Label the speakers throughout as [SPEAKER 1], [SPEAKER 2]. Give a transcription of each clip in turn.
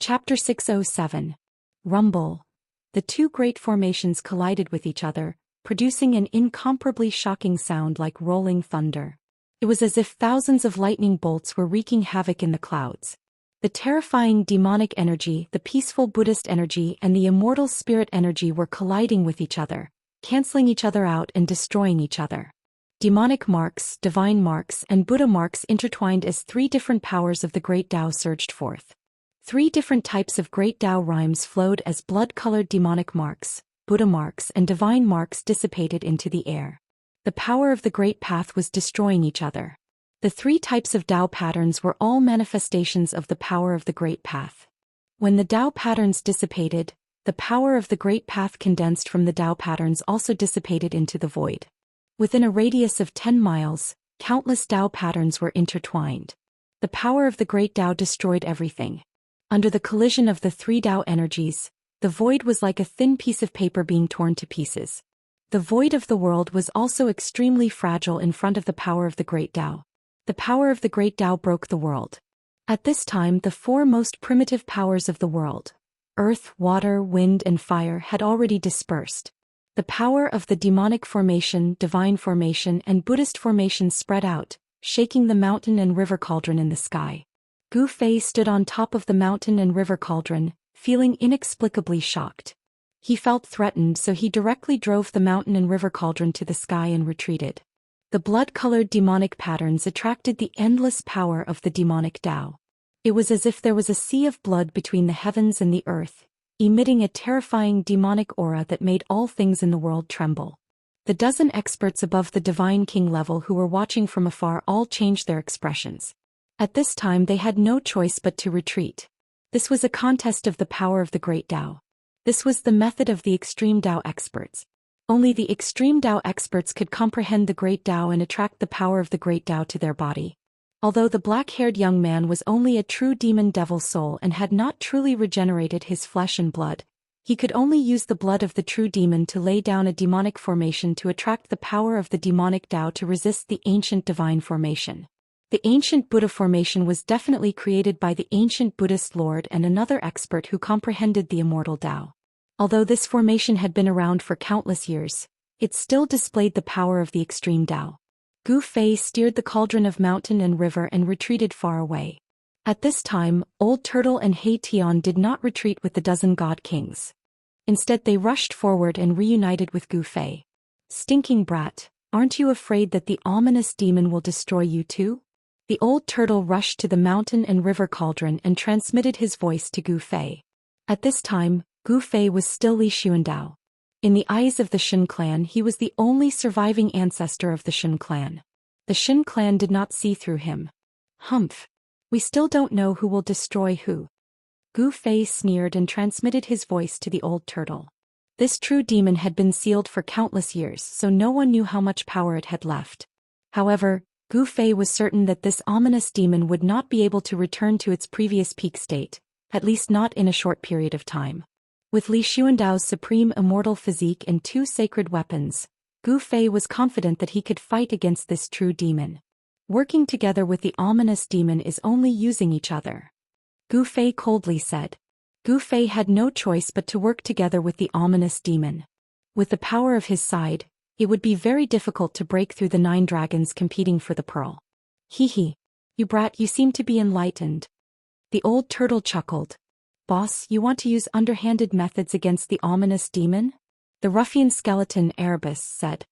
[SPEAKER 1] Chapter 607. Rumble. The two great formations collided with each other, producing an incomparably shocking sound like rolling thunder. It was as if thousands of lightning bolts were wreaking havoc in the clouds. The terrifying demonic energy, the peaceful Buddhist energy, and the immortal spirit energy were colliding with each other, canceling each other out and destroying each other. Demonic marks, divine marks, and Buddha marks intertwined as three different powers of the Great Tao surged forth. Three different types of Great Tao rhymes flowed as blood-colored demonic marks, Buddha marks, and divine marks dissipated into the air. The power of the Great Path was destroying each other. The three types of Tao patterns were all manifestations of the power of the Great Path. When the Tao patterns dissipated, the power of the Great Path condensed from the Tao patterns also dissipated into the void. Within a radius of 10 miles, countless Tao patterns were intertwined. The power of the Great Tao destroyed everything. Under the collision of the three Tao energies, the void was like a thin piece of paper being torn to pieces. The void of the world was also extremely fragile in front of the power of the Great Tao. The power of the Great Tao broke the world. At this time, the four most primitive powers of the world, earth, water, wind, and fire, had already dispersed. The power of the demonic formation, divine formation, and Buddhist formation spread out, shaking the mountain and river cauldron in the sky. Gu Fei stood on top of the mountain and river cauldron, feeling inexplicably shocked. He felt threatened, so he directly drove the mountain and river cauldron to the sky and retreated. The blood-colored demonic patterns attracted the endless power of the demonic Tao. It was as if there was a sea of blood between the heavens and the earth, emitting a terrifying demonic aura that made all things in the world tremble. The dozen experts above the Divine King level who were watching from afar all changed their expressions. At this time they had no choice but to retreat. This was a contest of the power of the Great Tao. This was the method of the extreme Tao experts. Only the extreme Tao experts could comprehend the Great Tao and attract the power of the Great Tao to their body. Although the black-haired young man was only a true demon devil soul and had not truly regenerated his flesh and blood, he could only use the blood of the true demon to lay down a demonic formation to attract the power of the demonic Tao to resist the ancient divine formation. The ancient Buddha formation was definitely created by the ancient Buddhist Lord and another expert who comprehended the immortal Tao. Although this formation had been around for countless years, it still displayed the power of the extreme Tao. Gu Fei steered the cauldron of mountain and river and retreated far away. At this time, Old Turtle and Hei Tian did not retreat with the dozen god kings. Instead they rushed forward and reunited with Gu Fei. "Stinking brat, aren't you afraid that the ominous demon will destroy you too?" The Old Turtle rushed to the mountain and river cauldron and transmitted his voice to Gu Fei. At this time, Gu Fei was still Li Xuandao. In the eyes of the Shen clan, he was the only surviving ancestor of the Shen clan. The Shen clan did not see through him. "Humph. We still don't know who will destroy who." Gu Fei sneered and transmitted his voice to the Old Turtle. This true demon had been sealed for countless years, so no one knew how much power it had left. However, Gu Fei was certain that this ominous demon would not be able to return to its previous peak state, at least not in a short period of time. With Li Xuandao's supreme immortal physique and two sacred weapons, Gu Fei was confident that he could fight against this true demon. Working together with the ominous demon is only using each other, Gu Fei coldly said. Gu Fei had no choice but to work together with the ominous demon. With the power of his side, it would be very difficult to break through the 9 dragons competing for the pearl. "Hee hee. You brat, you seem to be enlightened." The Old Turtle chuckled. "Boss, you want to use underhanded methods against the ominous demon?" The ruffian skeleton Erebus said.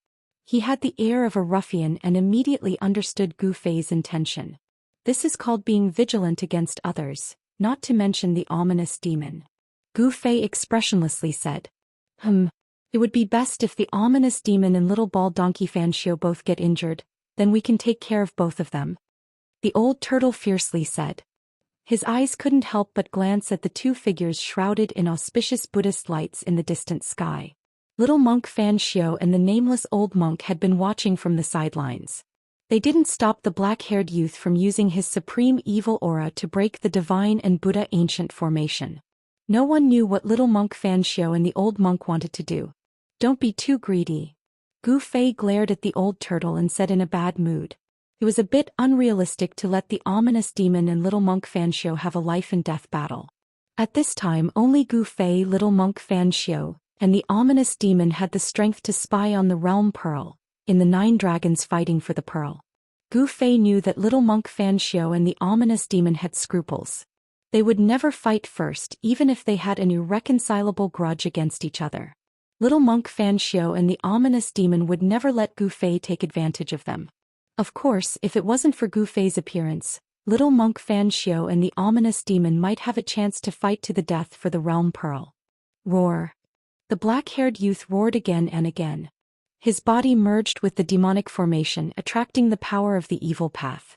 [SPEAKER 1] He had the air of a ruffian and immediately understood Gu Fei's intention. "This is called being vigilant against others, not to mention the ominous demon." Gu Fei expressionlessly said. It would be best if the ominous demon and little bald donkey Xianxia both get injured, then we can take care of both of them," the Old Turtle fiercely said. His eyes couldn't help but glance at the two figures shrouded in auspicious Buddhist lights in the distant sky. Little monk Xianxia and the nameless old monk had been watching from the sidelines. They didn't stop the black-haired youth from using his supreme evil aura to break the divine and Buddha ancient formation. No one knew what little monk Xianxia and the old monk wanted to do. "Don't be too greedy." Gu Fei glared at the Old Turtle and said in a bad mood. It was a bit unrealistic to let the ominous demon and little monk Xianxia have a life-and-death battle. At this time only Gu Fei, little monk Fan Xiu, and the ominous demon had the strength to spy on the realm pearl, in the 9 dragons fighting for the pearl. Gu Fei knew that little monk Fan Xiu and the ominous demon had scruples. They would never fight first even if they had an irreconcilable grudge against each other. Little monk Fan Xiu and the ominous demon would never let Gu Fei take advantage of them. Of course, if it wasn't for Gu Fei's appearance, little monk Fan Xiu and the ominous demon might have a chance to fight to the death for the realm pearl. Roar. The black-haired youth roared again and again. His body merged with the demonic formation, attracting the power of the evil path.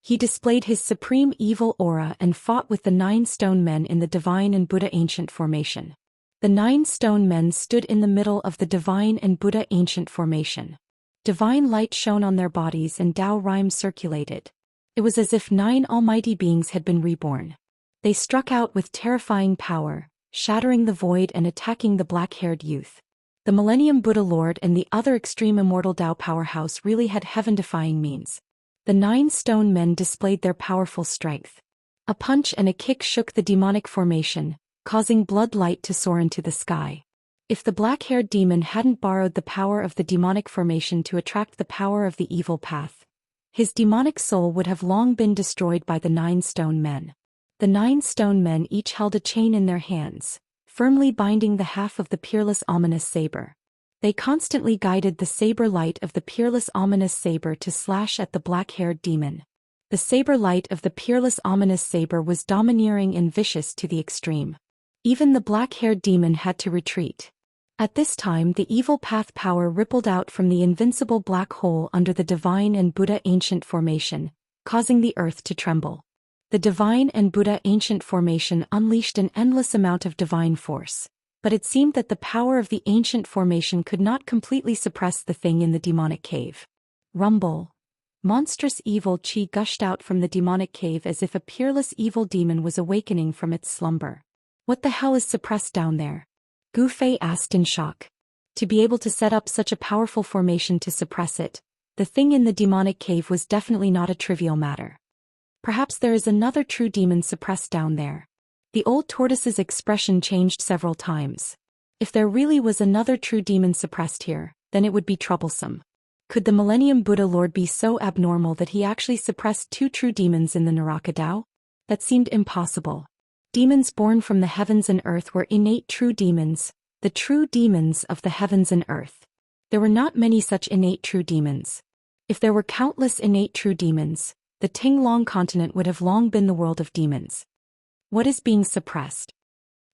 [SPEAKER 1] He displayed his supreme evil aura and fought with the 9 stone men in the divine and Buddha ancient formation. The 9 stone men stood in the middle of the divine and Buddha ancient formation. Divine light shone on their bodies and Tao rhymes circulated. It was as if 9 almighty beings had been reborn. They struck out with terrifying power, shattering the void and attacking the black-haired youth. The Millennium Buddha Lord and the other extreme immortal Tao powerhouse really had heaven-defying means. The 9 stone men displayed their powerful strength. A punch and a kick shook the demonic formation, causing blood light to soar into the sky. If the black-haired demon hadn't borrowed the power of the demonic formation to attract the power of the evil path, his demonic soul would have long been destroyed by the 9 stone men. The 9 stone men each held a chain in their hands, firmly binding the half of the peerless ominous saber. They constantly guided the saber light of the peerless ominous saber to slash at the black-haired demon. The saber light of the peerless ominous saber was domineering and vicious to the extreme. Even the black-haired demon had to retreat. At this time the evil path power rippled out from the invincible black hole under the divine and Buddha ancient formation, causing the earth to tremble. The divine and Buddha ancient formation unleashed an endless amount of divine force, but it seemed that the power of the ancient formation could not completely suppress the thing in the demonic cave. Rumble. Monstrous evil chi gushed out from the demonic cave as if a peerless evil demon was awakening from its slumber. What the hell is suppressed down there? Gu Fei asked in shock. To be able to set up such a powerful formation to suppress it, the thing in the demonic cave was definitely not a trivial matter. Perhaps there is another true demon suppressed down there. The old tortoise's expression changed several times. If there really was another true demon suppressed here, then it would be troublesome. Could the Millennium Buddha Lord be so abnormal that he actually suppressed 2 true demons in the Naraka Tao? That seemed impossible. Demons born from the heavens and earth were innate true demons, the true demons of the heavens and earth. There were not many such innate true demons. If there were countless innate true demons, the Tinglong continent would have long been the world of demons. What is being suppressed?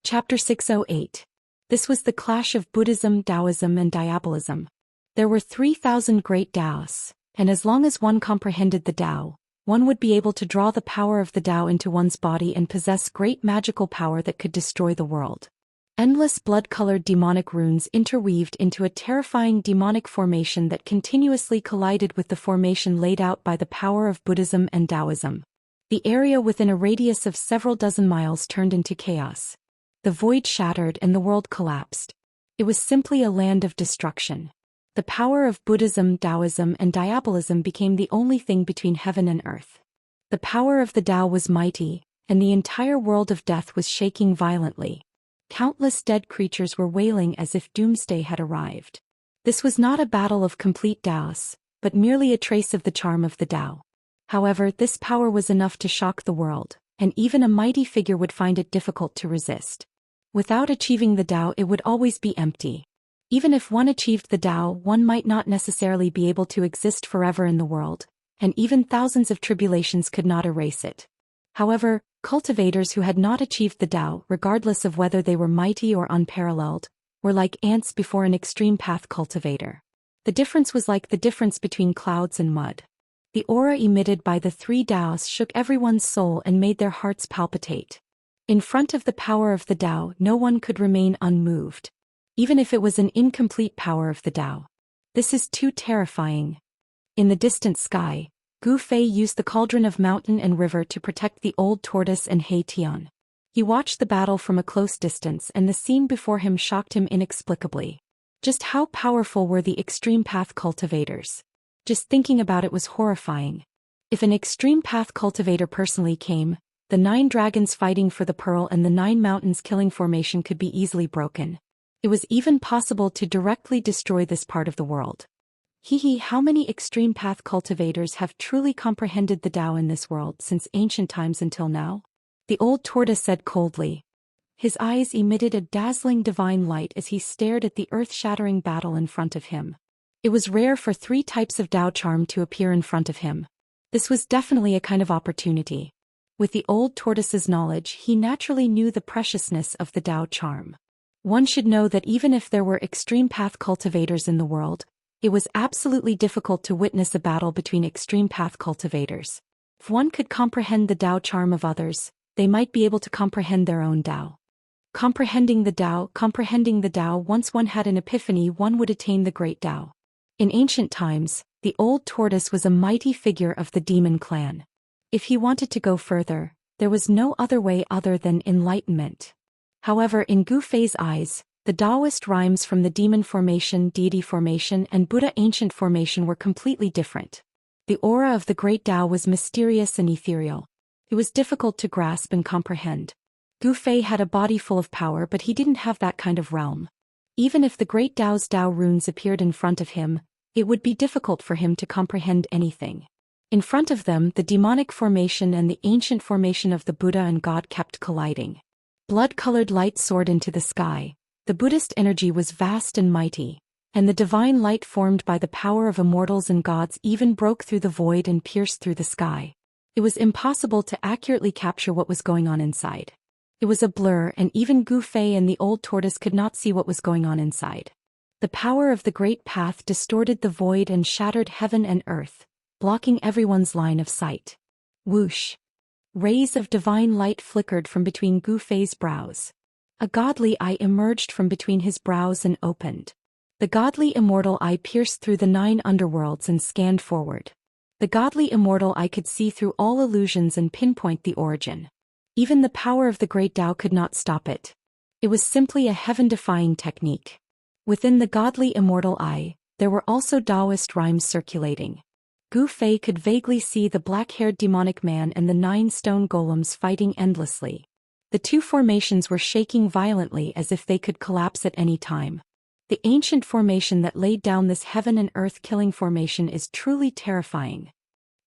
[SPEAKER 1] Chapter 608. This was the clash of Buddhism, Taoism and Diabolism. There were 3,000 great Daoists, and as long as one comprehended the Tao, one would be able to draw the power of the Tao into one's body and possess great magical power that could destroy the world. Endless blood-colored demonic runes interweaved into a terrifying demonic formation that continuously collided with the formation laid out by the power of Buddhism and Taoism. The area within a radius of several dozen miles turned into chaos. The void shattered and the world collapsed. It was simply a land of destruction. The power of Buddhism, Taoism and Diabolism became the only thing between heaven and earth. The power of the Tao was mighty, and the entire world of death was shaking violently. Countless dead creatures were wailing as if doomsday had arrived. This was not a battle of complete Taoists, but merely a trace of the charm of the Tao. However, this power was enough to shock the world, and even a mighty figure would find it difficult to resist. Without achieving the Tao, it would always be empty. Even if one achieved the Tao, one might not necessarily be able to exist forever in the world, and even thousands of tribulations could not erase it. However, cultivators who had not achieved the Tao, regardless of whether they were mighty or unparalleled, were like ants before an extreme path cultivator. The difference was like the difference between clouds and mud. The aura emitted by the 3 Taoists shook everyone's soul and made their hearts palpitate. In front of the power of the Tao, no one could remain unmoved. Even if it was an incomplete power of the Tao. This is too terrifying. In the distant sky, Gu Fei used the cauldron of mountain and river to protect the old tortoise and He Tian. He watched the battle from a close distance and the scene before him shocked him inexplicably. Just how powerful were the extreme path cultivators? Just thinking about it was horrifying. If an extreme path cultivator personally came, The 9 dragons fighting for the pearl and the 9 mountains killing formation could be easily broken. It was even possible to directly destroy this part of the world. How many extreme path cultivators have truly comprehended the Tao in this world since ancient times until now? The old tortoise said coldly. His eyes emitted a dazzling divine light as he stared at the earth-shattering battle in front of him. It was rare for 3 types of Tao charm to appear in front of him. This was definitely a kind of opportunity. With the old tortoise's knowledge, he naturally knew the preciousness of the Tao charm. One should know that even if there were extreme path cultivators in the world, it was absolutely difficult to witness a battle between extreme path cultivators. If one could comprehend the Tao charm of others, they might be able to comprehend their own Tao. Comprehending the Tao, once one had an epiphany, one would attain the great Tao. In ancient times, the old tortoise was a mighty figure of the demon clan. If he wanted to go further, there was no other way other than enlightenment. However, in Gu Fei's eyes, the Daoist rhymes from the demon formation, deity formation, and Buddha ancient formation were completely different. The aura of the great Tao was mysterious and ethereal. It was difficult to grasp and comprehend. Gu Fei had a body full of power, but he didn't have that kind of realm. Even if the great Tao's Tao runes appeared in front of him, it would be difficult for him to comprehend anything. In front of them, the demonic formation and the ancient formation of the Buddha and God kept colliding. Blood-colored light soared into the sky. The Buddhist energy was vast and mighty, and the divine light formed by the power of immortals and gods even broke through the void and pierced through the sky. It was impossible to accurately capture what was going on inside. It was a blur, and even Gu Fei and the old tortoise could not see what was going on inside. The power of the great path distorted the void and shattered heaven and earth, blocking everyone's line of sight. Whoosh! Rays of divine light flickered from between Gu Fei's brows. A godly eye emerged from between his brows and opened. The godly immortal eye pierced through the 9 underworlds and scanned forward. The godly immortal eye could see through all illusions and pinpoint the origin. Even the power of the great Tao could not stop it. It was simply a heaven-defying technique. Within the godly immortal eye, there were also Daoist rhymes circulating. Gu Fei could vaguely see the black-haired demonic man and the 9 stone golems fighting endlessly. The 2 formations were shaking violently as if they could collapse at any time. The ancient formation that laid down this heaven and earth killing formation is truly terrifying.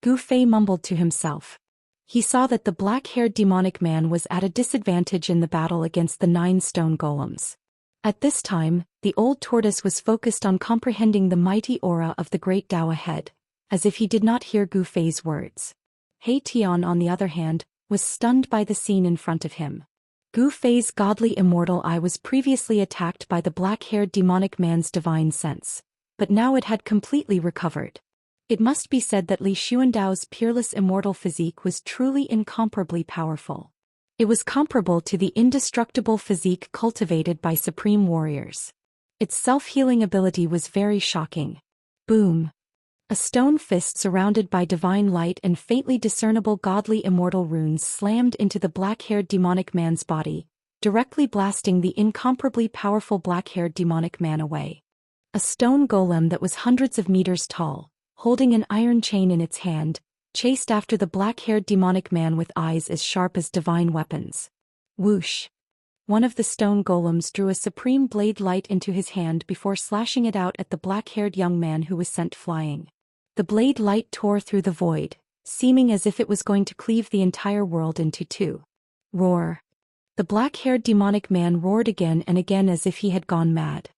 [SPEAKER 1] Gu Fei mumbled to himself. He saw that the black-haired demonic man was at a disadvantage in the battle against the 9 stone golems. At this time, the old tortoise was focused on comprehending the mighty aura of the great Tao ahead, as if he did not hear Gu Fei's words. He Tian, on the other hand, was stunned by the scene in front of him. Gu Fei's godly immortal eye was previously attacked by the black-haired demonic man's divine sense, but now it had completely recovered. It must be said that Li Xuandao's peerless immortal physique was truly incomparably powerful. It was comparable to the indestructible physique cultivated by supreme warriors. Its self-healing ability was very shocking. Boom! A stone fist surrounded by divine light and faintly discernible godly immortal runes slammed into the black-haired demonic man's body, directly blasting the incomparably powerful black-haired demonic man away. A stone golem that was hundreds of meters tall, holding an iron chain in its hand, chased after the black-haired demonic man with eyes as sharp as divine weapons. Whoosh! One of the stone golems drew a supreme blade light into his hand before slashing it out at the black-haired young man who was sent flying. The blade light tore through the void, seeming as if it was going to cleave the entire world into 2. Roar! The black-haired demonic man roared again and again as if he had gone mad.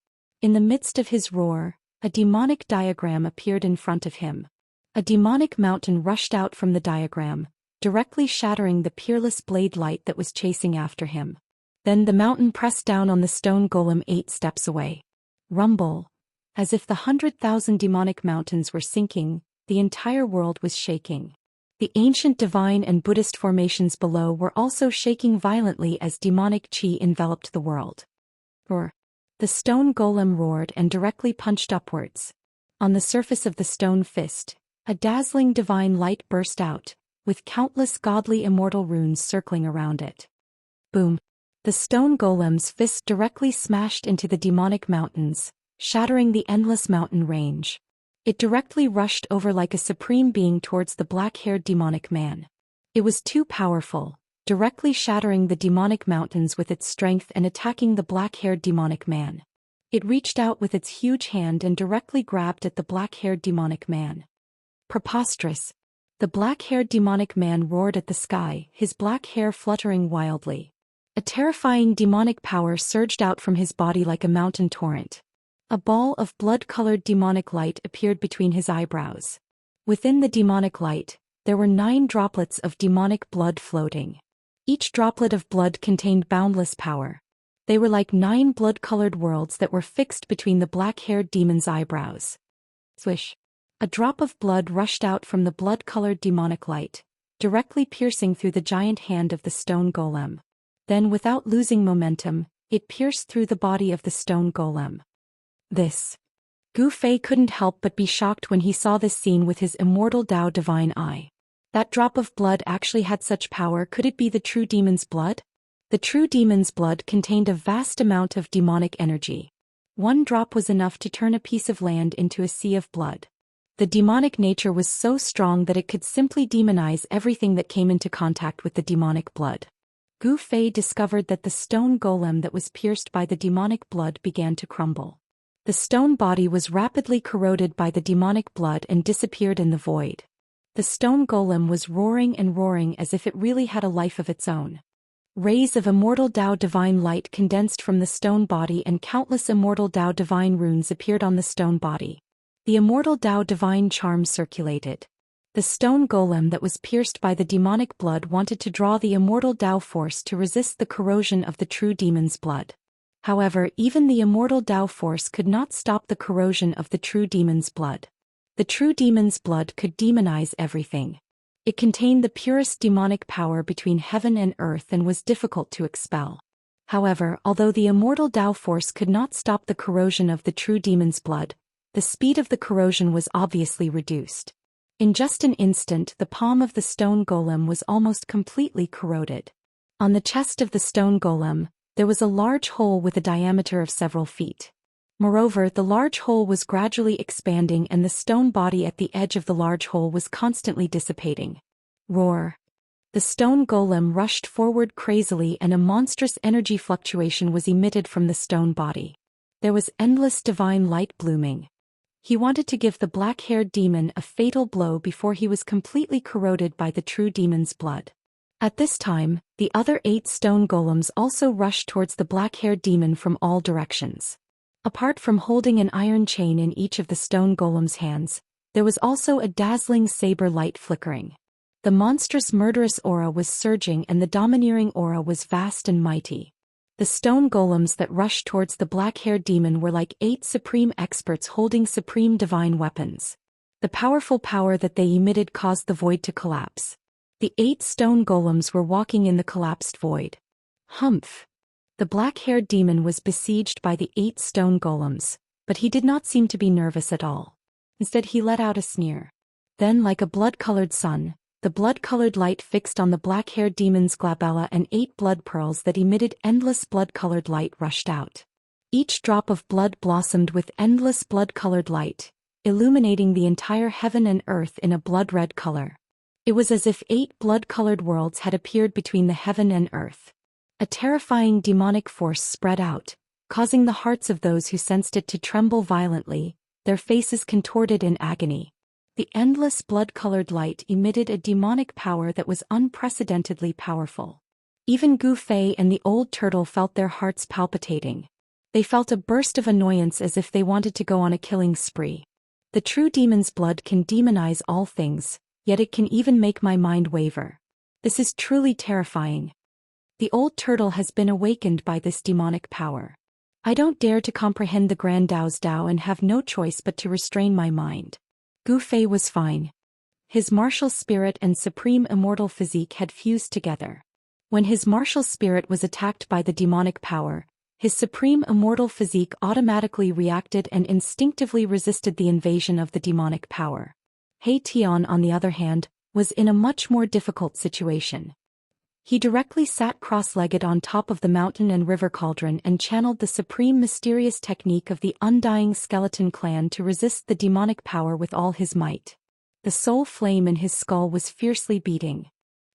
[SPEAKER 1] In the midst of his roar, a demonic diagram appeared in front of him. A demonic mountain rushed out from the diagram, directly shattering the peerless blade light that was chasing after him. Then the mountain pressed down on the stone golem 8 steps away. Rumble! As if the 100,000 demonic mountains were sinking, the entire world was shaking. The ancient divine and Buddhist formations below were also shaking violently as demonic chi enveloped the world. Roar! The stone golem roared and directly punched upwards. On the surface of the stone fist, a dazzling divine light burst out, with countless godly immortal runes circling around it. Boom! The stone golem's fist directly smashed into the demonic mountains, shattering the endless mountain range. It directly rushed over like a supreme being towards the black-haired demonic man. It was too powerful, directly shattering the demonic mountains with its strength and attacking the black-haired demonic man. It reached out with its huge hand and directly grabbed at the black-haired demonic man. Preposterous! The black-haired demonic man roared at the sky, his black hair fluttering wildly. A terrifying demonic power surged out from his body like a mountain torrent. A ball of blood-colored demonic light appeared between his eyebrows. Within the demonic light, there were 9 droplets of demonic blood floating. Each droplet of blood contained boundless power. They were like 9 blood-colored worlds that were fixed between the black-haired demon's eyebrows. Swish! A drop of blood rushed out from the blood-colored demonic light, directly piercing through the giant hand of the stone golem. Then, without losing momentum, it pierced through the body of the stone golem. This. Gu Fei couldn't help but be shocked when he saw this scene with his immortal Dao divine eye. That drop of blood actually had such power. Could it be the true demon's blood? The true demon's blood contained a vast amount of demonic energy. 1 drop was enough to turn a piece of land into a sea of blood. The demonic nature was so strong that it could simply demonize everything that came into contact with the demonic blood. Gu Fei discovered that the stone golem that was pierced by the demonic blood began to crumble. The stone body was rapidly corroded by the demonic blood and disappeared in the void. The stone golem was roaring and roaring as if it really had a life of its own. Rays of immortal Dao divine light condensed from the stone body and countless immortal Dao divine runes appeared on the stone body. The immortal Dao divine charm circulated. The stone golem that was pierced by the demonic blood wanted to draw the immortal Dao force to resist the corrosion of the true demon's blood. However, even the immortal Dao force could not stop the corrosion of the true demon's blood. The true demon's blood could demonize everything. It contained the purest demonic power between heaven and earth and was difficult to expel. However, although the immortal Dao force could not stop the corrosion of the true demon's blood, the speed of the corrosion was obviously reduced. In just an instant, the palm of the stone golem was almost completely corroded. On the chest of the stone golem, there was a large hole with a diameter of several feet. Moreover, the large hole was gradually expanding and the stone body at the edge of the large hole was constantly dissipating. Roar! The stone golem rushed forward crazily and a monstrous energy fluctuation was emitted from the stone body. There was endless divine light blooming. He wanted to give the black-haired demon a fatal blow before he was completely corroded by the true demon's blood. At this time, the other 8 stone golems also rushed towards the black-haired demon from all directions. Apart from holding an iron chain in each of the stone golem's hands, there was also a dazzling saber light flickering. The monstrous murderous aura was surging and the domineering aura was vast and mighty. The stone golems that rushed towards the black-haired demon were like 8 supreme experts holding supreme divine weapons. The powerful power that they emitted caused the void to collapse. The 8 stone golems were walking in the collapsed void. Humph! The black-haired demon was besieged by the 8 stone golems, but he did not seem to be nervous at all. Instead, he let out a sneer. Then, like a blood-colored sun, the blood-colored light fixed on the black-haired demon's glabella and 8 blood pearls that emitted endless blood-colored light rushed out. Each drop of blood blossomed with endless blood-colored light, illuminating the entire heaven and earth in a blood-red color. It was as if 8 blood-colored worlds had appeared between the heaven and earth. A terrifying demonic force spread out, causing the hearts of those who sensed it to tremble violently, their faces contorted in agony. The endless blood-colored light emitted a demonic power that was unprecedentedly powerful. Even Gu Fei and the old turtle felt their hearts palpitating. They felt a burst of annoyance as if they wanted to go on a killing spree. The true demon's blood can demonize all things, yet it can even make my mind waver. This is truly terrifying. The old turtle has been awakened by this demonic power. I don't dare to comprehend the Grand Dao's Dao and have no choice but to restrain my mind. Gu Fei was fine. His martial spirit and supreme immortal physique had fused together. When his martial spirit was attacked by the demonic power, his supreme immortal physique automatically reacted and instinctively resisted the invasion of the demonic power. He Tian, on the other hand, was in a much more difficult situation. He directly sat cross-legged on top of the mountain and river cauldron and channeled the supreme mysterious technique of the undying skeleton clan to resist the demonic power with all his might. The soul flame in his skull was fiercely beating.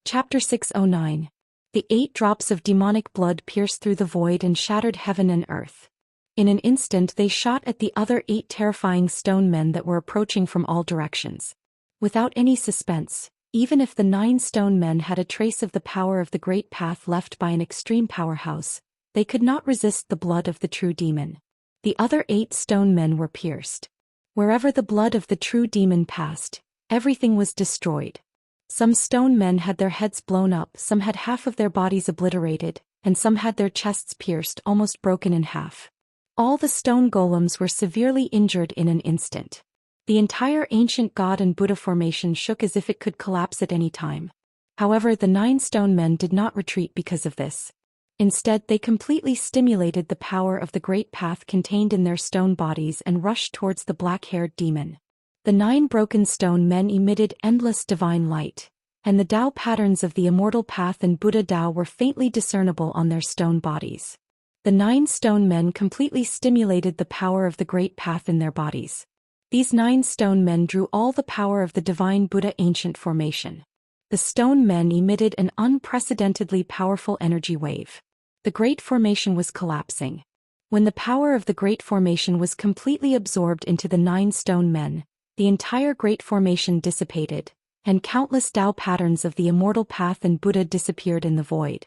[SPEAKER 1] Chapter 609. The 8 drops of demonic blood pierced through the void and shattered heaven and earth. In an instant they shot at the other 8 terrifying stone men that were approaching from all directions. Without any suspense, even if the 9 stone men had a trace of the power of the great path left by an extreme powerhouse, they could not resist the blood of the true demon. The other 8 stone men were pierced. Wherever the blood of the true demon passed, everything was destroyed. Some stone men had their heads blown up, some had half of their bodies obliterated, and some had their chests pierced, almost broken in half. All the stone golems were severely injured in an instant. The entire ancient god and Buddha formation shook as if it could collapse at any time. However, the 9 stone men did not retreat because of this. Instead, they completely stimulated the power of the great path contained in their stone bodies and rushed towards the black-haired demon. The 9 broken stone men emitted endless divine light, and the Tao patterns of the immortal path and Buddha Tao were faintly discernible on their stone bodies. The 9 stone men completely stimulated the power of the great path in their bodies. These 9 stone men drew all the power of the divine Buddha ancient formation. The stone men emitted an unprecedentedly powerful energy wave. The great formation was collapsing. When the power of the great formation was completely absorbed into the 9 stone men, the entire great formation dissipated, and countless Tao patterns of the immortal path and Buddha disappeared in the void.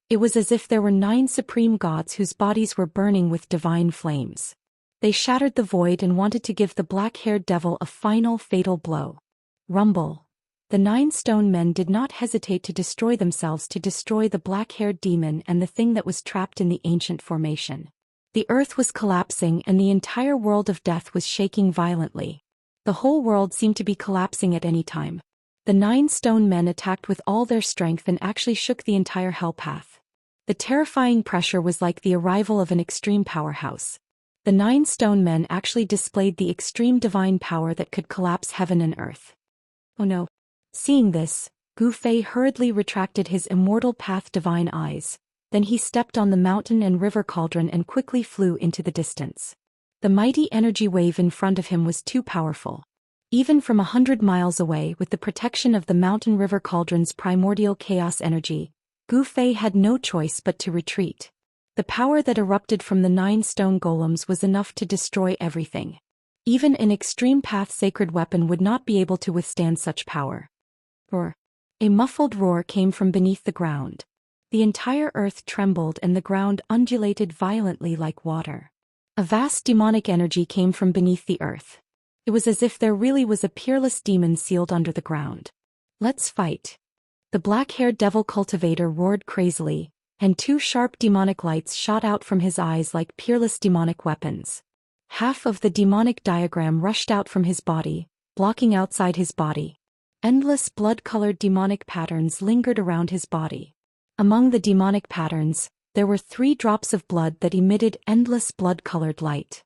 [SPEAKER 1] It was as if there were 9 supreme gods whose bodies were burning with divine flames. They shattered the void and wanted to give the black-haired devil a final fatal blow. Rumble. The 9 stone men did not hesitate to destroy themselves to destroy the black-haired demon and the thing that was trapped in the ancient formation. The earth was collapsing and the entire world of death was shaking violently. The whole world seemed to be collapsing at any time. The 9 stone men attacked with all their strength and actually shook the entire hell path. The terrifying pressure was like the arrival of an extreme powerhouse. The 9 stone men actually displayed the extreme divine power that could collapse heaven and earth. Oh no. Seeing this, Gu Fei hurriedly retracted his immortal path divine eyes. Then he stepped on the mountain and river cauldron and quickly flew into the distance. The mighty energy wave in front of him was too powerful. Even from 100 miles away, with the protection of the mountain river cauldron's primordial chaos energy, Gu Fei had no choice but to retreat. The power that erupted from the 9 stone golems was enough to destroy everything. Even an extreme path sacred weapon would not be able to withstand such power. Roar. A muffled roar came from beneath the ground. The entire earth trembled and the ground undulated violently like water. A vast demonic energy came from beneath the earth. It was as if there really was a peerless demon sealed under the ground. Let's fight. The black-haired devil cultivator roared crazily, and 2 sharp demonic lights shot out from his eyes like peerless demonic weapons. Half of the demonic diagram rushed out from his body, blocking outside his body. Endless blood-colored demonic patterns lingered around his body. Among the demonic patterns, there were 3 drops of blood that emitted endless blood-colored light.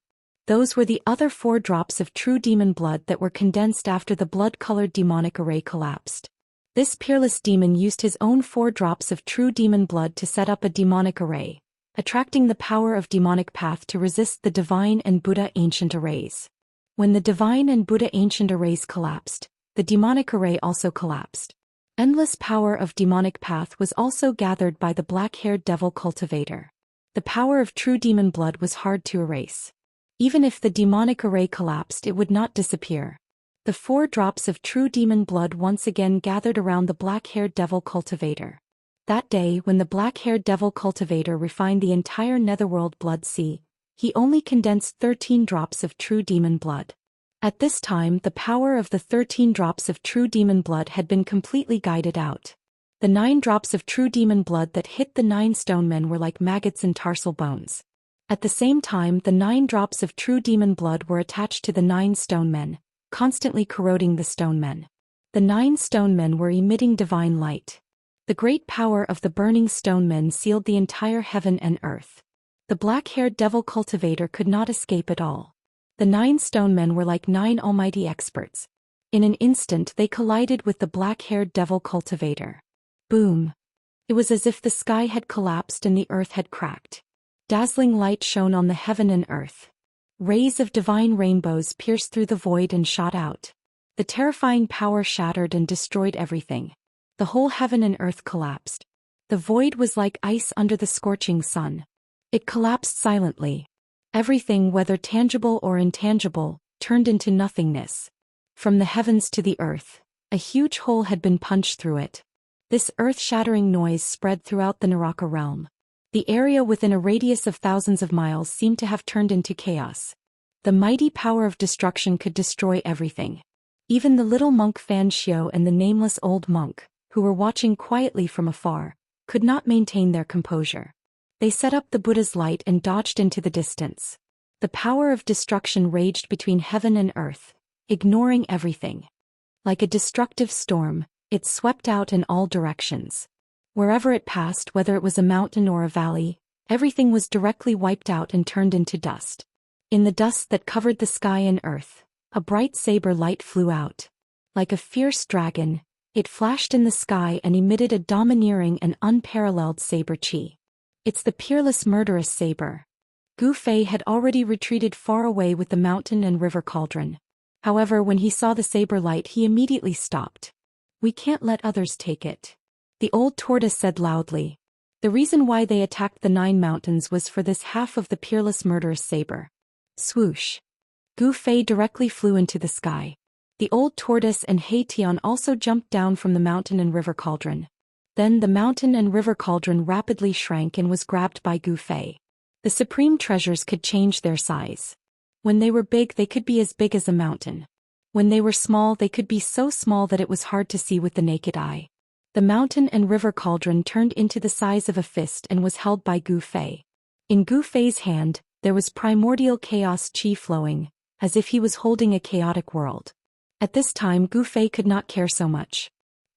[SPEAKER 1] Those were the other 4 drops of true demon blood that were condensed after the blood-colored demonic array collapsed. This peerless demon used his own 4 drops of true demon blood to set up a demonic array, attracting the power of demonic path to resist the divine and Buddha ancient arrays. When the divine and Buddha ancient arrays collapsed, the demonic array also collapsed. Endless power of demonic path was also gathered by the black-haired devil cultivator. The power of true demon blood was hard to erase. Even if the demonic array collapsed, it would not disappear. The 4 drops of true demon blood once again gathered around the black-haired devil cultivator. That day, when the black-haired devil cultivator refined the entire netherworld blood sea, he only condensed 13 drops of true demon blood. At this time, the power of the 13 drops of true demon blood had been completely guided out. The 9 drops of true demon blood that hit the 9 stone men were like maggots and tarsal bones. At the same time, the 9 drops of true demon blood were attached to the 9 stone men, constantly corroding the stone men. The 9 stone men were emitting divine light. The great power of the burning stone men sealed the entire heaven and earth. The black-haired devil cultivator could not escape at all. The 9 stone men were like 9 almighty experts. In an instant they collided with the black-haired devil cultivator. Boom! It was as if the sky had collapsed and the earth had cracked. Dazzling light shone on the heaven and earth. Rays of divine rainbows pierced through the void and shot out. The terrifying power shattered and destroyed everything. The whole heaven and earth collapsed. The void was like ice under the scorching sun. It collapsed silently. Everything, whether tangible or intangible, turned into nothingness. From the heavens to the earth, a huge hole had been punched through it. This earth-shattering noise spread throughout the Naraka realm. The area within a radius of thousands of miles seemed to have turned into chaos. The mighty power of destruction could destroy everything. Even the little monk Fan Xiao and the nameless old monk, who were watching quietly from afar, could not maintain their composure. They set up the Buddha's light and dodged into the distance. The power of destruction raged between heaven and earth, ignoring everything. Like a destructive storm, it swept out in all directions. Wherever it passed, whether it was a mountain or a valley, everything was directly wiped out and turned into dust. In the dust that covered the sky and earth, a bright saber light flew out. Like a fierce dragon, it flashed in the sky and emitted a domineering and unparalleled saber chi. It's the peerless murderous saber. Gu Fei had already retreated far away with the mountain and river cauldron. However, when he saw the saber light, he immediately stopped. "We can't let others take it," the old tortoise said loudly. The reason why they attacked the 9 mountains was for this half of the peerless murderous saber. Swoosh! Gu Fei directly flew into the sky. The old tortoise and He Tian also jumped down from the mountain and river cauldron. Then the mountain and river cauldron rapidly shrank and was grabbed by Gu Fei. The supreme treasures could change their size. When they were big, they could be as big as a mountain. When they were small, they could be so small that it was hard to see with the naked eye. The mountain and river cauldron turned into the size of a fist and was held by Gu Fei. In Gu Fei's hand, there was primordial chaos chi flowing, as if he was holding a chaotic world. At this time, Gu Fei could not care so much.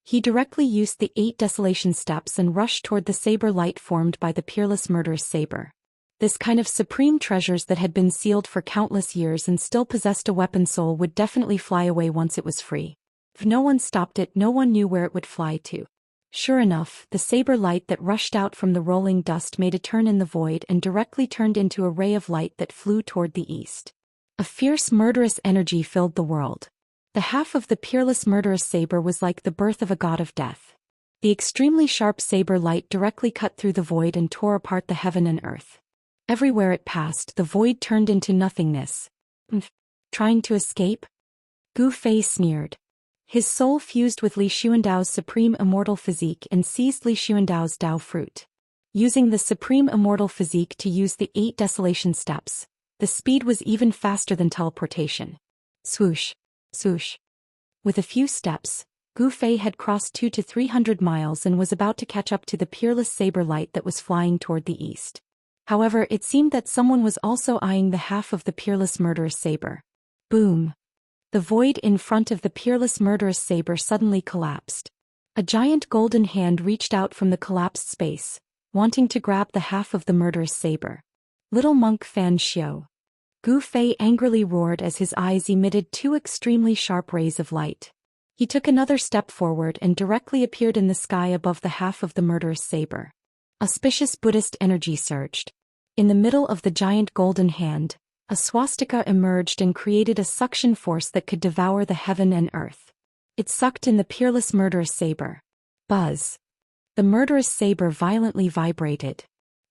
[SPEAKER 1] He directly used the 8 desolation steps and rushed toward the saber light formed by the peerless murderous saber. This kind of supreme treasures that had been sealed for countless years and still possessed a weapon soul would definitely fly away once it was free. If no one stopped it, no one knew where it would fly to. Sure enough, the saber light that rushed out from the rolling dust made a turn in the void and directly turned into a ray of light that flew toward the east. A fierce murderous energy filled the world. The half of the peerless murderous saber was like the birth of a god of death. The extremely sharp saber light directly cut through the void and tore apart the heaven and earth. Everywhere it passed, the void turned into nothingness. Trying to escape? Gu Fei sneered. His soul fused with Li Xuandao's supreme immortal physique and seized Li Xuandao's Dao fruit. Using the supreme immortal physique to use the 8 desolation steps, the speed was even faster than teleportation. Swoosh! Swoosh! With a few steps, Gu Fei had crossed 200 to 300 miles and was about to catch up to the peerless saber light that was flying toward the east. However, it seemed that someone was also eyeing the half of the peerless murderous saber. Boom! The void in front of the peerless murderous saber suddenly collapsed. A giant golden hand reached out from the collapsed space, wanting to grab the half of the murderous saber. Little monk Fan Xiao. Gu Fei angrily roared as his eyes emitted 2 extremely sharp rays of light. He took another step forward and directly appeared in the sky above the half of the murderous saber. Auspicious Buddhist energy surged. In the middle of the giant golden hand, a swastika emerged and created a suction force that could devour the heaven and earth. It sucked in the peerless murderous saber. Buzz! The murderous saber violently vibrated.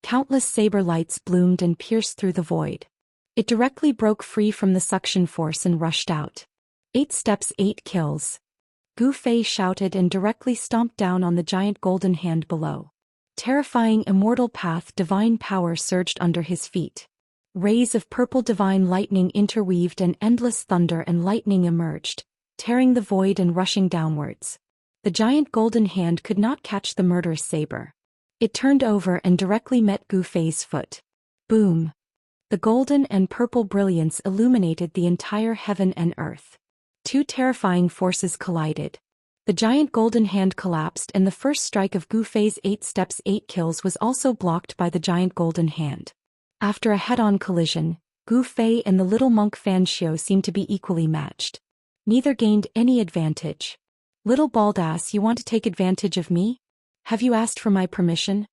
[SPEAKER 1] Countless saber lights bloomed and pierced through the void. It directly broke free from the suction force and rushed out. 8 steps, 8 kills. Gu Fei shouted and directly stomped down on the giant golden hand below. Terrifying immortal path divine power surged under his feet. Rays of purple divine lightning interweaved and endless thunder and lightning emerged, tearing the void and rushing downwards. The giant golden hand could not catch the murderous saber. It turned over and directly met Gu Fei's foot. Boom! The golden and purple brilliance illuminated the entire heaven and earth. 2 terrifying forces collided. The giant golden hand collapsed and the first strike of Gu Fei's 8 steps 8 kills was also blocked by the giant golden hand. After a head-on collision, Gu Fei and the little monk Fan Xiao seemed to be equally matched. Neither gained any advantage. Little baldass, you want to take advantage of me? Have you asked for my permission?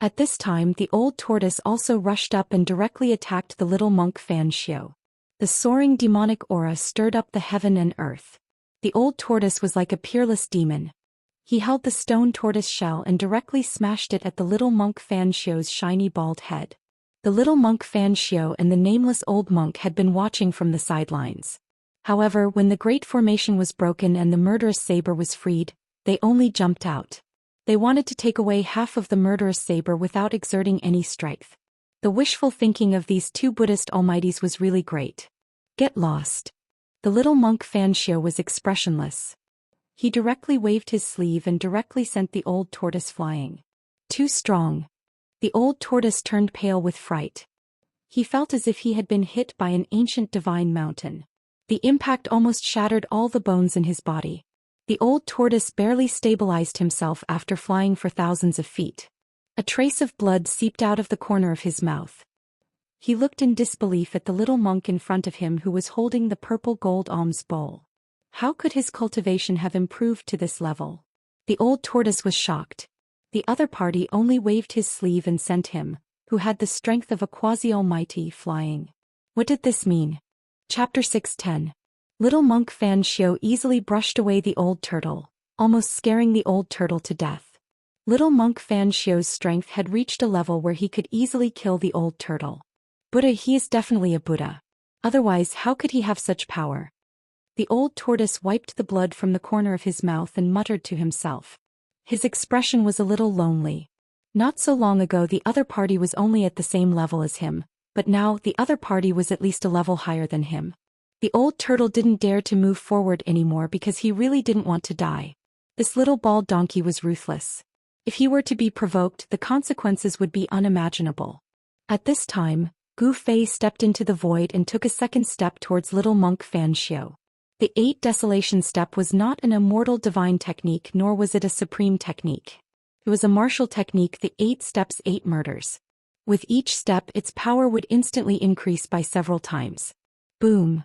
[SPEAKER 1] At this time, the old tortoise also rushed up and directly attacked the little monk Fan Xiao. The soaring demonic aura stirred up the heaven and earth. The old tortoise was like a peerless demon. He held the stone tortoise shell and directly smashed it at the little monk Fan Xiu's shiny bald head. The little monk Fan Xiu and the nameless old monk had been watching from the sidelines. However, when the great formation was broken and the murderous saber was freed, they only jumped out. They wanted to take away half of the murderous saber without exerting any strength. The wishful thinking of these two Buddhist almighties was really great. Get lost. The little monk Fan Xiu was expressionless. He directly waved his sleeve and directly sent the old tortoise flying. Too strong. The old tortoise turned pale with fright. He felt as if he had been hit by an ancient divine mountain. The impact almost shattered all the bones in his body. The old tortoise barely stabilized himself after flying for thousands of feet. A trace of blood seeped out of the corner of his mouth. He looked in disbelief at the little monk in front of him who was holding the purple gold alms bowl. How could his cultivation have improved to this level? The old tortoise was shocked. The other party only waved his sleeve and sent him, who had the strength of a quasi-almighty, flying. What did this mean? Chapter 610. Little monk Fan Xiu easily brushed away the old turtle, almost scaring the old turtle to death. Little monk Fan Xiu's strength had reached a level where he could easily kill the old turtle. Buddha, he is definitely a Buddha. Otherwise, how could he have such power? The old tortoise wiped the blood from the corner of his mouth and muttered to himself. His expression was a little lonely. Not so long ago the other party was only at the same level as him, but now the other party was at least a level higher than him. The old turtle didn't dare to move forward anymore because he really didn't want to die. This little bald donkey was ruthless. If he were to be provoked, the consequences would be unimaginable. At this time, Gu Fei stepped into the void and took a second step towards little monk Fan Xiu. The 8 Desolation step was not an immortal divine technique, nor was it a supreme technique. It was a martial technique, the 8 steps 8 murders. With each step its power would instantly increase by several times. Boom!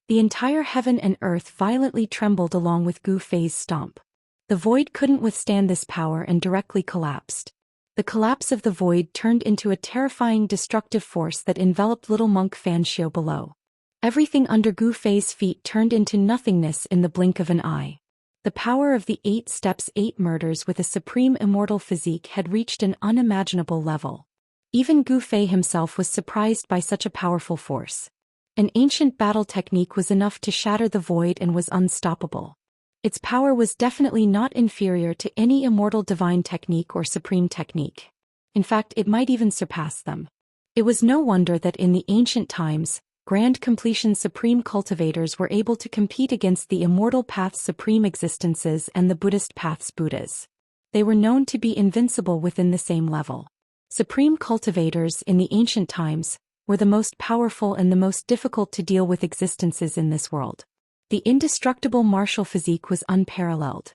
[SPEAKER 1] The entire heaven and earth violently trembled along with Gu Fei's stomp. The void couldn't withstand this power and directly collapsed. The collapse of the void turned into a terrifying destructive force that enveloped little monk Fan Xiu below. Everything under Gu Fei's feet turned into nothingness in the blink of an eye. The power of the 8 steps 8 murders with a supreme immortal physique had reached an unimaginable level. Even Gu Fei himself was surprised by such a powerful force. An ancient battle technique was enough to shatter the void and was unstoppable. Its power was definitely not inferior to any immortal divine technique or supreme technique. In fact, it might even surpass them. It was no wonder that in the ancient times, Grand Completion Supreme Cultivators were able to compete against the Immortal Path's Supreme Existences and the Buddhist Path's Buddhas. They were known to be invincible within the same level. Supreme Cultivators in the ancient times were the most powerful and the most difficult to deal with existences in this world. The indestructible martial physique was unparalleled.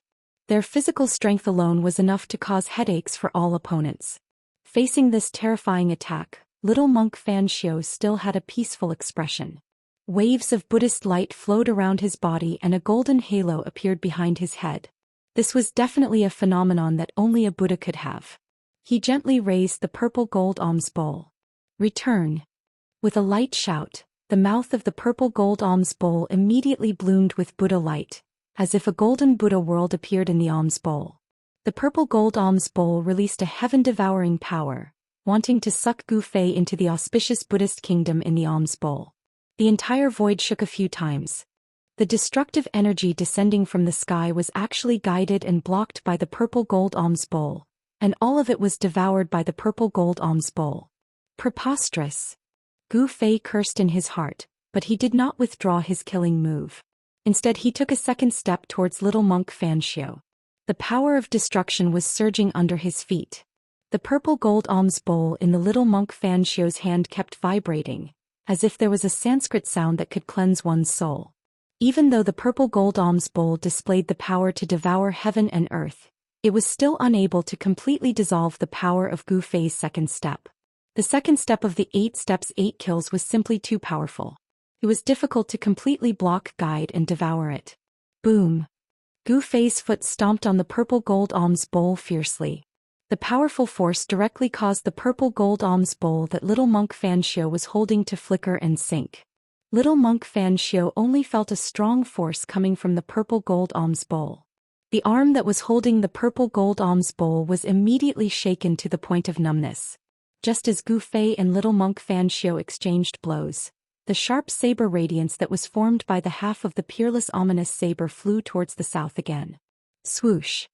[SPEAKER 1] Their physical strength alone was enough to cause headaches for all opponents. Facing this terrifying attack, little monk Fan Xiu still had a peaceful expression. Waves of Buddhist light flowed around his body and a golden halo appeared behind his head. This was definitely a phenomenon that only a Buddha could have. He gently raised the purple gold alms bowl. Return. With a light shout, the mouth of the purple gold alms bowl immediately bloomed with Buddha light, as if a golden Buddha world appeared in the alms bowl. The purple gold alms bowl released a heaven-devouring power, wanting to suck Gu Fei into the auspicious Buddhist kingdom in the alms bowl. The entire void shook a few times. The destructive energy descending from the sky was actually guided and blocked by the purple gold alms bowl, and all of it was devoured by the purple gold alms bowl. Preposterous! Gu Fei cursed in his heart, but he did not withdraw his killing move. Instead he took a second step towards little monk Fan Xiu. The power of destruction was surging under his feet. The purple gold alms bowl in the little monk Fan Xiu's hand kept vibrating, as if there was a Sanskrit sound that could cleanse one's soul. Even though the purple gold alms bowl displayed the power to devour heaven and earth, it was still unable to completely dissolve the power of Gu Fei's second step. The second step of the 8 steps 8 kills was simply too powerful. It was difficult to completely block, guide and devour it. Boom! Gu Fei's foot stomped on the purple gold alms bowl fiercely. The powerful force directly caused the purple gold alms bowl that little monk Fan Xiu was holding to flicker and sink. Little monk Fan Xiu only felt a strong force coming from the purple gold alms bowl. The arm that was holding the purple gold alms bowl was immediately shaken to the point of numbness. Just as Gu Fei and little monk Fan Xiu exchanged blows, the sharp saber radiance that was formed by the half of the peerless ominous saber flew towards the south again. Swoosh!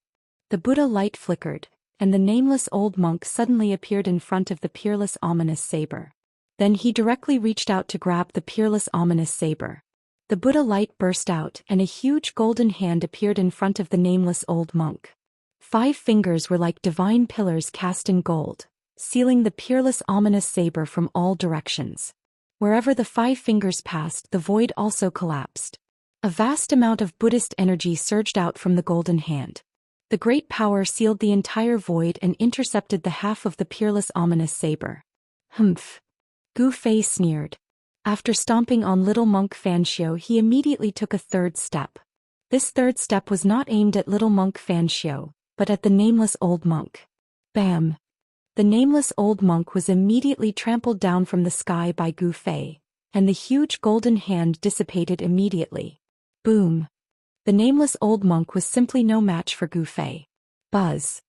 [SPEAKER 1] The Buddha light flickered, and the nameless old monk suddenly appeared in front of the peerless ominous saber. Then he directly reached out to grab the peerless ominous saber. The Buddha light burst out and a huge golden hand appeared in front of the nameless old monk. 5 fingers were like divine pillars cast in gold, sealing the peerless ominous saber from all directions. Wherever the 5 fingers passed, the void also collapsed. A vast amount of Buddhist energy surged out from the golden hand. The great power sealed the entire void and intercepted the half of the peerless ominous saber. Humph! Gu Fei sneered. After stomping on little monk Fan Xiu, he immediately took a third step. This third step was not aimed at little monk Fan Xiu, but at the nameless old monk. Bam! The nameless old monk was immediately trampled down from the sky by Gu Fei, and the huge golden hand dissipated immediately. Boom! The nameless old monk was simply no match for Gu Fei. Buzz!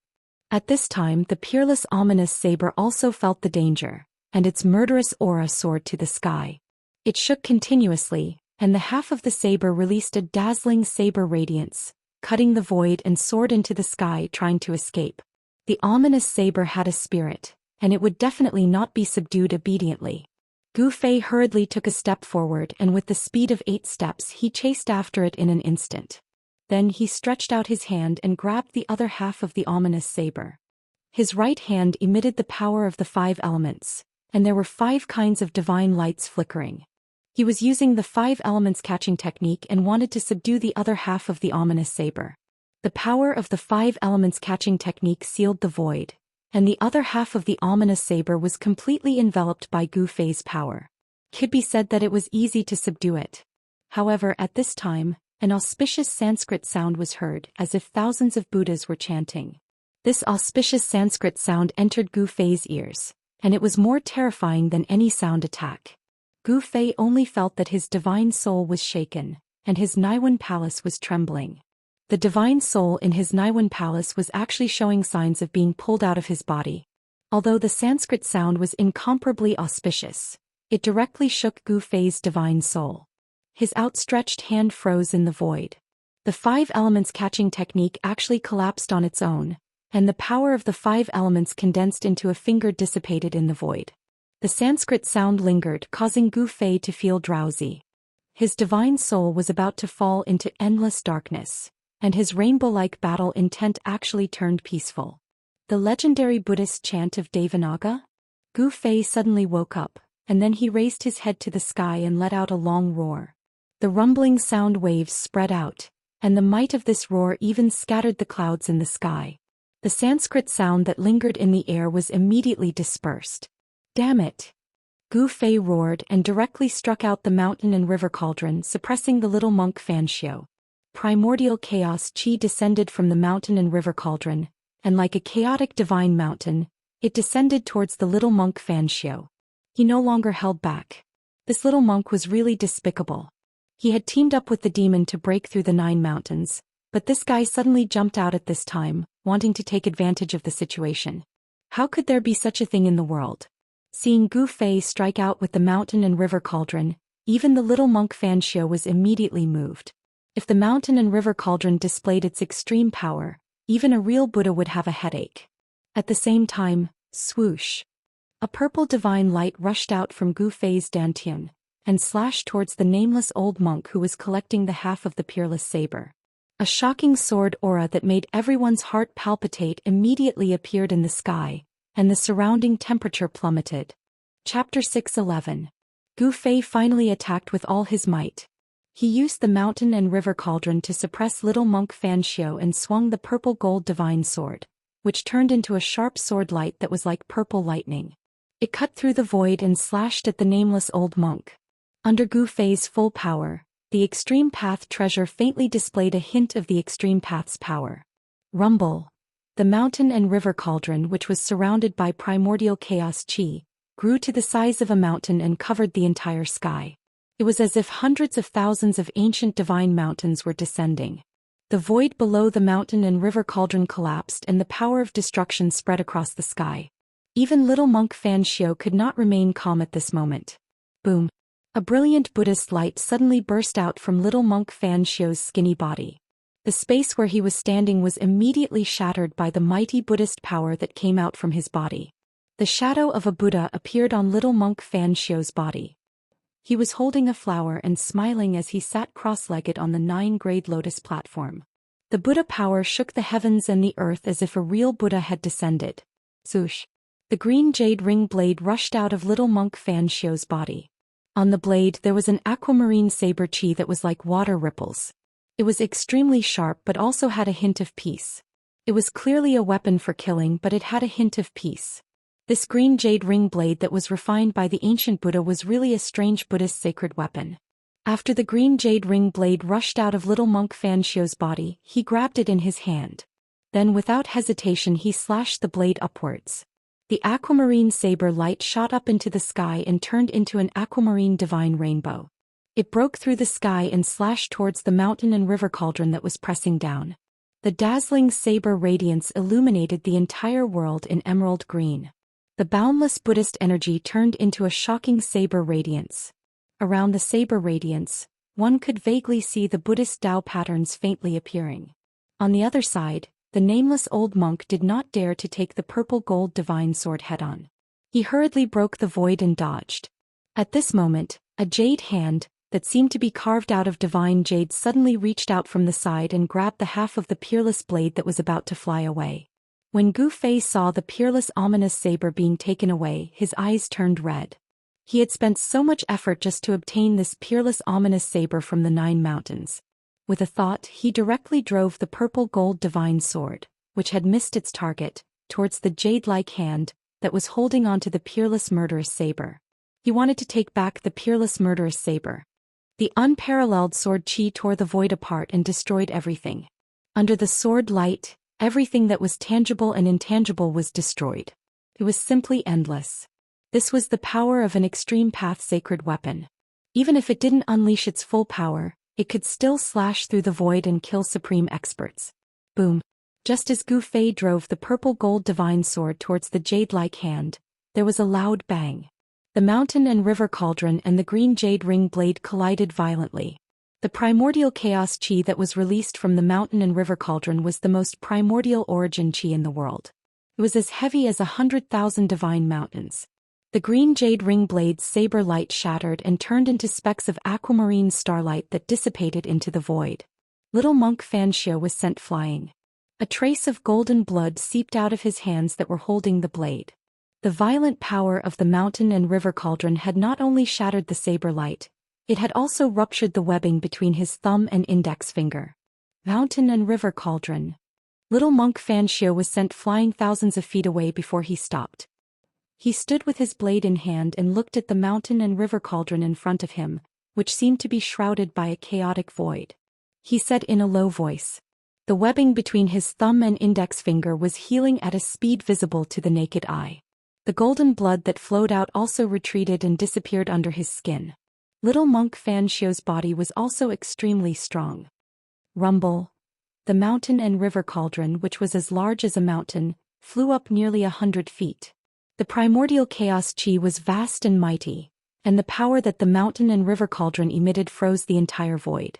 [SPEAKER 1] At this time the peerless ominous saber also felt the danger, and its murderous aura soared to the sky. It shook continuously, and the half of the saber released a dazzling saber radiance, cutting the void and soared into the sky trying to escape. The ominous saber had a spirit, and it would definitely not be subdued obediently. Gu Fei hurriedly took a step forward and with the speed of 8 steps he chased after it in an instant. Then he stretched out his hand and grabbed the other half of the ominous saber. His right hand emitted the power of the 5 elements, and there were 5 kinds of divine lights flickering. He was using the 5 elements catching technique and wanted to subdue the other half of the ominous saber. The power of the 5 elements catching technique sealed the void, and the other half of the ominous saber was completely enveloped by Gu Fei's power. Could be said that it was easy to subdue it. However, at this time, an auspicious Sanskrit sound was heard as if thousands of Buddhas were chanting. This auspicious Sanskrit sound entered Gu Fei's ears, and it was more terrifying than any sound attack. Gu Fei only felt that his divine soul was shaken, and his Naiwan palace was trembling. The divine soul in his Naiwan palace was actually showing signs of being pulled out of his body. Although the Sanskrit sound was incomparably auspicious, it directly shook Gu Fei's divine soul. His outstretched hand froze in the void. The 5 elements catching technique actually collapsed on its own, and the power of the 5 elements condensed into a finger dissipated in the void. The Sanskrit sound lingered, causing Gu Fei to feel drowsy. His divine soul was about to fall into endless darkness, and his rainbow-like battle intent actually turned peaceful. The legendary Buddhist chant of Devanaga? Gu Fei suddenly woke up, and then he raised his head to the sky and let out a long roar. The rumbling sound waves spread out, and the might of this roar even scattered the clouds in the sky. The Sanskrit sound that lingered in the air was immediately dispersed. Damn it! Gu Fei roared and directly struck out the mountain and river cauldron, suppressing the little monk Fan Xiu. Primordial chaos chi descended from the mountain and river cauldron, and like a chaotic divine mountain, it descended towards the little monk Fan Xiu. He no longer held back. This little monk was really despicable. He had teamed up with the demon to break through the 9 mountains, but this guy suddenly jumped out at this time, wanting to take advantage of the situation. How could there be such a thing in the world? Seeing Gu Fei strike out with the mountain and river cauldron, even the little monk Fan Xiu was immediately moved. If the mountain and river cauldron displayed its extreme power, even a real Buddha would have a headache. At the same time, swoosh! A purple divine light rushed out from Gu Fei's dantian, and slashed towards the nameless old monk who was collecting the half of the peerless saber. A shocking sword aura that made everyone's heart palpitate immediately appeared in the sky, and the surrounding temperature plummeted. Chapter 6:11. Gu Fei finally attacked with all his might. He used the mountain and river cauldron to suppress little monk Fan Xiu and swung the purple gold divine sword, which turned into a sharp sword light that was like purple lightning. It cut through the void and slashed at the nameless old monk. Under Gu Fei's full power, the Extreme Path treasure faintly displayed a hint of the Extreme Path's power. Rumble! The mountain and river cauldron, which was surrounded by primordial chaos chi, grew to the size of a mountain and covered the entire sky. It was as if hundreds of thousands of ancient divine mountains were descending. The void below the mountain and river cauldron collapsed and the power of destruction spread across the sky. Even little monk Xianxia could not remain calm at this moment. Boom! A brilliant Buddhist light suddenly burst out from little monk Xianxia's skinny body. The space where he was standing was immediately shattered by the mighty Buddhist power that came out from his body. The shadow of a Buddha appeared on little monk Xianxia's body. He was holding a flower and smiling as he sat cross-legged on the 9-grade lotus platform. The Buddha power shook the heavens and the earth as if a real Buddha had descended. Swoosh! The green jade ring blade rushed out of little monk Xianxia's body. On the blade there was an aquamarine saber chi that was like water ripples. It was extremely sharp but also had a hint of peace. It was clearly a weapon for killing, but it had a hint of peace. This green jade ring blade that was refined by the ancient Buddha was really a strange Buddhist sacred weapon. After the green jade ring blade rushed out of little monk Xianxia's body, he grabbed it in his hand. Then without hesitation he slashed the blade upwards. The aquamarine saber light shot up into the sky and turned into an aquamarine divine rainbow. It broke through the sky and slashed towards the mountain and river cauldron that was pressing down. The dazzling saber radiance illuminated the entire world in emerald green. The boundless Buddhist energy turned into a shocking saber radiance. Around the saber radiance, one could vaguely see the Buddhist Tao patterns faintly appearing. On the other side, the nameless old monk did not dare to take the purple gold divine sword head-on. He hurriedly broke the void and dodged. At this moment, a jade hand, that seemed to be carved out of divine jade, suddenly reached out from the side and grabbed the half of the peerless blade that was about to fly away. When Gu Fei saw the peerless ominous saber being taken away, his eyes turned red. He had spent so much effort just to obtain this peerless ominous saber from the 9 mountains. With a thought, he directly drove the purple gold divine sword, which had missed its target, towards the jade-like hand that was holding onto the peerless murderous saber. He wanted to take back the peerless murderous saber. The unparalleled sword chi tore the void apart and destroyed everything. Under the sword light, everything that was tangible and intangible was destroyed. It was simply endless. This was the power of an extreme path sacred weapon. Even if it didn't unleash its full power, it could still slash through the void and kill supreme experts. Boom! Just as Gu Fei drove the purple gold divine sword towards the jade-like hand, there was a loud bang. The mountain and river cauldron and the green jade ring blade collided violently. The primordial chaos chi that was released from the mountain and river cauldron was the most primordial origin chi in the world. It was as heavy as 100,000 divine mountains. The green jade ring blade's saber light shattered and turned into specks of aquamarine starlight that dissipated into the void. Little monk Xianxia was sent flying. A trace of golden blood seeped out of his hands that were holding the blade. The violent power of the mountain and river cauldron had not only shattered the saber light, it had also ruptured the webbing between his thumb and index finger. Mountain and river cauldron. Little monk Xianxia was sent flying thousands of feet away before he stopped. He stood with his blade in hand and looked at the mountain and river cauldron in front of him, which seemed to be shrouded by a chaotic void. He said in a low voice. The webbing between his thumb and index finger was healing at a speed visible to the naked eye. The golden blood that flowed out also retreated and disappeared under his skin. Little monk Xianxia's body was also extremely strong. Rumble. The mountain and river cauldron, which was as large as a mountain, flew up nearly 100 feet. The primordial chaos chi was vast and mighty, and the power that the mountain and river cauldron emitted froze the entire void.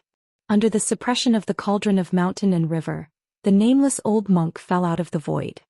[SPEAKER 1] Under the suppression of the cauldron of mountain and river, the nameless old monk fell out of the void.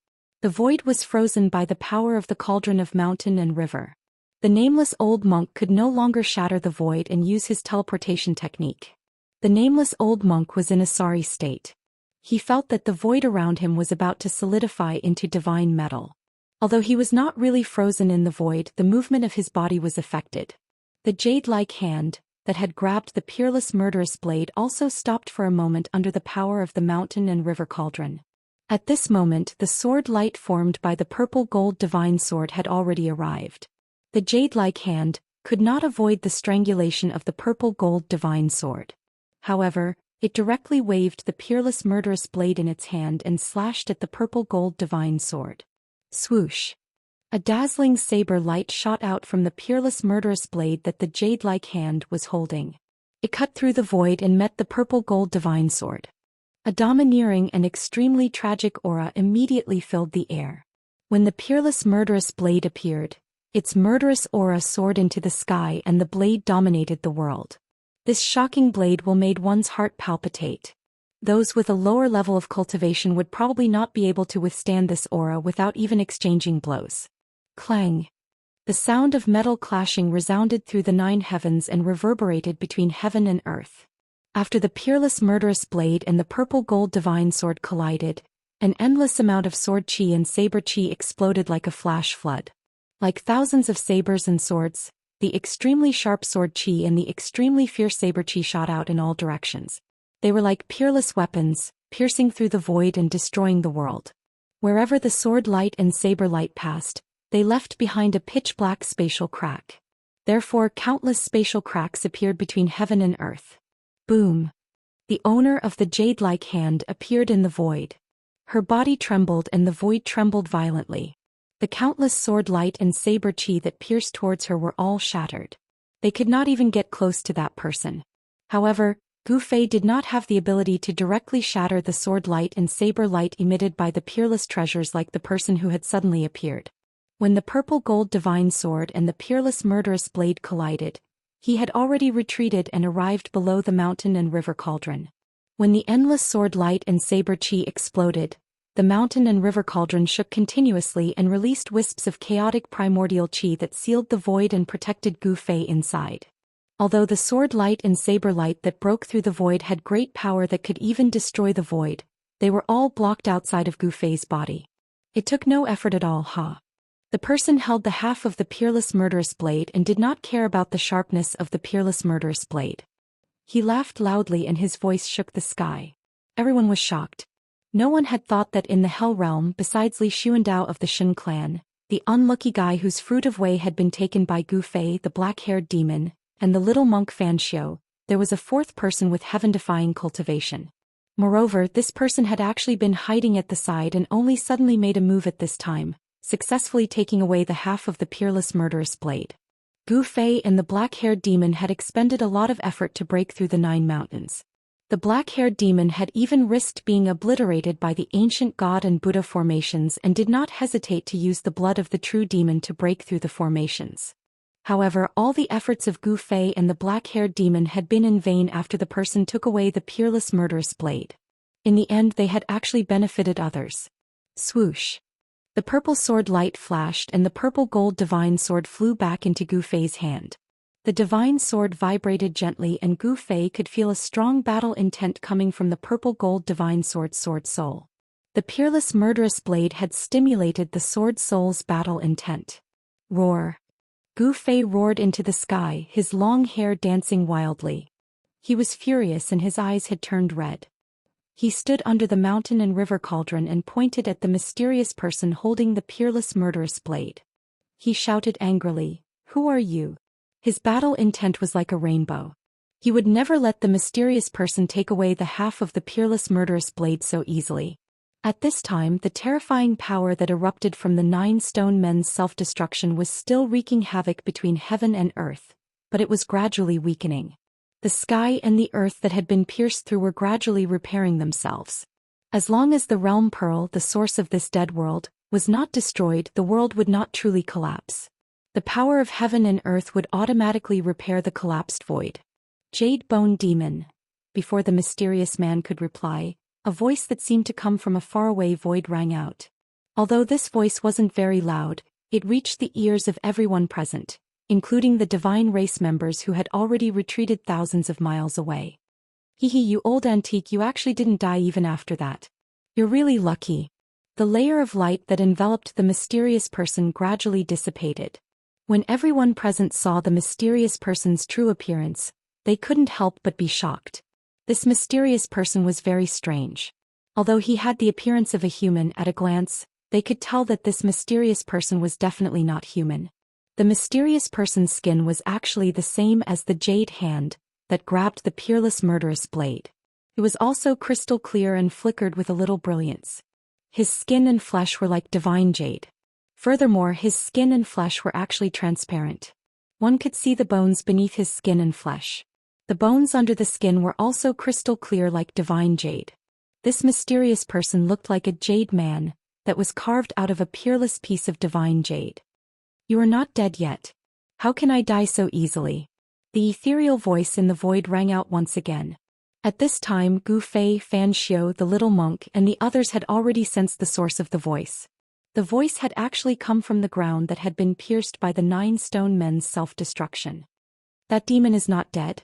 [SPEAKER 1] The void was frozen by the power of the cauldron of mountain and river. The nameless old monk could no longer shatter the void and use his teleportation technique. The nameless old monk was in a sorry state. He felt that the void around him was about to solidify into divine metal. Although he was not really frozen in the void, the movement of his body was affected. The jade-like hand that had grabbed the peerless murderous blade also stopped for a moment under the power of the mountain and river cauldron. At this moment, the sword light formed by the purple gold divine sword had already arrived. The jade-like hand could not avoid the strangulation of the purple gold divine sword. However, it directly waved the peerless murderous blade in its hand and slashed at the purple gold divine sword. Swoosh! A dazzling saber light shot out from the peerless murderous blade that the jade-like hand was holding. It cut through the void and met the purple gold divine sword. A domineering and extremely tragic aura immediately filled the air. When the peerless murderous blade appeared, its murderous aura soared into the sky and the blade dominated the world. This shocking blade will made one's heart palpitate. Those with a lower level of cultivation would probably not be able to withstand this aura without even exchanging blows. Clang! The sound of metal clashing resounded through the 9 heavens and reverberated between heaven and earth. After the peerless murderous blade and the purple gold divine sword collided, an endless amount of sword chi and saber chi exploded like a flash flood. Like thousands of sabers and swords, the extremely sharp sword chi and the extremely fierce saber chi shot out in all directions. They were like peerless weapons, piercing through the void and destroying the world. Wherever the sword light and saber light passed, they left behind a pitch-black spatial crack. Therefore, countless spatial cracks appeared between heaven and earth. Boom! The owner of the jade-like hand appeared in the void. Her body trembled and the void trembled violently. The countless sword light and saber chi that pierced towards her were all shattered. They could not even get close to that person. However, Gu Fei did not have the ability to directly shatter the sword light and saber light emitted by the peerless treasures like the person who had suddenly appeared. When the purple gold divine sword and the peerless murderous blade collided, he had already retreated and arrived below the mountain and river cauldron. When the endless sword light and saber chi exploded, the mountain and river cauldron shook continuously and released wisps of chaotic primordial chi that sealed the void and protected Gu Fei inside. Although the sword light and saber light that broke through the void had great power that could even destroy the void, they were all blocked outside of Gu Fei's body. It took no effort at all, huh? The person held the half of the peerless murderous blade and did not care about the sharpness of the peerless murderous blade. He laughed loudly and his voice shook the sky. Everyone was shocked. No one had thought that in the Hell Realm besides Li Xuandao of the Shen clan, the unlucky guy whose fruit of Wei had been taken by Gu Fei the black-haired demon, and the little monk Fan Xiu, there was a fourth person with heaven-defying cultivation. Moreover, this person had actually been hiding at the side and only suddenly made a move at this time, successfully taking away the half of the peerless murderous blade. Gu Fei and the black-haired demon had expended a lot of effort to break through the 9 mountains. The black-haired demon had even risked being obliterated by the ancient god and Buddha formations and did not hesitate to use the blood of the true demon to break through the formations. However, all the efforts of Gu Fei and the black-haired demon had been in vain after the person took away the peerless murderous blade. In the end, they had actually benefited others. Swoosh! The purple sword light flashed and the purple gold divine sword flew back into Gu Fei's hand. The divine sword vibrated gently and Gu Fei could feel a strong battle intent coming from the purple gold divine sword's sword soul. The peerless murderous blade had stimulated the sword soul's battle intent. Roar! Gu Fei roared into the sky, his long hair dancing wildly. He was furious and his eyes had turned red. He stood under the mountain and river cauldron and pointed at the mysterious person holding the peerless murderous blade. He shouted angrily, "Who are you?" His battle intent was like a rainbow. He would never let the mysterious person take away the half of the peerless murderous blade so easily. At this time, the terrifying power that erupted from the 9 stone men's self-destruction was still wreaking havoc between heaven and earth, but it was gradually weakening. The sky and the earth that had been pierced through were gradually repairing themselves. As long as the realm pearl, the source of this dead world, was not destroyed, the world would not truly collapse. The power of heaven and earth would automatically repair the collapsed void. Jade Bone Demon. Before the mysterious man could reply, a voice that seemed to come from a faraway void rang out. Although this voice wasn't very loud, it reached the ears of everyone present, including the divine race members who had already retreated thousands of miles away. Hehe, you old antique, you actually didn't die even after that. You're really lucky. The layer of light that enveloped the mysterious person gradually dissipated. When everyone present saw the mysterious person's true appearance, they couldn't help but be shocked. This mysterious person was very strange. Although he had the appearance of a human at a glance, they could tell that this mysterious person was definitely not human. The mysterious person's skin was actually the same as the jade hand that grabbed the peerless murderous blade. It was also crystal clear and flickered with a little brilliance. His skin and flesh were like divine jade. Furthermore, his skin and flesh were actually transparent. One could see the bones beneath his skin and flesh. The bones under the skin were also crystal clear like divine jade. This mysterious person looked like a jade man that was carved out of a peerless piece of divine jade. You are not dead yet. How can I die so easily? The ethereal voice in the void rang out once again. At this time Gu Fei, Fan Xiu, the little monk, and the others had already sensed the source of the voice. The voice had actually come from the ground that had been pierced by the 9 stone men's self-destruction. That demon is not dead?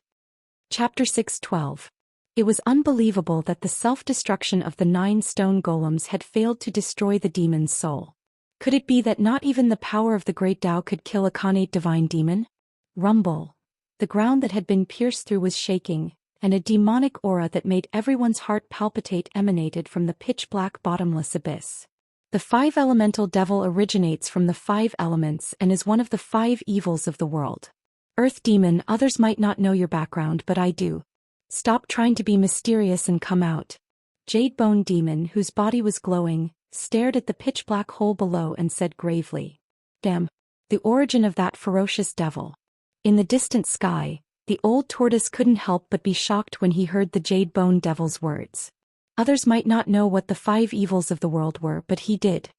[SPEAKER 1] Chapter 6:12. It was unbelievable that the self-destruction of the 9 stone golems had failed to destroy the demon's soul. Could it be that not even the power of the great Tao could kill a connate divine demon? Rumble. The ground that had been pierced through was shaking, and a demonic aura that made everyone's heart palpitate emanated from the pitch-black bottomless abyss. The 5 elemental devil originates from the 5 elements and is one of the 5 evils of the world. Earth demon, others might not know your background, but I do. Stop trying to be mysterious and come out. Jade bone demon, whose body was glowing, stared at the pitch-black hole below and said gravely, "Damn. The origin of that ferocious devil." In the distant sky, the old tortoise couldn't help but be shocked when he heard the jade bone devil's words. Others might not know what the 5 evils of the world were, but he did.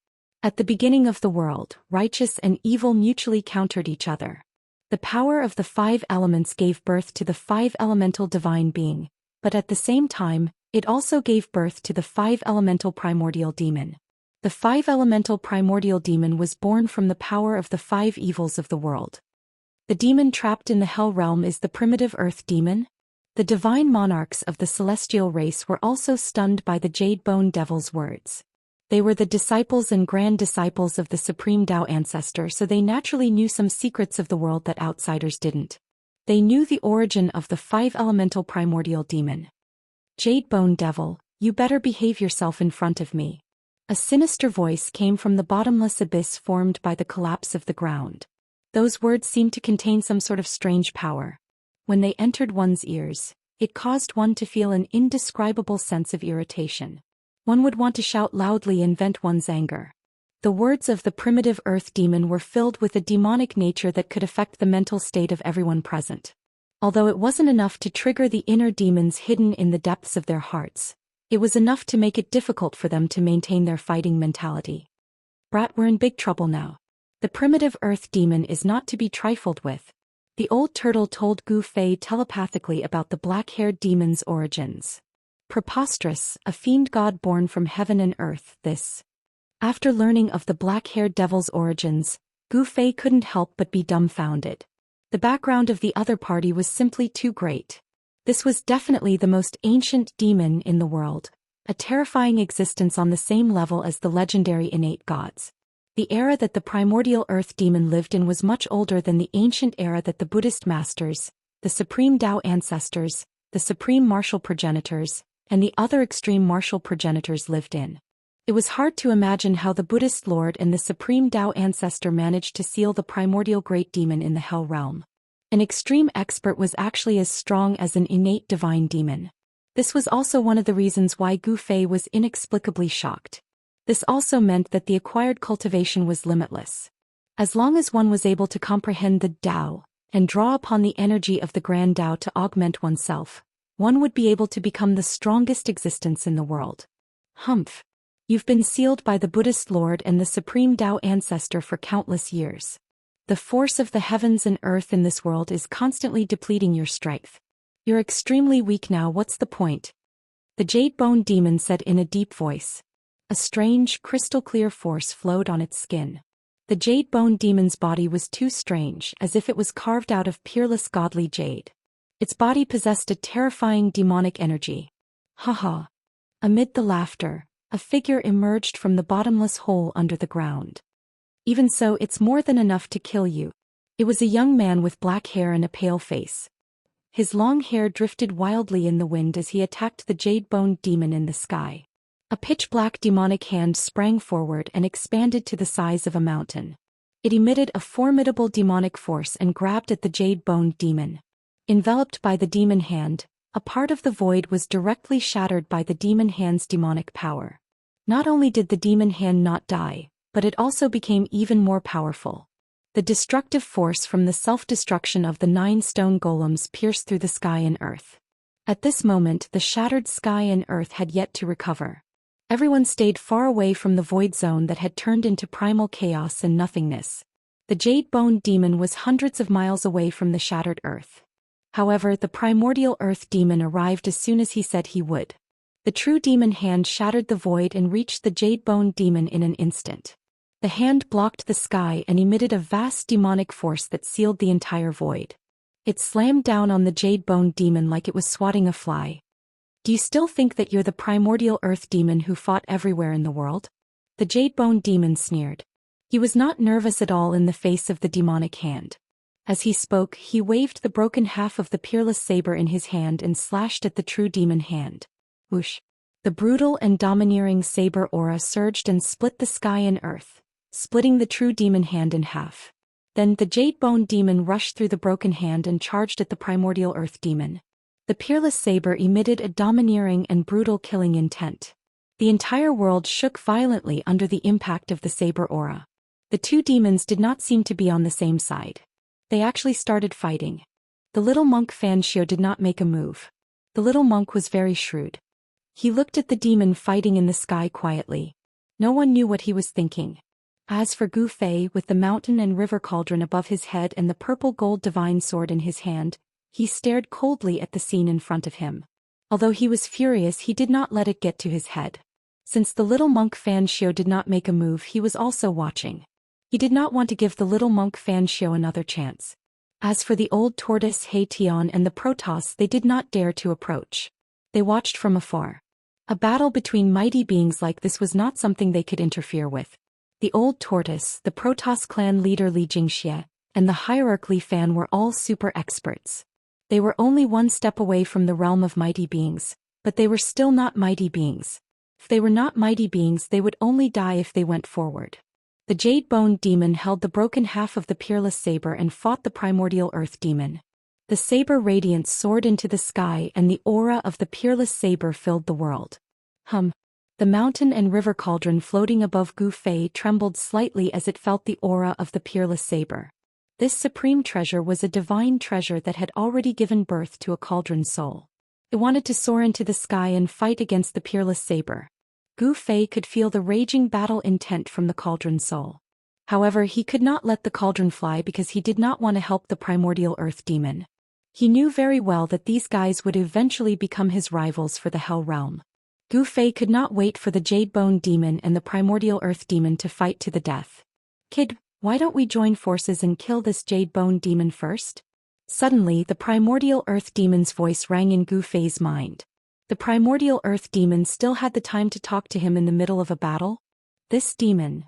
[SPEAKER 1] At the beginning of the world, righteous and evil mutually countered each other. The power of the 5 elements gave birth to the 5 elemental divine being, but at the same time, it also gave birth to the 5 elemental primordial demon. The 5 elemental primordial demon was born from the power of the 5 evils of the world. The demon trapped in the hell realm is the primitive earth demon. The divine monarchs of the celestial race were also stunned by the jade bone devil's words. They were the disciples and grand disciples of the supreme Tao ancestor, so they naturally knew some secrets of the world that outsiders didn't. They knew the origin of the 5 elemental primordial demon. Jade bone devil, you better behave yourself in front of me. A sinister voice came from the bottomless abyss formed by the collapse of the ground. Those words seemed to contain some sort of strange power. When they entered one's ears, it caused one to feel an indescribable sense of irritation. One would want to shout loudly and vent one's anger. The words of the primitive earth demon were filled with a demonic nature that could affect the mental state of everyone present. Although it wasn't enough to trigger the inner demons hidden in the depths of their hearts, it was enough to make it difficult for them to maintain their fighting mentality. Brat, we're in big trouble now. The primitive earth demon is not to be trifled with. The old turtle told Gu Fei telepathically about the black-haired demon's origins. Preposterous, a fiend god born from heaven and earth, this. After learning of the black-haired devil's origins, Gu Fei couldn't help but be dumbfounded. The background of the other party was simply too great. This was definitely the most ancient demon in the world, a terrifying existence on the same level as the legendary innate gods. The era that the primordial earth demon lived in was much older than the ancient era that the Buddhist masters, the supreme Tao ancestors, the supreme martial progenitors, and the other extreme martial progenitors lived in. It was hard to imagine how the Buddhist lord and the supreme Tao ancestor managed to seal the primordial great demon in the hell realm. An extreme expert was actually as strong as an innate divine demon. This was also one of the reasons why Gu Fei was inexplicably shocked. This also meant that the acquired cultivation was limitless. As long as one was able to comprehend the Tao and draw upon the energy of the grand Tao to augment oneself, one would be able to become the strongest existence in the world. Humph. You've been sealed by the Buddhist Lord and the supreme Tao ancestor for countless years. The force of the heavens and earth in this world is constantly depleting your strength. You're extremely weak now, what's the point? The jade bone demon said in a deep voice. A strange, crystal-clear force flowed on its skin. The jade bone demon's body was too strange, as if it was carved out of peerless godly jade. Its body possessed a terrifying demonic energy. Ha. Amid the laughter, a figure emerged from the bottomless hole under the ground. Even so, it's more than enough to kill you. It was a young man with black hair and a pale face. His long hair drifted wildly in the wind as he attacked the jade-bone demon in the sky. A pitch-black demonic hand sprang forward and expanded to the size of a mountain. It emitted a formidable demonic force and grabbed at the jade-bone demon. Enveloped by the demon hand, a part of the void was directly shattered by the demon hand's demonic power. Not only did the demon hand not die, but it also became even more powerful. The destructive force from the self-destruction of the 9 stone golems pierced through the sky and earth. At this moment the shattered sky and earth had yet to recover. Everyone stayed far away from the void zone that had turned into primal chaos and nothingness. The jade-boned demon was hundreds of miles away from the shattered earth. However, the primordial earth demon arrived as soon as he said he would. The true demon hand shattered the void and reached the jade-boned demon in an instant. The hand blocked the sky and emitted a vast demonic force that sealed the entire void. It slammed down on the jade-boned demon like it was swatting a fly. Do you still think that you're the primordial earth demon who fought everywhere in the world? The jade-boned demon sneered. He was not nervous at all in the face of the demonic hand. As he spoke, he waved the broken half of the peerless saber in his hand and slashed at the true demon hand. Whoosh! The brutal and domineering saber aura surged and split the sky and earth, splitting the true demon hand in half. Then the jade-boned demon rushed through the broken hand and charged at the primordial earth demon. The peerless saber emitted a domineering and brutal killing intent. The entire world shook violently under the impact of the saber aura. The two demons did not seem to be on the same side. They actually started fighting. The little monk Xianxia did not make a move. The little monk was very shrewd. He looked at the demon fighting in the sky quietly. No one knew what he was thinking. As for Gu Fei, with the mountain and river cauldron above his head and the purple-gold divine sword in his hand, he stared coldly at the scene in front of him. Although he was furious, he did not let it get to his head. Since the little monk Xianxia did not make a move, he was also watching. He did not want to give the little monk Xianxia another chance. As for the old tortoise He Tian and the Protoss, they did not dare to approach. They watched from afar. A battle between mighty beings like this was not something they could interfere with. The old tortoise, the Protoss clan leader Li Jingxie, and the hierarch Li Fan were all super experts. They were only one step away from the realm of mighty beings, but they were still not mighty beings. If they were not mighty beings, they would only die if they went forward. The jade-boned demon held the broken half of the peerless saber and fought the primordial earth demon. The saber radiance soared into the sky and the aura of the peerless saber filled the world. The mountain and river cauldron floating above Gu Fei trembled slightly as it felt the aura of the peerless saber. This supreme treasure was a divine treasure that had already given birth to a cauldron soul. It wanted to soar into the sky and fight against the peerless saber. Gu Fei could feel the raging battle intent from the cauldron soul. However, he could not let the cauldron fly because he did not want to help the primordial earth demon. He knew very well that these guys would eventually become his rivals for the Hell Realm. Gu Fei could not wait for the jade-boned demon and the primordial earth demon to fight to the death. Kid, why don't we join forces and kill this jade-boned demon first? Suddenly, the primordial earth demon's voice rang in Gu Fei's mind. The primordial earth demon still had the time to talk to him in the middle of a battle? This demon.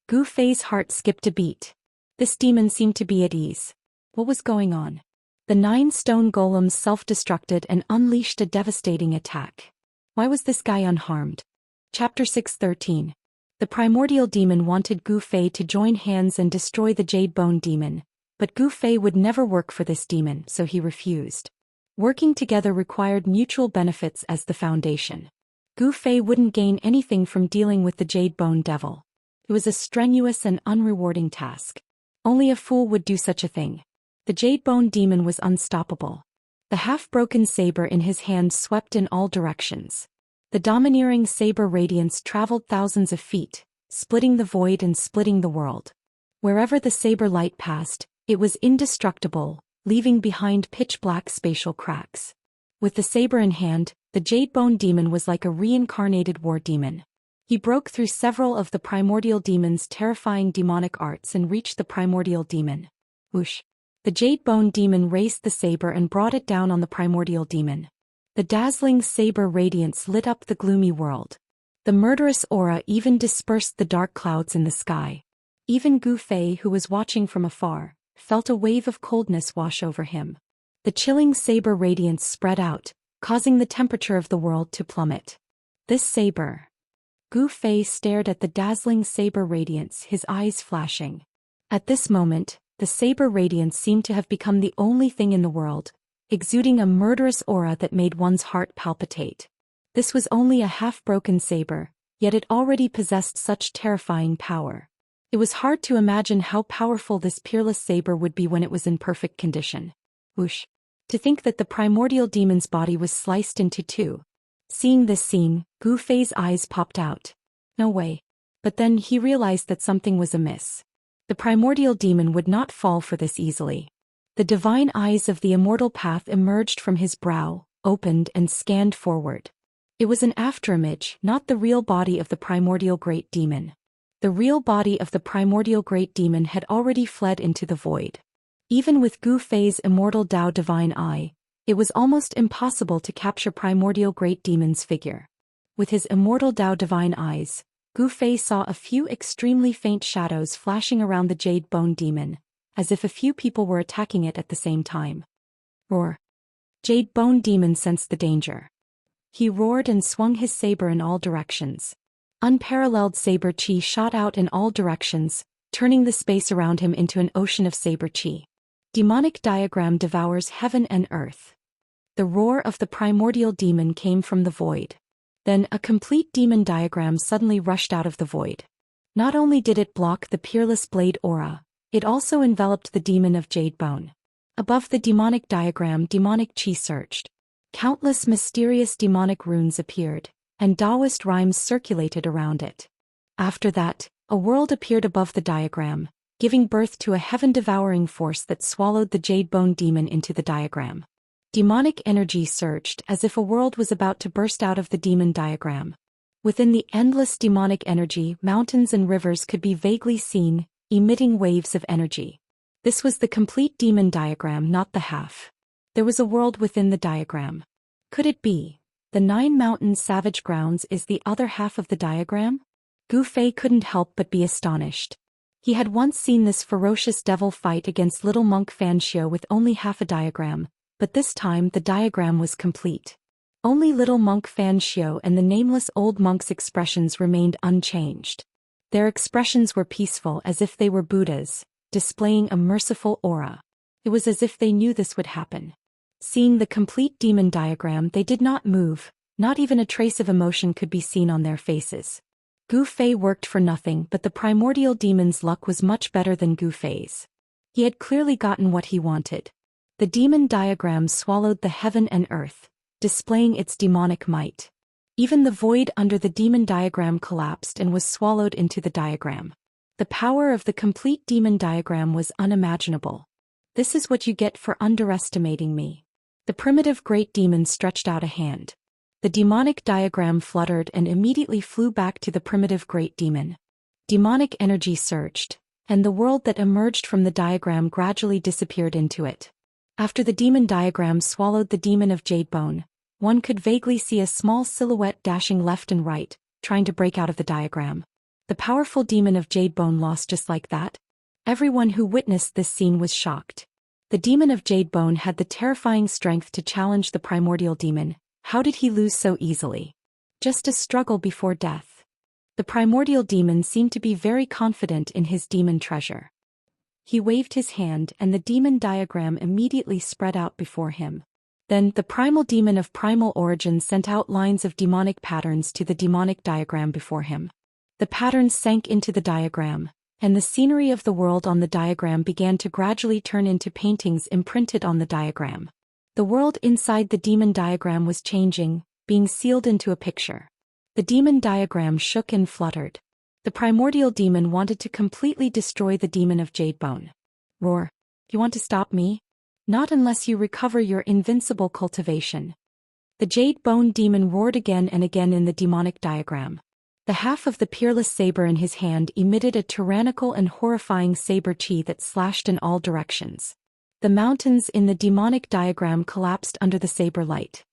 [SPEAKER 1] Gu Fei's heart skipped a beat. This demon seemed to be at ease. What was going on? The 9 stone golems self-destructed and unleashed a devastating attack. Why was this guy unharmed? Chapter 6:13. The primordial demon wanted Gu Fei to join hands and destroy the jade-boned demon, but Gu Fei would never work for this demon, so he refused. Working together required mutual benefits as the foundation. Gu Fei wouldn't gain anything from dealing with the jade-boned devil. It was a strenuous and unrewarding task. Only a fool would do such a thing. The jade-boned demon was unstoppable. The half-broken saber in his hand swept in all directions. The domineering saber radiance traveled thousands of feet, splitting the void and splitting the world. Wherever the saber light passed, it was indestructible, leaving behind pitch-black spatial cracks. With the saber in hand, the jade-boned demon was like a reincarnated war demon. He broke through several of the primordial demon's terrifying demonic arts and reached the primordial demon. Whoosh! The jade-boned demon raised the saber and brought it down on the primordial demon. The dazzling saber radiance lit up the gloomy world. The murderous aura even dispersed the dark clouds in the sky. Even Gu Fei, who was watching from afar, felt a wave of coldness wash over him. The chilling saber radiance spread out, causing the temperature of the world to plummet. This saber. Gu Fei stared at the dazzling saber radiance, his eyes flashing. At this moment, the saber radiance seemed to have become the only thing in the world, exuding a murderous aura that made one's heart palpitate. This was only a half-broken saber, yet it already possessed such terrifying power. It was hard to imagine how powerful this peerless saber would be when it was in perfect condition. Whoosh! To think that the primordial demon's body was sliced into two. Seeing this scene, Gu Fei's eyes popped out. No way. But then he realized that something was amiss. The primordial demon would not fall for this easily. The divine eyes of the immortal path emerged from his brow, opened and scanned forward. It was an afterimage, not the real body of the primordial great demon. The real body of the primordial great demon had already fled into the void. Even with Gu Fei's immortal Dao divine eye, it was almost impossible to capture primordial great demon's figure. With his immortal Dao divine eyes, Gu Fei saw a few extremely faint shadows flashing around the jade bone demon, as if a few people were attacking it at the same time. Roar! Jade bone demon sensed the danger. He roared and swung his saber in all directions. Unparalleled saber chi shot out in all directions, turning the space around him into an ocean of saber chi. Demonic diagram devours heaven and earth. The roar of the primordial demon came from the void. Then a complete demon diagram suddenly rushed out of the void. Not only did it block the peerless blade aura, it also enveloped the demon of jade bone. Above the demonic diagram, demonic chi surged. Countless mysterious demonic runes appeared, and Daoist rhymes circulated around it. After that, a world appeared above the diagram, giving birth to a heaven-devouring force that swallowed the jade bone demon into the diagram. Demonic energy surged as if a world was about to burst out of the demon diagram. Within the endless demonic energy, mountains and rivers could be vaguely seen, emitting waves of energy. This was the complete demon diagram, not the half. There was a world within the diagram. Could it be? The 9 Mountains Savage Grounds is the other half of the diagram? Gu Fei couldn't help but be astonished. He had once seen this ferocious devil fight against little monk Xianxia with only half a diagram, but this time the diagram was complete. Only little monk Xianxia and the nameless old monk's expressions remained unchanged. Their expressions were peaceful as if they were Buddhas, displaying a merciful aura. It was as if they knew this would happen. Seeing the complete demon diagram, they did not move, not even a trace of emotion could be seen on their faces. Gu Fei worked for nothing, but the primordial demon's luck was much better than Gu Fei's. He had clearly gotten what he wanted. The demon diagram swallowed the heaven and earth, displaying its demonic might. Even the void under the demon diagram collapsed and was swallowed into the diagram. The power of the complete demon diagram was unimaginable. This is what you get for underestimating me. The primitive great demon stretched out a hand. The demonic diagram fluttered and immediately flew back to the primitive great demon. Demonic energy surged, and the world that emerged from the diagram gradually disappeared into it. After the demon diagram swallowed the demon of jade bone, one could vaguely see a small silhouette dashing left and right, trying to break out of the diagram. The powerful demon of jade bone lost just like that? Everyone who witnessed this scene was shocked. The demon of jade bone had the terrifying strength to challenge the primordial demon. How did he lose so easily? Just a struggle before death. The primordial demon seemed to be very confident in his demon treasure. He waved his hand and the demon diagram immediately spread out before him. Then the primal demon of primal origin sent out lines of demonic patterns to the demonic diagram before him. The patterns sank into the diagram, and the scenery of the world on the diagram began to gradually turn into paintings imprinted on the diagram. The world inside the demon diagram was changing, being sealed into a picture. The demon diagram shook and fluttered. The primordial demon wanted to completely destroy the demon of jade bone. Roar! You want to stop me? Not unless you recover your invincible cultivation. The jade bone demon roared again and again in the demonic diagram. The half of the peerless saber in his hand emitted a tyrannical and horrifying saber chi that slashed in all directions. The mountains in the demonic diagram collapsed under the saber light.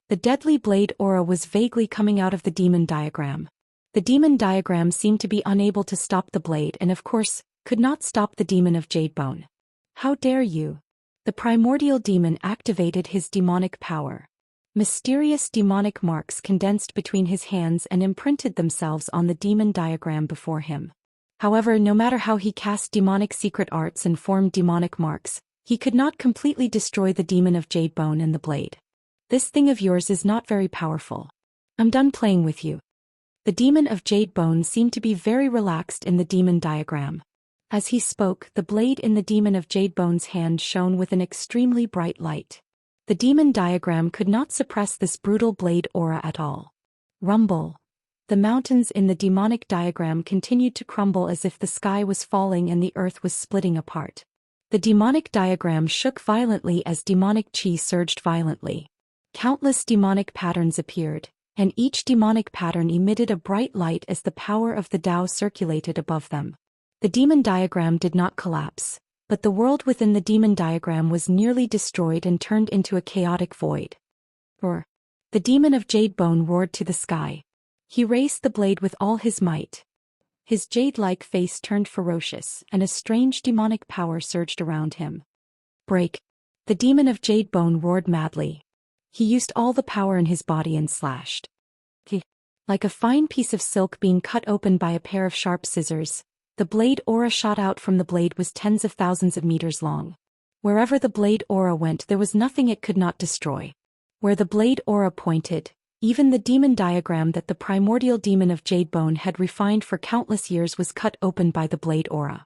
[SPEAKER 1] The deadly blade aura was vaguely coming out of the demon diagram. The demon diagram seemed to be unable to stop the blade and of course, could not stop the demon of jade bone. How dare you? The primordial demon activated his demonic power. Mysterious demonic marks condensed between his hands and imprinted themselves on the demon diagram before him. However, no matter how he cast demonic secret arts and formed demonic marks, he could not completely destroy the demon of jade bone and the blade. This thing of yours is not very powerful. I'm done playing with you. The demon of jade bone seemed to be very relaxed in the demon diagram. As he spoke, the blade in the demon of jade bone's hand shone with an extremely bright light. The demon diagram could not suppress this brutal blade aura at all. Rumble. The mountains in the demonic diagram continued to crumble as if the sky was falling and the earth was splitting apart. The demonic diagram shook violently as demonic chi surged violently. Countless demonic patterns appeared, and each demonic pattern emitted a bright light as the power of the Tao circulated above them. The demon diagram did not collapse, but the world within the demon diagram was nearly destroyed and turned into a chaotic void. Roar. The demon of Jade Bone roared to the sky. He raised the blade with all his might. His jade-like face turned ferocious, and a strange demonic power surged around him. Break. The demon of Jade Bone roared madly. He used all the power in his body and slashed. Like a fine piece of silk being cut open by a pair of sharp scissors, the blade aura shot out from the blade was tens of thousands of meters long. Wherever the blade aura went there was nothing it could not destroy. Where the blade aura pointed, even the demon diagram that the primordial demon of Jade Bone had refined for countless years was cut open by the blade aura.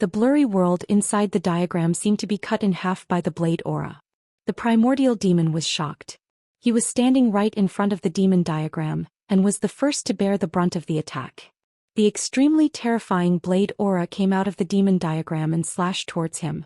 [SPEAKER 1] The blurry world inside the diagram seemed to be cut in half by the blade aura. The primordial demon was shocked. He was standing right in front of the demon diagram, and was the first to bear the brunt of the attack. The extremely terrifying blade aura came out of the demon diagram and slashed towards him.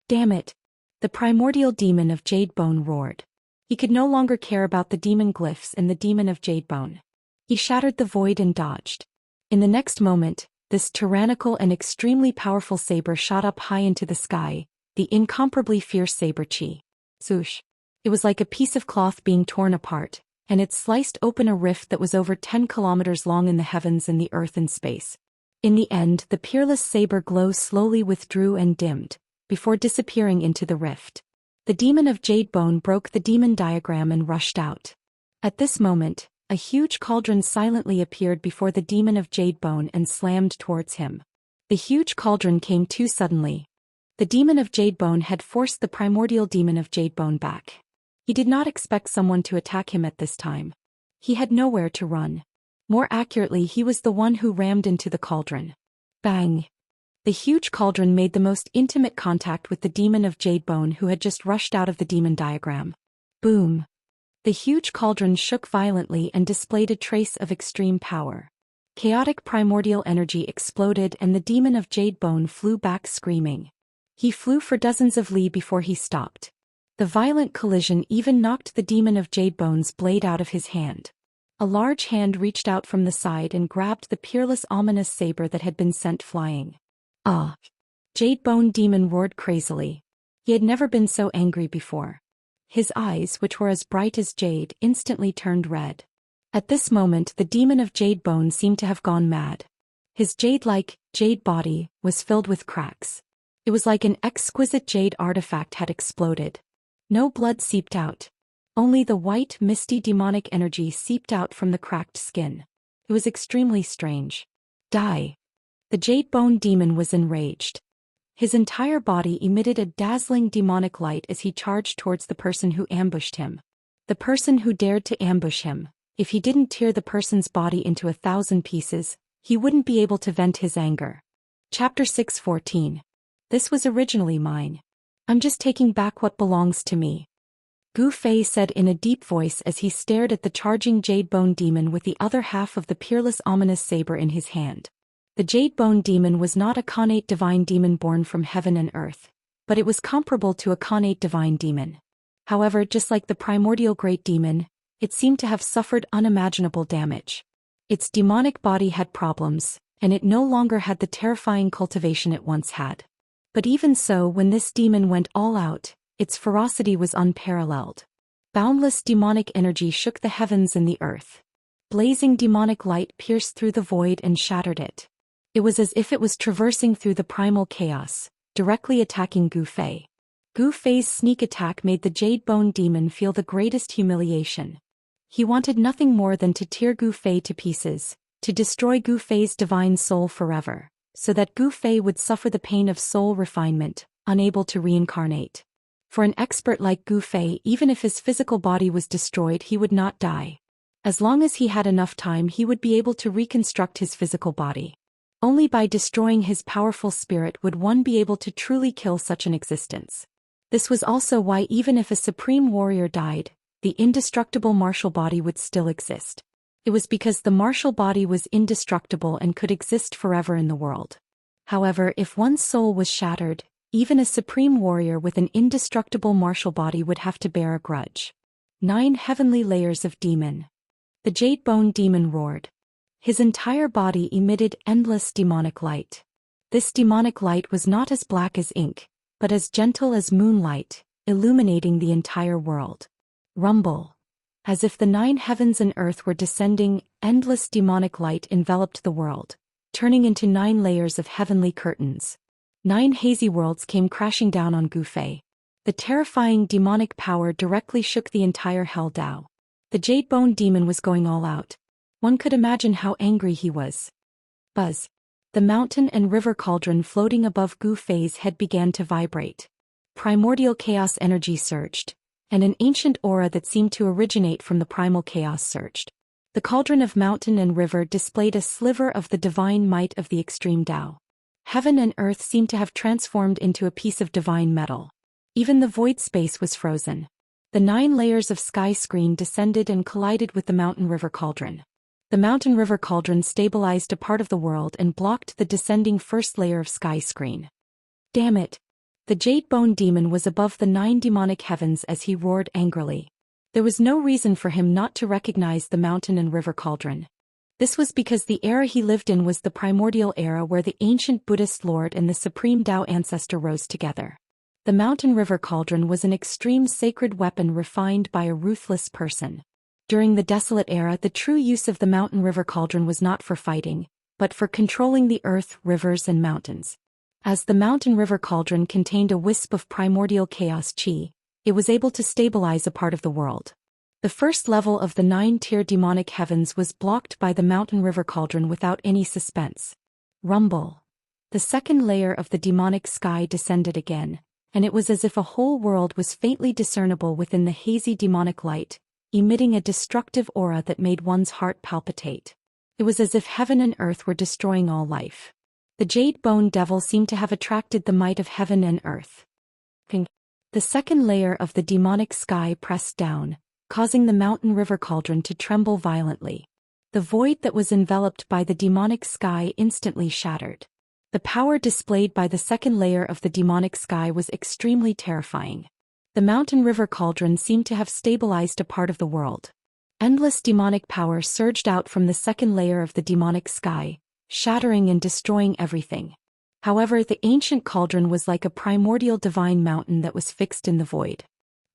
[SPEAKER 1] Damn it! The primordial demon of Jade Bone roared. He could no longer care about the demon glyphs and the demon of Jade Bone. He shattered the void and dodged. In the next moment, this tyrannical and extremely powerful saber shot up high into the sky, the incomparably fierce saber chi. Swoosh. It was like a piece of cloth being torn apart, and it sliced open a rift that was over 10 kilometers long in the heavens and the earth and space. In the end, the peerless saber glow slowly withdrew and dimmed, before disappearing into the rift. The demon of Jade Bone broke the demon diagram and rushed out. At this moment, a huge cauldron silently appeared before the demon of Jade Bone and slammed towards him. The huge cauldron came too suddenly. The demon of Jade Bone had forced the primordial demon of Jade Bone back. He did not expect someone to attack him at this time. He had nowhere to run. More accurately, he was the one who rammed into the cauldron. Bang! The huge cauldron made the most intimate contact with the demon of Jade Bone who had just rushed out of the demon diagram. Boom! The huge cauldron shook violently and displayed a trace of extreme power. Chaotic primordial energy exploded and the demon of Jade Bone flew back screaming. He flew for dozens of li before he stopped. The violent collision even knocked the demon of Jade Bone's blade out of his hand. A large hand reached out from the side and grabbed the peerless ominous saber that had been sent flying. Ah! Jade Bone demon roared crazily. He had never been so angry before. His eyes, which were as bright as jade, instantly turned red. At this moment the demon of Jade Bone seemed to have gone mad. His jade-like, jade body, was filled with cracks. It was like an exquisite jade artifact had exploded. No blood seeped out. Only the white, misty demonic energy seeped out from the cracked skin. It was extremely strange. Die! The Jade Bone demon was enraged. His entire body emitted a dazzling demonic light as he charged towards the person who ambushed him. The person who dared to ambush him, if he didn't tear the person's body into 1,000 pieces, he wouldn't be able to vent his anger. Chapter 6:14. This was originally mine. I'm just taking back what belongs to me. Gu Fei said in a deep voice as he stared at the charging Jade Bone demon with the other half of the peerless ominous saber in his hand. The Jade Bone demon was not a connate divine demon born from heaven and earth, but it was comparable to a connate divine demon. However, just like the primordial great demon, it seemed to have suffered unimaginable damage. Its demonic body had problems, and it no longer had the terrifying cultivation it once had. But even so, when this demon went all out, its ferocity was unparalleled. Boundless demonic energy shook the heavens and the earth. Blazing demonic light pierced through the void and shattered it. It was as if it was traversing through the primal chaos, directly attacking Gu Fei. Gu Fei's sneak attack made the Jade Bone demon feel the greatest humiliation. He wanted nothing more than to tear Gu Fei to pieces, to destroy Gu Fei's divine soul forever, so that Gu Fei would suffer the pain of soul refinement, unable to reincarnate. For an expert like Gu Fei, even if his physical body was destroyed, he would not die. As long as he had enough time, he would be able to reconstruct his physical body. Only by destroying his powerful spirit would one be able to truly kill such an existence. This was also why even if a supreme warrior died, the indestructible martial body would still exist. It was because the martial body was indestructible and could exist forever in the world. However, if one's soul was shattered, even a supreme warrior with an indestructible martial body would have to bear a grudge. 9 heavenly layers of demon. The Jade Bone Demon roared. His entire body emitted endless demonic light. This demonic light was not as black as ink, but as gentle as moonlight, illuminating the entire world. Rumble. As if the 9 heavens and earth were descending, endless demonic light enveloped the world, turning into 9 layers of heavenly curtains. 9 hazy worlds came crashing down on Gufei. The terrifying demonic power directly shook the entire Hell Dao. The Jade Bone Demon was going all out. One could imagine how angry he was. Buzz. The mountain and river cauldron floating above Gufei's head began to vibrate. Primordial chaos energy surged, and an ancient aura that seemed to originate from the primal chaos surged. The cauldron of mountain and river displayed a sliver of the divine might of the extreme Dao. Heaven and earth seemed to have transformed into a piece of divine metal. Even the void space was frozen. The 9 layers of sky screen descended and collided with the mountain river cauldron. The mountain river cauldron stabilized a part of the world and blocked the descending first layer of sky screen. Damn it! The Jade Bone Demon was above the 9 demonic heavens as he roared angrily. There was no reason for him not to recognize the mountain and river cauldron. This was because the era he lived in was the primordial era where the ancient Buddhist Lord and the supreme Dao ancestor rose together. The mountain river cauldron was an extreme sacred weapon refined by a ruthless person. During the Desolate Era, the true use of the mountain river cauldron was not for fighting, but for controlling the earth, rivers and mountains. As the mountain river cauldron contained a wisp of primordial chaos chi, it was able to stabilize a part of the world. The first level of the 9-tier demonic heavens was blocked by the mountain river cauldron without any suspense. Rumble. The second layer of the demonic sky descended again, and it was as if a whole world was faintly discernible within the hazy demonic light, emitting a destructive aura that made one's heart palpitate. It was as if heaven and earth were destroying all life. The Jade Bone Devil seemed to have attracted the might of heaven and earth. The second layer of the demonic sky pressed down, causing the mountain river cauldron to tremble violently. The void that was enveloped by the demonic sky instantly shattered. The power displayed by the second layer of the demonic sky was extremely terrifying. The mountain river cauldron seemed to have stabilized a part of the world. Endless demonic power surged out from the second layer of the demonic sky, shattering and destroying everything. However, the ancient cauldron was like a primordial divine mountain that was fixed in the void.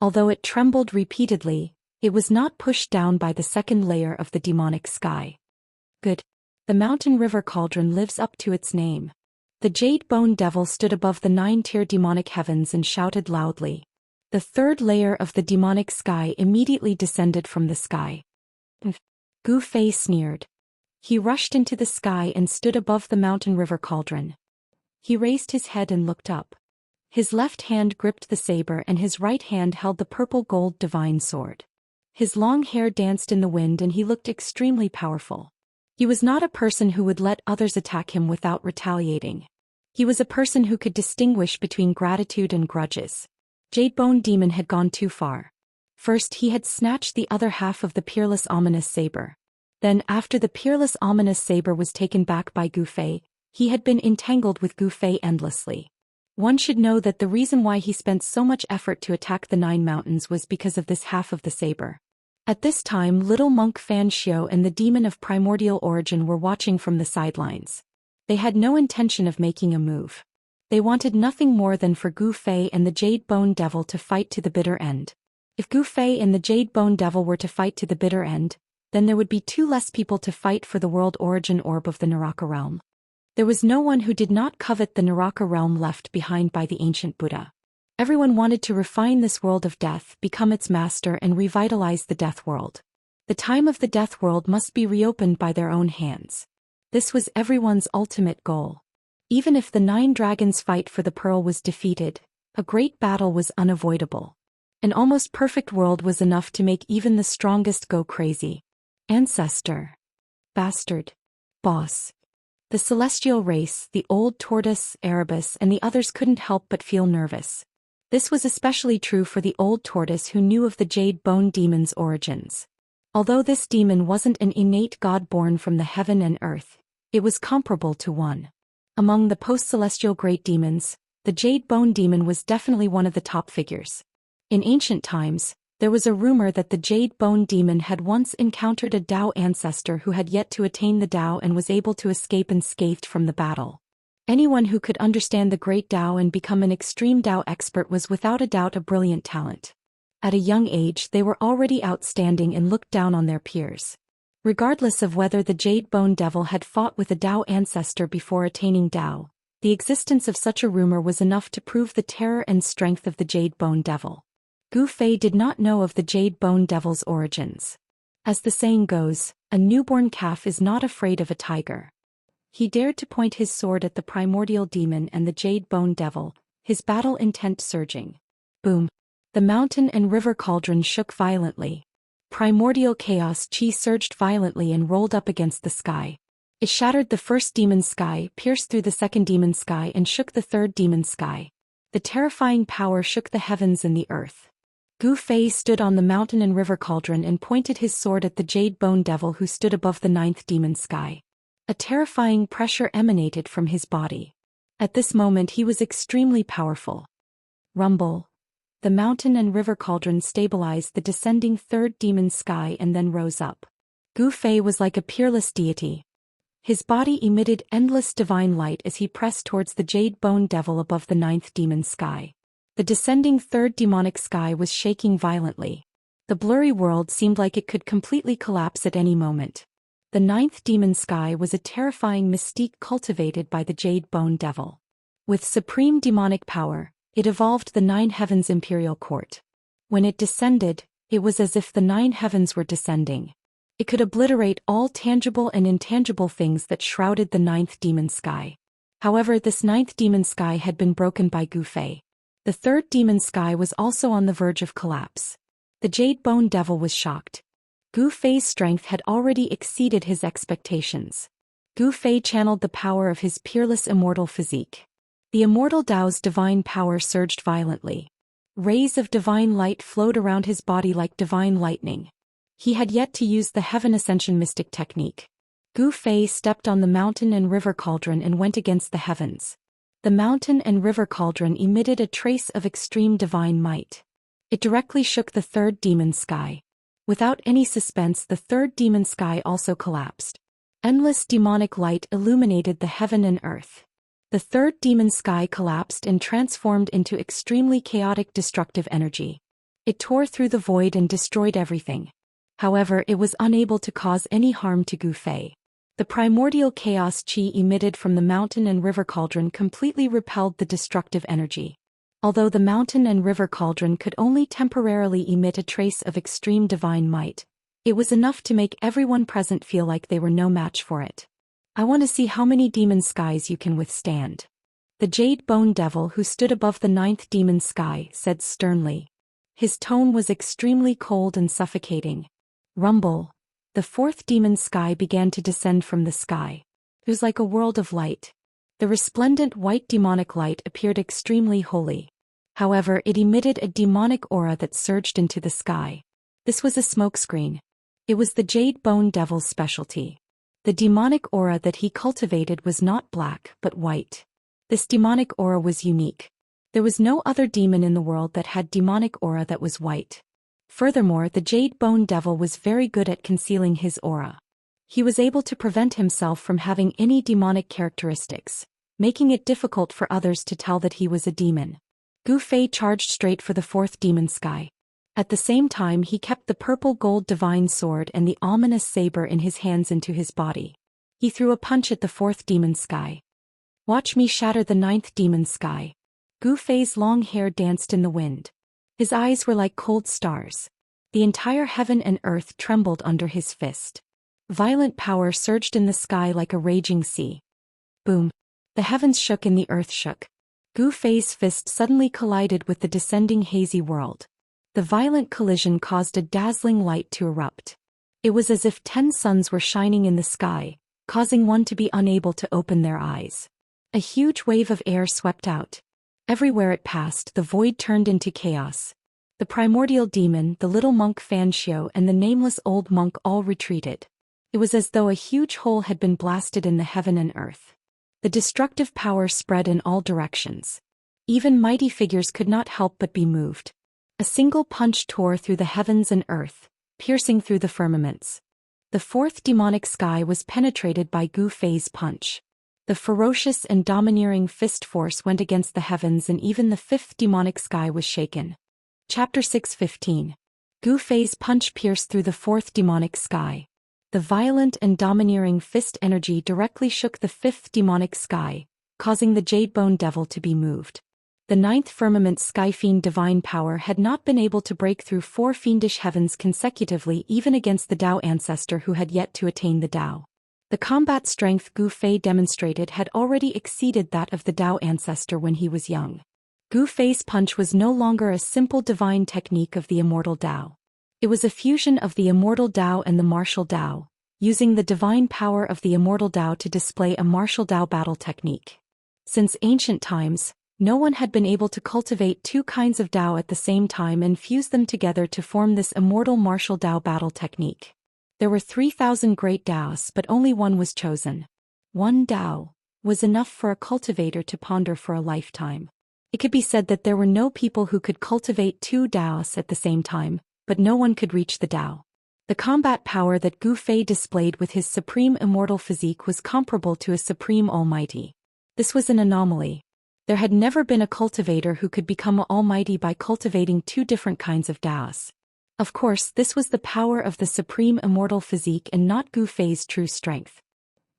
[SPEAKER 1] Although it trembled repeatedly, it was not pushed down by the second layer of the demonic sky. Good. The mountain river cauldron lives up to its name. The Jade Bone Devil stood above the 9-tier demonic heavens and shouted loudly. The third layer of the demonic sky immediately descended from the sky. Gufei sneered. He rushed into the sky and stood above the mountain river cauldron. He raised his head and looked up. His left hand gripped the saber and his right hand held the purple gold divine sword. His long hair danced in the wind and he looked extremely powerful. He was not a person who would let others attack him without retaliating. He was a person who could distinguish between gratitude and grudges. Jade Bone Demon had gone too far. First he had snatched the other half of the peerless ominous saber. Then after the peerless ominous saber was taken back by Gufei, he had been entangled with Gufei endlessly. One should know that the reason why he spent so much effort to attack the 9 mountains was because of this half of the saber. At this time little monk Fan Xiao and the demon of primordial origin were watching from the sidelines. They had no intention of making a move. They wanted nothing more than for Gufei and the Jade Bone Devil to fight to the bitter end. If Gufei and the Jade Bone Devil were to fight to the bitter end, then there would be 2 less people to fight for the world origin orb of the Naraka realm. There was no one who did not covet the Naraka realm left behind by the ancient Buddha. Everyone wanted to refine this world of death, become its master and revitalize the death world. The time of the death world must be reopened by their own hands. This was everyone's ultimate goal. Even if the 9 dragons' fight for the pearl was defeated, a great battle was unavoidable. An almost perfect world was enough to make even the strongest go crazy. Ancestor. Bastard. Boss. The celestial race, the old tortoise, Erebus and the others couldn't help but feel nervous. This was especially true for the old tortoise who knew of the Jade Bone Demon's origins. Although this demon wasn't an innate god born from the heaven and earth, it was comparable to one. Among the post-celestial great demons, the Jade Bone Demon was definitely one of the top figures. In ancient times, there was a rumor that the Jade Bone Demon had once encountered a Dao ancestor who had yet to attain the Dao and was able to escape unscathed from the battle. Anyone who could understand the great Dao and become an extreme Dao expert was without a doubt a brilliant talent. At a young age they were already outstanding and looked down on their peers. Regardless of whether the Jade Bone Devil had fought with a Dao ancestor before attaining Dao, the existence of such a rumor was enough to prove the terror and strength of the Jade Bone Devil. Gu Fei did not know of the Jade Bone Devil's origins. As the saying goes, a newborn calf is not afraid of a tiger. He dared to point his sword at the primordial demon and the Jade Bone Devil, his battle intent surging. Boom! The mountain and river cauldron shook violently. Primordial chaos chi surged violently and rolled up against the sky. It shattered the first demon's sky, pierced through the second demon's sky and shook the third demon's sky. The terrifying power shook the heavens and the earth. Gu Fei stood on the mountain and river cauldron and pointed his sword at the Jade Bone Devil who stood above the ninth demon's sky. A terrifying pressure emanated from his body. At this moment he was extremely powerful. Rumble. The mountain and river cauldron stabilized the descending third demon's sky and then rose up. Gu Fei was like a peerless deity. His body emitted endless divine light as he pressed towards the Jade Bone Devil above the ninth demon's sky. The descending third demonic sky was shaking violently. The blurry world seemed like it could completely collapse at any moment. The ninth demon's sky was a terrifying mystique cultivated by the Jade Bone Devil. With supreme demonic power, it evolved the nine heavens imperial court. When it descended, it was as if the nine heavens were descending. It could obliterate all tangible and intangible things that shrouded the ninth demon sky. However, this ninth demon sky had been broken by Gu Fei. The third demon sky was also on the verge of collapse. The Jade Bone Devil was shocked. Gu Fei's strength had already exceeded his expectations. Gu Fei channeled the power of his peerless immortal physique. The immortal Dao's divine power surged violently. Rays of divine light flowed around his body like divine lightning. He had yet to use the Heaven Ascension mystic technique. Gu Fei stepped on the mountain and river cauldron and went against the heavens. The mountain and river cauldron emitted a trace of extreme divine might. It directly shook the third demon sky. Without any suspense, the third demon sky also collapsed. Endless demonic light illuminated the heaven and earth. The third demon sky collapsed and transformed into extremely chaotic destructive energy. It tore through the void and destroyed everything. However, it was unable to cause any harm to Gu Fei. The primordial chaos chi emitted from the mountain and river cauldron completely repelled the destructive energy. Although the mountain and river cauldron could only temporarily emit a trace of extreme divine might, it was enough to make everyone present feel like they were no match for it. I want to see how many demon skies you can withstand. The Jade Bone Devil who stood above the ninth demon sky said sternly. His tone was extremely cold and suffocating. Rumble. The fourth demon sky began to descend from the sky. It was like a world of light. The resplendent white demonic light appeared extremely holy. However, it emitted a demonic aura that surged into the sky. This was a smokescreen. It was the Jade Bone Devil's specialty. The demonic aura that he cultivated was not black but white. This demonic aura was unique. There was no other demon in the world that had demonic aura that was white. Furthermore, the Jade Bone Devil was very good at concealing his aura. He was able to prevent himself from having any demonic characteristics, making it difficult for others to tell that he was a demon. Gu Fei charged straight for the fourth demon sky. At the same time he kept the purple gold divine sword and the ominous saber in his hands into his body. He threw a punch at the fourth demon sky. Watch me shatter the ninth demon sky. Gu Fei's long hair danced in the wind. His eyes were like cold stars. The entire heaven and earth trembled under his fist. Violent power surged in the sky like a raging sea. Boom! The heavens shook and the earth shook. Gu Fei's fist suddenly collided with the descending hazy world. The violent collision caused a dazzling light to erupt. It was as if 10 suns were shining in the sky, causing one to be unable to open their eyes. A huge wave of air swept out. Everywhere it passed, the void turned into chaos. The primordial demon, the little monk Xianxia, and the nameless old monk all retreated. It was as though a huge hole had been blasted in the heaven and earth. The destructive power spread in all directions. Even mighty figures could not help but be moved. A single punch tore through the heavens and earth, piercing through the firmaments. The fourth demonic sky was penetrated by Gu Fei's punch. The ferocious and domineering fist force went against the heavens, and even the fifth demonic sky was shaken. Chapter 6:15. Gu Fei's punch pierced through the fourth demonic sky. The violent and domineering fist energy directly shook the fifth demonic sky, causing the Jadebone Devil to be moved. The ninth firmament Skyfiend divine power had not been able to break through four fiendish heavens consecutively, even against the Dao ancestor who had yet to attain the Dao. The combat strength Gu Fei demonstrated had already exceeded that of the Dao ancestor when he was young. Gu Fei's punch was no longer a simple divine technique of the Immortal Dao. It was a fusion of the Immortal Dao and the Martial Dao, using the divine power of the Immortal Dao to display a martial Dao battle technique. Since ancient times, no one had been able to cultivate two kinds of Dao at the same time and fuse them together to form this immortal martial Dao battle technique. There were 3,000 great Daos, but only one was chosen. One Dao was enough for a cultivator to ponder for a lifetime. It could be said that there were no people who could cultivate two Daos at the same time, but no one could reach the Dao. The combat power that Gu Fei displayed with his supreme immortal physique was comparable to a supreme almighty. This was an anomaly. There had never been a cultivator who could become almighty by cultivating two different kinds of Daos. Of course, this was the power of the supreme immortal physique and not Gu Fei's true strength.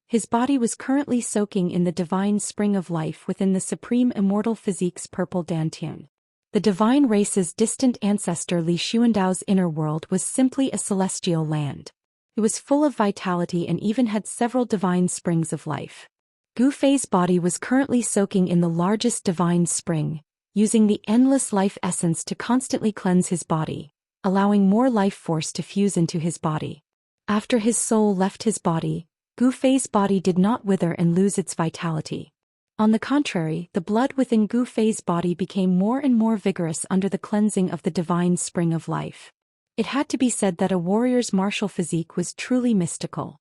[SPEAKER 1] His body was currently soaking in the divine spring of life within the supreme immortal physique's purple dantian. The divine race's distant ancestor Li Xuandao's inner world was simply a celestial land. It was full of vitality and even had several divine springs of life. Gu Fei's body was currently soaking in the largest divine spring, using the endless life essence to constantly cleanse his body, allowing more life force to fuse into his body. After his soul left his body, Gu Fei's body did not wither and lose its vitality. On the contrary, the blood within Gu Fei's body became more and more vigorous under the cleansing of the divine spring of life. It had to be said that a warrior's martial physique was truly mystical.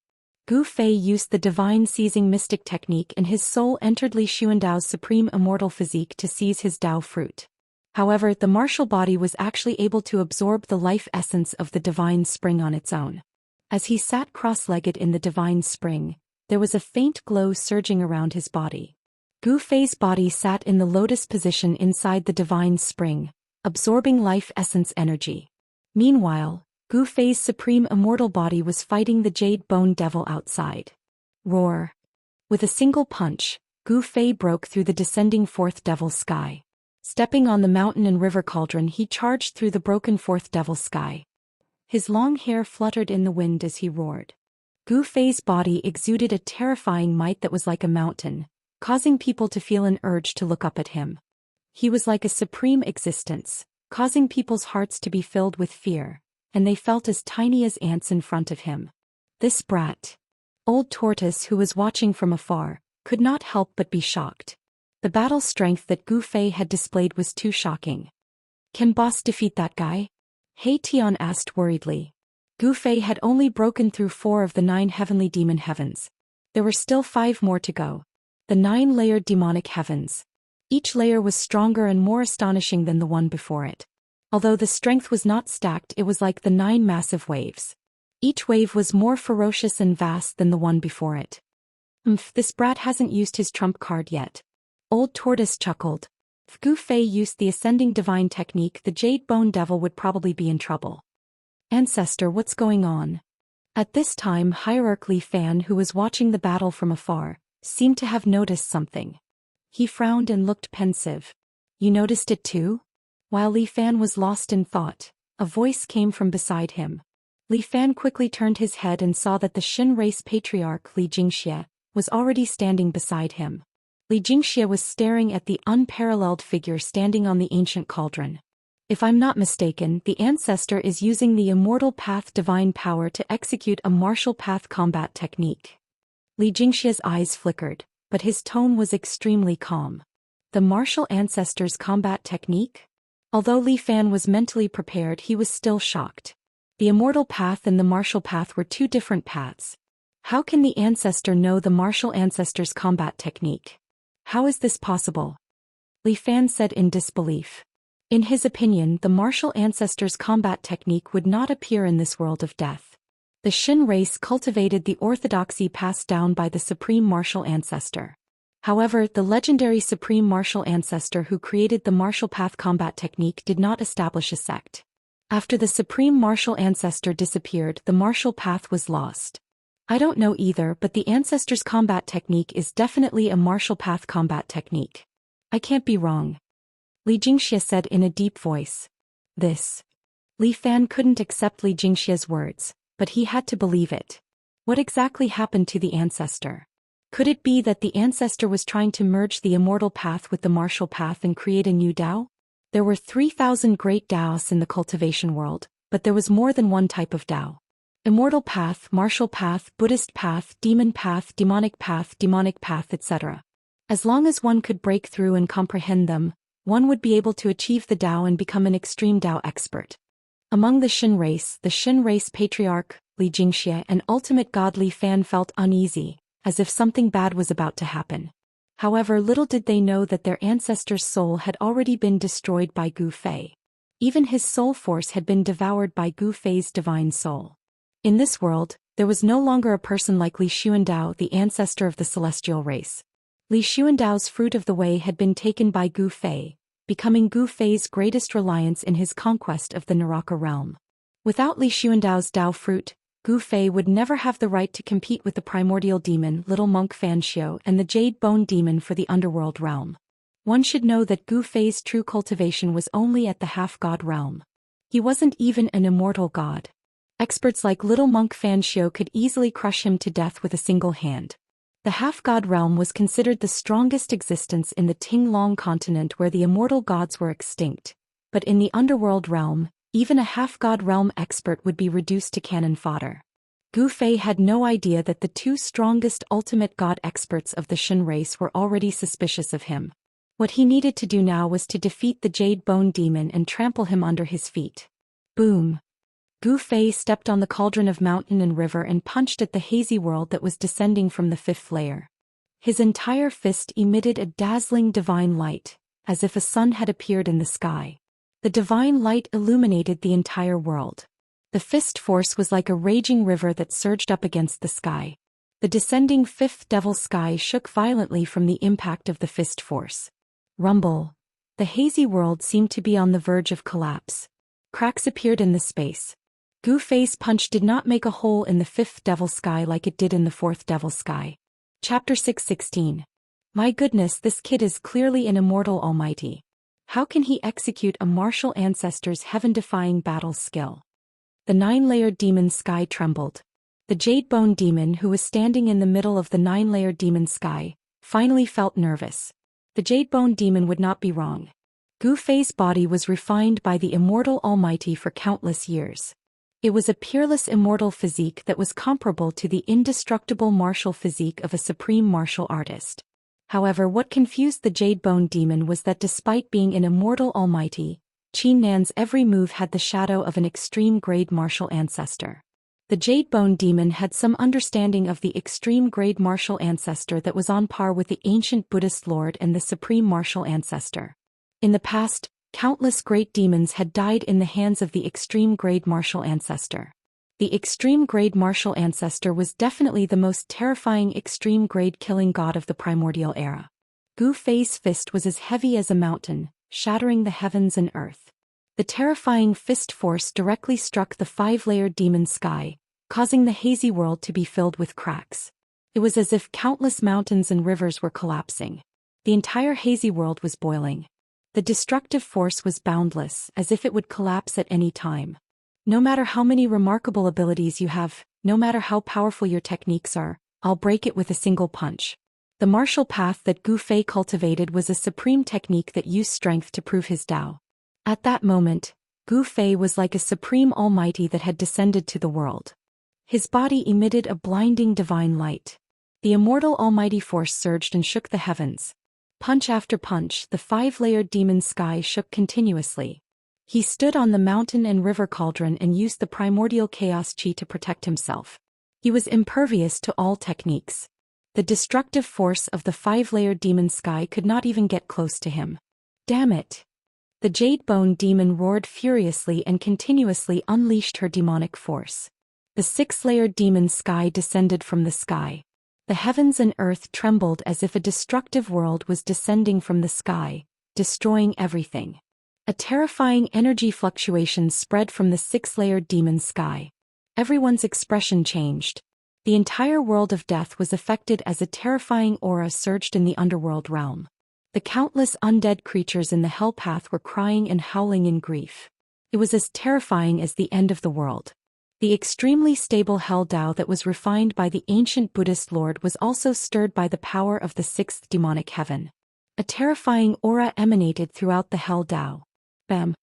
[SPEAKER 1] Gu Fei used the divine seizing mystic technique and his soul entered Li Xuandao's supreme immortal physique to seize his Dao fruit. However, the martial body was actually able to absorb the life essence of the divine spring on its own. As he sat cross-legged in the divine spring, there was a faint glow surging around his body. Gu Fei's body sat in the lotus position inside the divine spring, absorbing life essence energy. Meanwhile, Gu Fei's supreme immortal body was fighting the Jadebone Devil outside. Roar! With a single punch, Gu Fei broke through the descending fourth devil sky. Stepping on the mountain and river cauldron, he charged through the broken fourth devil sky. His long hair fluttered in the wind as he roared. Gu Fei's body exuded a terrifying might that was like a mountain, causing people to feel an urge to look up at him. He was like a supreme existence, causing people's hearts to be filled with fear, and they felt as tiny as ants in front of him. This brat, Old Tortoise, who was watching from afar, could not help but be shocked. The battle strength that Gu Fei had displayed was too shocking. Can boss defeat that guy? He Tian asked worriedly. Gu Fei had only broken through 4 of the 9 heavenly demon heavens. There were still 5 more to go. The 9-layered demonic heavens. Each layer was stronger and more astonishing than the one before it. Although the strength was not stacked, it was like the 9 massive waves. Each wave was more ferocious and vast than the one before it. This brat hasn't used his trump card yet. Old Tortoise chuckled. If Gu Fei used the ascending divine technique, the Jadebone Devil would probably be in trouble. Ancestor, what's going on? At this time, Hierarch Li Fan, who was watching the battle from afar, seemed to have noticed something. He frowned and looked pensive. You noticed it too? While Li Fan was lost in thought, a voice came from beside him. Li Fan quickly turned his head and saw that the Xin race patriarch Li Xianxia was already standing beside him. Li Xianxia was staring at the unparalleled figure standing on the ancient cauldron. If I'm not mistaken, the ancestor is using the immortal path divine power to execute a martial path combat technique. Li Jingxia's eyes flickered, but his tone was extremely calm. the martial ancestors' combat technique? Although Li Fan was mentally prepared, he was still shocked. The immortal path and the martial path were two different paths. How can the ancestor know the martial ancestor's combat technique? How is this possible? Li Fan said in disbelief. In his opinion, the martial ancestor's combat technique would not appear in this world of death. The Xin race cultivated the orthodoxy passed down by the supreme martial ancestor. However, the legendary supreme martial ancestor who created the martial path combat technique did not establish a sect. After the supreme martial ancestor disappeared, the martial path was lost. I don't know either, but the ancestor's combat technique is definitely a martial path combat technique. I can't be wrong. Li Jingxia said in a deep voice. Li Fan couldn't accept Li Jingxia's words, but he had to believe it. What exactly happened to the ancestor? Could it be that the ancestor was trying to merge the immortal path with the martial path and create a new Dao? There were 3,000 great Daoists in the cultivation world, but there was more than one type of Dao. Immortal path, martial path, Buddhist path, demon path, demonic path, etc. As long as one could break through and comprehend them, one would be able to achieve the Dao and become an extreme Dao expert. Among the Xin race patriarch, Li Jingxia, and ultimate god Li Fan felt uneasy, as if something bad was about to happen. However, little did they know that their ancestor's soul had already been destroyed by Gu Fei. Even his soul force had been devoured by Gu Fei's divine soul. In this world, there was no longer a person like Li Xuandao, the ancestor of the celestial race. Li Xuandao's fruit of the way had been taken by Gu Fei, becoming Gu Fei's greatest reliance in his conquest of the Naraka realm. Without Li Xuandao's Dao fruit, Gu Fei would never have the right to compete with the primordial demon Little Monk Fanxiu and the Jade Bone demon for the underworld realm. One should know that Gu Fei's true cultivation was only at the half-god realm. He wasn't even an immortal god. Experts like Little Monk Fanxiu could easily crush him to death with a single hand. The half-god realm was considered the strongest existence in the Ting-Long continent where the immortal gods were extinct, but in the underworld realm, even a half-god realm expert would be reduced to cannon fodder. Gu Fei had no idea that the two strongest ultimate god experts of the Xin race were already suspicious of him. What he needed to do now was to defeat the Jade Bone demon and trample him under his feet. Boom! Gu Fei stepped on the cauldron of mountain and river and punched at the hazy world that was descending from the fifth layer. His entire fist emitted a dazzling divine light, as if a sun had appeared in the sky. The divine light illuminated the entire world. The fist force was like a raging river that surged up against the sky. The descending fifth devil sky shook violently from the impact of the fist force. Rumble! The hazy world seemed to be on the verge of collapse. Cracks appeared in the space. Gu Fei's punch did not make a hole in the fifth devil sky like it did in the fourth devil sky. Chapter 616. My goodness, this kid is clearly an immortal almighty. How can he execute a martial ancestor's heaven-defying battle skill? The 9-layered demon sky trembled. The Jade Bone demon, who was standing in the middle of the 9-layered demon sky, finally felt nervous. The Jade Bone demon would not be wrong. Gu Fei's body was refined by the immortal almighty for countless years. It was a peerless immortal physique that was comparable to the indestructible martial physique of a supreme martial artist. However, what confused the Jade Bone demon was that despite being an immortal almighty, Qin Nan's every move had the shadow of an extreme-grade martial ancestor. The Jade Bone demon had some understanding of the extreme-grade martial ancestor that was on par with the ancient Buddhist lord and the supreme martial ancestor. In the past, countless great demons had died in the hands of the extreme-grade martial ancestor. The extreme-grade martial ancestor was definitely the most terrifying extreme-grade killing god of the primordial era. Gu Fei's fist was as heavy as a mountain, shattering the heavens and earth. The terrifying fist force directly struck the 5-layered demon sky, causing the hazy world to be filled with cracks. It was as if countless mountains and rivers were collapsing. The entire hazy world was boiling. The destructive force was boundless, as if it would collapse at any time. No matter how many remarkable abilities you have, no matter how powerful your techniques are, I'll break it with a single punch. The martial path that Gu Fei cultivated was a supreme technique that used strength to prove his Dao. At that moment, Gu Fei was like a supreme almighty that had descended to the world. His body emitted a blinding divine light. The immortal almighty force surged and shook the heavens. Punch after punch, the 5-layered demon sky shook continuously. He stood on the mountain and river cauldron and used the primordial chaos chi to protect himself. He was impervious to all techniques. The destructive force of the 5-layered demon sky could not even get close to him. Damn it! The Jade Bone demon roared furiously and continuously unleashed her demonic force. The 6-layered demon sky descended from the sky. The heavens and earth trembled as if a destructive world was descending from the sky, destroying everything. A terrifying energy fluctuation spread from the 6-layered demon sky. Everyone's expression changed. The entire world of death was affected as a terrifying aura surged in the underworld realm. The countless undead creatures in the hell path were crying and howling in grief. It was as terrifying as the end of the world. The extremely stable Hell Dao that was refined by the ancient Buddhist Lord was also stirred by the power of the 6th demonic heaven. A terrifying aura emanated throughout the Hell Dao. Bam!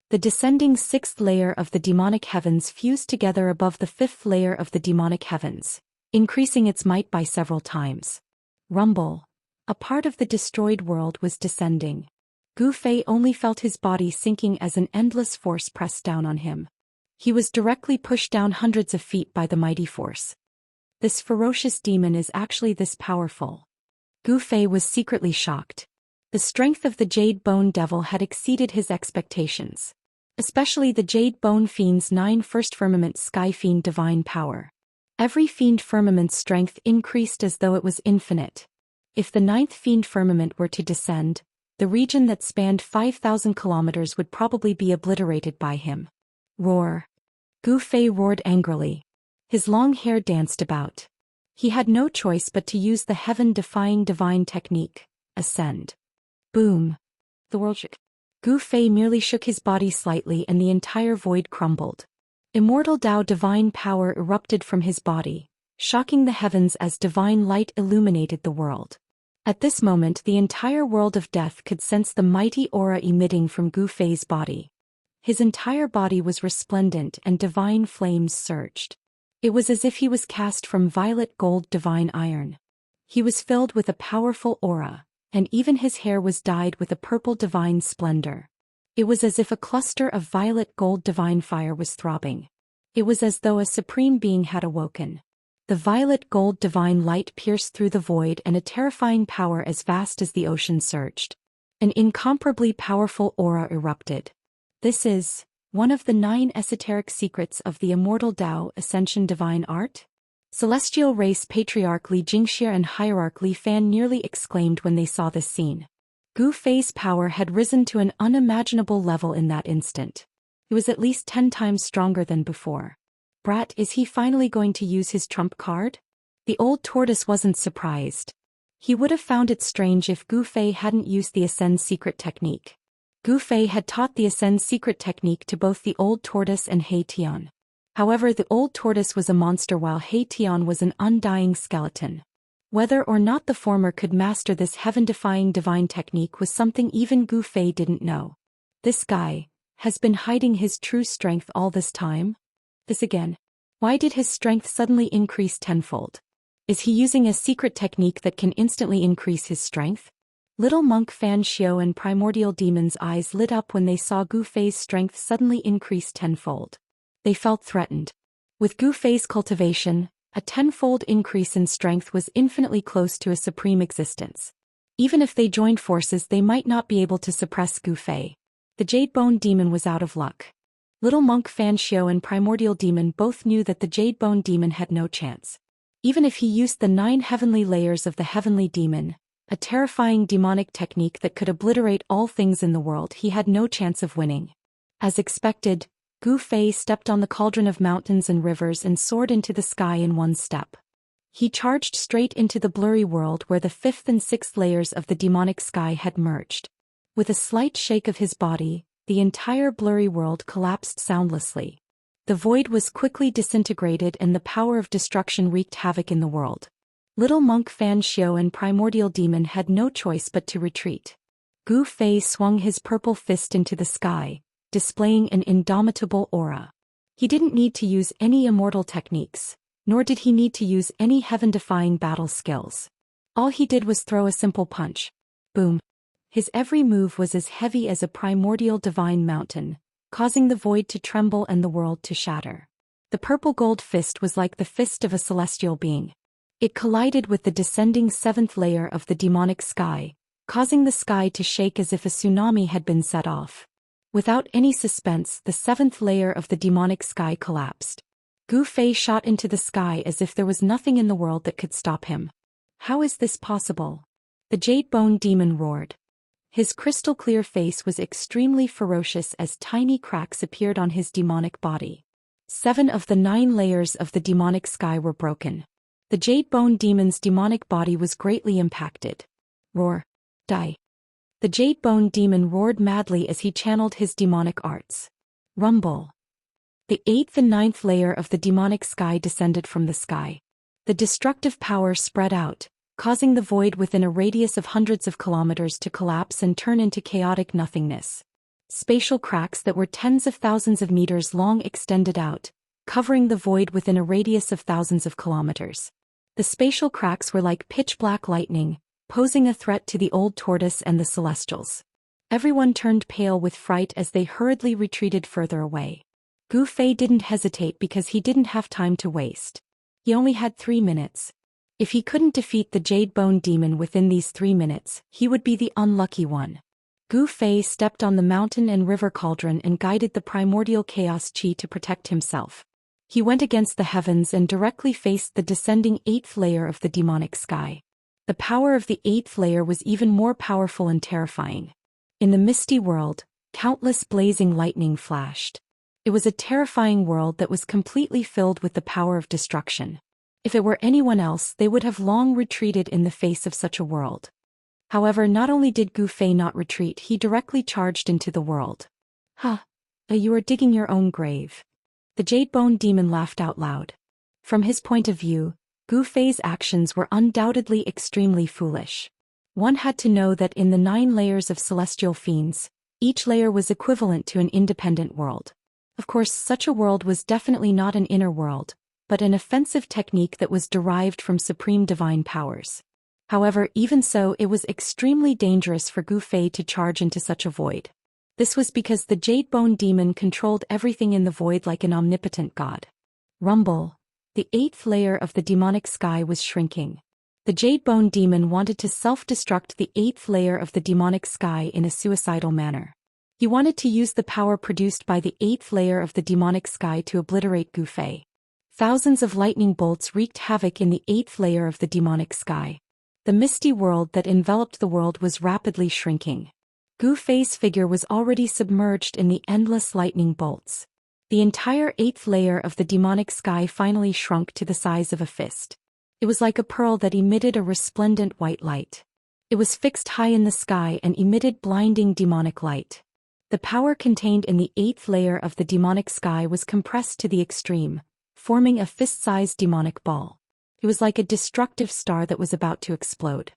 [SPEAKER 1] The descending 6th layer of the demonic heavens fused together above the 5th layer of the demonic heavens, increasing its might by several times. Rumble! A part of the destroyed world was descending. Gu Fei only felt his body sinking as an endless force pressed down on him. He was directly pushed down hundreds of feet by the mighty force. This ferocious demon is actually this powerful. Gu Fei was secretly shocked. The strength of the Jade Bone Devil had exceeded his expectations. Especially the Jade Bone Fiend's 9 First Firmament Sky Fiend divine power. Every Fiend Firmament's strength increased as though it was infinite. If the 9th Fiend Firmament were to descend, the region that spanned 5,000 kilometers would probably be obliterated by him. Roar! Gu Fei roared angrily. His long hair danced about. He had no choice but to use the heaven-defying divine technique, Ascend. Boom! The world shook. Gu Fei merely shook his body slightly and the entire void crumbled. Immortal Dao divine power erupted from his body, shocking the heavens as divine light illuminated the world. At this moment the entire world of death could sense the mighty aura emitting from Gu Fei's body. His entire body was resplendent and divine flames surged. It was as if he was cast from violet gold divine iron. He was filled with a powerful aura, and even his hair was dyed with a purple divine splendor. It was as if a cluster of violet gold divine fire was throbbing. It was as though a supreme being had awoken. The violet gold divine light pierced through the void and a terrifying power as vast as the ocean surged. An incomparably powerful aura erupted. This is one of the 9 esoteric secrets of the Immortal Dao Ascension Divine Art? Celestial Race Patriarch Li Jingxia and Hierarch Li Fan nearly exclaimed when they saw this scene. Gu Fei's power had risen to an unimaginable level in that instant. It was at least 10 times stronger than before. Brat, is he finally going to use his trump card? The old tortoise wasn't surprised. He would have found it strange if Gu Fei hadn't used the Ascend secret technique. Gu Fei had taught the Ascend secret technique to both the old tortoise and He Tian. However, the old tortoise was a monster while He Tian was an undying skeleton. Whether or not the former could master this heaven-defying divine technique was something even Gu Fei didn't know. This guy has been hiding his true strength all this time? This again. Why did his strength suddenly increase tenfold? Is he using a secret technique that can instantly increase his strength? Little monk Fan Xiao and primordial demon's eyes lit up when they saw Gu Fei's strength suddenly increase tenfold. They felt threatened. With Gu Fei's cultivation, a tenfold increase in strength was infinitely close to a supreme existence. Even if they joined forces, they might not be able to suppress Gu Fei. The Jade Bone Demon was out of luck. Little monk Fan Xiao and primordial demon both knew that the Jade Bone Demon had no chance. Even if he used the 9 heavenly layers of the heavenly demon, a terrifying demonic technique that could obliterate all things in the world, he had no chance of winning. As expected, Gu Fei stepped on the cauldron of mountains and rivers and soared into the sky in one step. He charged straight into the blurry world where the 5th and 6th layers of the demonic sky had merged. With a slight shake of his body, the entire blurry world collapsed soundlessly. The void was quickly disintegrated and the power of destruction wreaked havoc in the world. Little monk Fan Xiao and primordial demon had no choice but to retreat. Gu Fei swung his purple fist into the sky, displaying an indomitable aura. He didn't need to use any immortal techniques, nor did he need to use any heaven-defying battle skills. All he did was throw a simple punch. Boom. His every move was as heavy as a primordial divine mountain, causing the void to tremble and the world to shatter. The purple gold fist was like the fist of a celestial being. It collided with the descending seventh layer of the demonic sky, causing the sky to shake as if a tsunami had been set off. Without any suspense, the seventh layer of the demonic sky collapsed. Gu Fei shot into the sky as if there was nothing in the world that could stop him. How is this possible? The Jade Bone Demon roared. His crystal-clear face was extremely ferocious as tiny cracks appeared on his demonic body. 7 of the 9 layers of the demonic sky were broken. The Jade Bone Demon's demonic body was greatly impacted. Roar. Die. The Jade Bone Demon roared madly as he channeled his demonic arts. Rumble. The 8th and 9th layer of the demonic sky descended from the sky. The destructive power spread out, causing the void within a radius of hundreds of kilometers to collapse and turn into chaotic nothingness. Spatial cracks that were tens of thousands of meters long extended out, covering the void within a radius of thousands of kilometers. The spatial cracks were like pitch-black lightning, posing a threat to the old tortoise and the Celestials. Everyone turned pale with fright as they hurriedly retreated further away. Gu Fei didn't hesitate because he didn't have time to waste. He only had 3 minutes. If he couldn't defeat the Jade Bone Demon within these 3 minutes, he would be the unlucky one. Gu Fei stepped on the mountain and river cauldron and guided the primordial chaos chi to protect himself. He went against the heavens and directly faced the descending 8th layer of the demonic sky. The power of the 8th layer was even more powerful and terrifying. In the misty world, countless blazing lightning flashed. It was a terrifying world that was completely filled with the power of destruction. If it were anyone else, they would have long retreated in the face of such a world. However, not only did Gu Fei not retreat, he directly charged into the world. You are digging your own grave. The Jade Bone Demon laughed out loud. From his point of view, Gu Fei's actions were undoubtedly extremely foolish. One had to know that in the 9 layers of celestial fiends, each layer was equivalent to an independent world. Of course, such a world was definitely not an inner world, but an offensive technique that was derived from supreme divine powers. However, even so, it was extremely dangerous for Gu Fei to charge into such a void. This was because the Jade Bone Demon controlled everything in the void like an omnipotent god. Rumble. The 8th layer of the demonic sky was shrinking. The Jade Bone Demon wanted to self-destruct the 8th layer of the demonic sky in a suicidal manner. He wanted to use the power produced by the 8th layer of the demonic sky to obliterate Gu Fei. Thousands of lightning bolts wreaked havoc in the 8th layer of the demonic sky. The misty world that enveloped the world was rapidly shrinking. Gu Fei's figure was already submerged in the endless lightning bolts. The entire 8th layer of the demonic sky finally shrunk to the size of a fist. It was like a pearl that emitted a resplendent white light. It was fixed high in the sky and emitted blinding demonic light. The power contained in the 8th layer of the demonic sky was compressed to the extreme, forming a fist-sized demonic ball. It was like a destructive star that was about to explode.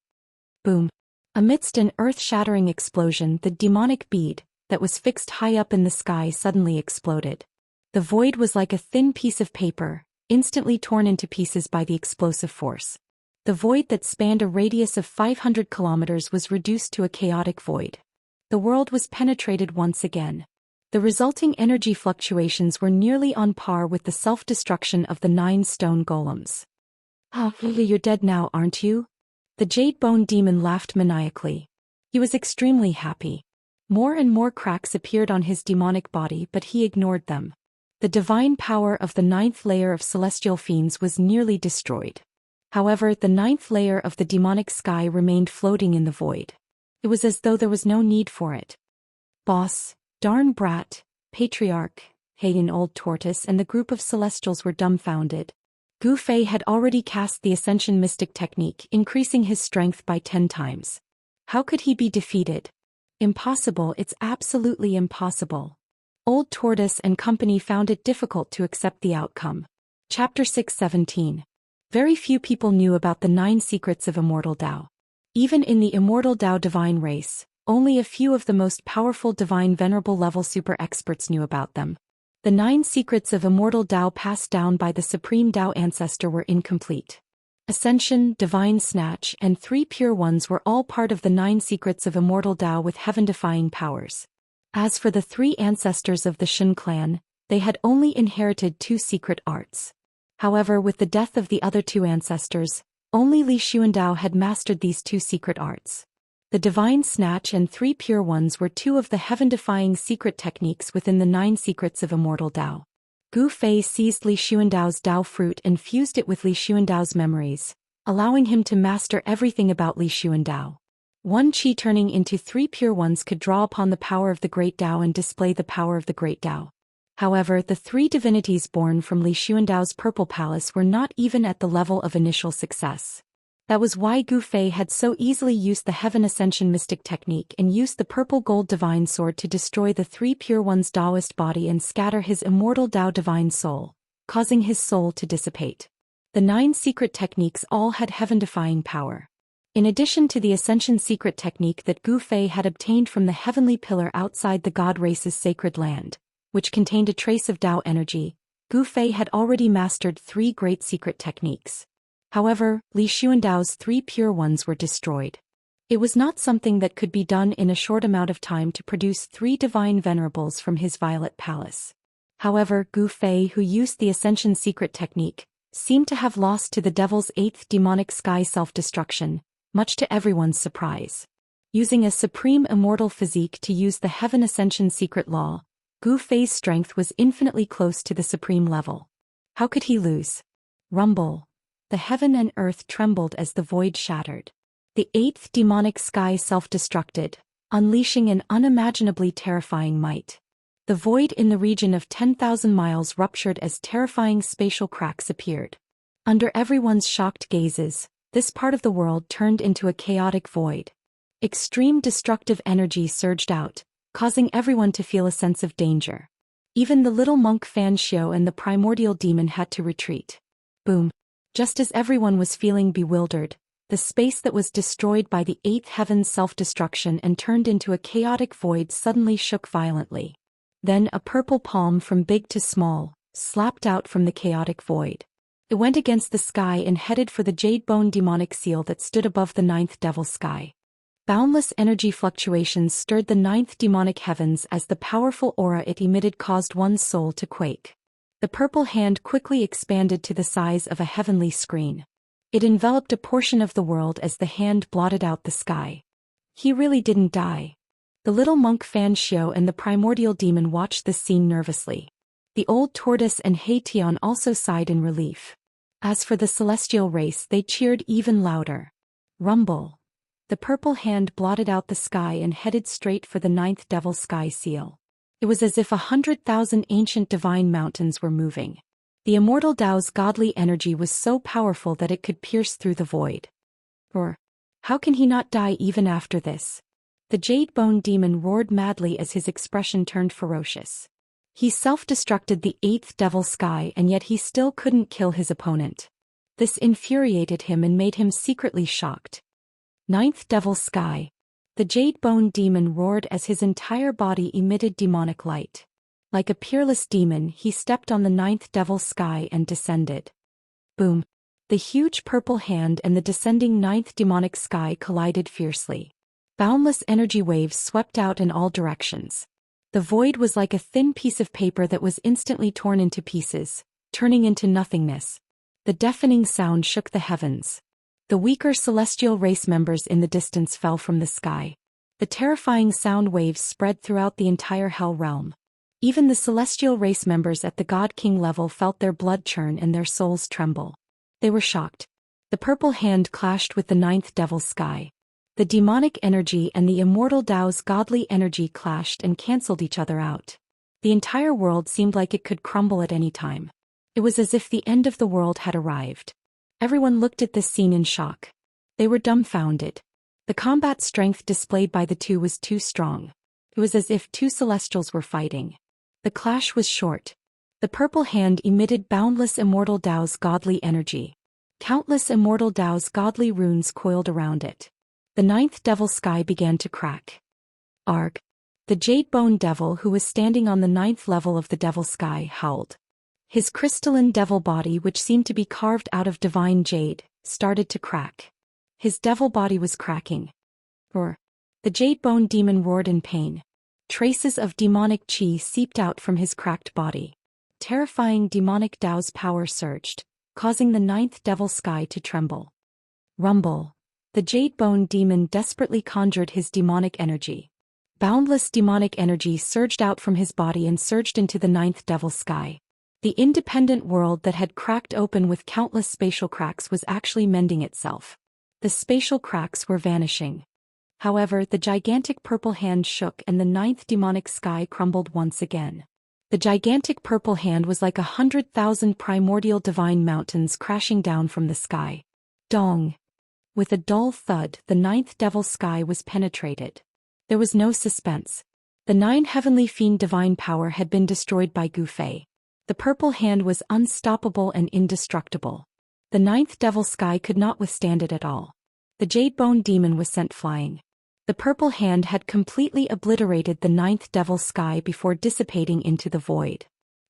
[SPEAKER 1] Boom. Amidst an earth-shattering explosion, the demonic bead, that was fixed high up in the sky, suddenly exploded. The void was like a thin piece of paper, instantly torn into pieces by the explosive force. The void that spanned a radius of 500 kilometers was reduced to a chaotic void. The world was penetrated once again. The resulting energy fluctuations were nearly on par with the self-destruction of the 9 stone golems. You're dead now, aren't you? The Jade Bone Demon laughed maniacally. He was extremely happy. More and more cracks appeared on his demonic body, but he ignored them. The divine power of the 9th layer of celestial fiends was nearly destroyed. However, the 9th layer of the demonic sky remained floating in the void. It was as though there was no need for it. Boss, darn brat, patriarch, Hayden Old Tortoise and the group of celestials were dumbfounded. Gu Fei had already cast the Ascension Mystic technique, increasing his strength by 10 times. How could he be defeated? Impossible, it's absolutely impossible. Old Tortoise and company found it difficult to accept the outcome. Chapter 6:17. Very few people knew about the 9 secrets of Immortal Dao. Even in the Immortal Dao divine race, only a few of the most powerful divine venerable level super experts knew about them. The 9 secrets of Immortal Dao passed down by the Supreme Dao ancestor were incomplete. Ascension, Divine Snatch, and 3 Pure Ones were all part of the 9 secrets of Immortal Dao with heaven-defying powers. As for the 3 ancestors of the Shen clan, they had only inherited 2 secret arts. However, with the death of the other 2 ancestors, only Li Xuandao had mastered these 2 secret arts. The Divine Snatch and 3 Pure Ones were 2 of the heaven-defying secret techniques within the 9 secrets of Immortal Dao. Gu Fei seized Li Xuandao's Dao fruit and fused it with Li Xuandao's memories, allowing him to master everything about Li Xuandao. One Qi turning into 3 Pure Ones could draw upon the power of the Great Dao and display the power of the Great Dao. However, the 3 divinities born from Li Xuandao's Purple Palace were not even at the level of initial success. That was why Gu Fei had so easily used the Heaven Ascension Mystic Technique and used the Purple Gold Divine Sword to destroy the 3 Pure One's Daoist body and scatter his Immortal Dao Divine Soul, causing his soul to dissipate. The 9 secret techniques all had heaven-defying power. In addition to the Ascension secret technique that Gu Fei had obtained from the heavenly pillar outside the God Race's sacred land, which contained a trace of Dao energy, Gu Fei had already mastered 3 great secret techniques. However, Li Xuandao's 3 Pure Ones were destroyed. It was not something that could be done in a short amount of time to produce 3 divine venerables from his Violet Palace. However, Gu Fei, who used the Ascension secret technique, seemed to have lost to the Devil's 8th demonic sky self-destruction, much to everyone's surprise. Using a supreme immortal physique to use the Heaven Ascension secret law, Gu Fei's strength was infinitely close to the supreme level. How could he lose? Rumble. The heaven and earth trembled as the void shattered. The 8th demonic sky self-destructed, unleashing an unimaginably terrifying might. The void in the region of 10,000 miles ruptured as terrifying spatial cracks appeared. Under everyone's shocked gazes, this part of the world turned into a chaotic void. Extreme destructive energy surged out, causing everyone to feel a sense of danger. Even the little monk Fan Xiao and the primordial demon had to retreat. Boom. Just as everyone was feeling bewildered, the space that was destroyed by the 8th heaven's self-destruction and turned into a chaotic void suddenly shook violently. Then a purple palm from big to small, slapped out from the chaotic void. It went against the sky and headed for the jade bone demonic seal that stood above the 9th devil sky. Boundless energy fluctuations stirred the 9th demonic heavens as the powerful aura it emitted caused one's soul to quake. The purple hand quickly expanded to the size of a heavenly screen. It enveloped a portion of the world as the hand blotted out the sky. He really didn't die. The little monk Fan Xiao and the primordial demon watched this scene nervously. The old tortoise and He Tian also sighed in relief. As for the celestial race, they cheered even louder. Rumble. The purple hand blotted out the sky and headed straight for the 9th devil sky seal. It was as if 100,000 ancient divine mountains were moving. The Immortal Dao's godly energy was so powerful that it could pierce through the void. Or, how can he not die even after this? The jade bone demon roared madly as his expression turned ferocious. He self-destructed the 8th devil sky and yet he still couldn't kill his opponent. This infuriated him and made him secretly shocked. 9th devil sky. The jade bone demon roared as his entire body emitted demonic light. Like a peerless demon, he stepped on the 9th devil sky and descended. Boom. The huge purple hand and the descending 9th demonic sky collided fiercely. Boundless energy waves swept out in all directions. The void was like a thin piece of paper that was instantly torn into pieces, turning into nothingness. The deafening sound shook the heavens. The weaker celestial race members in the distance fell from the sky. The terrifying sound waves spread throughout the entire hell realm. Even the celestial race members at the God King level felt their blood churn and their souls tremble. They were shocked. The purple hand clashed with the 9th devil sky. The demonic energy and the Immortal Dao's godly energy clashed and cancelled each other out. The entire world seemed like it could crumble at any time. It was as if the end of the world had arrived. Everyone looked at this scene in shock. They were dumbfounded. The combat strength displayed by the two was too strong. It was as if 2 celestials were fighting. The clash was short. The purple hand emitted boundless Immortal Dao's godly energy. Countless Immortal Dao's godly runes coiled around it. The 9th devil sky began to crack. Arg. The jade bone devil who was standing on the 9th level of the devil sky howled. His crystalline devil body, which seemed to be carved out of divine jade, started to crack. His devil body was cracking. Roar. The jade bone demon roared in pain. Traces of demonic qi seeped out from his cracked body. Terrifying demonic Dao's power surged, causing the ninth devil sky to tremble. Rumble. The jade bone demon desperately conjured his demonic energy. Boundless demonic energy surged out from his body and surged into the ninth devil sky. The independent world that had cracked open with countless spatial cracks was actually mending itself. The spatial cracks were vanishing. However, the gigantic purple hand shook and the ninth demonic sky crumbled once again. The gigantic purple hand was like 100,000 primordial divine mountains crashing down from the sky. Dong! With a dull thud, the ninth devil sky was penetrated. There was no suspense. The 9 heavenly fiend divine power had been destroyed by Gu Fei. The purple hand was unstoppable and indestructible. The ninth devil sky could not withstand it at all. The jade bone demon was sent flying. The purple hand had completely obliterated the ninth devil sky before dissipating into the void.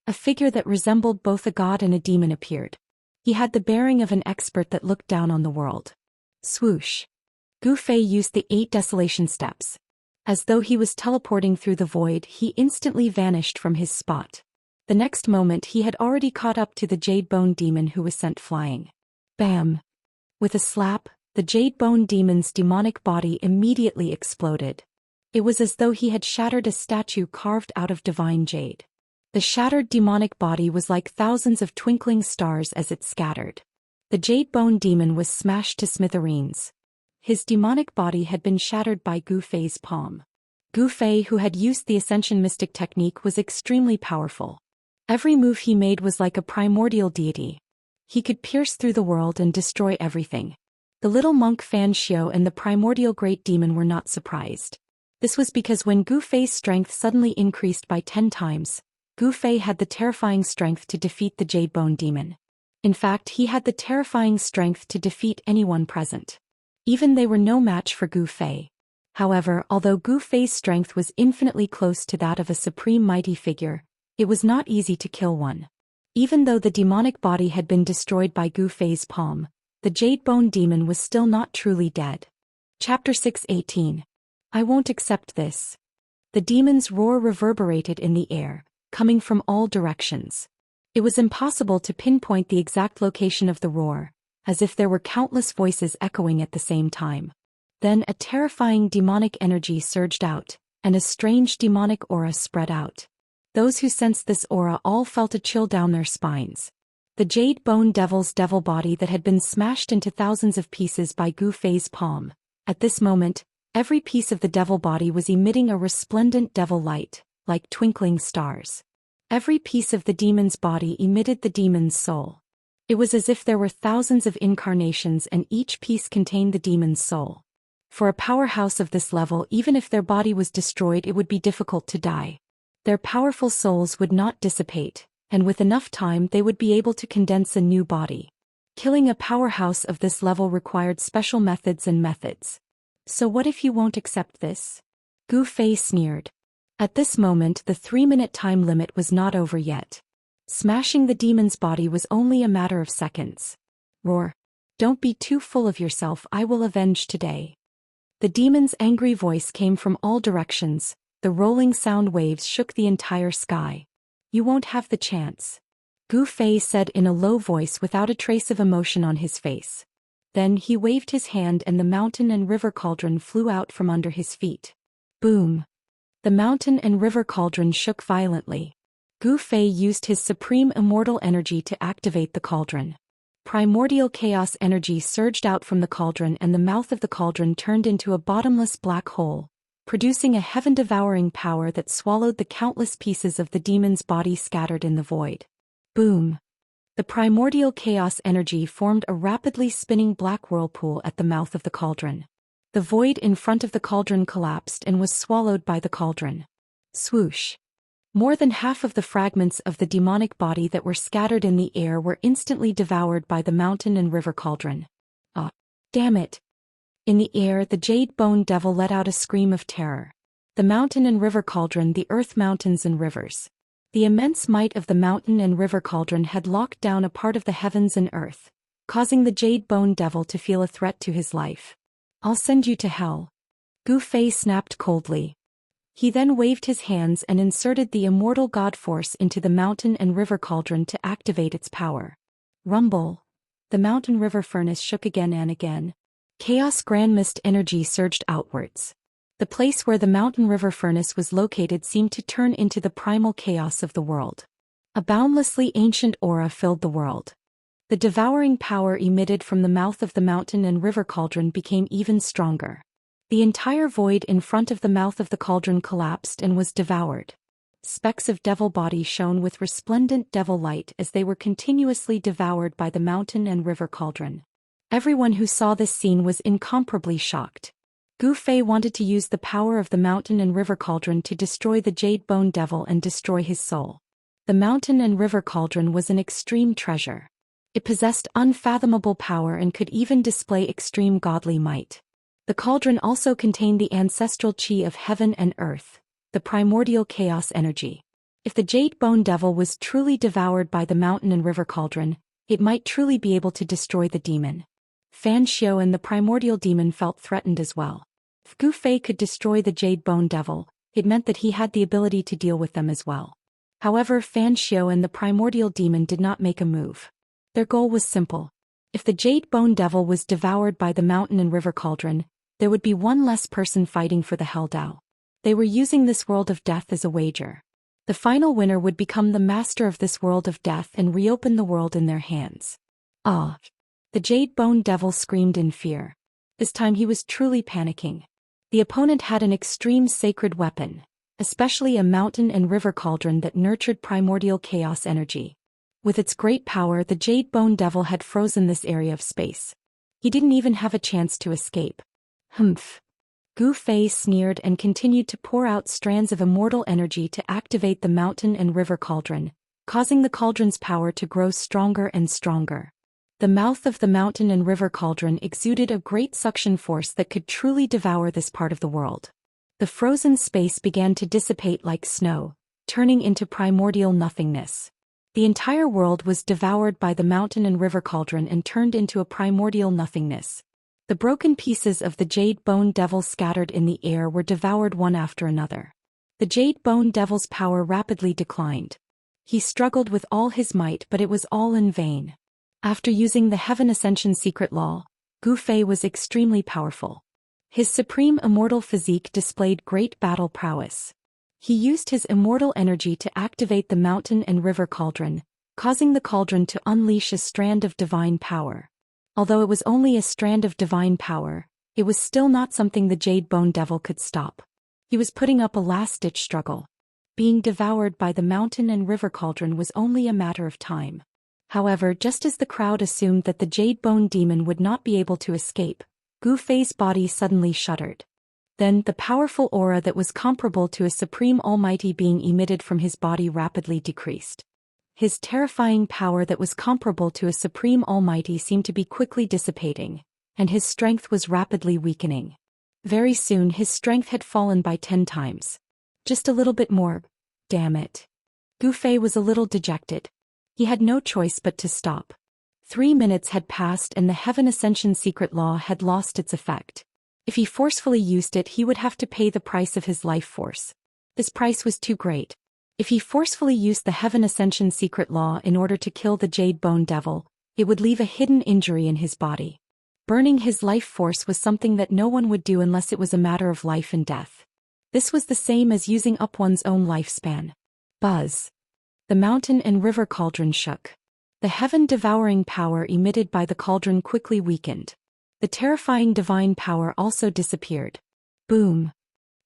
[SPEAKER 1] A figure that resembled both a god and a demon appeared. He had the bearing of an expert that looked down on the world. Swoosh. Gu Fei used the 8 desolation steps. As though he was teleporting through the void, he instantly vanished from his spot. The next moment he had already caught up to the jade bone demon who was sent flying. Bam! With a slap, the jade bone demon's demonic body immediately exploded. It was as though he had shattered a statue carved out of divine jade. The shattered demonic body was like thousands of twinkling stars as it scattered. The jade bone demon was smashed to smithereens. His demonic body had been shattered by Gu Fei's palm. Gu Fei, who had used the Ascension Mystic technique, was extremely powerful. Every move he made was like a primordial deity. He could pierce through the world and destroy everything. The little monk Fan Xiao and the primordial great demon were not surprised. This was because when Gu Fei's strength suddenly increased by 10 times, Gu Fei had the terrifying strength to defeat the jade bone demon. In fact, he had the terrifying strength to defeat anyone present. Even they were no match for Gu Fei. However, although Gu Fei's strength was infinitely close to that of a supreme mighty figure, it was not easy to kill one. Even though the demonic body had been destroyed by Gu Fei's palm, the jade bone demon was still not truly dead. Chapter 6:18. I won't accept this. The demon's roar reverberated in the air, coming from all directions. It was impossible to pinpoint the exact location of the roar, as if there were countless voices echoing at the same time. Then a terrifying demonic energy surged out, and a strange demonic aura spread out. Those who sensed this aura all felt a chill down their spines. The jade bone devil's devil body that had been smashed into thousands of pieces by Gu Fei's palm. At this moment, every piece of the devil body was emitting a resplendent devil light, like twinkling stars. Every piece of the demon's body emitted the demon's soul. It was as if there were thousands of incarnations and each piece contained the demon's soul. For a powerhouse of this level, even if their body was destroyed, it would be difficult to die. Their powerful souls would not dissipate, and with enough time they would be able to condense a new body. Killing a powerhouse of this level required special methods and methods. So what if you won't accept this? Gu Fei sneered. At this moment the 3-minute time limit was not over yet. Smashing the demon's body was only a matter of seconds. Roar. Don't be too full of yourself, I will avenge today. The demon's angry voice came from all directions. The rolling sound waves shook the entire sky. You won't have the chance. Gu Fei said in a low voice without a trace of emotion on his face. Then he waved his hand and the mountain and river cauldron flew out from under his feet. Boom. The mountain and river cauldron shook violently. Gu Fei used his supreme immortal energy to activate the cauldron. Primordial chaos energy surged out from the cauldron and the mouth of the cauldron turned into a bottomless black hole, producing a heaven-devouring power that swallowed the countless pieces of the demon's body scattered in the void. Boom! The primordial chaos energy formed a rapidly spinning black whirlpool at the mouth of the cauldron. The void in front of the cauldron collapsed and was swallowed by the cauldron. Swoosh! More than half of the fragments of the demonic body that were scattered in the air were instantly devoured by the mountain and river cauldron. Ah! Damn it! In the air, the jade bone devil let out a scream of terror. The mountain and river cauldron, the earth mountains and rivers. The immense might of the mountain and river cauldron had locked down a part of the heavens and earth, causing the Jade Bone Devil to feel a threat to his life. "I'll send you to hell," Gu Fei snapped coldly. He then waved his hands and inserted the immortal god force into the mountain and river cauldron to activate its power. Rumble. The mountain river furnace shook again and again. Chaos grand mist energy surged outwards. The place where the mountain river furnace was located seemed to turn into the primal chaos of the world. A boundlessly ancient aura filled the world. The devouring power emitted from the mouth of the mountain and river cauldron became even stronger. The entire void in front of the mouth of the cauldron collapsed and was devoured. Specks of devil bodies shone with resplendent devil light as they were continuously devoured by the mountain and river cauldron. Everyone who saw this scene was incomparably shocked. Gu Fei wanted to use the power of the mountain and river cauldron to destroy the Jade Bone Devil and destroy his soul. The mountain and river cauldron was an extreme treasure. It possessed unfathomable power and could even display extreme godly might. The cauldron also contained the ancestral chi of heaven and earth, the primordial chaos energy. If the Jade Bone Devil was truly devoured by the mountain and river cauldron, it might truly be able to destroy the demon. Fan Xiao and the primordial demon felt threatened as well. If Gu Fei could destroy the Jade Bone Devil, it meant that he had the ability to deal with them as well. However, Fan Xiao and the primordial demon did not make a move. Their goal was simple. If the Jade Bone Devil was devoured by the mountain and river cauldron, there would be one less person fighting for the Hell Dao. They were using this world of death as a wager. The final winner would become the master of this world of death and reopen the world in their hands. Ah! The Jade Bone Devil screamed in fear. This time he was truly panicking. The opponent had an extreme sacred weapon, especially a mountain and river cauldron that nurtured primordial chaos energy. With its great power, the Jade Bone Devil had frozen this area of space. He didn't even have a chance to escape. Humph. Gu Fei sneered and continued to pour out strands of immortal energy to activate the mountain and river cauldron, causing the cauldron's power to grow stronger and stronger. The mouth of the mountain and river cauldron exuded a great suction force that could truly devour this part of the world. The frozen space began to dissipate like snow, turning into primordial nothingness. The entire world was devoured by the mountain and river cauldron and turned into a primordial nothingness. The broken pieces of the Jade Bone Devil scattered in the air were devoured one after another. The Jade Bone Devil's power rapidly declined. He struggled with all his might, but it was all in vain. After using the Heaven Ascension secret law, Gu Fei was extremely powerful. His supreme immortal physique displayed great battle prowess. He used his immortal energy to activate the mountain and river cauldron, causing the cauldron to unleash a strand of divine power. Although it was only a strand of divine power, it was still not something the Jade Bone Devil could stop. He was putting up a last-ditch struggle. Being devoured by the mountain and river cauldron was only a matter of time. However, just as the crowd assumed that the Jade Bone Demon would not be able to escape, Gu Fei's body suddenly shuddered. Then, the powerful aura that was comparable to a supreme almighty being emitted from his body rapidly decreased. His terrifying power that was comparable to a supreme almighty seemed to be quickly dissipating, and his strength was rapidly weakening. Very soon his strength had fallen by 10 times. Just a little bit more. Damn it. Gu Fei was a little dejected. He had no choice but to stop. 3 minutes had passed and the Heaven Ascension secret law had lost its effect. If he forcefully used it, he would have to pay the price of his life force. This price was too great. If he forcefully used the Heaven Ascension secret law in order to kill the Jade Bone Devil, it would leave a hidden injury in his body. Burning his life force was something that no one would do unless it was a matter of life and death. This was the same as using up one's own lifespan. Buzz. The mountain and river cauldron shook. The heaven-devouring power emitted by the cauldron quickly weakened. The terrifying divine power also disappeared. Boom.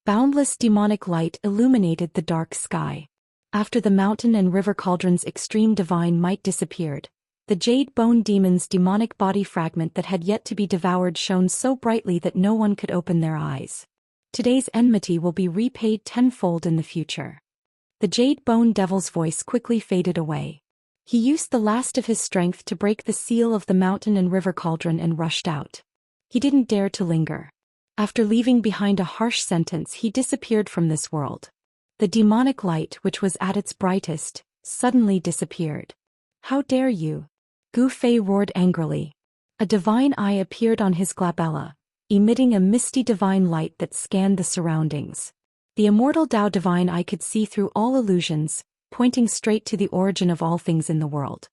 [SPEAKER 1] Boundless demonic light illuminated the dark sky. After the mountain and river cauldron's extreme divine might disappeared, the Jade Bone Demon's demonic body fragment that had yet to be devoured shone so brightly that no one could open their eyes. Today's enmity will be repaid tenfold in the future. The Jade Bone Devil's voice quickly faded away. He used the last of his strength to break the seal of the mountain and river cauldron and rushed out. He didn't dare to linger. After leaving behind a harsh sentence, he disappeared from this world. The demonic light, which was at its brightest, suddenly disappeared. How dare you? Gu Fei roared angrily. A divine eye appeared on his glabella, emitting a misty divine light that scanned the surroundings. The immortal Dao divine eye could see through all illusions, pointing straight to the origin of all things in the world.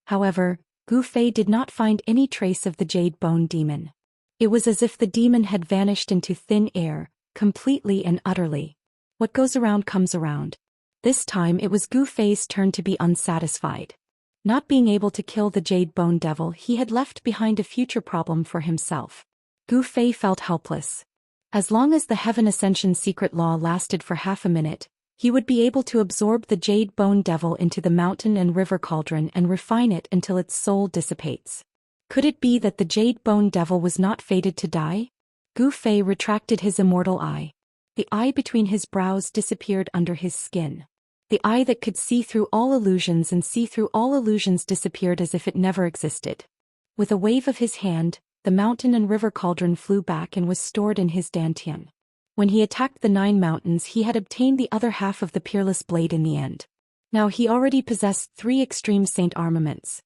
[SPEAKER 1] However, Gu Fei did not find any trace of the jade bone demon. It was as if the demon had vanished into thin air, completely and utterly. What goes around comes around. This time it was Gu Fei's turn to be unsatisfied. Not being able to kill the jade bone devil, he had left behind a future problem for himself. Gu Fei felt helpless. As long as the Heaven Ascension secret law lasted for half a minute, he would be able to absorb the jade bone devil into the mountain and river cauldron and refine it until its soul dissipates. Could it be that the jade bone devil was not fated to die? Gu Fei retracted his immortal eye. The eye between his brows disappeared under his skin. The eye that could see through all illusions and see through all illusions disappeared as if it never existed. With a wave of his hand, the mountain and river cauldron flew back and was stored in his dantian. When he attacked the 9 mountains, he had obtained the other half of the peerless blade in the end. Now he already possessed 3 extreme saint armaments.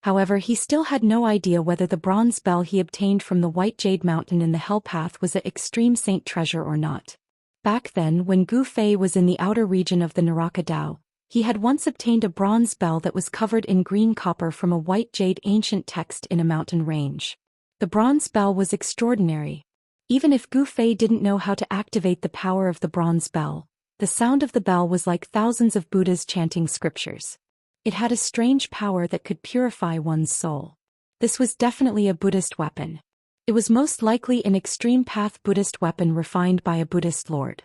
[SPEAKER 1] However, he still had no idea whether the bronze bell he obtained from the White Jade Mountain in the Hell Path was an extreme saint treasure or not. Back then, when Gu Fei was in the outer region of the Naraka Dao, he had once obtained a bronze bell that was covered in green copper from a white jade ancient text in a mountain range. The bronze bell was extraordinary. Even if Gu Fei didn't know how to activate the power of the bronze bell, the sound of the bell was like thousands of Buddhas chanting scriptures. It had a strange power that could purify one's soul. This was definitely a Buddhist weapon. It was most likely an extreme path Buddhist weapon refined by a Buddhist lord.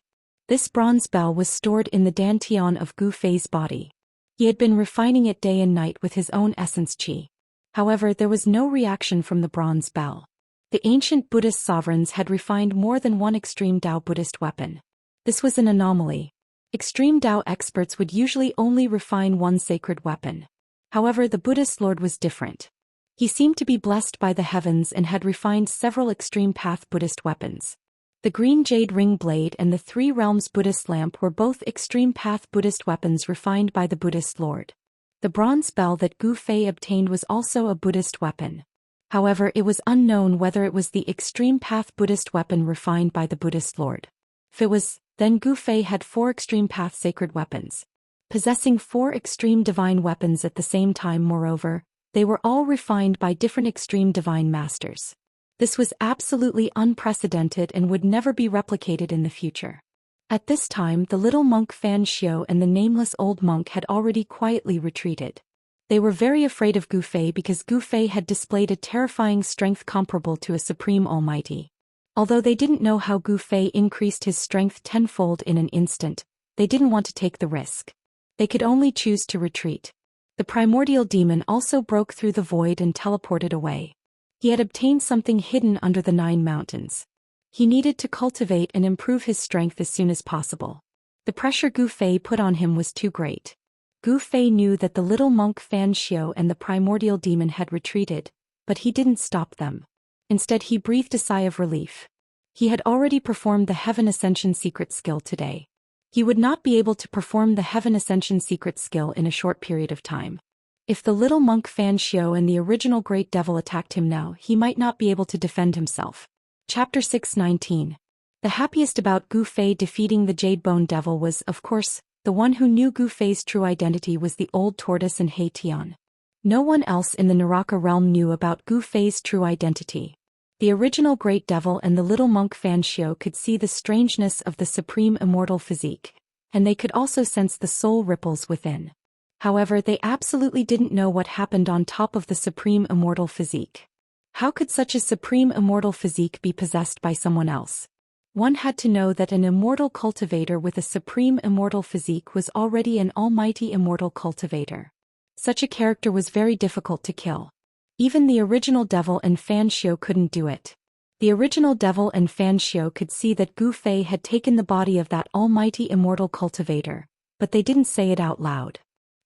[SPEAKER 1] This bronze bell was stored in the dantian of Gu Fei's body. He had been refining it day and night with his own essence qi. However, there was no reaction from the bronze bell. The ancient Buddhist sovereigns had refined more than one extreme Dao Buddhist weapon. This was an anomaly. Extreme Dao experts would usually only refine one sacred weapon. However, the Buddhist lord was different. He seemed to be blessed by the heavens and had refined several extreme path Buddhist weapons. The green jade ring blade and the 3 realms Buddhist lamp were both extreme path Buddhist weapons refined by the Buddhist lord. The bronze bell that Gu Fei obtained was also a Buddhist weapon. However, it was unknown whether it was the extreme path Buddhist weapon refined by the Buddhist lord. If it was, then Gu Fei had 4 extreme path sacred weapons. Possessing 4 extreme divine weapons at the same time, moreover, they were all refined by different extreme divine masters. This was absolutely unprecedented and would never be replicated in the future. At this time, the little monk Fan Xiao and the nameless old monk had already quietly retreated. They were very afraid of Gu Fei because Gu Fei had displayed a terrifying strength comparable to a supreme almighty. Although they didn't know how Gu Fei increased his strength tenfold in an instant, they didn't want to take the risk. They could only choose to retreat. The primordial demon also broke through the void and teleported away. He had obtained something hidden under the 9 mountains. He needed to cultivate and improve his strength as soon as possible. The pressure Gu Fei put on him was too great. Gu Fei knew that the little monk Fan Xiao and the primordial demon had retreated, but he didn't stop them. Instead, he breathed a sigh of relief. He had already performed the Heaven Ascension secret skill today. He would not be able to perform the Heaven Ascension secret skill in a short period of time. If the little monk Fan Xiao and the original Great Devil attacked him now, he might not be able to defend himself. Chapter 619. The happiest about Gu Fei defeating the Jade Bone Devil was, of course, the one who knew Gu Fei's true identity was the old tortoise and He Tian. No one else in the Naraka realm knew about Gu Fei's true identity. The original Great Devil and the little monk Fan Xiao could see the strangeness of the supreme immortal physique, and they could also sense the soul ripples within. However, they absolutely didn't know what happened on top of the supreme immortal physique. How could such a supreme immortal physique be possessed by someone else? One had to know that an immortal cultivator with a supreme immortal physique was already an almighty immortal cultivator. Such a character was very difficult to kill. Even the original devil and Fan Xiao couldn't do it. The original devil and Fan Xiao could see that Gu Fei had taken the body of that almighty immortal cultivator, but they didn't say it out loud.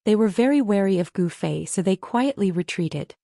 [SPEAKER 1] They were very wary of Gu Fei, so they quietly retreated.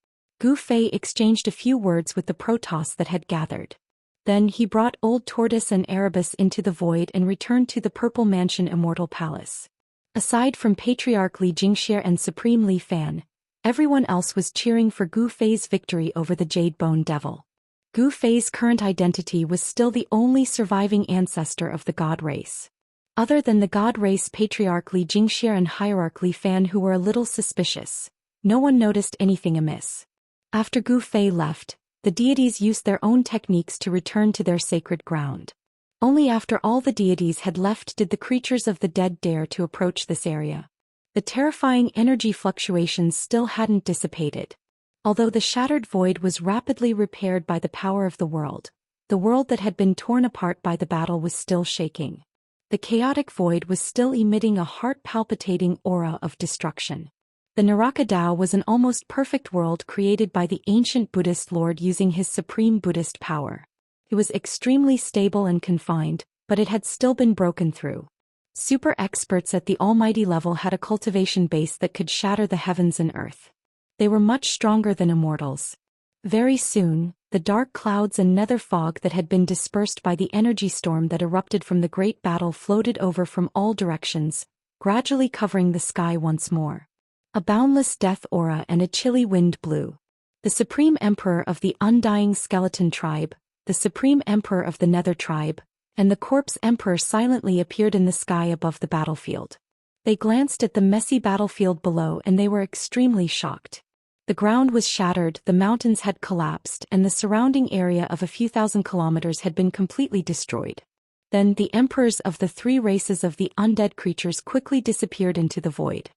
[SPEAKER 1] Gu Fei exchanged a few words with the Protoss that had gathered. Then he brought Old Tortoise and Erebus into the void and returned to the Purple Mansion Immortal Palace. Aside from Patriarch Li Jingxie and Supreme Li Fan, Everyone else was cheering for Gu Fei's victory over the Jade Bone Devil. Gu Fei's current identity was still the only surviving ancestor of the god race. Other than the god race patriarch Li Jingxia and hierarch Li Fan, who were a little suspicious, no one noticed anything amiss. After Gu Fei left, the deities used their own techniques to return to their sacred ground. Only after all the deities had left did the creatures of the dead dare to approach this area. The terrifying energy fluctuations still hadn't dissipated. Although the shattered void was rapidly repaired by the power of the world that had been torn apart by the battle was still shaking. The chaotic void was still emitting a heart-palpitating aura of destruction. The Naraka Tao was an almost perfect world created by the ancient Buddhist Lord using his supreme Buddhist power. It was extremely stable and confined, but it had still been broken through. Super experts at the almighty level had a cultivation base that could shatter the heavens and earth. They were much stronger than immortals. Very soon, the dark clouds and nether fog that had been dispersed by the energy storm that erupted from the great battle floated over from all directions, gradually covering the sky once more. A boundless death aura and a chilly wind blew. The Supreme Emperor of the Undying Skeleton Tribe, the Supreme Emperor of the Nether Tribe, and the Corpse Emperor silently appeared in the sky above the battlefield. They glanced at the messy battlefield below and they were extremely shocked. The ground was shattered, the mountains had collapsed, and the surrounding area of a few thousand kilometers had been completely destroyed. Then the emperors of the three races of the undead creatures quickly disappeared into the void.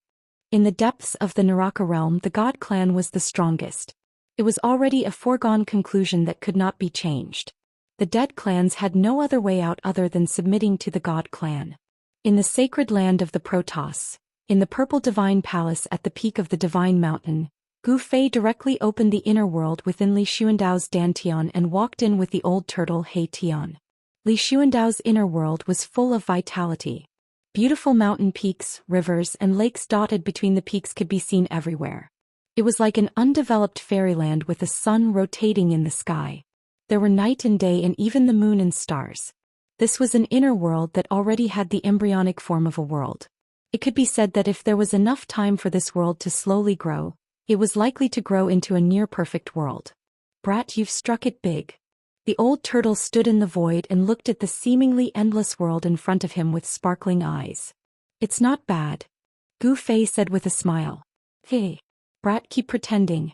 [SPEAKER 1] In the depths of the Naraka realm, the god clan was the strongest. It was already a foregone conclusion that could not be changed. The dead clans had no other way out other than submitting to the god clan. In the sacred land of the Protoss, in the purple divine palace at the peak of the divine mountain, Gu Fei directly opened the inner world within Li Xuandao's Dantian and walked in with the old turtle He Tian. Li Xuandao's inner world was full of vitality. Beautiful mountain peaks, rivers, and lakes dotted between the peaks could be seen everywhere. It was like an undeveloped fairyland with the sun rotating in the sky. There were night and day and even the moon and stars. This was an inner world that already had the embryonic form of a world. It could be said that if there was enough time for this world to slowly grow, it was likely to grow into a near-perfect world. Brat, you've struck it big. The old turtle stood in the void and looked at the seemingly endless world in front of him with sparkling eyes. It's not bad, Gu Fei said with a smile. Hey, Brat, keep pretending.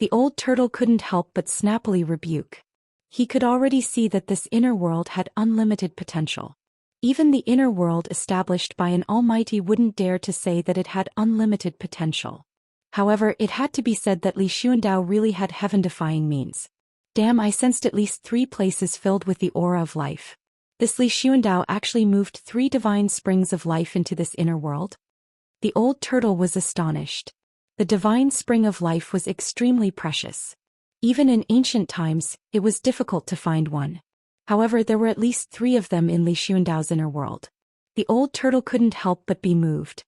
[SPEAKER 1] The old turtle couldn't help but snappily rebuke. He could already see that this inner world had unlimited potential. Even the inner world established by an almighty wouldn't dare to say that it had unlimited potential. However, it had to be said that Li Xuandao really had heaven-defying means. Damn, I sensed at least 3 places filled with the aura of life. This Li Xuandao actually moved 3 divine springs of life into this inner world? The old turtle was astonished. The divine spring of life was extremely precious. Even in ancient times, it was difficult to find one. However, there were at least 3 of them in Li Xuandao's inner world. The old turtle couldn't help but be moved.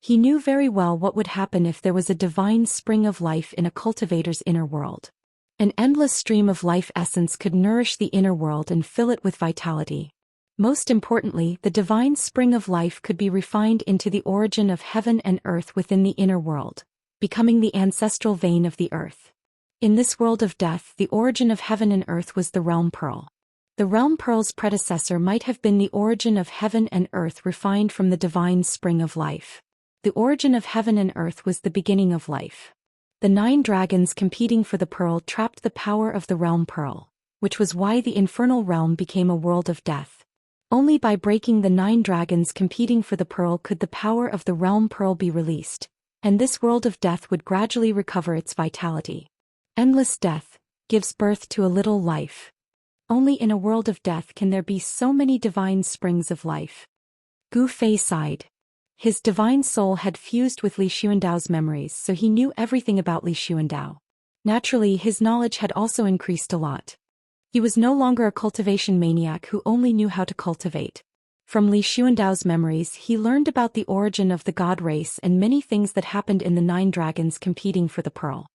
[SPEAKER 1] He knew very well what would happen if there was a divine spring of life in a cultivator's inner world. An endless stream of life essence could nourish the inner world and fill it with vitality. Most importantly, the divine spring of life could be refined into the origin of heaven and earth within the inner world, becoming the ancestral vein of the earth. In this world of death, the origin of heaven and earth was the Realm Pearl. The Realm Pearl's predecessor might have been the origin of heaven and earth refined from the divine spring of life. The origin of heaven and earth was the beginning of life. The 9 dragons competing for the pearl trapped the power of the Realm Pearl, which was why the infernal realm became a world of death. Only by breaking the 9 dragons competing for the pearl could the power of the Realm Pearl be released, and this world of death would gradually recover its vitality. Endless death gives birth to a little life. Only in a world of death can there be so many divine springs of life. Gu Fei sighed. His divine soul had fused with Li Xuandao's memories, so he knew everything about Li Xuandao. Naturally, his knowledge had also increased a lot. He was no longer a cultivation maniac who only knew how to cultivate. From Li Xuandao's memories, he learned about the origin of the god race and many things that happened in the 9 dragons competing for the pearl.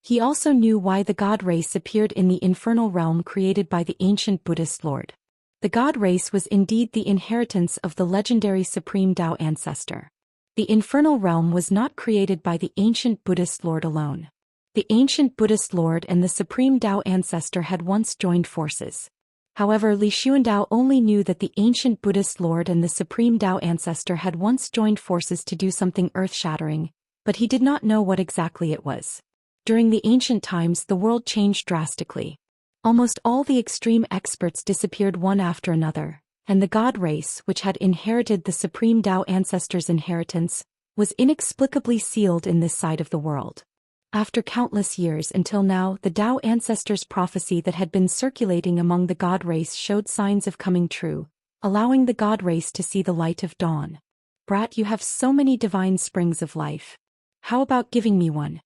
[SPEAKER 1] He also knew why the god race appeared in the infernal realm created by the ancient Buddhist lord. The god race was indeed the inheritance of the legendary Supreme Tao ancestor. The infernal realm was not created by the ancient Buddhist lord alone. The ancient Buddhist lord and the supreme Dao ancestor had once joined forces. However, Li Xuandao only knew that the ancient Buddhist lord and the supreme Dao ancestor had once joined forces to do something earth-shattering, but he did not know what exactly it was. During the ancient times, the world changed drastically. Almost all the extreme experts disappeared one after another, and the god race, which had inherited the supreme Dao ancestor's inheritance, was inexplicably sealed in this side of the world. After countless years until now, the Dao ancestors' prophecy that had been circulating among the god race showed signs of coming true, allowing the god race to see the light of dawn. Brat, you have so many divine springs of life. How about giving me one?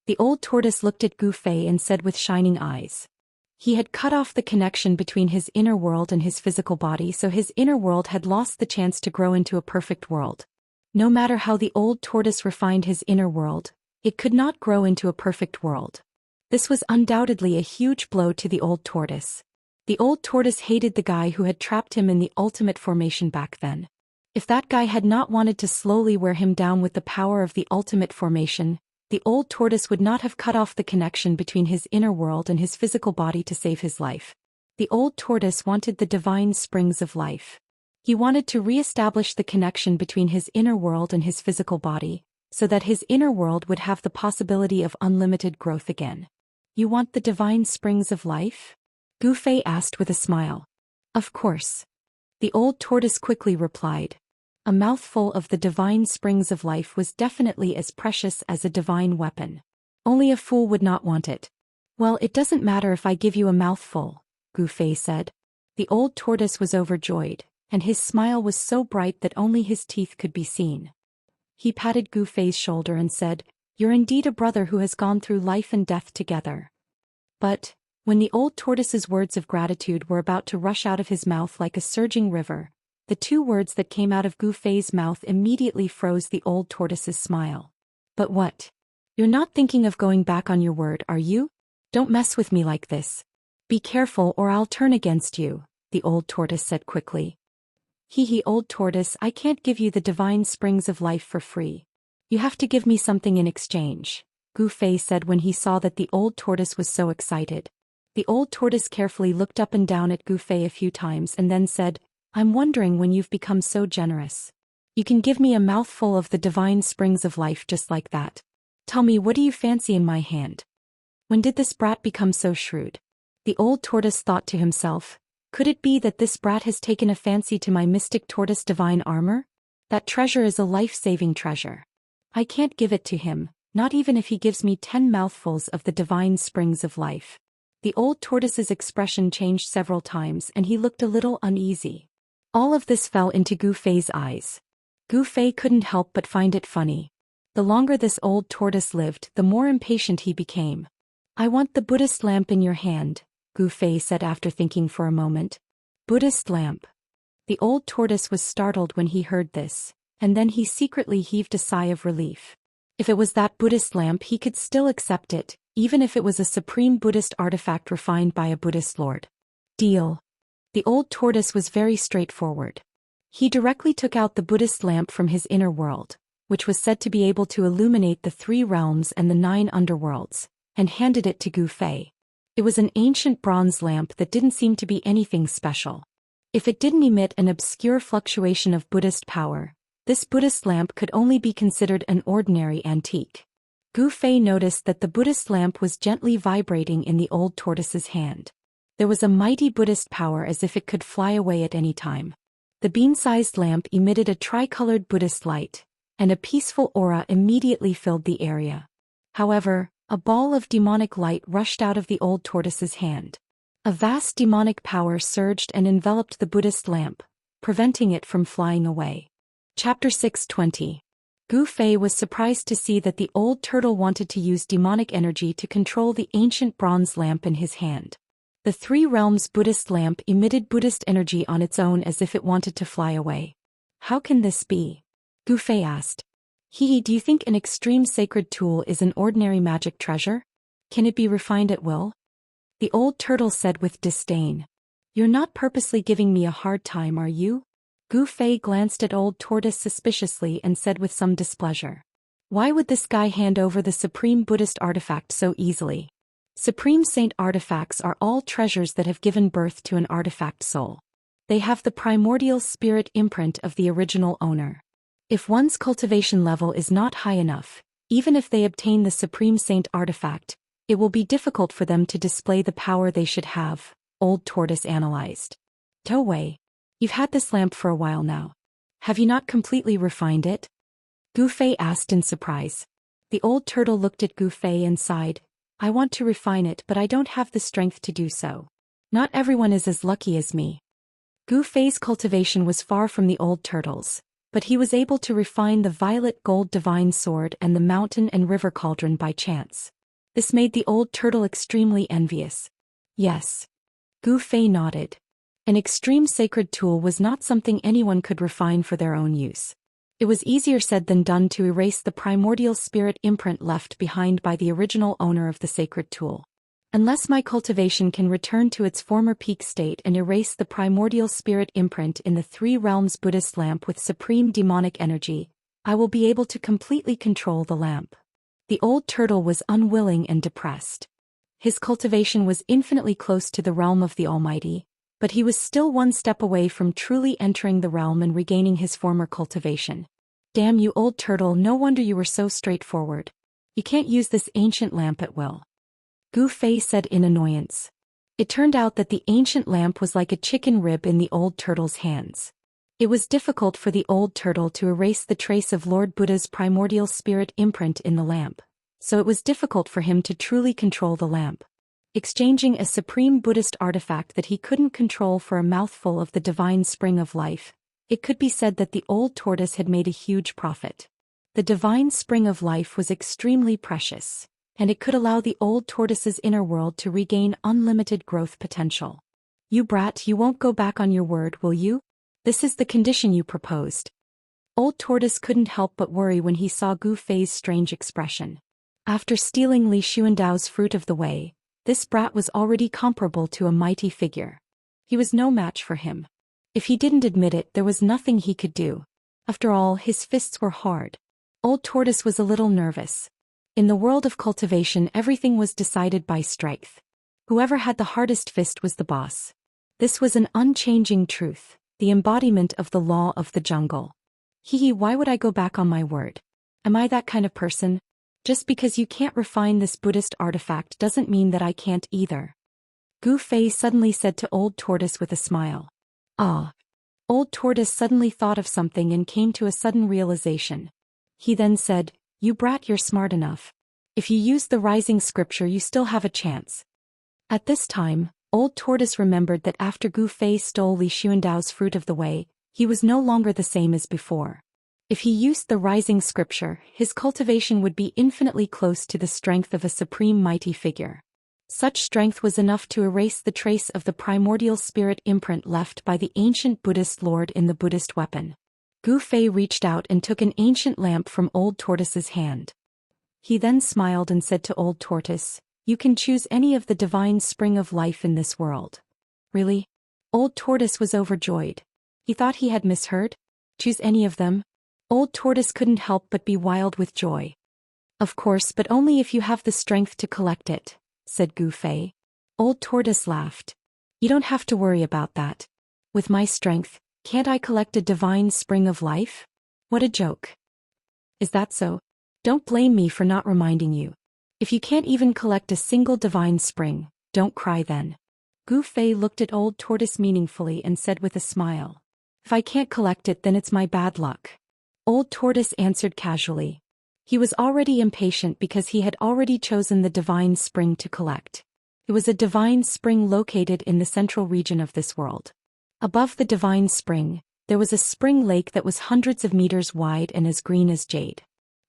[SPEAKER 1] The old tortoise looked at Gu Fei and said with shining eyes. He had cut off the connection between his inner world and his physical body, so his inner world had lost the chance to grow into a perfect world. No matter how the old tortoise refined his inner world, it could not grow into a perfect world. This was undoubtedly a huge blow to the old tortoise. The old tortoise hated the guy who had trapped him in the ultimate formation back then. If that guy had not wanted to slowly wear him down with the power of the ultimate formation, the old tortoise would not have cut off the connection between his inner world and his physical body to save his life. The old tortoise wanted the divine springs of life. He wanted to re-establish the connection between his inner world and his physical body, so that his inner world would have the possibility of unlimited growth again. You want the divine springs of life? Gu Fei asked with a smile. Of course. The old tortoise quickly replied. A mouthful of the divine springs of life was definitely as precious as a divine weapon. Only a fool would not want it. Well, it doesn't matter if I give you a mouthful, Gu Fei said. The old tortoise was overjoyed, and his smile was so bright that only his teeth could be seen. He patted Gu Fei's shoulder and said, "You're indeed a brother who has gone through life and death together." But, when the old tortoise's words of gratitude were about to rush out of his mouth like a surging river, the two words that came out of Gu Fei's mouth immediately froze the old tortoise's smile. "But what? You're not thinking of going back on your word, are you? Don't mess with me like this. Be careful or I'll turn against you," the old tortoise said quickly. Hee, old tortoise, I can't give you the divine springs of life for free. You have to give me something in exchange, Gu Fei said when he saw that the old tortoise was so excited. The old tortoise carefully looked up and down at Gu Fei a few times and then said, "I'm wondering when you've become so generous. You can give me a mouthful of the divine springs of life just like that. Tell me, what do you fancy in my hand? When did this brat become so shrewd?" The old tortoise thought to himself, could it be that this brat has taken a fancy to my mystic tortoise divine armor? That treasure is a life-saving treasure. I can't give it to him, not even if he gives me 10 mouthfuls of the divine springs of life. The old tortoise's expression changed several times and he looked a little uneasy. All of this fell into Gu Fei's eyes. Gu Fei couldn't help but find it funny. The longer this old tortoise lived, the more impatient he became. "I want the Buddhist lamp in your hand," Gu Fei said after thinking for a moment. Buddhist lamp. The old tortoise was startled when he heard this, and then he secretly heaved a sigh of relief. If it was that Buddhist lamp, he could still accept it, even if it was a supreme Buddhist artifact refined by a Buddhist lord. Deal. The old tortoise was very straightforward. He directly took out the Buddhist lamp from his inner world, which was said to be able to illuminate the 3 realms and the 9 underworlds, and handed it to Gu Fei. It was an ancient bronze lamp that didn't seem to be anything special. If it didn't emit an obscure fluctuation of Buddhist power, this Buddhist lamp could only be considered an ordinary antique. Gu Fei noticed that the Buddhist lamp was gently vibrating in the old tortoise's hand. There was a mighty Buddhist power as if it could fly away at any time. The bean-sized lamp emitted a tricolored Buddhist light, and a peaceful aura immediately filled the area. However, a ball of demonic light rushed out of the old tortoise's hand. A vast demonic power surged and enveloped the Buddhist lamp, preventing it from flying away. Chapter 620. Gu Fei was surprised to see that the old turtle wanted to use demonic energy to control the ancient bronze lamp in his hand. The 3 realms Buddhist lamp emitted Buddhist energy on its own as if it wanted to fly away. How can this be? Gu Fei asked. Do you think an extreme sacred tool is an ordinary magic treasure? Can it be refined at will? The old turtle said with disdain. You're not purposely giving me a hard time, are you? Gu Fei glanced at Old Tortoise suspiciously and said with some displeasure. Why would this guy hand over the supreme Buddhist artifact so easily? Supreme Saint artifacts are all treasures that have given birth to an artifact soul. They have the primordial spirit imprint of the original owner. If one's cultivation level is not high enough, even if they obtain the Supreme Saint artifact, it will be difficult for them to display the power they should have, Old Tortoise analyzed. Wei, you've had this lamp for a while now. Have you not completely refined it? Gu Fei asked in surprise. The old turtle looked at Gu Fei and sighed. I want to refine it, but I don't have the strength to do so. Not everyone is as lucky as me. Gu Fei's cultivation was far from the old turtle's, but he was able to refine the violet gold divine sword and the mountain and river cauldron by chance. This made the old turtle extremely envious. Yes. Gu Fei nodded. An extreme sacred tool was not something anyone could refine for their own use. It was easier said than done to erase the primordial spirit imprint left behind by the original owner of the sacred tool. Unless my cultivation can return to its former peak state and erase the primordial spirit imprint in the Three Realms Buddhist lamp with supreme demonic energy, I will be able to completely control the lamp. The old turtle was unwilling and depressed. His cultivation was infinitely close to the realm of the Almighty, but he was still one step away from truly entering the realm and regaining his former cultivation. Damn you, old turtle, no wonder you were so straightforward. You can't use this ancient lamp at will. Gu Fei said in annoyance. It turned out that the ancient lamp was like a chicken rib in the old turtle's hands. It was difficult for the old turtle to erase the trace of Lord Buddha's primordial spirit imprint in the lamp, so it was difficult for him to truly control the lamp. Exchanging a supreme Buddhist artifact that he couldn't control for a mouthful of the divine spring of life, it could be said that the old tortoise had made a huge profit. The divine spring of life was extremely precious, and it could allow the old tortoise's inner world to regain unlimited growth potential. You brat, you won't go back on your word, will you? This is the condition you proposed. Old Tortoise couldn't help but worry when he saw Gu Fei's strange expression. After stealing Li Xuandao's fruit of the way, this brat was already comparable to a mighty figure. He was no match for him. If he didn't admit it, there was nothing he could do. After all, his fists were hard. Old Tortoise was a little nervous. In the world of cultivation, everything was decided by strength. Whoever had the hardest fist was the boss. This was an unchanging truth, the embodiment of the law of the jungle. Why would I go back on my word? Am I that kind of person? Just because you can't refine this Buddhist artifact doesn't mean that I can't either. Gu Fei suddenly said to Old Tortoise with a smile. Ah. Old Tortoise suddenly thought of something and came to a sudden realization. He then said, You brat, you're smart enough. If you use the rising scripture, you still have a chance. At this time, Old Tortoise remembered that after Gu Fei stole Li Xuandao's fruit of the way, he was no longer the same as before. If he used the rising scripture, his cultivation would be infinitely close to the strength of a supreme mighty figure. Such strength was enough to erase the trace of the primordial spirit imprint left by the ancient Buddhist lord in the Buddhist weapon. Gu Fei reached out and took an ancient lamp from Old Tortoise's hand. He then smiled and said to Old Tortoise, You can choose any of the divine spring of life in this world. Really? Old Tortoise was overjoyed. He thought he had misheard. Choose any of them? Old Tortoise couldn't help but be wild with joy. Of course, but only if you have the strength to collect it, said Gu Fei. Old Tortoise laughed. You don't have to worry about that. With my strength, can't I collect a divine spring of life? What a joke. Is that so? Don't blame me for not reminding you. If you can't even collect a single divine spring, don't cry then. Gu Fei looked at Old Tortoise meaningfully and said with a smile. If I can't collect it, then it's my bad luck. Old Tortoise answered casually. He was already impatient because he had already chosen the divine spring to collect. It was a divine spring located in the central region of this world. Above the divine spring, there was a spring lake that was hundreds of meters wide and as green as jade.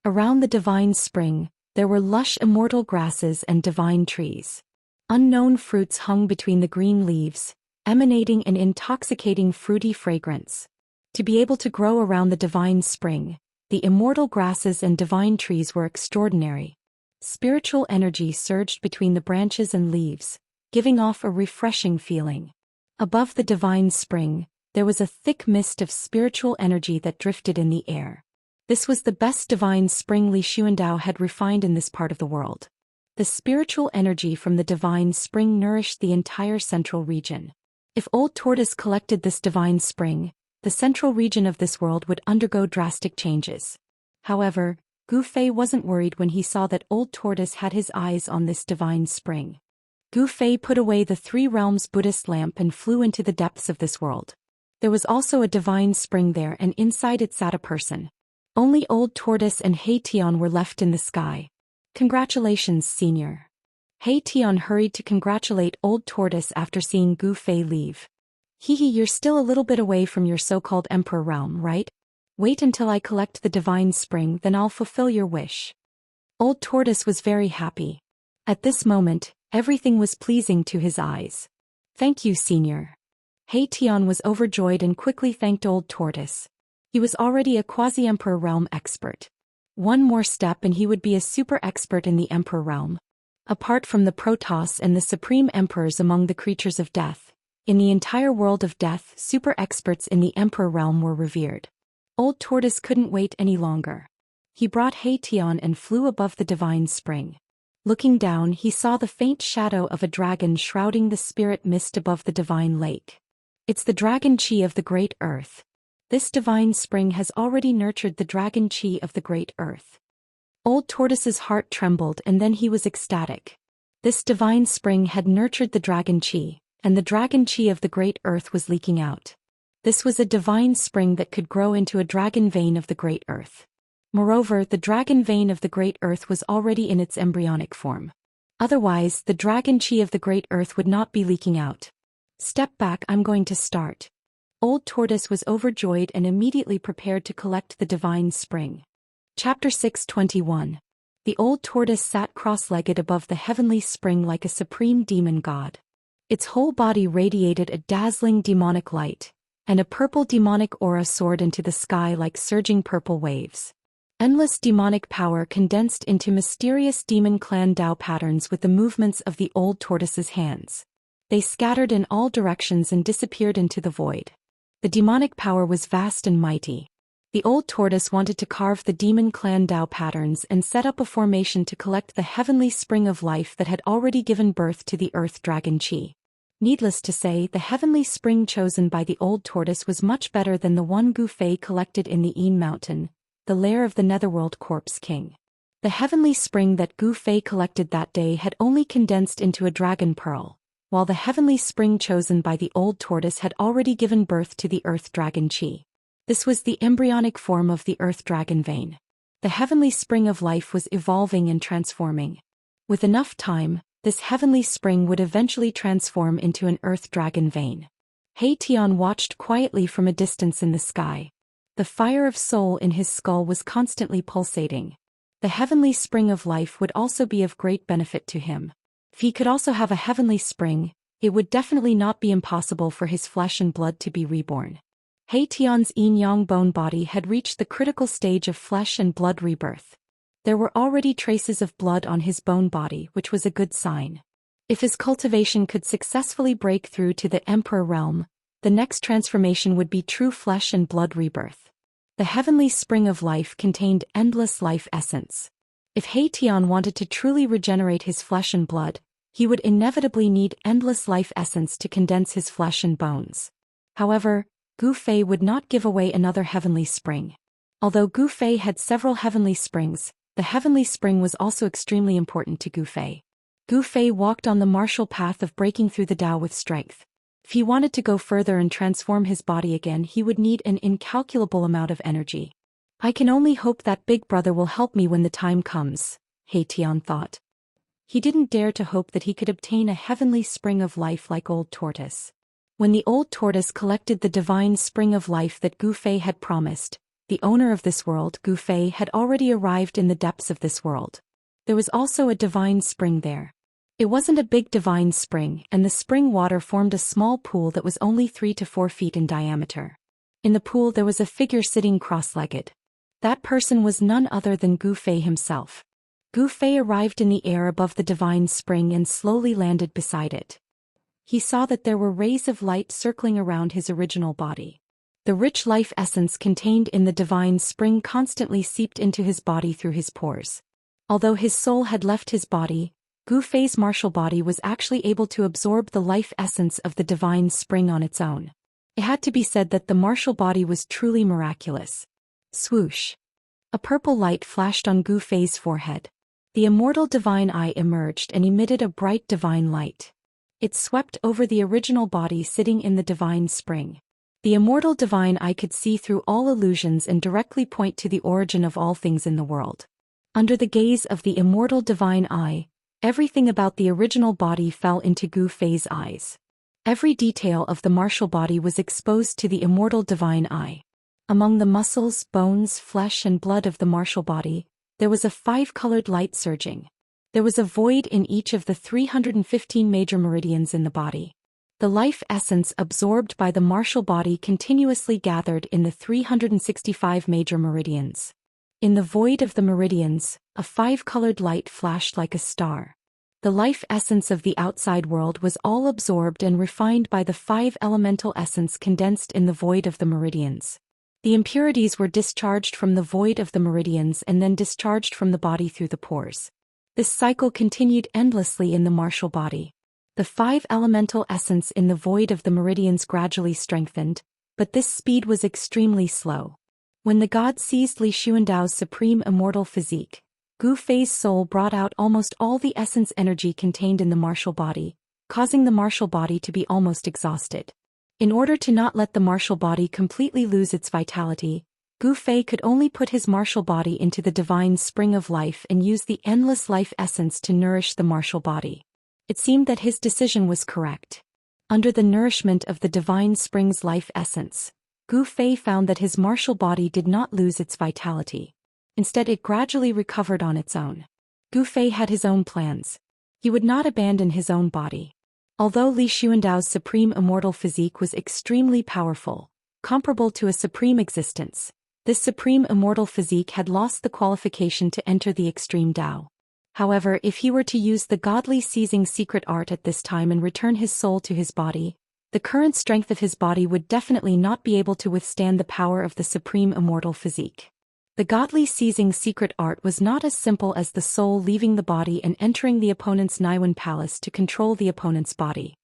[SPEAKER 1] Around the divine spring, there were lush immortal grasses and divine trees. Unknown fruits hung between the green leaves, emanating an intoxicating fruity fragrance. To be able to grow around the divine spring, the immortal grasses and divine trees were extraordinary. Spiritual energy surged between the branches and leaves, giving off a refreshing feeling. Above the divine spring, there was a thick mist of spiritual energy that drifted in the air. This was the best divine spring Li Xuandao had refined in this part of the world. The spiritual energy from the divine spring nourished the entire central region. If Old Tortoise collected this divine spring, the central region of this world would undergo drastic changes. However, Gu Fei wasn't worried when he saw that Old Tortoise had his eyes on this divine spring. Gu Fei put away the Three Realms Buddhist lamp and flew into the depths of this world. There was also a divine spring there, and inside it sat a person. Only Old Tortoise and He Tian were left in the sky. Congratulations, Senior. He Tian hurried to congratulate Old Tortoise after seeing Gu Fei leave. Hehe, you're still a little bit away from your so-called Emperor realm, right? Wait until I collect the divine spring, then I'll fulfill your wish. Old Tortoise was very happy. At this moment, everything was pleasing to his eyes. Thank you, Senior. He Tian was overjoyed and quickly thanked Old Tortoise. He was already a quasi-Emperor realm expert. One more step and he would be a super expert in the Emperor realm. Apart from the Protoss and the Supreme Emperors among the creatures of death, in the entire world of death, super experts in the Emperor realm were revered. Old Tortoise couldn't wait any longer. He brought He Tian and flew above the divine spring. Looking down, he saw the faint shadow of a dragon shrouding the spirit mist above the divine lake. It's the dragon chi of the great earth. This divine spring has already nurtured the dragon chi of the great earth. Old Tortoise's heart trembled and then he was ecstatic. This divine spring had nurtured the dragon chi, and the dragon chi of the great earth was leaking out. This was a divine spring that could grow into a dragon vein of the great earth. Moreover, the dragon vein of the great earth was already in its embryonic form. Otherwise, the dragon chi of the great earth would not be leaking out. Step back, I'm going to start. Old Tortoise was overjoyed and immediately prepared to collect the divine spring. Chapter 621. The Old Tortoise sat cross-legged above the heavenly spring like a supreme demon god. Its whole body radiated a dazzling demonic light, and a purple demonic aura soared into the sky like surging purple waves. Endless demonic power condensed into mysterious demon clan Dao patterns with the movements of the Old Tortoise's hands. They scattered in all directions and disappeared into the void. The demonic power was vast and mighty. The Old Tortoise wanted to carve the demon clan Dao patterns and set up a formation to collect the heavenly spring of life that had already given birth to the earth dragon chi. Needless to say, the heavenly spring chosen by the Old Tortoise was much better than the one Gu Fei collected in the Yin Mountain, the lair of the Netherworld Corpse King. The heavenly spring that Gu Fei collected that day had only condensed into a dragon pearl, while the heavenly spring chosen by the Old Tortoise had already given birth to the earth dragon chi. This was the embryonic form of the earth dragon vein. The heavenly spring of life was evolving and transforming. With enough time, this heavenly spring would eventually transform into an earth dragon vein. He Tian watched quietly from a distance in the sky. The fire of soul in his skull was constantly pulsating. The heavenly spring of life would also be of great benefit to him. If he could also have a heavenly spring, it would definitely not be impossible for his flesh and blood to be reborn. He Tian's yin-yang bone body had reached the critical stage of flesh and blood rebirth. There were already traces of blood on his bone body, which was a good sign. If his cultivation could successfully break through to the Emperor realm, the next transformation would be true flesh and blood rebirth. The heavenly spring of life contained endless life essence. If He Tian wanted to truly regenerate his flesh and blood, he would inevitably need endless life essence to condense his flesh and bones. However, Gu Fei would not give away another heavenly spring. Although Gu Fei had several heavenly springs, the heavenly spring was also extremely important to Gu Fei. Gu Fei walked on the martial path of breaking through the Tao with strength. If he wanted to go further and transform his body again, he would need an incalculable amount of energy. I can only hope that Big Brother will help me when the time comes, He Tian thought. He didn't dare to hope that he could obtain a heavenly spring of life like Old Tortoise. When the Old Tortoise collected the divine spring of life that Gu Fei had promised, the owner of this world, Gu Fei, had already arrived in the depths of this world. There was also a divine spring there. It wasn't a big divine spring, and the spring water formed a small pool that was only 3 to 4 feet in diameter. In the pool there was a figure sitting cross-legged. That person was none other than Gu Fei himself. Gu Fei arrived in the air above the divine spring and slowly landed beside it. he saw that there were rays of light circling around his original body. The rich life essence contained in the divine spring constantly seeped into his body through his pores. Although his soul had left his body, Gu Fei's martial body was actually able to absorb the life essence of the divine spring on its own. It had to be said that the martial body was truly miraculous. Swoosh! A purple light flashed on Gu Fei's forehead. The immortal divine eye emerged and emitted a bright divine light. It swept over the original body sitting in the divine spring. The immortal divine eye could see through all illusions and directly point to the origin of all things in the world. Under the gaze of the immortal divine eye, everything about the original body fell into Gu Fei's eyes. Every detail of the martial body was exposed to the immortal divine eye. Among the muscles, bones, flesh and blood of the martial body, there was a five-colored light surging. There was a void in each of the 315 major meridians in the body. The life essence absorbed by the martial body continuously gathered in the 365 major meridians. In the void of the meridians, a five-colored light flashed like a star. The life essence of the outside world was all absorbed and refined by the five elemental essence condensed in the void of the meridians. The impurities were discharged from the void of the meridians and then discharged from the body through the pores. This cycle continued endlessly in the martial body. The five elemental essence in the void of the meridians gradually strengthened, but this speed was extremely slow. When the god seized Li Xuandao's supreme immortal physique, Gu Fei's soul brought out almost all the essence energy contained in the martial body, causing the martial body to be almost exhausted. In order to not let the martial body completely lose its vitality, Gu Fei could only put his martial body into the divine spring of life and use the endless life essence to nourish the martial body. It seemed that his decision was correct. Under the nourishment of the divine spring's life essence, Gu Fei found that his martial body did not lose its vitality. Instead, it gradually recovered on its own. Gu Fei had his own plans. He would not abandon his own body. Although Li Xuandao's supreme immortal physique was extremely powerful, comparable to a supreme existence, this supreme immortal physique had lost the qualification to enter the extreme Tao. However, if he were to use the godly seizing secret art at this time and return his soul to his body, the current strength of his body would definitely not be able to withstand the power of the supreme immortal physique. The godly seizing secret art was not as simple as the soul leaving the body and entering the opponent's Naiwen palace to control the opponent's body.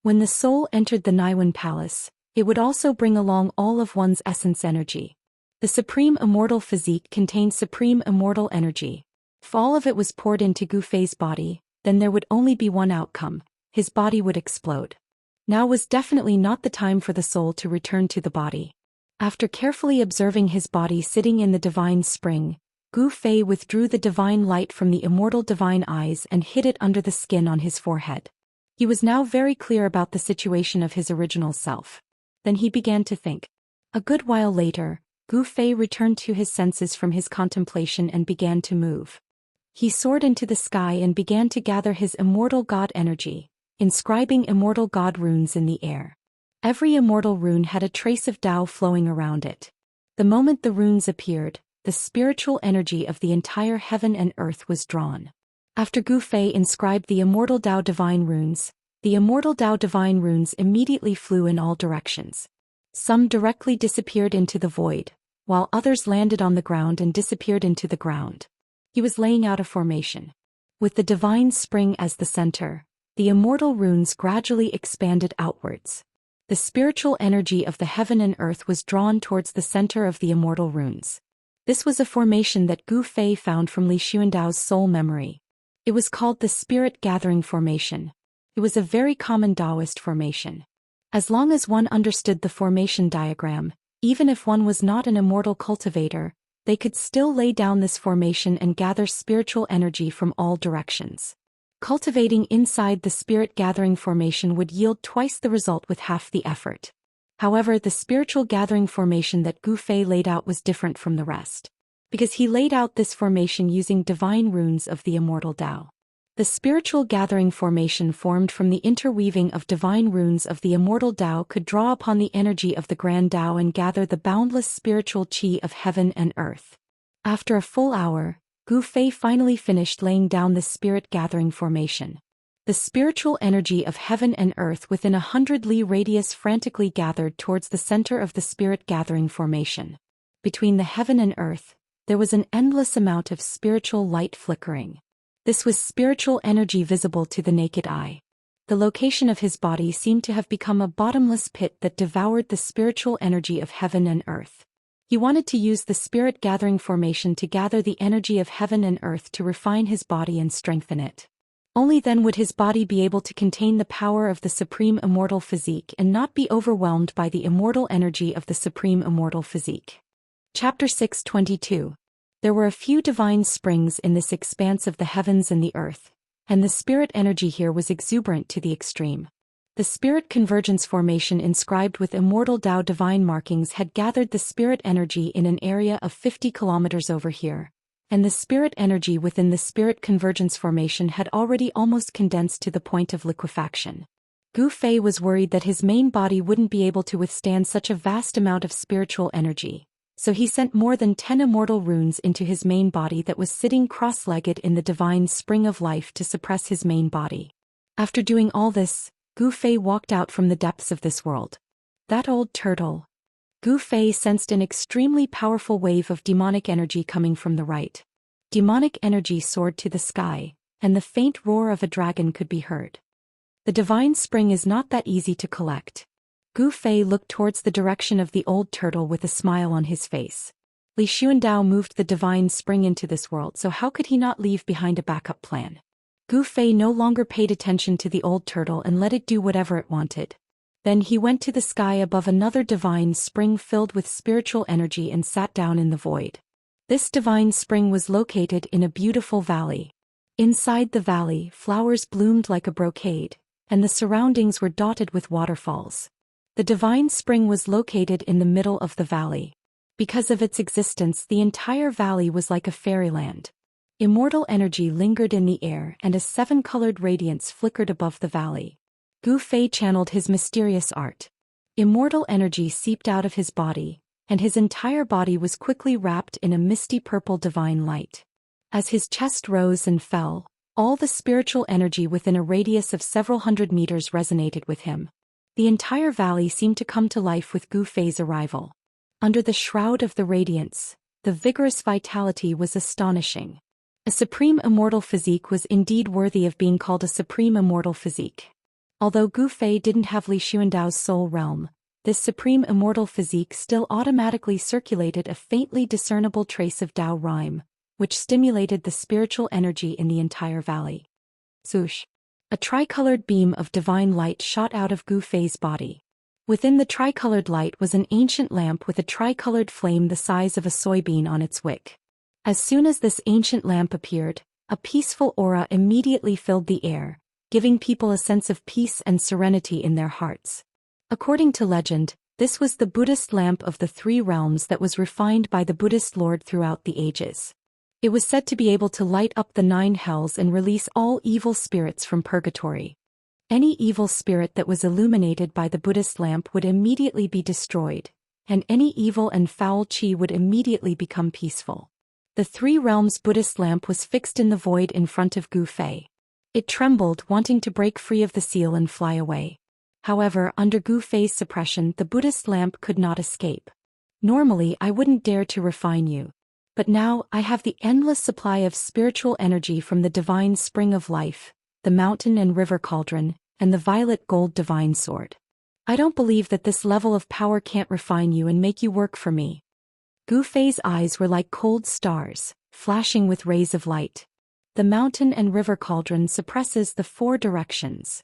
[SPEAKER 1] When the soul entered the Naiwen palace, it would also bring along all of one's essence energy. The supreme immortal physique contained supreme immortal energy. If all of it was poured into Gu Fei's body, then there would only be one outcome: his body would explode. Now was definitely not the time for the soul to return to the body. After carefully observing his body sitting in the divine spring, Gu Fei withdrew the divine light from the immortal divine eyes and hid it under the skin on his forehead. He was now very clear about the situation of his original self. Then he began to think. A good while later, Gu Fei returned to his senses from his contemplation and began to move. He soared into the sky and began to gather his immortal god energy, inscribing immortal god runes in the air. Every immortal rune had a trace of Tao flowing around it. The moment the runes appeared, the spiritual energy of the entire heaven and earth was drawn. After Gu Fei inscribed the immortal Tao divine runes, the immortal Tao divine runes immediately flew in all directions. Some directly disappeared into the void, while others landed on the ground and disappeared into the ground. He was laying out a formation. With the divine spring as the center, the immortal runes gradually expanded outwards. The spiritual energy of the heaven and earth was drawn towards the center of the immortal runes. This was a formation that Gu Fei found from Li Xuandao's soul memory. It was called the Spirit Gathering Formation. It was a very common Daoist formation. As long as one understood the formation diagram, even if one was not an immortal cultivator, they could still lay down this formation and gather spiritual energy from all directions. Cultivating inside the Spirit Gathering Formation would yield twice the result with half the effort. However, the spiritual gathering formation that Gu Fei laid out was different from the rest, because he laid out this formation using divine runes of the immortal Tao. The spiritual gathering formation formed from the interweaving of divine runes of the immortal Tao could draw upon the energy of the grand Tao and gather the boundless spiritual qi of heaven and earth. After a full hour, Gu Fei finally finished laying down the spirit gathering formation. The spiritual energy of heaven and earth within 100 li radius frantically gathered towards the center of the spirit-gathering formation. Between the heaven and earth, there was an endless amount of spiritual light flickering. This was spiritual energy visible to the naked eye. The location of his body seemed to have become a bottomless pit that devoured the spiritual energy of heaven and earth. He wanted to use the spirit-gathering formation to gather the energy of heaven and earth to refine his body and strengthen it. Only then would his body be able to contain the power of the supreme immortal physique and not be overwhelmed by the immortal energy of the supreme immortal physique. Chapter 6:22. There were a few divine springs in this expanse of the heavens and the earth, and the spirit energy here was exuberant to the extreme. The spirit convergence formation inscribed with immortal Tao divine markings had gathered the spirit energy in an area of 50 kilometers over here, and the spirit energy within the spirit convergence formation had already almost condensed to the point of liquefaction. Gu Fei was worried that his main body wouldn't be able to withstand such a vast amount of spiritual energy, so he sent more than 10 immortal runes into his main body that was sitting cross-legged in the divine spring of life to suppress his main body. After doing all this, Gu Fei walked out from the depths of this world. That old turtle. Gu Fei sensed an extremely powerful wave of demonic energy coming from the right. Demonic energy soared to the sky, and the faint roar of a dragon could be heard. The divine spring is not that easy to collect. Gu Fei looked towards the direction of the old turtle with a smile on his face. Li Xuandao moved the divine spring into this world, so how could he not leave behind a backup plan? Gu Fei no longer paid attention to the old turtle and let it do whatever it wanted. Then he went to the sky above another divine spring filled with spiritual energy and sat down in the void. This divine spring was located in a beautiful valley. Inside the valley, flowers bloomed like a brocade, and the surroundings were dotted with waterfalls. The divine spring was located in the middle of the valley. Because of its existence, the entire valley was like a fairyland. Immortal energy lingered in the air and a 7-colored radiance flickered above the valley. Gu Fei channeled his mysterious art. Immortal energy seeped out of his body, and his entire body was quickly wrapped in a misty purple divine light. As his chest rose and fell, all the spiritual energy within a radius of several hundred meters resonated with him. The entire valley seemed to come to life with Gu Fei's arrival. Under the shroud of the radiance, the vigorous vitality was astonishing. A supreme immortal physique was indeed worthy of being called a supreme immortal physique. Although Gu Fei didn't have Li Xuandao's soul realm, this supreme immortal physique still automatically circulated a faintly discernible trace of Tao rhyme, which stimulated the spiritual energy in the entire valley. Swoosh! A tricolored beam of divine light shot out of Gu Fei's body. Within the tricolored light was an ancient lamp with a tricolored flame the size of a soybean on its wick. As soon as this ancient lamp appeared, a peaceful aura immediately filled the air, giving people a sense of peace and serenity in their hearts. According to legend, this was the Buddhist lamp of the 3 realms that was refined by the Buddhist Lord throughout the ages. It was said to be able to light up the 9 hells and release all evil spirits from purgatory. Any evil spirit that was illuminated by the Buddhist lamp would immediately be destroyed, and any evil and foul qi would immediately become peaceful. The 3 realms Buddhist lamp was fixed in the void in front of Gu Fei. It trembled, wanting to break free of the seal and fly away. However, under Gu Fei's suppression, the Buddhist lamp could not escape. Normally, I wouldn't dare to refine you. But now, I have the endless supply of spiritual energy from the divine spring of life, the mountain and river cauldron, and the violet gold divine sword. I don't believe that this level of power can't refine you and make you work for me. Gu Fei's eyes were like cold stars, flashing with rays of light. The mountain and river cauldron suppresses the 4 directions.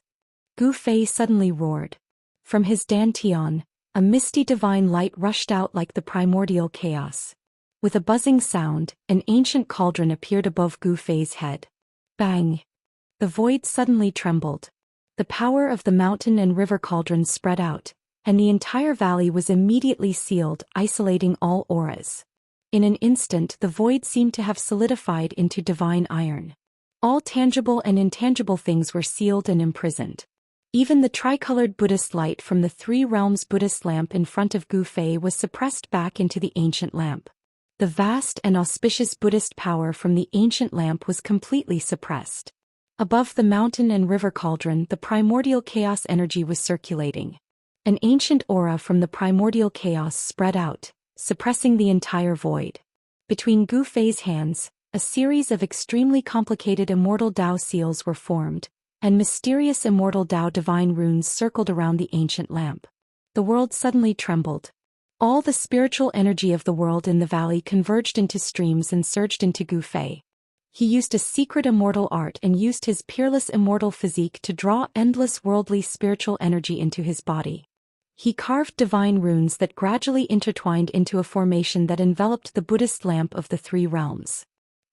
[SPEAKER 1] Gu Fei suddenly roared. From his dantian, a misty divine light rushed out like the primordial chaos. With a buzzing sound, an ancient cauldron appeared above Gu Fei's head. Bang! The void suddenly trembled. The power of the mountain and river cauldron spread out, and the entire valley was immediately sealed, isolating all auras. In an instant, the void seemed to have solidified into divine iron. All tangible and intangible things were sealed and imprisoned. Even the tricolored Buddhist light from the 3 realms Buddhist lamp in front of Gu Fei was suppressed back into the ancient lamp. The vast and auspicious Buddhist power from the ancient lamp was completely suppressed. Above the mountain and river cauldron, the primordial chaos energy was circulating. An ancient aura from the primordial chaos spread out, suppressing the entire void. Between Gu Fei's hands, a series of extremely complicated immortal Dao seals were formed, and mysterious immortal Dao divine runes circled around the ancient lamp. The world suddenly trembled. All the spiritual energy of the world in the valley converged into streams and surged into Gu Fei. He used a secret immortal art and used his peerless immortal physique to draw endless worldly spiritual energy into his body. He carved divine runes that gradually intertwined into a formation that enveloped the Buddhist lamp of the three realms.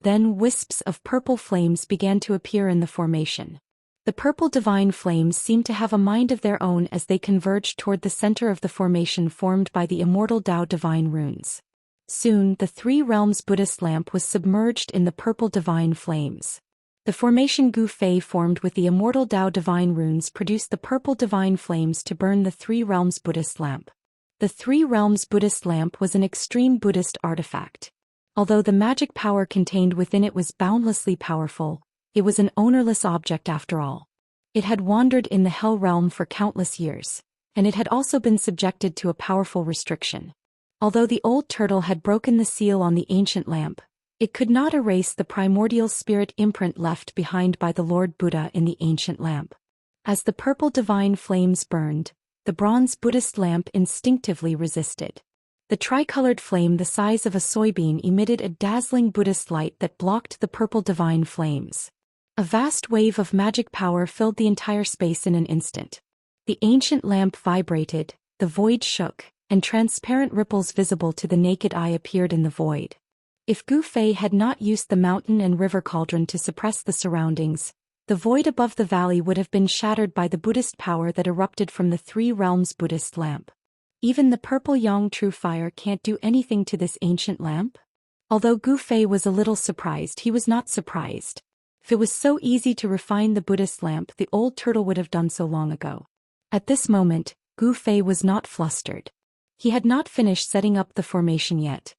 [SPEAKER 1] Then wisps of purple flames began to appear in the formation. The purple divine flames seemed to have a mind of their own as they converged toward the center of the formation formed by the immortal Dao divine runes. Soon, the three realms Buddhist lamp was submerged in the purple divine flames. The formation Gu Fei formed with the immortal Dao divine runes produced the purple divine flames to burn the three realms Buddhist lamp. The three realms Buddhist lamp was an extreme Buddhist artifact. Although the magic power contained within it was boundlessly powerful, it was an ownerless object after all. It had wandered in the hell realm for countless years, and it had also been subjected to a powerful restriction. Although the old turtle had broken the seal on the ancient lamp, it could not erase the primordial spirit imprint left behind by the Lord Buddha in the ancient lamp. As the purple divine flames burned, the bronze Buddhist lamp instinctively resisted. The tricolored flame the size of a soybean emitted a dazzling Buddhist light that blocked the purple divine flames. A vast wave of magic power filled the entire space in an instant. The ancient lamp vibrated, the void shook, and transparent ripples visible to the naked eye appeared in the void. If Gu Fei had not used the mountain and river cauldron to suppress the surroundings, the void above the valley would have been shattered by the Buddhist power that erupted from the three realms Buddhist lamp. Even the purple yang true fire can't do anything to this ancient lamp? Although Gu Fei was a little surprised, he was not surprised. If it was so easy to refine the Buddhist lamp, the old turtle would have done so long ago. At this moment, Gu Fei was not flustered. He had not finished setting up the formation yet.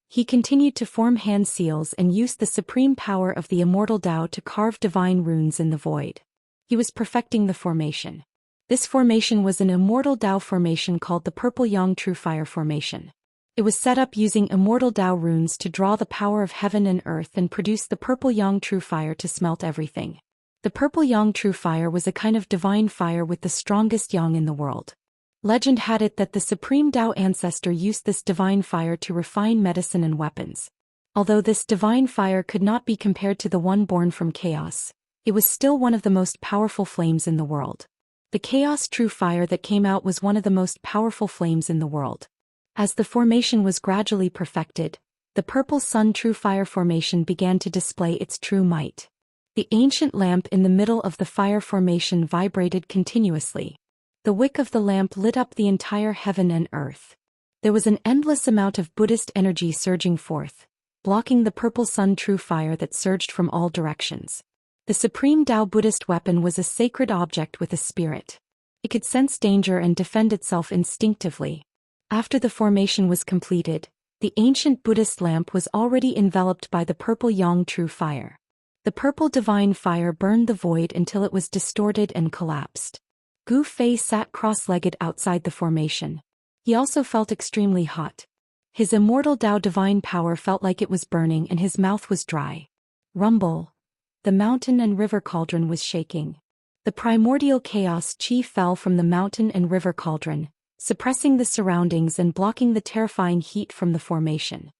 [SPEAKER 1] He continued to form hand seals and used the supreme power of the immortal Dao to carve divine runes in the void. He was perfecting the formation. This formation was an immortal Dao formation called the Purple Yang True Fire Formation. It was set up using immortal Dao runes to draw the power of heaven and earth and produce the Purple Yang True Fire to smelt everything. The Purple Yang True Fire was a kind of divine fire with the strongest yang in the world. Legend had it that the supreme Dao ancestor used this divine fire to refine medicine and weapons. Although this divine fire could not be compared to the one born from chaos, it was still one of the most powerful flames in the world. The chaos true fire that came out was one of the most powerful flames in the world. As the formation was gradually perfected, the purple sun true fire formation began to display its true might. The ancient lamp in the middle of the fire formation vibrated continuously. The wick of the lamp lit up the entire heaven and earth. There was an endless amount of Buddhist energy surging forth, blocking the purple sun true fire that surged from all directions. The supreme Dao Buddhist weapon was a sacred object with a spirit. It could sense danger and defend itself instinctively. After the formation was completed, the ancient Buddhist lamp was already enveloped by the purple yang true fire. The purple divine fire burned the void until it was distorted and collapsed. Gu Fei sat cross-legged outside the formation. He also felt extremely hot. His immortal Dao divine power felt like it was burning and his mouth was dry. Rumble. The mountain and river cauldron was shaking. The primordial chaos chi fell from the mountain and river cauldron, suppressing the surroundings and blocking the terrifying heat from the formation.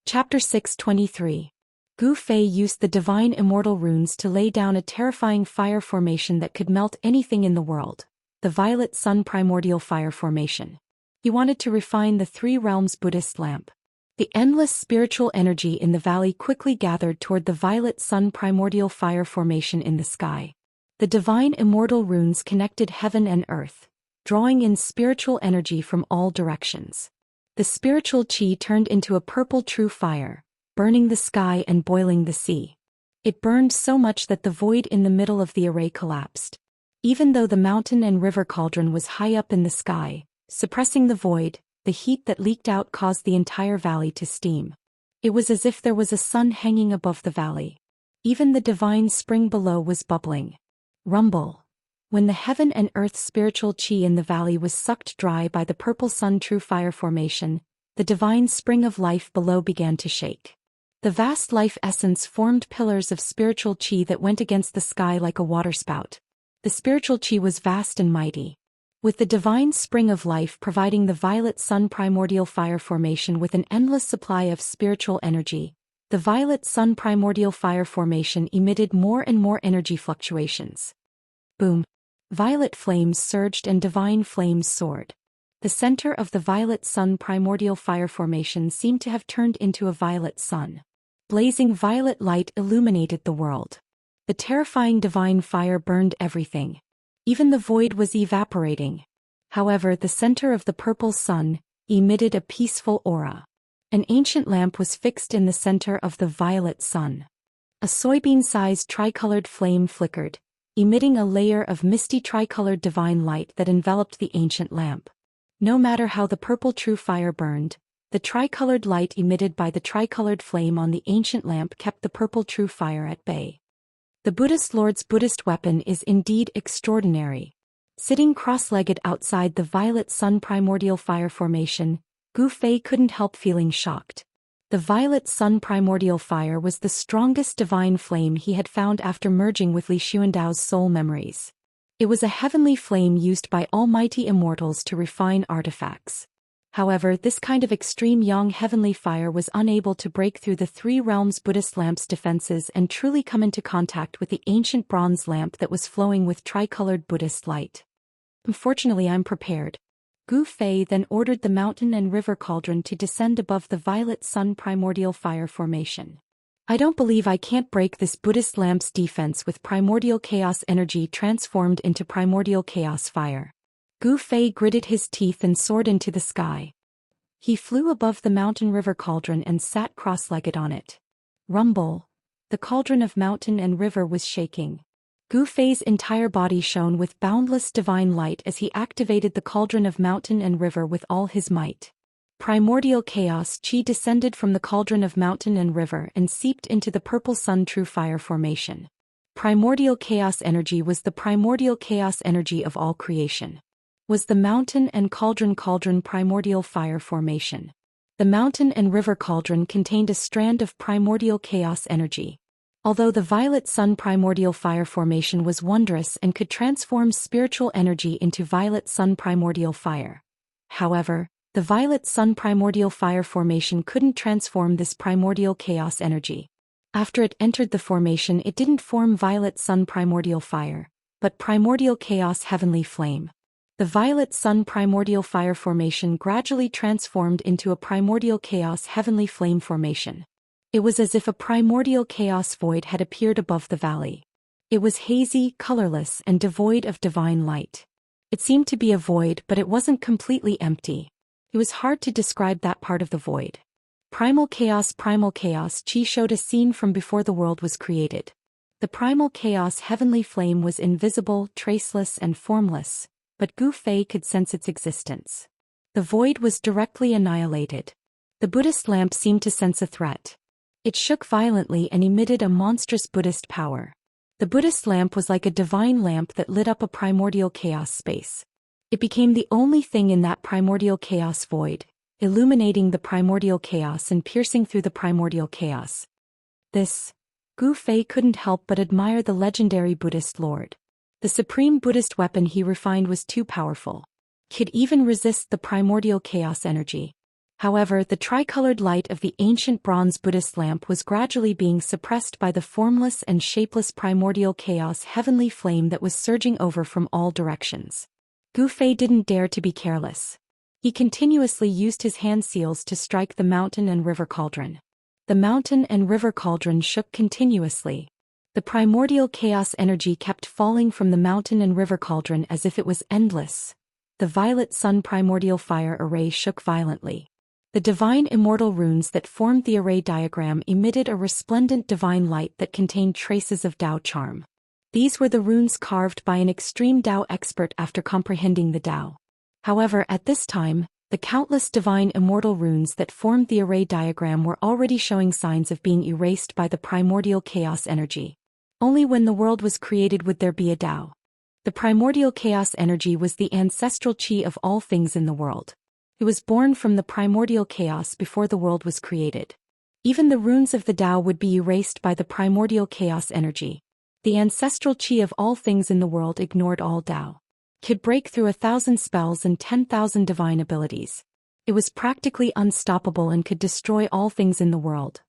[SPEAKER 1] Chapter 623. Gu Fei used the divine immortal runes to lay down a terrifying fire formation that could melt anything in the world. The Violet Sun Primordial Fire Formation. He wanted to refine the three realms Buddhist lamp. The endless spiritual energy in the valley quickly gathered toward the Violet Sun Primordial Fire Formation in the sky. The divine immortal runes connected heaven and earth, drawing in spiritual energy from all directions. The spiritual chi turned into a purple true fire, burning the sky and boiling the sea. It burned so much that the void in the middle of the array collapsed. Even though the mountain and river cauldron was high up in the sky, suppressing the void, the heat that leaked out caused the entire valley to steam. It was as if there was a sun hanging above the valley. Even the divine spring below was bubbling. Rumble. When the heaven and earth spiritual chi in the valley was sucked dry by the purple sun true fire formation, the divine spring of life below began to shake. The vast life essence formed pillars of spiritual chi that went against the sky like a waterspout. The spiritual chi was vast and mighty. With the divine spring of life providing the violet sun primordial fire formation with an endless supply of spiritual energy, the violet sun primordial fire formation emitted more and more energy fluctuations. Boom! Violet flames surged and divine flames soared. The center of the violet sun primordial fire formation seemed to have turned into a violet sun. Blazing violet light illuminated the world. The terrifying divine fire burned everything. Even the void was evaporating. However, the center of the purple sun emitted a peaceful aura. An ancient lamp was fixed in the center of the violet sun. A soybean-sized tricolored flame flickered, emitting a layer of misty tricolored divine light that enveloped the ancient lamp. No matter how the purple true fire burned, the tricolored light emitted by the tricolored flame on the ancient lamp kept the purple true fire at bay. The Buddhist Lord's Buddhist weapon is indeed extraordinary. Sitting cross-legged outside the violet sun primordial fire formation, Gu Fei couldn't help feeling shocked. The violet sun primordial fire was the strongest divine flame he had found after merging with Li Xuandao's soul memories. It was a heavenly flame used by almighty immortals to refine artifacts. However, this kind of extreme yang heavenly fire was unable to break through the three realms Buddhist lamp's defenses and truly come into contact with the ancient bronze lamp that was flowing with tricolored Buddhist light. Unfortunately, I'm prepared. Gu Fei then ordered the mountain and river cauldron to descend above the violet sun primordial fire formation. I don't believe I can't break this Buddhist lamp's defense with primordial chaos energy transformed into primordial chaos fire. Gu Fei gritted his teeth and soared into the sky. He flew above the mountain river cauldron and sat cross-legged on it. Rumble. The cauldron of mountain and river was shaking. Gu Fei's entire body shone with boundless divine light as he activated the cauldron of mountain and river with all his might. Primordial chaos chi descended from the cauldron of mountain and river and seeped into the purple sun true fire formation. Primordial chaos energy was the primordial chaos energy of all creation. Was the mountain and cauldron primordial fire formation. The mountain and river cauldron contained a strand of primordial chaos energy. Although the violet sun primordial fire formation was wondrous and could transform spiritual energy into violet sun primordial fire. However, the violet sun primordial fire formation couldn't transform this primordial chaos energy. After it entered the formation, it didn't form violet sun primordial fire, but primordial chaos heavenly flame. The violet sun primordial fire formation gradually transformed into a primordial chaos heavenly flame formation. It was as if a primordial chaos void had appeared above the valley. It was hazy, colorless, and devoid of divine light. It seemed to be a void, but it wasn't completely empty. It was hard to describe that part of the void. Primal chaos chi showed a scene from before the world was created. The primal chaos heavenly flame was invisible, traceless, and formless, but Gu Fei could sense its existence. The void was directly annihilated. The Buddhist lamp seemed to sense a threat. It shook violently and emitted a monstrous Buddhist power. The Buddhist lamp was like a divine lamp that lit up a primordial chaos space. It became the only thing in that primordial chaos void, illuminating the primordial chaos and piercing through the primordial chaos. Gu Fei couldn't help but admire the legendary Buddhist Lord. The supreme Buddhist weapon he refined was too powerful. Could even resist the primordial chaos energy. However, the tricolored light of the ancient bronze Buddhist lamp was gradually being suppressed by the formless and shapeless primordial chaos heavenly flame that was surging over from all directions. Gu Fei didn't dare to be careless. He continuously used his hand seals to strike the mountain and river cauldron. The mountain and river cauldron shook continuously. The primordial chaos energy kept falling from the mountain and river cauldron as if it was endless. The violet sun primordial fire array shook violently. The divine immortal runes that formed the array diagram emitted a resplendent divine light that contained traces of Dao charm. These were the runes carved by an extreme Dao expert after comprehending the Dao. However, at this time, The countless divine immortal runes that formed the array diagram were already showing signs of being erased by the primordial chaos energy. Only when the world was created would there be a Tao. The primordial chaos energy was the ancestral chi of all things in the world. It was born from the primordial chaos before the world was created. Even the runes of the Tao would be erased by the primordial chaos energy. The ancestral chi of all things in the world ignored all Tao. Could break through 1,000 spells and 10,000 divine abilities. It was practically unstoppable and could destroy all things in the world.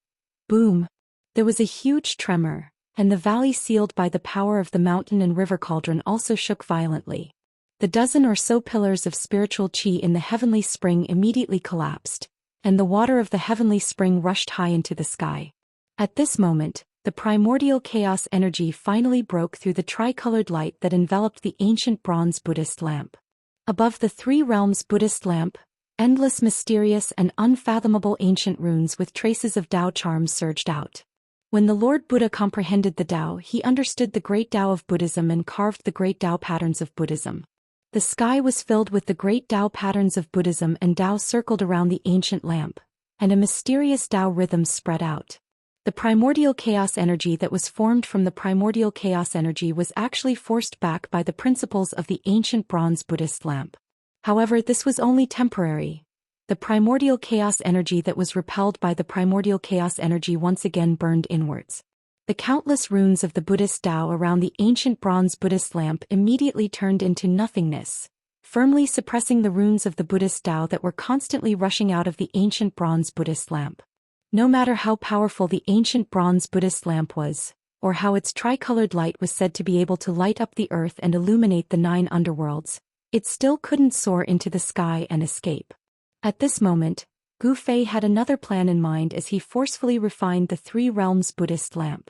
[SPEAKER 1] Boom! There was a huge tremor, and the valley sealed by the power of the mountain and river cauldron also shook violently. The dozen or so pillars of spiritual chi in the heavenly spring immediately collapsed, and the water of the heavenly spring rushed high into the sky. At this moment, the primordial chaos energy finally broke through the tricolored light that enveloped the ancient bronze Buddhist lamp. Above the three realms Buddhist lamp, endless mysterious and unfathomable ancient runes with traces of Tao charms surged out. When the Lord Buddha comprehended the Tao, he understood the great Tao of Buddhism and carved the great Tao patterns of Buddhism. The sky was filled with the great Tao patterns of Buddhism, and Tao circled around the ancient lamp, and a mysterious Tao rhythm spread out. The primordial chaos energy that was formed from the primordial chaos energy was actually forced back by the principles of the ancient bronze Buddhist lamp. However, this was only temporary. The primordial chaos energy that was repelled by the primordial chaos energy once again burned inwards. The countless runes of the Buddhist Tao around the ancient bronze Buddhist lamp immediately turned into nothingness, firmly suppressing the runes of the Buddhist Tao that were constantly rushing out of the ancient bronze Buddhist lamp. No matter how powerful the ancient bronze Buddhist lamp was, or how its tricolored light was said to be able to light up the earth and illuminate the 9 underworlds, it still couldn't soar into the sky and escape. At this moment, Gu Fei had another plan in mind as he forcefully refined the 3 realms Buddhist lamp.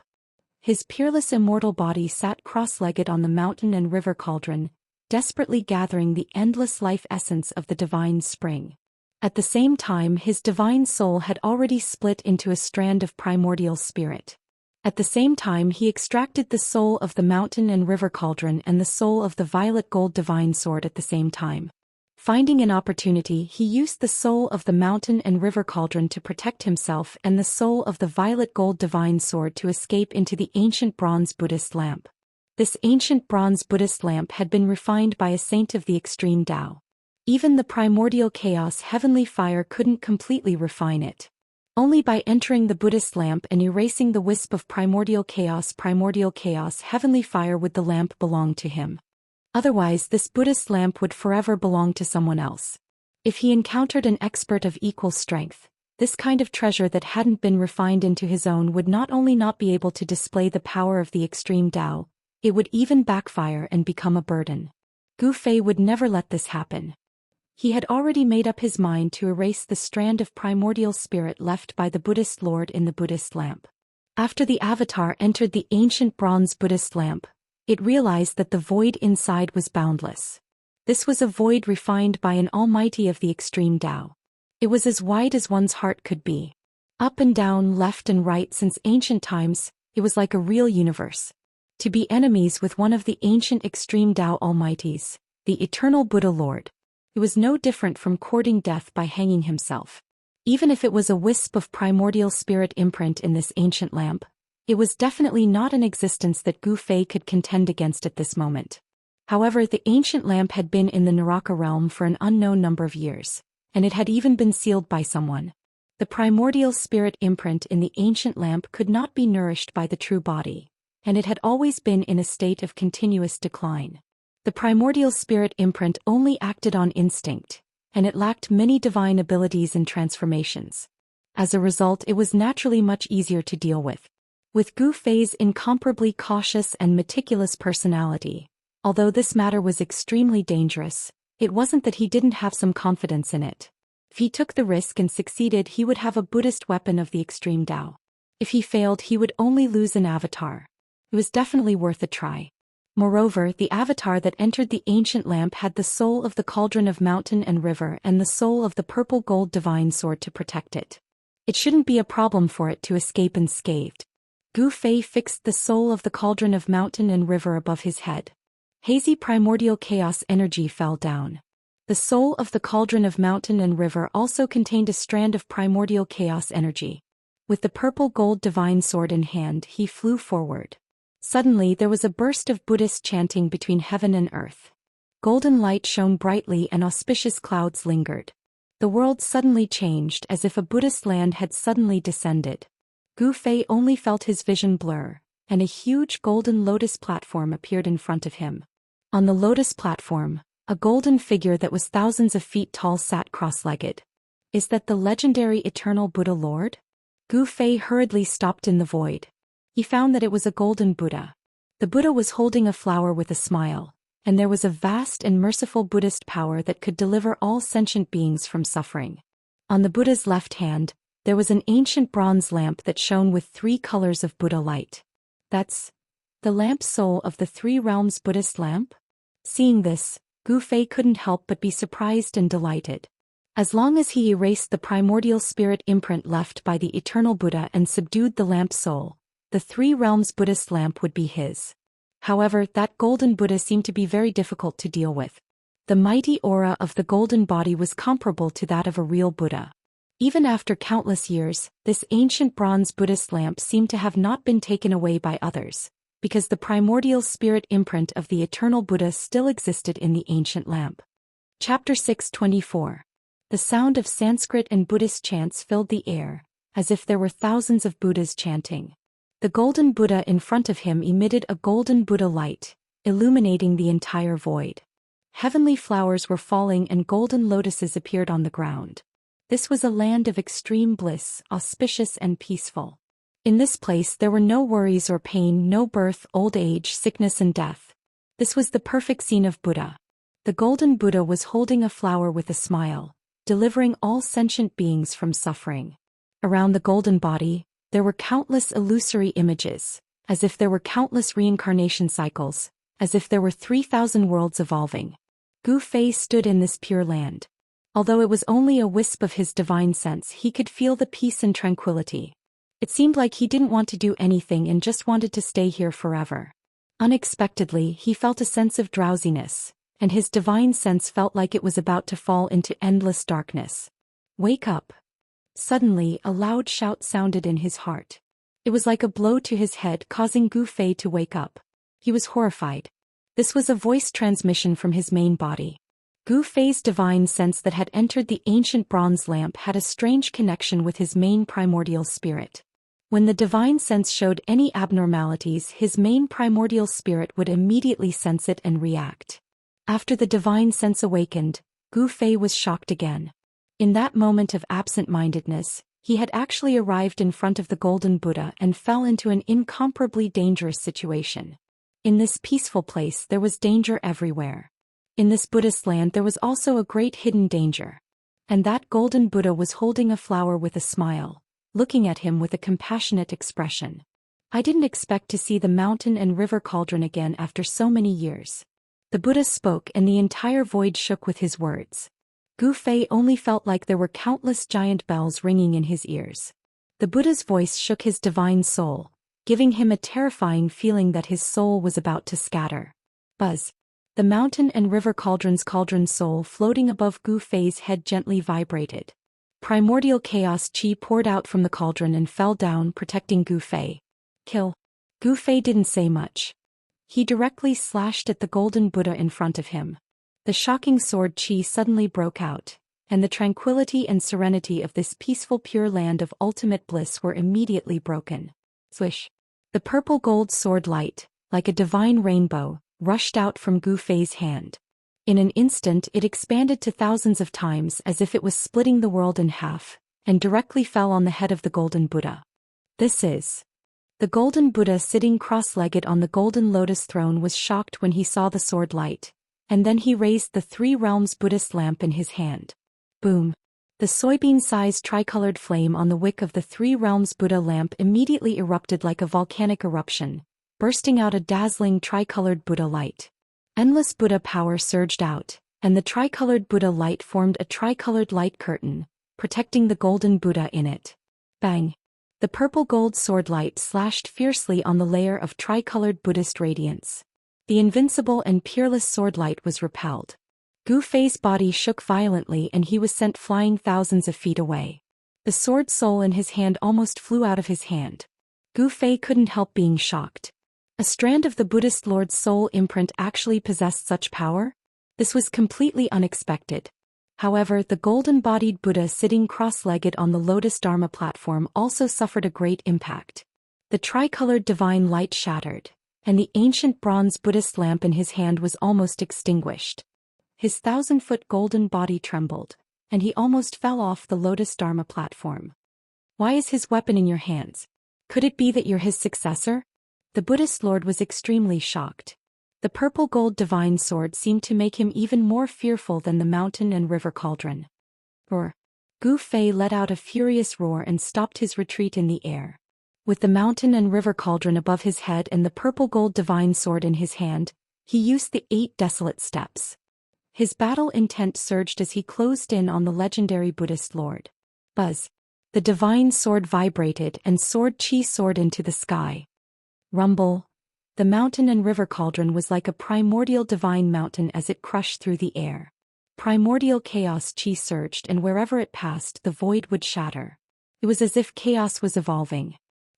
[SPEAKER 1] His peerless immortal body sat cross-legged on the mountain and river cauldron, desperately gathering the endless life essence of the divine spring. At the same time, his divine soul had already split into a strand of primordial spirit. At the same time, he extracted the soul of the mountain and river cauldron and the soul of the violet gold divine sword at the same time. Finding an opportunity, he used the soul of the mountain and river cauldron to protect himself and the soul of the violet gold divine sword to escape into the ancient bronze Buddhist lamp. This ancient bronze Buddhist lamp had been refined by a saint of the extreme Tao. Even the primordial chaos heavenly fire couldn't completely refine it. Only by entering the Buddhist lamp and erasing the wisp of primordial chaos heavenly fire would the lamp belong to him. Otherwise, this Buddhist lamp would forever belong to someone else. If he encountered an expert of equal strength, this kind of treasure that hadn't been refined into his own would not only not be able to display the power of the extreme Tao, it would even backfire and become a burden. Gu Fei would never let this happen. He had already made up his mind to erase the strand of primordial spirit left by the Buddhist Lord in the Buddhist lamp. After the avatar entered the ancient bronze Buddhist lamp, it realized that the void inside was boundless. This was a void refined by an almighty of the extreme Tao. It was as wide as one's heart could be. Up and down, left and right since ancient times, it was like a real universe. To be enemies with one of the ancient extreme Tao almighties, the eternal Buddha Lord. It was no different from courting death by hanging himself. Even if it was a wisp of primordial spirit imprint in this ancient lamp, it was definitely not an existence that Gu Fei could contend against at this moment. However, the ancient lamp had been in the Naraka realm for an unknown number of years, and it had even been sealed by someone. The primordial spirit imprint in the ancient lamp could not be nourished by the true body, and it had always been in a state of continuous decline. The primordial spirit imprint only acted on instinct, and it lacked many divine abilities and transformations. As a result, it was naturally much easier to deal with. With Gu Fei's incomparably cautious and meticulous personality, although this matter was extremely dangerous, it wasn't that he didn't have some confidence in it. If he took the risk and succeeded, he would have a Buddhist weapon of the extreme Tao. If he failed, he would only lose an avatar. It was definitely worth a try. Moreover, the avatar that entered the ancient lamp had the soul of the cauldron of mountain and river and the soul of the purple gold divine sword to protect it. It shouldn't be a problem for it to escape unscathed. Gu Fei fixed the soul of the cauldron of mountain and river above his head. Hazy primordial chaos energy fell down. The The soul of the cauldron of mountain and river also contained a strand of primordial chaos energy. With the purple-gold divine sword in hand, he flew forward. Suddenly there was a burst of Buddhist chanting between heaven and earth. Golden light shone brightly and auspicious clouds lingered. The world suddenly changed as if a Buddhist land had suddenly descended. Gu Fei only felt his vision blur, and a huge golden lotus platform appeared in front of him. On the lotus platform, a golden figure that was thousands of feet tall sat cross-legged. Is that the legendary Eternal Buddha Lord? Gu Fei hurriedly stopped in the void. He found that it was a golden Buddha. The Buddha was holding a flower with a smile, and there was a vast and merciful Buddhist power that could deliver all sentient beings from suffering. On the Buddha's left hand, there was an ancient bronze lamp that shone with 3 colors of Buddha light. That's the lamp soul of the 3 realms Buddhist lamp? Seeing this, Gu Fei couldn't help but be surprised and delighted. As long as he erased the primordial spirit imprint left by the eternal Buddha and subdued the lamp soul, the 3 realms Buddhist lamp would be his. However, that golden Buddha seemed to be very difficult to deal with. The mighty aura of the golden body was comparable to that of a real Buddha. Even after countless years, this ancient bronze Buddhist lamp seemed to have not been taken away by others, because the primordial spirit imprint of the eternal Buddha still existed in the ancient lamp. Chapter 624. The sound of Sanskrit and Buddhist chants filled the air, as if there were thousands of Buddhas chanting. The golden Buddha in front of him emitted a golden Buddha light, illuminating the entire void. Heavenly flowers were falling and golden lotuses appeared on the ground. This was a land of extreme bliss, auspicious and peaceful. In this place there were no worries or pain, no birth, old age, sickness and death. This was the perfect scene of Buddha. The golden Buddha was holding a flower with a smile, delivering all sentient beings from suffering. Around the golden body, there were countless illusory images, as if there were countless reincarnation cycles, as if there were 3,000 worlds evolving. Gu Fei stood in this pure land. Although it was only a wisp of his divine sense, he could feel the peace and tranquility. It seemed like he didn't want to do anything and just wanted to stay here forever. Unexpectedly, he felt a sense of drowsiness, and his divine sense felt like it was about to fall into endless darkness. Wake up! Suddenly, a loud shout sounded in his heart. It was like a blow to his head, causing Gu Fei to wake up. He was horrified. This was a voice transmission from his main body. Gu Fei's divine sense that had entered the ancient bronze lamp had a strange connection with his main primordial spirit. When the divine sense showed any abnormalities, his main primordial spirit would immediately sense it and react. After the divine sense awakened, Gu Fei was shocked again. In that moment of absent-mindedness, he had actually arrived in front of the golden Buddha and fell into an incomparably dangerous situation. In this peaceful place there was danger everywhere. In this Buddhist land there was also a great hidden danger. And that golden Buddha was holding a flower with a smile, looking at him with a compassionate expression. I didn't expect to see the mountain and river cauldron again after so many years. The Buddha spoke and the entire void shook with his words. Gu Fei only felt like there were countless giant bells ringing in his ears. The Buddha's voice shook his divine soul, giving him a terrifying feeling that his soul was about to scatter. Buzz! The mountain and river cauldron's cauldron soul floating above Gu Fei's head gently vibrated. Primordial chaos chi poured out from the cauldron and fell down, protecting Gu Fei. Kill! Gu Fei didn't say much. He directly slashed at the golden Buddha in front of him. The shocking sword chi suddenly broke out, and the tranquility and serenity of this peaceful pure land of ultimate bliss were immediately broken. Swish! The purple gold sword light, like a divine rainbow, rushed out from Gu Fei's hand. In an instant it expanded to thousands of times as if it was splitting the world in half, and directly fell on the head of the golden Buddha. This is... The golden Buddha sitting cross-legged on the golden lotus throne was shocked when he saw the sword light, and then he raised the 3 realms Buddhist lamp in his hand. Boom! The soybean-sized tricolored flame on the wick of the 3 realms Buddha lamp immediately erupted like a volcanic eruption, bursting out a dazzling tricolored Buddha light. Endless Buddha power surged out, and the tricolored Buddha light formed a tricolored light curtain, protecting the golden Buddha in it. Bang! The purple gold sword light slashed fiercely on the layer of tricolored Buddhist radiance. The invincible and peerless sword light was repelled. Gu Fei's body shook violently and he was sent flying thousands of feet away. The sword soul in his hand almost flew out of his hand. Gu Fei couldn't help being shocked. A strand of the Buddhist Lord's soul imprint actually possessed such power? This was completely unexpected. However, the golden-bodied Buddha sitting cross-legged on the Lotus Dharma platform also suffered a great impact. The tricolored divine light shattered, and the ancient bronze Buddhist lamp in his hand was almost extinguished. His 1,000-foot golden body trembled, and he almost fell off the Lotus Dharma platform. Why is his weapon in your hands? Could it be that you're his successor? The Buddhist Lord was extremely shocked. The purple gold divine sword seemed to make him even more fearful than the mountain and river cauldron. Roar! Gu Fei let out a furious roar and stopped his retreat in the air. With the mountain and river cauldron above his head and the purple gold divine sword in his hand, he used the 8 desolate steps. His battle intent surged as he closed in on the legendary Buddhist Lord. Buzz! The divine sword vibrated and sword chi soared into the sky. Rumble! The mountain and river cauldron was like a primordial divine mountain as it crushed through the air. Primordial chaos chi surged and wherever it passed the void would shatter. It was as if chaos was evolving.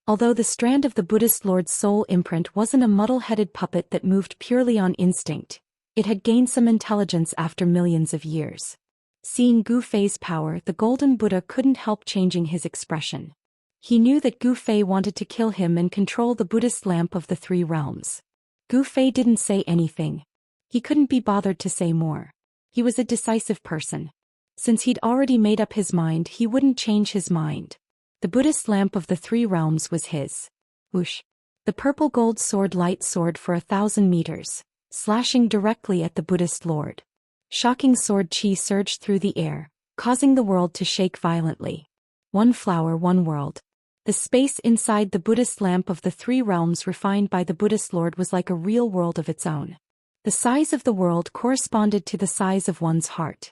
[SPEAKER 1] Although the strand of the Buddhist Lord's soul imprint wasn't a muddle-headed puppet that moved purely on instinct, it had gained some intelligence after millions of years. Seeing Gu Fei's power, the Golden Buddha couldn't help changing his expression. He knew that Gu Fei wanted to kill him and control the Buddhist lamp of the 3 realms. Gu Fei didn't say anything. He couldn't be bothered to say more. He was a decisive person. Since he'd already made up his mind, he wouldn't change his mind. The Buddhist lamp of the 3 realms was his. Whoosh! The purple gold sword light soared for 1,000 meters, slashing directly at the Buddhist Lord. Shocking sword chi surged through the air, causing the world to shake violently. One flower, one world. The space inside the Buddhist lamp of the 3 realms refined by the Buddhist Lord was like a real world of its own. The size of the world corresponded to the size of one's heart.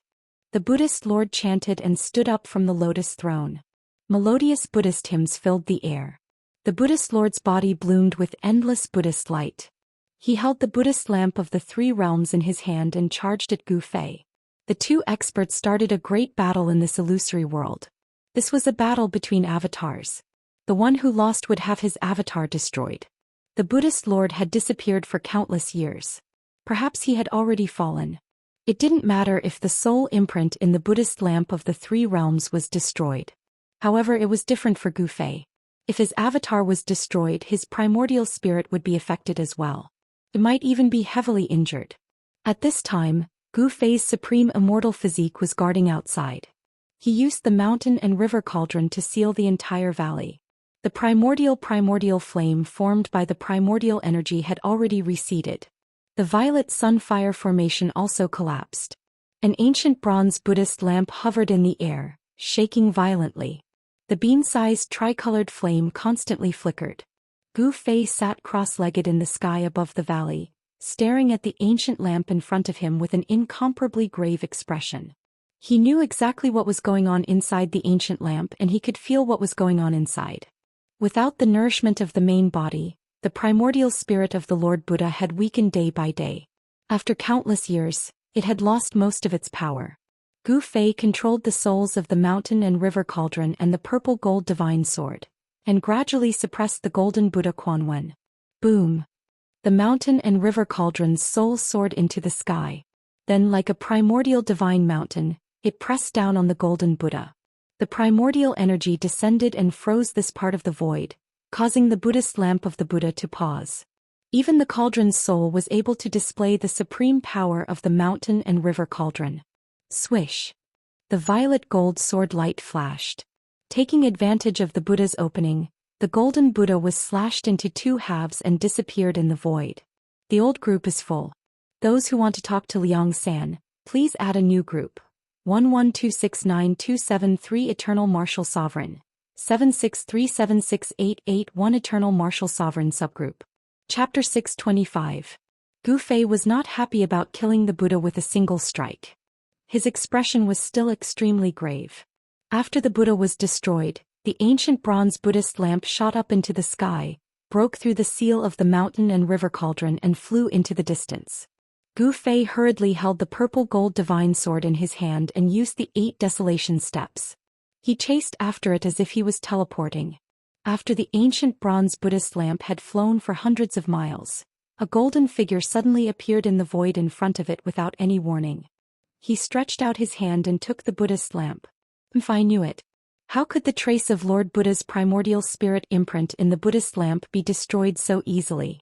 [SPEAKER 1] The Buddhist Lord chanted and stood up from the lotus throne. Melodious Buddhist hymns filled the air. The Buddhist Lord's body bloomed with endless Buddhist light. He held the Buddhist lamp of the 3 realms in his hand and charged at Gu Fei. The 2 experts started a great battle in this illusory world. This was a battle between avatars. The one who lost would have his avatar destroyed. The Buddhist Lord had disappeared for countless years. Perhaps he had already fallen. It didn't matter if the soul imprint in the Buddhist lamp of the 3 realms was destroyed. However, it was different for Gu Fei. If his avatar was destroyed, his primordial spirit would be affected as well. It might even be heavily injured. At this time, Gu Fei's supreme immortal physique was guarding outside. He used the mountain and river cauldron to seal the entire valley. The primordial flame formed by the primordial energy had already receded. The violet sunfire formation also collapsed. An ancient bronze Buddhist lamp hovered in the air, shaking violently. The bean-sized tricolored flame constantly flickered. Gu Fei sat cross-legged in the sky above the valley, staring at the ancient lamp in front of him with an incomparably grave expression. He knew exactly what was going on inside the ancient lamp and he could feel what was going on inside. Without the nourishment of the main body, the primordial spirit of the Lord Buddha had weakened day by day. After countless years, it had lost most of its power. Gu Fei controlled the souls of the mountain and river cauldron and the purple gold divine sword, and gradually suppressed the golden Buddha Quan Wen. Boom! The mountain and river cauldron's soul soared into the sky. Then, like a primordial divine mountain, it pressed down on the golden Buddha. The primordial energy descended and froze this part of the void, causing the Buddhist lamp of the Buddha to pause. Even the cauldron's soul was able to display the supreme power of the mountain and river cauldron. Swish! The violet gold sword light flashed. Taking advantage of the Buddha's opening, the golden Buddha was slashed into 2 halves and disappeared in the void. The old group is full. Those who want to talk to Liang San, please add a new group. 11269273 Eternal Martial Sovereign. 763768881 Eternal Martial Sovereign Subgroup. Chapter 625. Gu Fei was not happy about killing the Buddha with a single strike. His expression was still extremely grave. After the Buddha was destroyed, the ancient bronze Buddhist lamp shot up into the sky, broke through the seal of the mountain and river cauldron and flew into the distance. Gu Fei hurriedly held the purple gold divine sword in his hand and used the 8 desolation steps. He chased after it as if he was teleporting. After the ancient bronze Buddhist lamp had flown for hundreds of miles, a golden figure suddenly appeared in the void in front of it without any warning. He stretched out his hand and took the Buddhist lamp. If I knew it. How could the trace of Lord Buddha's primordial spirit imprint in the Buddhist lamp be destroyed so easily?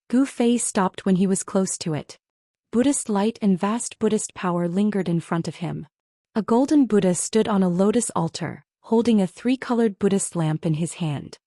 [SPEAKER 1] Gu Fei stopped when he was close to it. Buddhist light and vast Buddhist power lingered in front of him. A golden Buddha stood on a lotus altar, holding a 3-colored Buddhist lamp in his hand.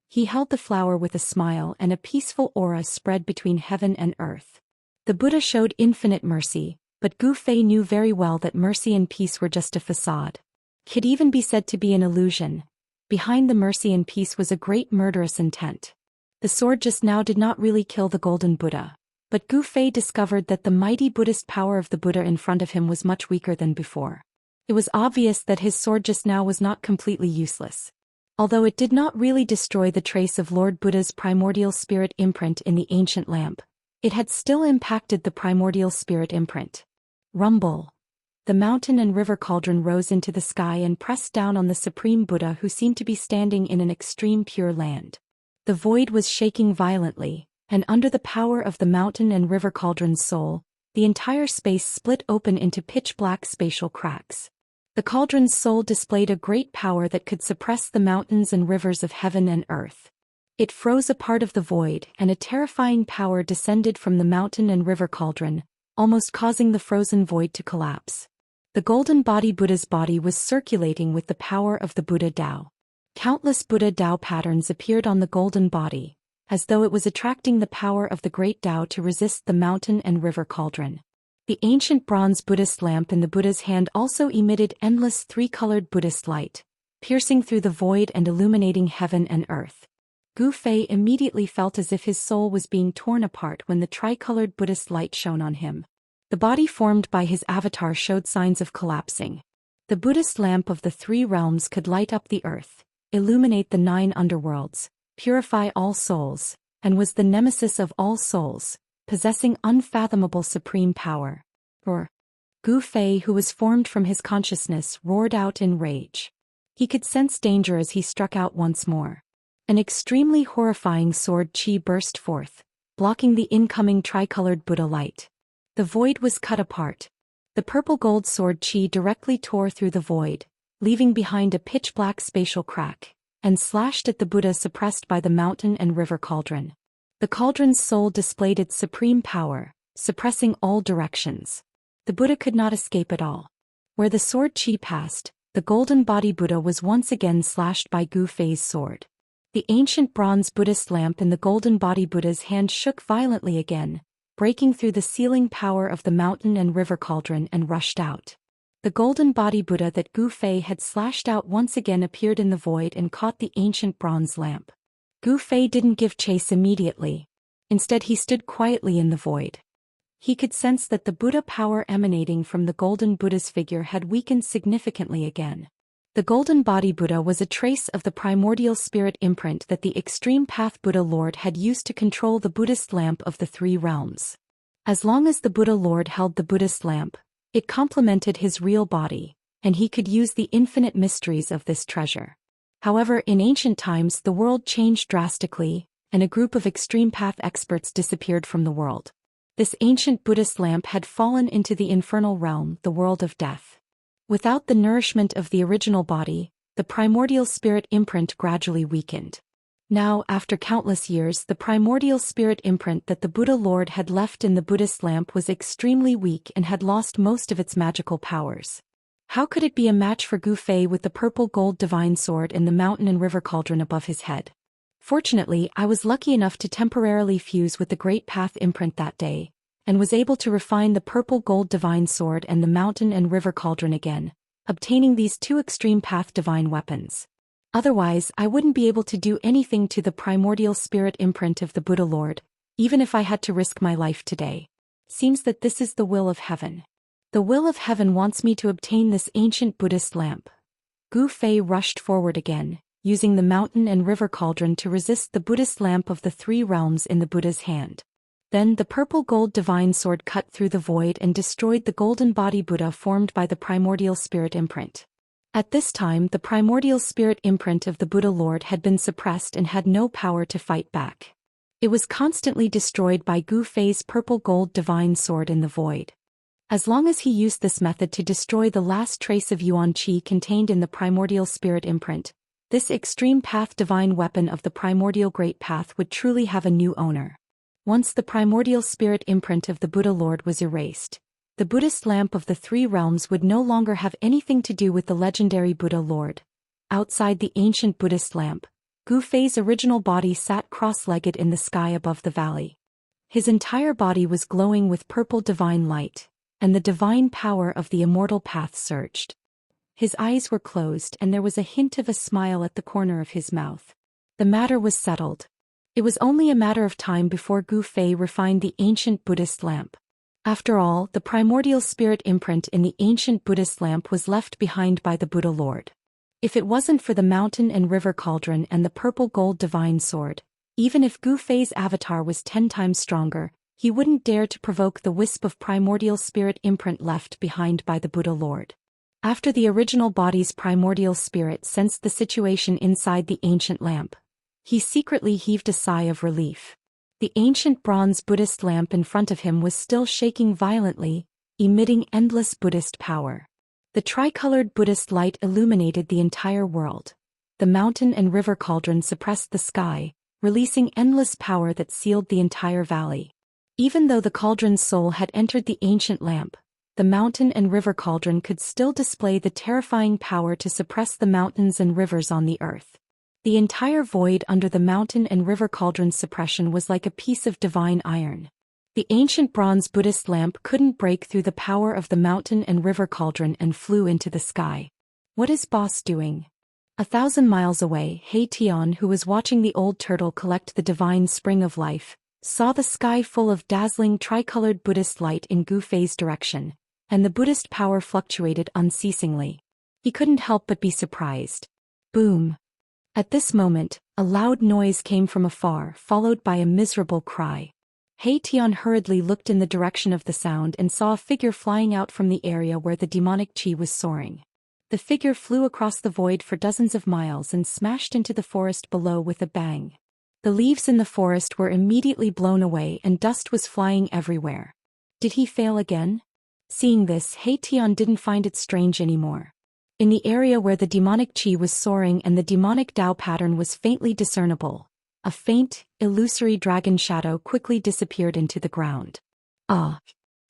[SPEAKER 1] He held the flower with a smile, and a peaceful aura spread between heaven and earth. The Buddha showed infinite mercy, but Gu Fei knew very well that mercy and peace were just a facade. Could even be said to be an illusion. Behind the mercy and peace was a great murderous intent. The sword just now did not really kill the golden Buddha, but Gu Fei discovered that the mighty Buddhist power of the Buddha in front of him was much weaker than before. It was obvious that his sword just now was not completely useless. Although it did not really destroy the trace of Lord Buddha's primordial spirit imprint in the ancient lamp, it had still impacted the primordial spirit imprint. Rumble. The mountain and river cauldron rose into the sky and pressed down on the supreme Buddha, who seemed to be standing in an extreme pure land. The void was shaking violently, and under the power of the mountain and river cauldron's soul, the entire space split open into pitch-black spatial cracks. The cauldron's soul displayed a great power that could suppress the mountains and rivers of heaven and earth. It froze a part of the void, and a terrifying power descended from the mountain and river cauldron, almost causing the frozen void to collapse. The golden body Buddha's body was circulating with the power of the Buddha Tao. Countless Buddha Tao patterns appeared on the golden body, as though it was attracting the power of the great Tao to resist the mountain and river cauldron. The ancient bronze Buddhist lamp in the Buddha's hand also emitted endless 3-colored Buddhist light, piercing through the void and illuminating heaven and earth. Gu Fei immediately felt as if his soul was being torn apart when the tricolored Buddhist light shone on him. The body formed by his avatar showed signs of collapsing. The Buddhist lamp of the 3 realms could light up the earth, illuminate the 9 underworlds, purify all souls, and was the nemesis of all souls, possessing unfathomable supreme power. Roar. Gu Fei, who was formed from his consciousness, roared out in rage. He could sense danger as he struck out once more. An extremely horrifying sword chi burst forth, blocking the incoming tricolored Buddha light. The void was cut apart. The purple gold sword chi directly tore through the void, leaving behind a pitch-black spatial crack, and slashed at the Buddha suppressed by the mountain and river cauldron. The cauldron's soul displayed its supreme power, suppressing all directions. The Buddha could not escape at all. Where the sword chi passed, the golden body Buddha was once again slashed by Gu Fei's sword. The ancient bronze Buddhist lamp in the golden body Buddha's hand shook violently again, breaking through the sealing power of the mountain and river cauldron, and rushed out. The golden body Buddha that Gu Fei had slashed out once again appeared in the void and caught the ancient bronze lamp. Gu Fei didn't give chase immediately. Instead, he stood quietly in the void. He could sense that the Buddha power emanating from the golden Buddha's figure had weakened significantly again. The golden body Buddha was a trace of the primordial spirit imprint that the extreme path Buddha Lord had used to control the Buddhist lamp of the 3 realms. As long as the Buddha Lord held the Buddhist lamp, it complemented his real body, and he could use the infinite mysteries of this treasure. However, in ancient times the world changed drastically, and a group of extreme path experts disappeared from the world. This ancient Buddhist lamp had fallen into the infernal realm, the world of death. Without the nourishment of the original body, the primordial spirit imprint gradually weakened. Now, after countless years, the primordial spirit imprint that the Buddha Lord had left in the Buddhist lamp was extremely weak and had lost most of its magical powers. How could it be a match for Gu Fei with the purple gold divine sword and the mountain and river cauldron above his head? Fortunately, I was lucky enough to temporarily fuse with the Great Path imprint that day, and was able to refine the purple gold divine sword and the mountain and river cauldron again, obtaining these 2 extreme path divine weapons. Otherwise, I wouldn't be able to do anything to the primordial spirit imprint of the Buddha Lord, even if I had to risk my life today. Seems that this is the will of heaven. The will of heaven wants me to obtain this ancient Buddhist lamp. Gu Fei rushed forward again, using the mountain and river cauldron to resist the Buddhist lamp of the 3 realms in the Buddha's hand. Then the purple-gold divine sword cut through the void and destroyed the golden body Buddha formed by the primordial spirit imprint. At this time the primordial spirit imprint of the Buddha Lord had been suppressed and had no power to fight back. It was constantly destroyed by Gu Fei's purple-gold divine sword in the void. As long as he used this method to destroy the last trace of Yuan Qi contained in the primordial spirit imprint, this extreme path divine weapon of the primordial great path would truly have a new owner. Once the primordial spirit imprint of the Buddha Lord was erased, the Buddhist lamp of the three realms would no longer have anything to do with the legendary Buddha Lord. Outside the ancient Buddhist lamp, Gu Fei's original body sat cross-legged in the sky above the valley. His entire body was glowing with purple divine light, and the divine power of the immortal path surged. His eyes were closed and there was a hint of a smile at the corner of his mouth. The matter was settled. It was only a matter of time before Gu Fei refined the ancient Buddhist lamp. After all, the primordial spirit imprint in the ancient Buddhist lamp was left behind by the Buddha Lord. If it wasn't for the mountain and river cauldron and the purple-gold divine sword, even if Gu Fei's avatar was 10 times stronger, he wouldn't dare to provoke the wisp of primordial spirit imprint left behind by the Buddha Lord. After the original body's primordial spirit sensed the situation inside the ancient lamp, he secretly heaved a sigh of relief. The ancient bronze Buddhist lamp in front of him was still shaking violently, emitting endless Buddhist power. The tricolored Buddhist light illuminated the entire world. The mountain and river cauldron suppressed the sky, releasing endless power that sealed the entire valley. Even though the cauldron's soul had entered the ancient lamp, the mountain and river cauldron could still display the terrifying power to suppress the mountains and rivers on the earth. The entire void under the mountain and river cauldron's suppression was like a piece of divine iron. The ancient bronze Buddhist lamp couldn't break through the power of the mountain and river cauldron and flew into the sky. What is boss doing? 1,000 miles away, He Tian, who was watching the old turtle collect the divine spring of life, saw the sky full of dazzling tricolored Buddhist light in Gu Fei's direction, and the Buddhist power fluctuated unceasingly. He couldn't help but be surprised. Boom! At this moment, a loud noise came from afar, followed by a miserable cry. He Tian hurriedly looked in the direction of the sound and saw a figure flying out from the area where the demonic qi was soaring. The figure flew across the void for dozens of miles and smashed into the forest below with a bang. The leaves in the forest were immediately blown away and dust was flying everywhere. Did he fail again? Seeing this, He Tian didn't find it strange anymore. In the area where the demonic qi was soaring and the demonic Dao pattern was faintly discernible, a faint, illusory dragon shadow quickly disappeared into the ground. Ah!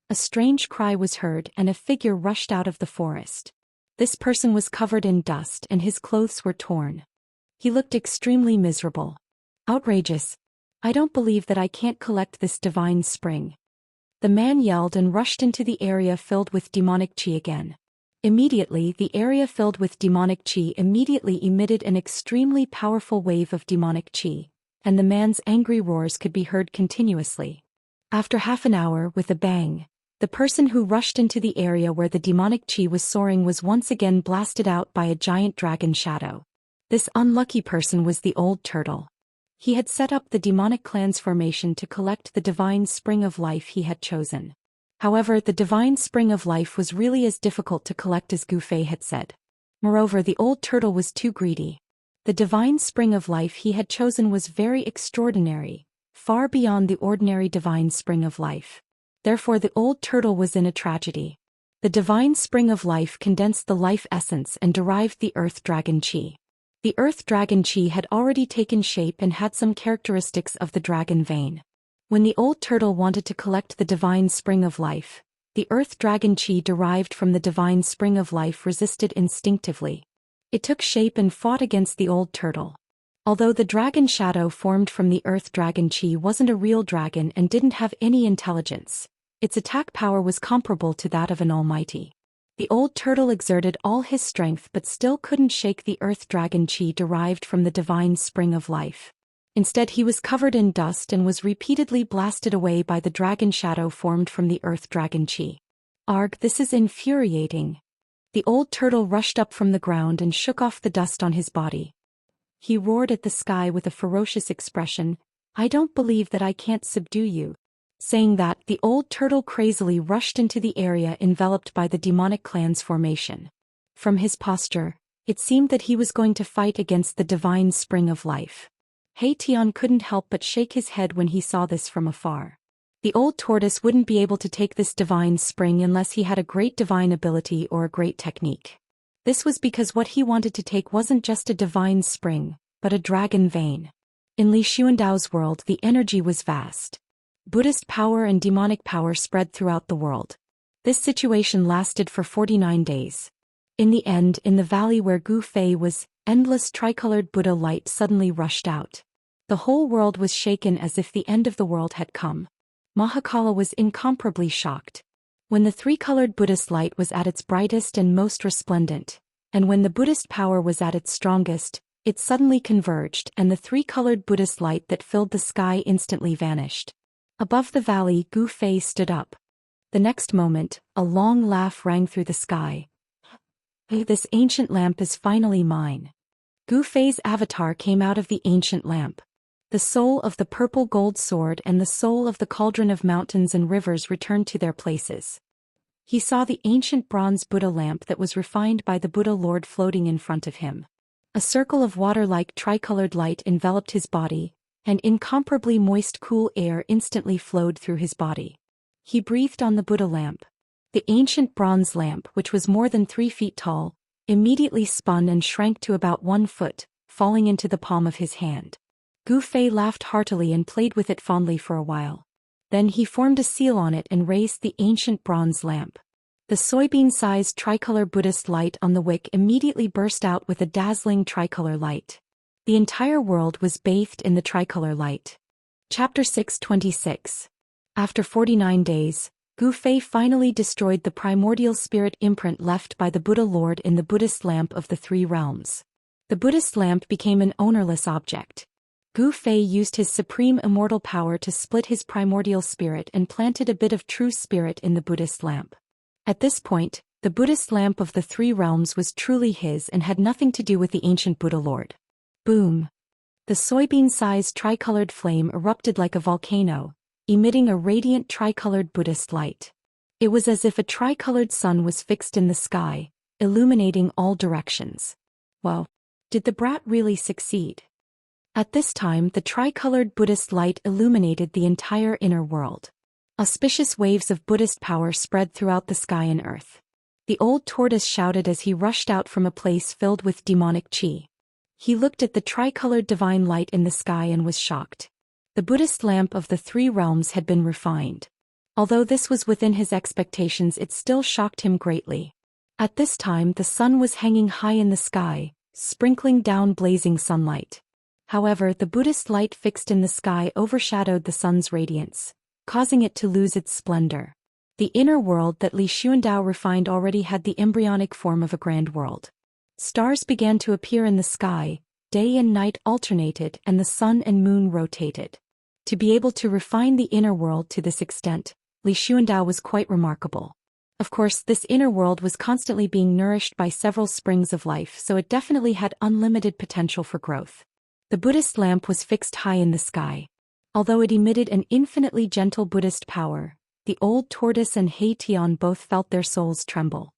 [SPEAKER 1] A strange cry was heard and a figure rushed out of the forest. This person was covered in dust and his clothes were torn. He looked extremely miserable. Outrageous! I don't believe that I can't collect this divine spring. The man yelled and rushed into the area filled with demonic qi again. Immediately, the area filled with demonic qi immediately emitted an extremely powerful wave of demonic qi, and the man's angry roars could be heard continuously. After half an hour, with a bang, the person who rushed into the area where the demonic qi was soaring was once again blasted out by a giant dragon shadow. This unlucky person was the old turtle. He had set up the demonic clan's formation to collect the divine spring of life he had chosen. However, the divine spring of life was really as difficult to collect as Gu Fei had said. Moreover, the old turtle was too greedy. The divine spring of life he had chosen was very extraordinary, far beyond the ordinary divine spring of life. Therefore the old turtle was in a tragedy. The divine spring of life condensed the life essence and derived the earth dragon qi. The earth dragon qi had already taken shape and had some characteristics of the dragon vein. When the old turtle wanted to collect the divine spring of life, the earth dragon qi derived from the divine spring of life resisted instinctively. It took shape and fought against the old turtle. Although the dragon shadow formed from the earth dragon qi wasn't a real dragon and didn't have any intelligence, its attack power was comparable to that of an almighty. The old turtle exerted all his strength but still couldn't shake the earth dragon qi derived from the divine spring of life. Instead, he was covered in dust and was repeatedly blasted away by the dragon shadow formed from the earth dragon qi. Arg, this is infuriating. The old turtle rushed up from the ground and shook off the dust on his body. He roared at the sky with a ferocious expression, "I don't believe that I can't subdue you. Saying that, the old turtle crazily rushed into the area enveloped by the demonic clan's formation. From his posture, it seemed that he was going to fight against the divine spring of life. Tian couldn't help but shake his head when he saw this from afar. The old tortoise wouldn't be able to take this divine spring unless he had a great divine ability or a great technique. This was because what he wanted to take wasn't just a divine spring, but a dragon vein. In Li Xuandao's world, the energy was vast. Buddhist power and demonic power spread throughout the world. This situation lasted for 49 days. In the end, in the valley where Gu Fei was, endless tricolored Buddha light suddenly rushed out. The whole world was shaken as if the end of the world had come. Mahakala was incomparably shocked. When the three-colored Buddhist light was at its brightest and most resplendent, and when the Buddhist power was at its strongest, it suddenly converged and the three-colored Buddhist light that filled the sky instantly vanished. Above the valley, Gu Fei stood up. The next moment, a long laugh rang through the sky. This ancient lamp is finally mine. Gu Fei's avatar came out of the ancient lamp. The soul of the purple gold sword and the soul of the cauldron of mountains and rivers returned to their places. He saw the ancient bronze Buddha lamp that was refined by the Buddha Lord floating in front of him. A circle of water-like tricolored light enveloped his body, and incomparably moist cool air instantly flowed through his body. He breathed on the Buddha lamp. The ancient bronze lamp, which was more than 3 feet tall, immediately spun and shrank to about 1 foot, falling into the palm of his hand. Gu Fei laughed heartily and played with it fondly for a while. Then he formed a seal on it and raised the ancient bronze lamp. The soybean-sized tricolor Buddhist light on the wick immediately burst out with a dazzling tricolor light. The entire world was bathed in the tricolor light. Chapter 626. After 49 days, Gu Fei finally destroyed the primordial spirit imprint left by the Buddha Lord in the Buddhist lamp of the 3 realms. The Buddhist lamp became an ownerless object. Gu Fei used his supreme immortal power to split his primordial spirit and planted a bit of true spirit in the Buddhist lamp. At this point, the Buddhist lamp of the 3 realms was truly his and had nothing to do with the ancient Buddha Lord. Boom! The soybean-sized tricolored flame erupted like a volcano, emitting a radiant tricolored Buddhist light. It was as if a tricolored sun was fixed in the sky, illuminating all directions. Well, did the brat really succeed? At this time, the tricolored Buddhist light illuminated the entire inner world. Auspicious waves of Buddhist power spread throughout the sky and earth. The old tortoise shouted as he rushed out from a place filled with demonic qi. He looked at the tricolored divine light in the sky and was shocked. The Buddhist lamp of the 3 realms had been refined. Although this was within his expectations, it still shocked him greatly. At this time, the sun was hanging high in the sky, sprinkling down blazing sunlight. However, the Buddhist light fixed in the sky overshadowed the sun's radiance, causing it to lose its splendor. The inner world that Li Xuandao refined already had the embryonic form of a grand world. Stars began to appear in the sky, day and night alternated and the sun and moon rotated. To be able to refine the inner world to this extent, Li Xuandao was quite remarkable. Of course, this inner world was constantly being nourished by several springs of life, so it definitely had unlimited potential for growth. The Buddhist lamp was fixed high in the sky. Although it emitted an infinitely gentle Buddhist power, the old tortoise and Tian both felt their souls tremble.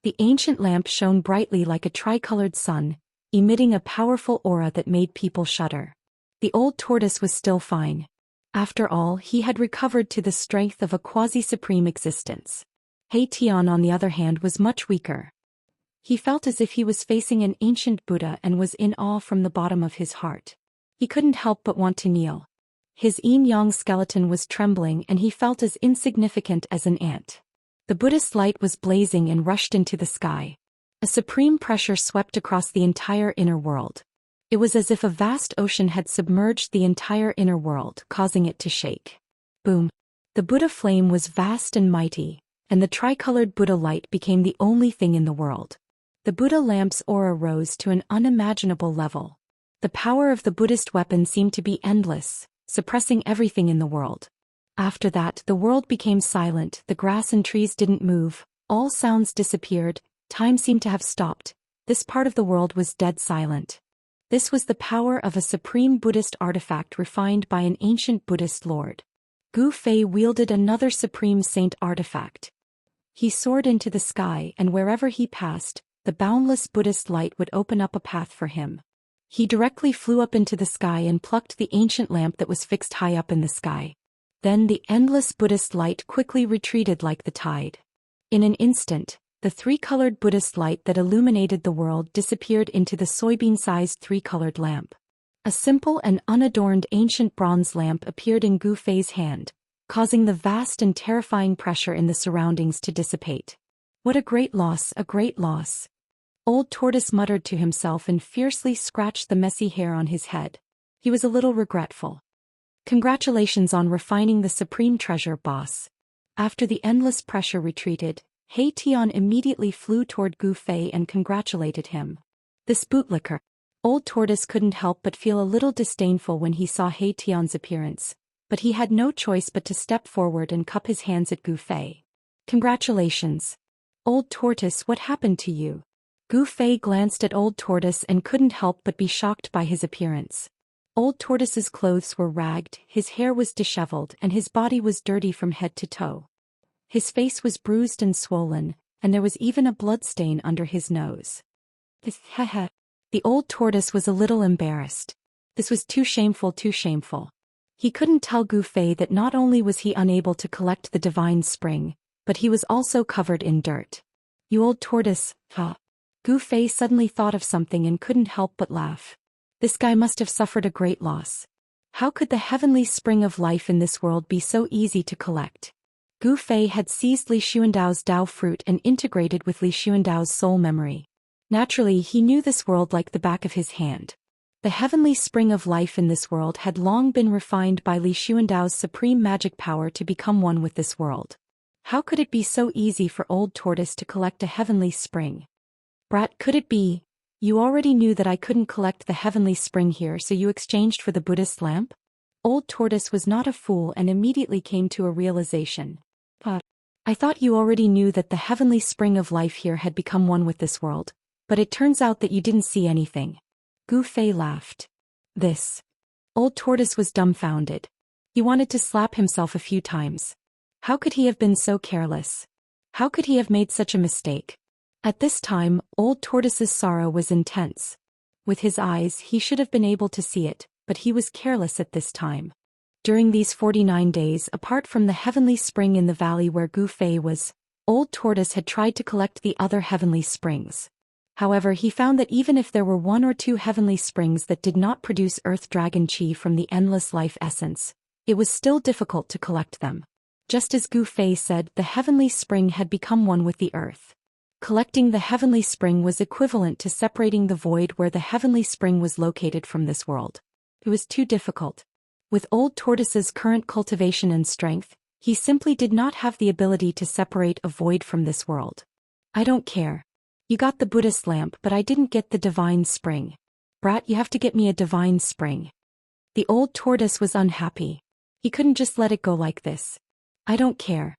[SPEAKER 1] The ancient lamp shone brightly like a tricolored sun, emitting a powerful aura that made people shudder. The old tortoise was still fine. After all, he had recovered to the strength of a quasi-supreme existence. Tian, on the other hand, was much weaker. He felt as if he was facing an ancient Buddha and was in awe from the bottom of his heart. He couldn't help but want to kneel. His yin-yang skeleton was trembling and he felt as insignificant as an ant. The Buddhist light was blazing and rushed into the sky. A supreme pressure swept across the entire inner world. It was as if a vast ocean had submerged the entire inner world, causing it to shake. Boom! The Buddha flame was vast and mighty, and the tricolored Buddha light became the only thing in the world. The Buddha lamp's aura rose to an unimaginable level. The power of the Buddhist weapon seemed to be endless, suppressing everything in the world. After that, the world became silent, the grass and trees didn't move, all sounds disappeared, time seemed to have stopped. This part of the world was dead silent. This was the power of a supreme Buddhist artifact refined by an ancient Buddhist lord. Gu Fei wielded another Supreme Saint artifact. He soared into the sky, and wherever he passed, the boundless Buddhist light would open up a path for him. He directly flew up into the sky and plucked the ancient lamp that was fixed high up in the sky. Then the endless Buddhist light quickly retreated like the tide. In an instant, the three-colored Buddhist light that illuminated the world disappeared into the soybean-sized three-colored lamp. A simple and unadorned ancient bronze lamp appeared in Gu Fei's hand, causing the vast and terrifying pressure in the surroundings to dissipate. What a great loss, a great loss. Old Tortoise muttered to himself and fiercely scratched the messy hair on his head. He was a little regretful. Congratulations on refining the supreme treasure, boss. After the endless pressure retreated, He Tian immediately flew toward Gu Fei and congratulated him. This bootlicker. Old Tortoise couldn't help but feel a little disdainful when he saw He Tian's appearance, but he had no choice but to step forward and cup his hands at Gu Fei. Congratulations. Old Tortoise, what happened to you? Gu Fei glanced at Old Tortoise and couldn't help but be shocked by his appearance. Old Tortoise's clothes were ragged, his hair was disheveled, and his body was dirty from head to toe. His face was bruised and swollen, and there was even a bloodstain under his nose. The Old Tortoise was a little embarrassed. This was too shameful, too shameful. He couldn't tell Gu Fei that not only was he unable to collect the divine spring, but he was also covered in dirt. You old tortoise, huh? Gu Fei suddenly thought of something and couldn't help but laugh. This guy must have suffered a great loss. How could the heavenly spring of life in this world be so easy to collect? Gu Fei had seized Li Xuandao's Dao fruit and integrated with Li Xuandao's soul memory. Naturally, he knew this world like the back of his hand. The heavenly spring of life in this world had long been refined by Li Xuandao's supreme magic power to become one with this world. How could it be so easy for Old Tortoise to collect a heavenly spring? Brat, could it be? You already knew that I couldn't collect the heavenly spring here, so you exchanged for the Buddhist lamp? Old Tortoise was not a fool and immediately came to a realization. I thought you already knew that the heavenly spring of life here had become one with this world, but it turns out that you didn't see anything. Gu Fei laughed. This. Old Tortoise was dumbfounded. He wanted to slap himself a few times. How could he have been so careless? How could he have made such a mistake? At this time, Old Tortoise's sorrow was intense. With his eyes, he should have been able to see it, but he was careless at this time. During these 49 days, apart from the heavenly spring in the valley where Gu Fei was, Old Tortoise had tried to collect the other heavenly springs. However, he found that even if there were one or two heavenly springs that did not produce Earth Dragon Chi from the endless life essence, it was still difficult to collect them. Just as Gu Fei said, the heavenly spring had become one with the earth. Collecting the heavenly spring was equivalent to separating the void where the heavenly spring was located from this world. It was too difficult. With Old Tortoise's current cultivation and strength, he simply did not have the ability to separate a void from this world. I don't care. You got the Buddhist lamp, but I didn't get the divine spring. Brat, you have to get me a divine spring. The Old Tortoise was unhappy. He couldn't just let it go like this. I don't care.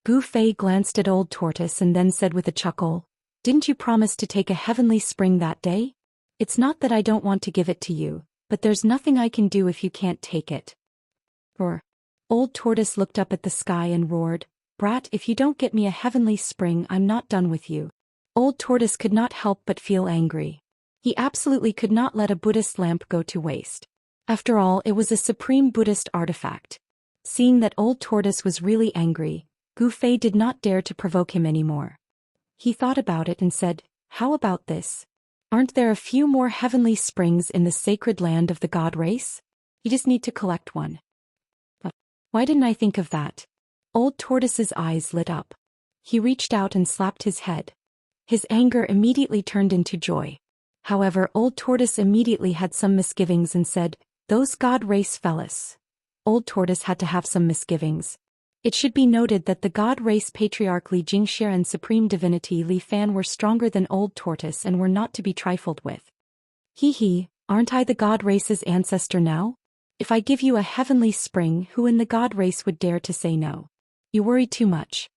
[SPEAKER 1] Gu Fei glanced at Old Tortoise and then said with a chuckle, Didn't you promise to take a heavenly spring that day? It's not that I don't want to give it to you, but there's nothing I can do if you can't take it. Roar. Old Tortoise looked up at the sky and roared, Brat, if you don't get me a heavenly spring, I'm not done with you. Old Tortoise could not help but feel angry. He absolutely could not let a Buddhist lamp go to waste. After all, it was a supreme Buddhist artifact. Seeing that Old Tortoise was really angry, Gu Fei did not dare to provoke him anymore. He thought about it and said, How about this? Aren't there a few more heavenly springs in the sacred land of the god race? You just need to collect one. But why didn't I think of that? Old Tortoise's eyes lit up. He reached out and slapped his head. His anger immediately turned into joy. However, Old Tortoise immediately had some misgivings and said, Those god race fellas. Old Tortoise had to have some misgivings. It should be noted that the god race patriarch Li Xianxia and supreme divinity Li Fan were stronger than Old Tortoise and were not to be trifled with. Hee, aren't I the god race's ancestor now? If I give you a heavenly spring, who in the god race would dare to say no? You worry too much.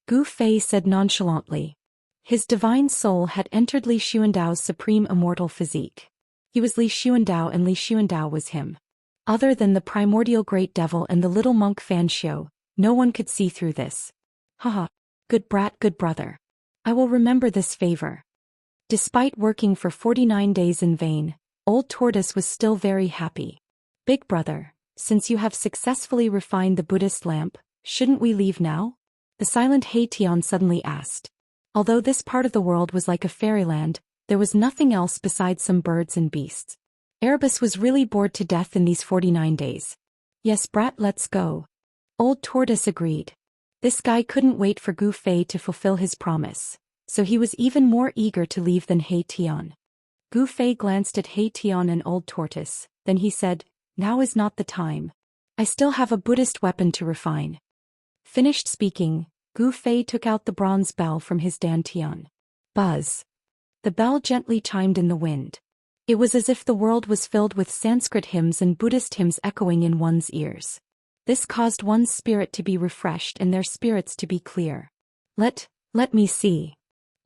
[SPEAKER 1] Gu Fei said nonchalantly. His divine soul had entered Li Xuandao's supreme immortal physique. He was Li Xuandao and Li Xuandao was him. Other than the primordial great devil and the little monk Xianxia, no one could see through this. Haha. Good brat, good brother. I will remember this favor. Despite working for 49 days in vain, Old Tortoise was still very happy. Big brother, since you have successfully refined the Buddhist lamp, shouldn't we leave now? The silent Tian suddenly asked. Although this part of the world was like a fairyland, there was nothing else besides some birds and beasts. Erebus was really bored to death in these 49 days. Yes, brat, let's go. Old Tortoise agreed. This guy couldn't wait for Gu Fei to fulfill his promise, so he was even more eager to leave than Tian. Gu Fei glanced at Tian and Old Tortoise, then he said, now is not the time. I still have a Buddhist weapon to refine. Finished speaking, Gu Fei took out the bronze bell from his dantian. Buzz. The bell gently chimed in the wind. It was as if the world was filled with Sanskrit hymns and Buddhist hymns echoing in one's ears. This caused one's spirit to be refreshed and their spirits to be clear. Let me see.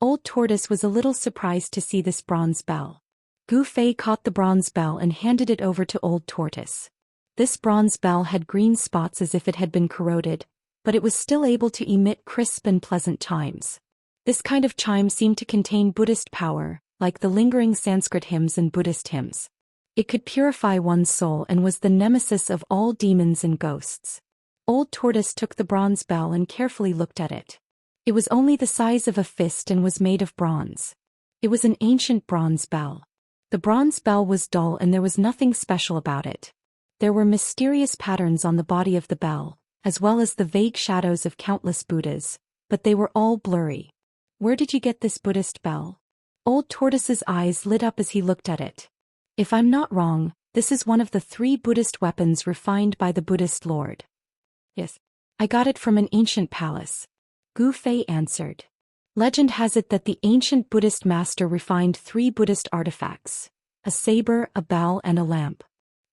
[SPEAKER 1] Old Tortoise was a little surprised to see this bronze bell. Gu Fei caught the bronze bell and handed it over to Old Tortoise. This bronze bell had green spots as if it had been corroded, but it was still able to emit crisp and pleasant chimes. This kind of chime seemed to contain Buddhist power, like the lingering Sanskrit hymns and Buddhist hymns. It could purify one's soul and was the nemesis of all demons and ghosts. Old Tortoise took the bronze bell and carefully looked at it. It was only the size of a fist and was made of bronze. It was an ancient bronze bell. The bronze bell was dull and there was nothing special about it. There were mysterious patterns on the body of the bell, as well as the vague shadows of countless Buddhas, but they were all blurry. Where did you get this Buddhist bell? Old Tortoise's eyes lit up as he looked at it. If I'm not wrong, this is one of the 3 Buddhist weapons refined by the Buddhist Lord. Yes. I got it from an ancient palace. Gu Fei answered. Legend has it that the ancient Buddhist master refined 3 Buddhist artifacts: a saber, a bell, and a lamp.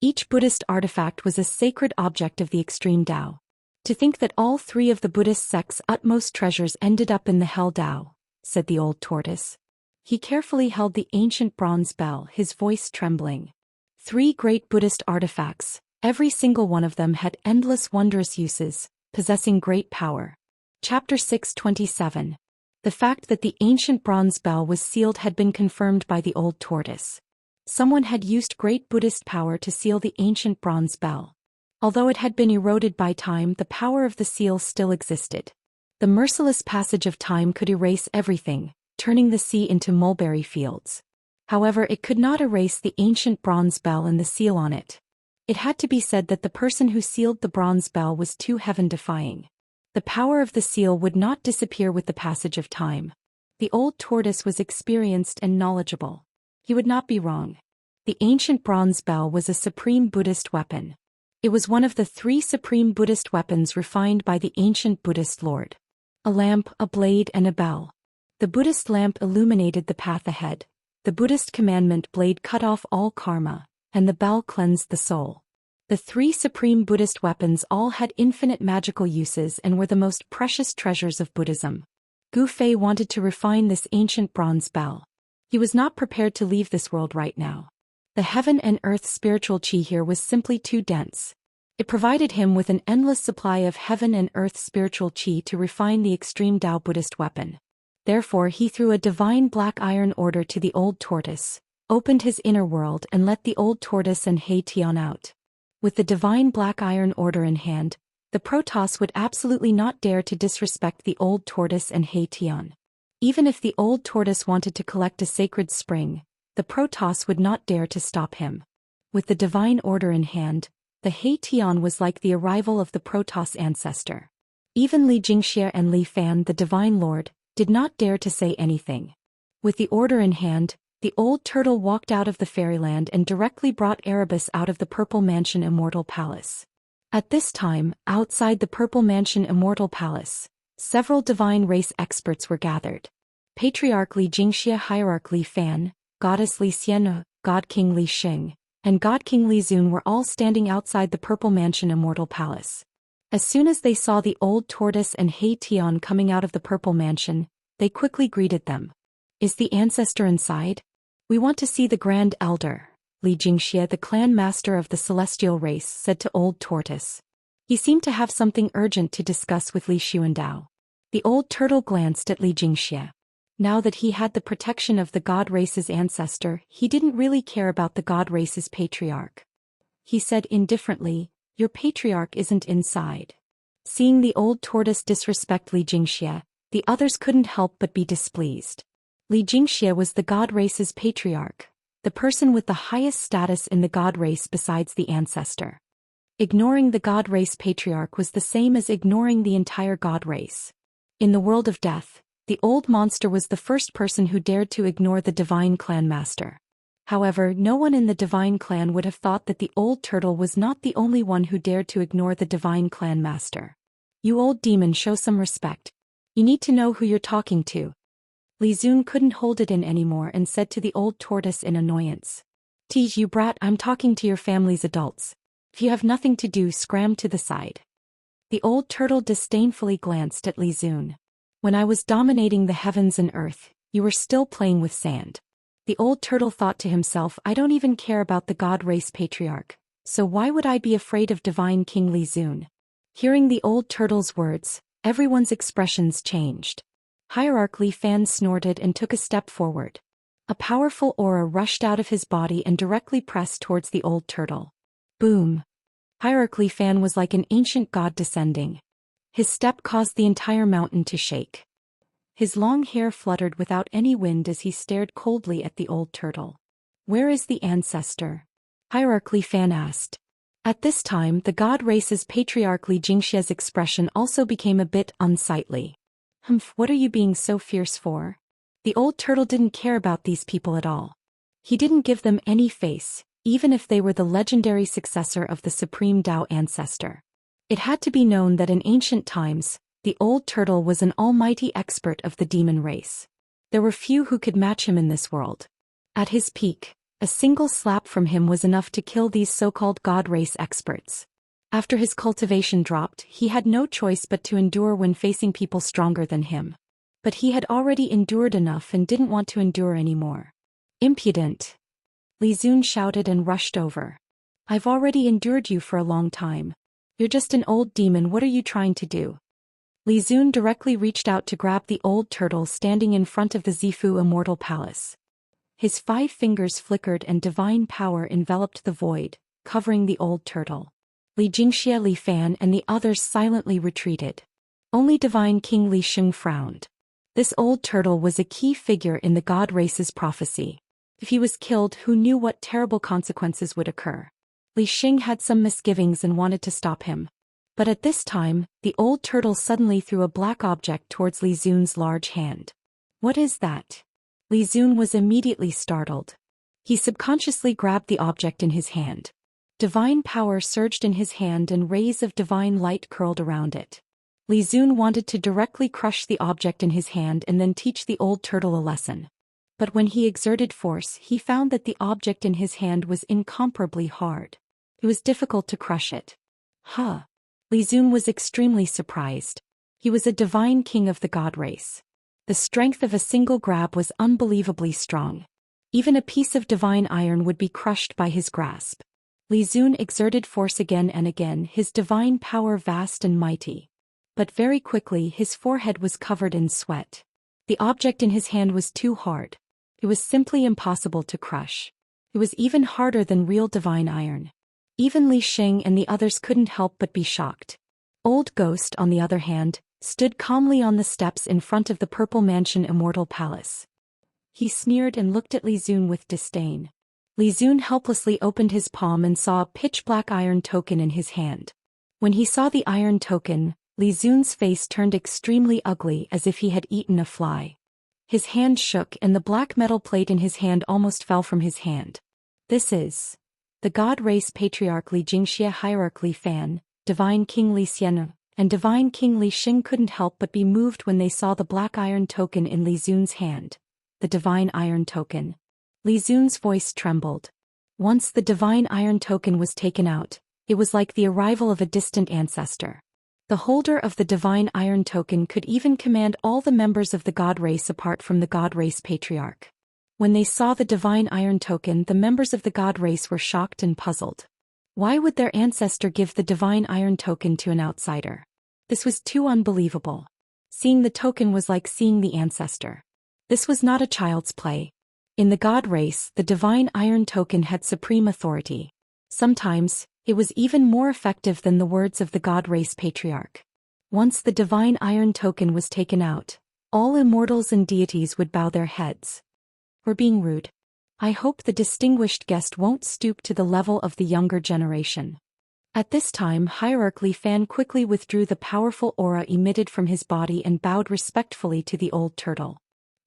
[SPEAKER 1] Each Buddhist artifact was a sacred object of the extreme Tao. To think that all 3 of the Buddhist sect's utmost treasures ended up in the hell Tao, said the Old Tortoise. He carefully held the ancient bronze bell, his voice trembling. 3 great Buddhist artifacts, every single one of them had endless wondrous uses, possessing great power. Chapter 627. The fact that the ancient bronze bell was sealed had been confirmed by the Old Tortoise. Someone had used great Buddhist power to seal the ancient bronze bell. Although it had been eroded by time, the power of the seal still existed. The merciless passage of time could erase everything, turning the sea into mulberry fields. However, it could not erase the ancient bronze bell and the seal on it. It had to be said that the person who sealed the bronze bell was too heaven-defying. The power of the seal would not disappear with the passage of time. The Old Tortoise was experienced and knowledgeable. He would not be wrong. The ancient bronze bell was a supreme Buddhist weapon. It was one of the 3 supreme Buddhist weapons refined by the ancient Buddhist Lord. A lamp, a blade, and a bell. The Buddhist lamp illuminated the path ahead, the Buddhist commandment blade cut off all karma, and the bell cleansed the soul. The 3 supreme Buddhist weapons all had infinite magical uses and were the most precious treasures of Buddhism. Gu Fei wanted to refine this ancient bronze bell. He was not prepared to leave this world right now. The heaven and earth spiritual qi here was simply too dense. It provided him with an endless supply of heaven and earth spiritual qi to refine the extreme Tao Buddhist weapon. Therefore he threw a divine black iron order to the Old Tortoise, opened his inner world and let the Old Tortoise and Tian out. With the divine black iron order in hand, the Protoss would absolutely not dare to disrespect the Old Tortoise and Tian. Even if the Old Tortoise wanted to collect a sacred spring, the Protoss would not dare to stop him. With the divine order in hand, the Tian was like the arrival of the Protoss ancestor. Even Li Jingxie and Li Fan, the divine lord, did not dare to say anything. With the order in hand, the old turtle walked out of the fairyland and directly brought Erebus out of the Purple Mansion Immortal Palace. At this time, outside the Purple Mansion Immortal Palace, several divine race experts were gathered. Patriarch Li Jingxie, Hierarch Li Fan, Goddess Li Xian, God King Li Xing, and God King Li Zun were all standing outside the Purple Mansion Immortal Palace. As soon as they saw the Old Tortoise and Tian coming out of the Purple Mansion, they quickly greeted them. Is the ancestor inside? We want to see the Grand Elder, Xianxia, the clan master of the celestial race, said to Old Tortoise. He seemed to have something urgent to discuss with Li Xuandao. The old turtle glanced at Xianxia. Now that he had the protection of the god race's ancestor, he didn't really care about the god race's patriarch. He said indifferently, "Your patriarch isn't inside." Seeing the old tortoise disrespect Xianxia, the others couldn't help but be displeased. Xianxia was the god race's patriarch, the person with the highest status in the god race besides the ancestor. Ignoring the god race patriarch was the same as ignoring the entire god race. In the world of death, the old monster was the first person who dared to ignore the divine clan master. However, no one in the divine clan would have thought that the old turtle was not the only one who dared to ignore the divine clan master. "You old demon, show some respect. You need to know who you're talking to." Li Xun couldn't hold it in anymore and said to the old tortoise in annoyance, "Tease, you brat, I'm talking to your family's adults. If you have nothing to do, scram to the side." The old turtle disdainfully glanced at Li Xun. "When I was dominating the heavens and earth, you were still playing with sand." The old turtle thought to himself, "I don't even care about the god race patriarch, so why would I be afraid of divine King Li Xun?" Hearing the old turtle's words, everyone's expressions changed. Hierarch Li Fan snorted and took a step forward. A powerful aura rushed out of his body and directly pressed towards the old turtle. Boom! Hierarch Li Fan was like an ancient god descending. His step caused the entire mountain to shake. His long hair fluttered without any wind as he stared coldly at the old turtle. "Where is the ancestor?" Hierarch Li Fan asked. At this time, the god race's patriarch Xianxia's expression also became a bit unsightly. "Humph, what are you being so fierce for?" The old turtle didn't care about these people at all. He didn't give them any face, even if they were the legendary successor of the supreme Dao ancestor. It had to be known that in ancient times, the old turtle was an almighty expert of the demon race. There were few who could match him in this world. At his peak, a single slap from him was enough to kill these so-called god race experts. After his cultivation dropped, he had no choice but to endure when facing people stronger than him. But he had already endured enough and didn't want to endure anymore. "Impudent!" Li Xun shouted and rushed over. "I've already endured you for a long time. You're just an old demon, what are you trying to do?" Li Xun directly reached out to grab the old turtle standing in front of the Zifu Immortal Palace. His 5 fingers flickered and divine power enveloped the void, covering the old turtle. Xianxia, Li Fan and the others silently retreated. Only divine King Li Sheng frowned. This old turtle was a key figure in the god race's prophecy. If he was killed, who knew what terrible consequences would occur? Li Sheng had some misgivings and wanted to stop him. But at this time, the old turtle suddenly threw a black object towards Li Xun's large hand. "What is that?" Li Xun was immediately startled. He subconsciously grabbed the object in his hand. Divine power surged in his hand and rays of divine light curled around it. Li Xun wanted to directly crush the object in his hand and then teach the old turtle a lesson. But when he exerted force, he found that the object in his hand was incomparably hard. It was difficult to crush it. Huh! Li Xun was extremely surprised. He was a divine king of the god race. The strength of a single grab was unbelievably strong. Even a piece of divine iron would be crushed by his grasp. Li Xun exerted force again and again, his divine power vast and mighty. But very quickly his forehead was covered in sweat. The object in his hand was too hard. It was simply impossible to crush. It was even harder than real divine iron. Even Li Sheng and the others couldn't help but be shocked. Old Ghost, on the other hand, stood calmly on the steps in front of the Purple Mansion Immortal Palace. He sneered and looked at Li Xun with disdain. Li Xun helplessly opened his palm and saw a pitch-black iron token in his hand. When he saw the iron token, Li Xun's face turned extremely ugly as if he had eaten a fly. His hand shook and the black metal plate in his hand almost fell from his hand. "This is..." The god race patriarch Xianxia, hierarch Li Fan, divine king Li Xian, and divine king Li Sheng couldn't help but be moved when they saw the black iron token in Li Xun's hand. The divine iron token. Li Xun's voice trembled. Once the divine iron token was taken out, it was like the arrival of a distant ancestor. The holder of the divine iron token could even command all the members of the god race apart from the god race patriarch. When they saw the divine iron token, the members of the god race were shocked and puzzled. Why would their ancestor give the divine iron token to an outsider? This was too unbelievable. Seeing the token was like seeing the ancestor. This was not a child's play. In the god race, the divine iron token had supreme authority. Sometimes, it was even more effective than the words of the god race patriarch. Once the divine iron token was taken out, all immortals and deities would bow their heads. We're being rude. I hope the distinguished guest won't stoop to the level of the younger generation. At this time, Hierarch Li Fan quickly withdrew the powerful aura emitted from his body and bowed respectfully to the old turtle.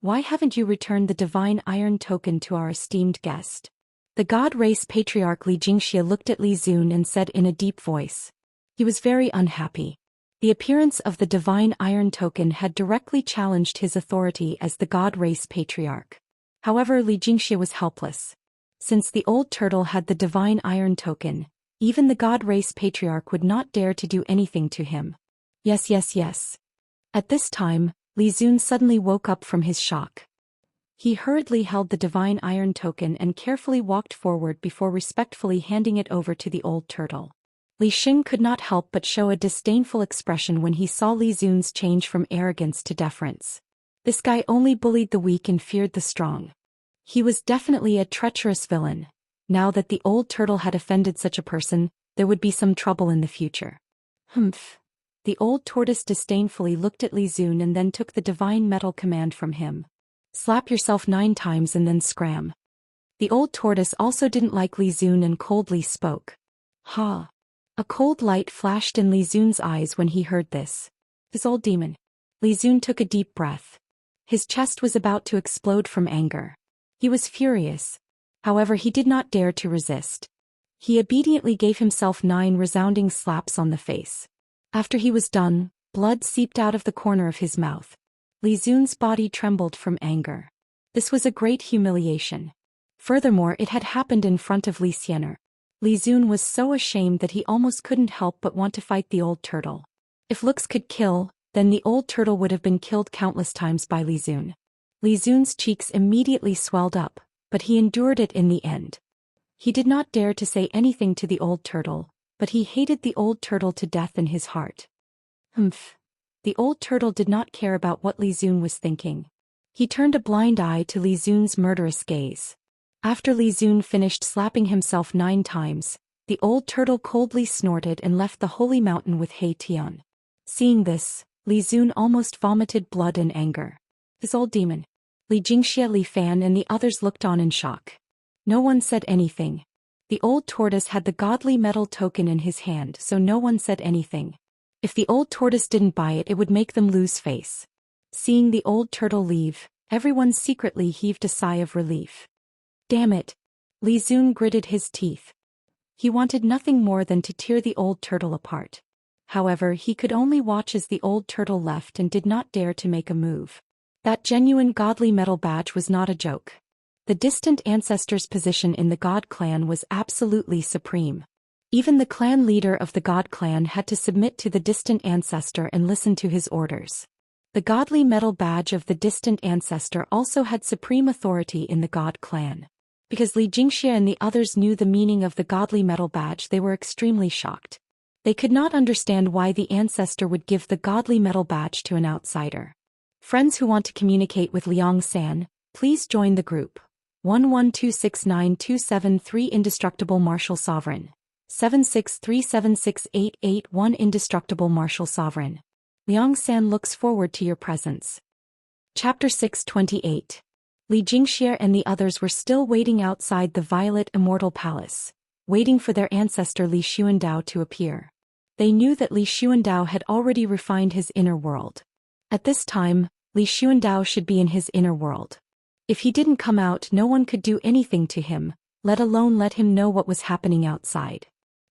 [SPEAKER 1] Why haven't you returned the divine iron token to our esteemed guest? The god race patriarch Li Xianxia looked at Li Zun and said in a deep voice. He was very unhappy. The appearance of the divine iron token had directly challenged his authority as the god race patriarch. However, Li Xianxia was helpless. Since the old turtle had the divine iron token, even the god race patriarch would not dare to do anything to him. Yes. At this time, Li Zun suddenly woke up from his shock. He hurriedly held the divine iron token and carefully walked forward before respectfully handing it over to the old turtle. Li Xing could not help but show a disdainful expression when he saw Li Zun's change from arrogance to deference. This guy only bullied the weak and feared the strong. He was definitely a treacherous villain. Now that the old turtle had offended such a person, there would be some trouble in the future. Humph. The old tortoise disdainfully looked at Li Zun and then took the divine metal command from him. Slap yourself 9 times and then scram. The old tortoise also didn't like Li Zun and coldly spoke. Ha! A cold light flashed in Li Zun's eyes when he heard this. This old demon. Li Zun took a deep breath. His chest was about to explode from anger. He was furious. However, he did not dare to resist. He obediently gave himself 9 resounding slaps on the face. After he was done, blood seeped out of the corner of his mouth. Li Zun's body trembled from anger. This was a great humiliation. Furthermore, it had happened in front of Li Xian. Li Zun was so ashamed that he almost couldn't help but want to fight the old turtle. If looks could kill, then the old turtle would have been killed countless times by Li Zun. Li Zun's cheeks immediately swelled up, but he endured it in the end. He did not dare to say anything to the old turtle, but he hated the old turtle to death in his heart. Humph. The old turtle did not care about what Li Zun was thinking. He turned a blind eye to Li Zun's murderous gaze. After Li Zun finished slapping himself 9 times, the old turtle coldly snorted and left the holy mountain with He Tian. Seeing this, Li Zun almost vomited blood in anger. This old demon. Li Xianxia, Li Fan and the others looked on in shock. No one said anything. The old tortoise had the godly metal token in his hand, so no one said anything. If the old tortoise didn't buy it, it would make them lose face. Seeing the old turtle leave, everyone secretly heaved a sigh of relief. Damn it! Li Zun gritted his teeth. He wanted nothing more than to tear the old turtle apart. However, he could only watch as the old turtle left and did not dare to make a move. That genuine godly metal badge was not a joke. The distant ancestor's position in the God clan was absolutely supreme. Even the clan leader of the God clan had to submit to the distant ancestor and listen to his orders. The godly metal badge of the distant ancestor also had supreme authority in the God clan. Because Li Xianxia and the others knew the meaning of the godly metal badge, they were extremely shocked. They could not understand why the ancestor would give the godly metal badge to an outsider. Friends who want to communicate with Liang San, please join the group. 11269273 Indestructible Martial Sovereign. 76376881 Indestructible Martial Sovereign. Liang San looks forward to your presence. Chapter 628. Li Xianxia and the others were still waiting outside the Violet Immortal Palace, waiting for their ancestor Li Xuandao to appear. They knew that Li Xuandao had already refined his inner world. At this time, Li Xuandao should be in his inner world. If he didn't come out, no one could do anything to him, let alone let him know what was happening outside.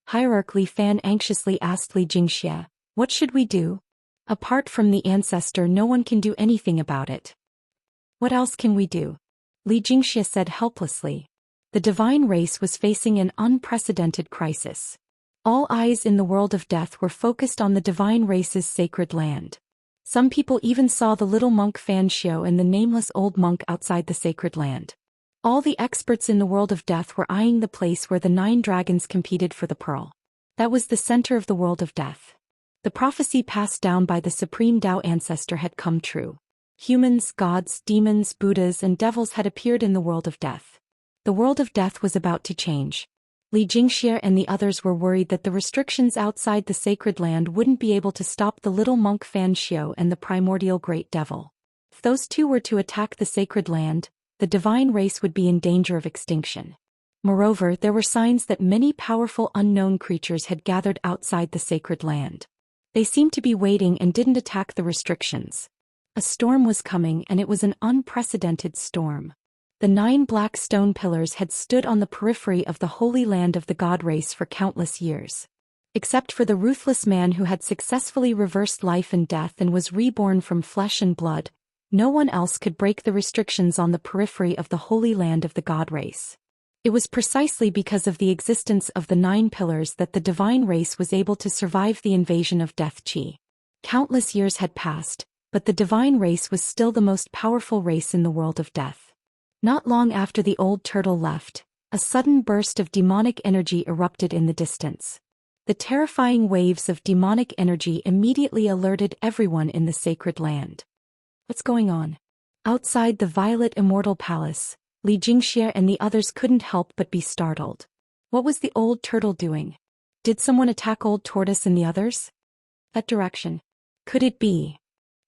[SPEAKER 1] Hierarch Li Fan anxiously asked Li Xianxia, "What should we do? Apart from the ancestor, no one can do anything about it. What else can we do?" Li Xianxia said helplessly. The divine race was facing an unprecedented crisis. All eyes in the world of death were focused on the divine race's sacred land. Some people even saw the little monk Fan Xiao and the nameless old monk outside the sacred land. All the experts in the world of death were eyeing the place where the 9 dragons competed for the pearl. That was the center of the world of death. The prophecy passed down by the supreme Dao ancestor had come true. Humans, gods, demons, Buddhas, and devils had appeared in the world of death. The world of death was about to change. Xianxia and the others were worried that the restrictions outside the sacred land wouldn't be able to stop the little monk Fan Xiao and the primordial great devil. If those two were to attack the sacred land, the divine race would be in danger of extinction. Moreover, there were signs that many powerful unknown creatures had gathered outside the sacred land. They seemed to be waiting and didn't attack the restrictions. A storm was coming, and it was an unprecedented storm. The 9 black stone pillars had stood on the periphery of the holy land of the god race for countless years. Except for the ruthless man who had successfully reversed life and death and was reborn from flesh and blood, no one else could break the restrictions on the periphery of the holy land of the god race. It was precisely because of the existence of the 9 pillars that the divine race was able to survive the invasion of Death Chi. Countless years had passed, but the divine race was still the most powerful race in the world of death. Not long after the old turtle left, a sudden burst of demonic energy erupted in the distance. The terrifying waves of demonic energy immediately alerted everyone in the sacred land. What's going on? Outside the violet immortal palace, Xianxia and the others couldn't help but be startled. What was the old turtle doing? Did someone attack old tortoise and the others? That direction. Could it be?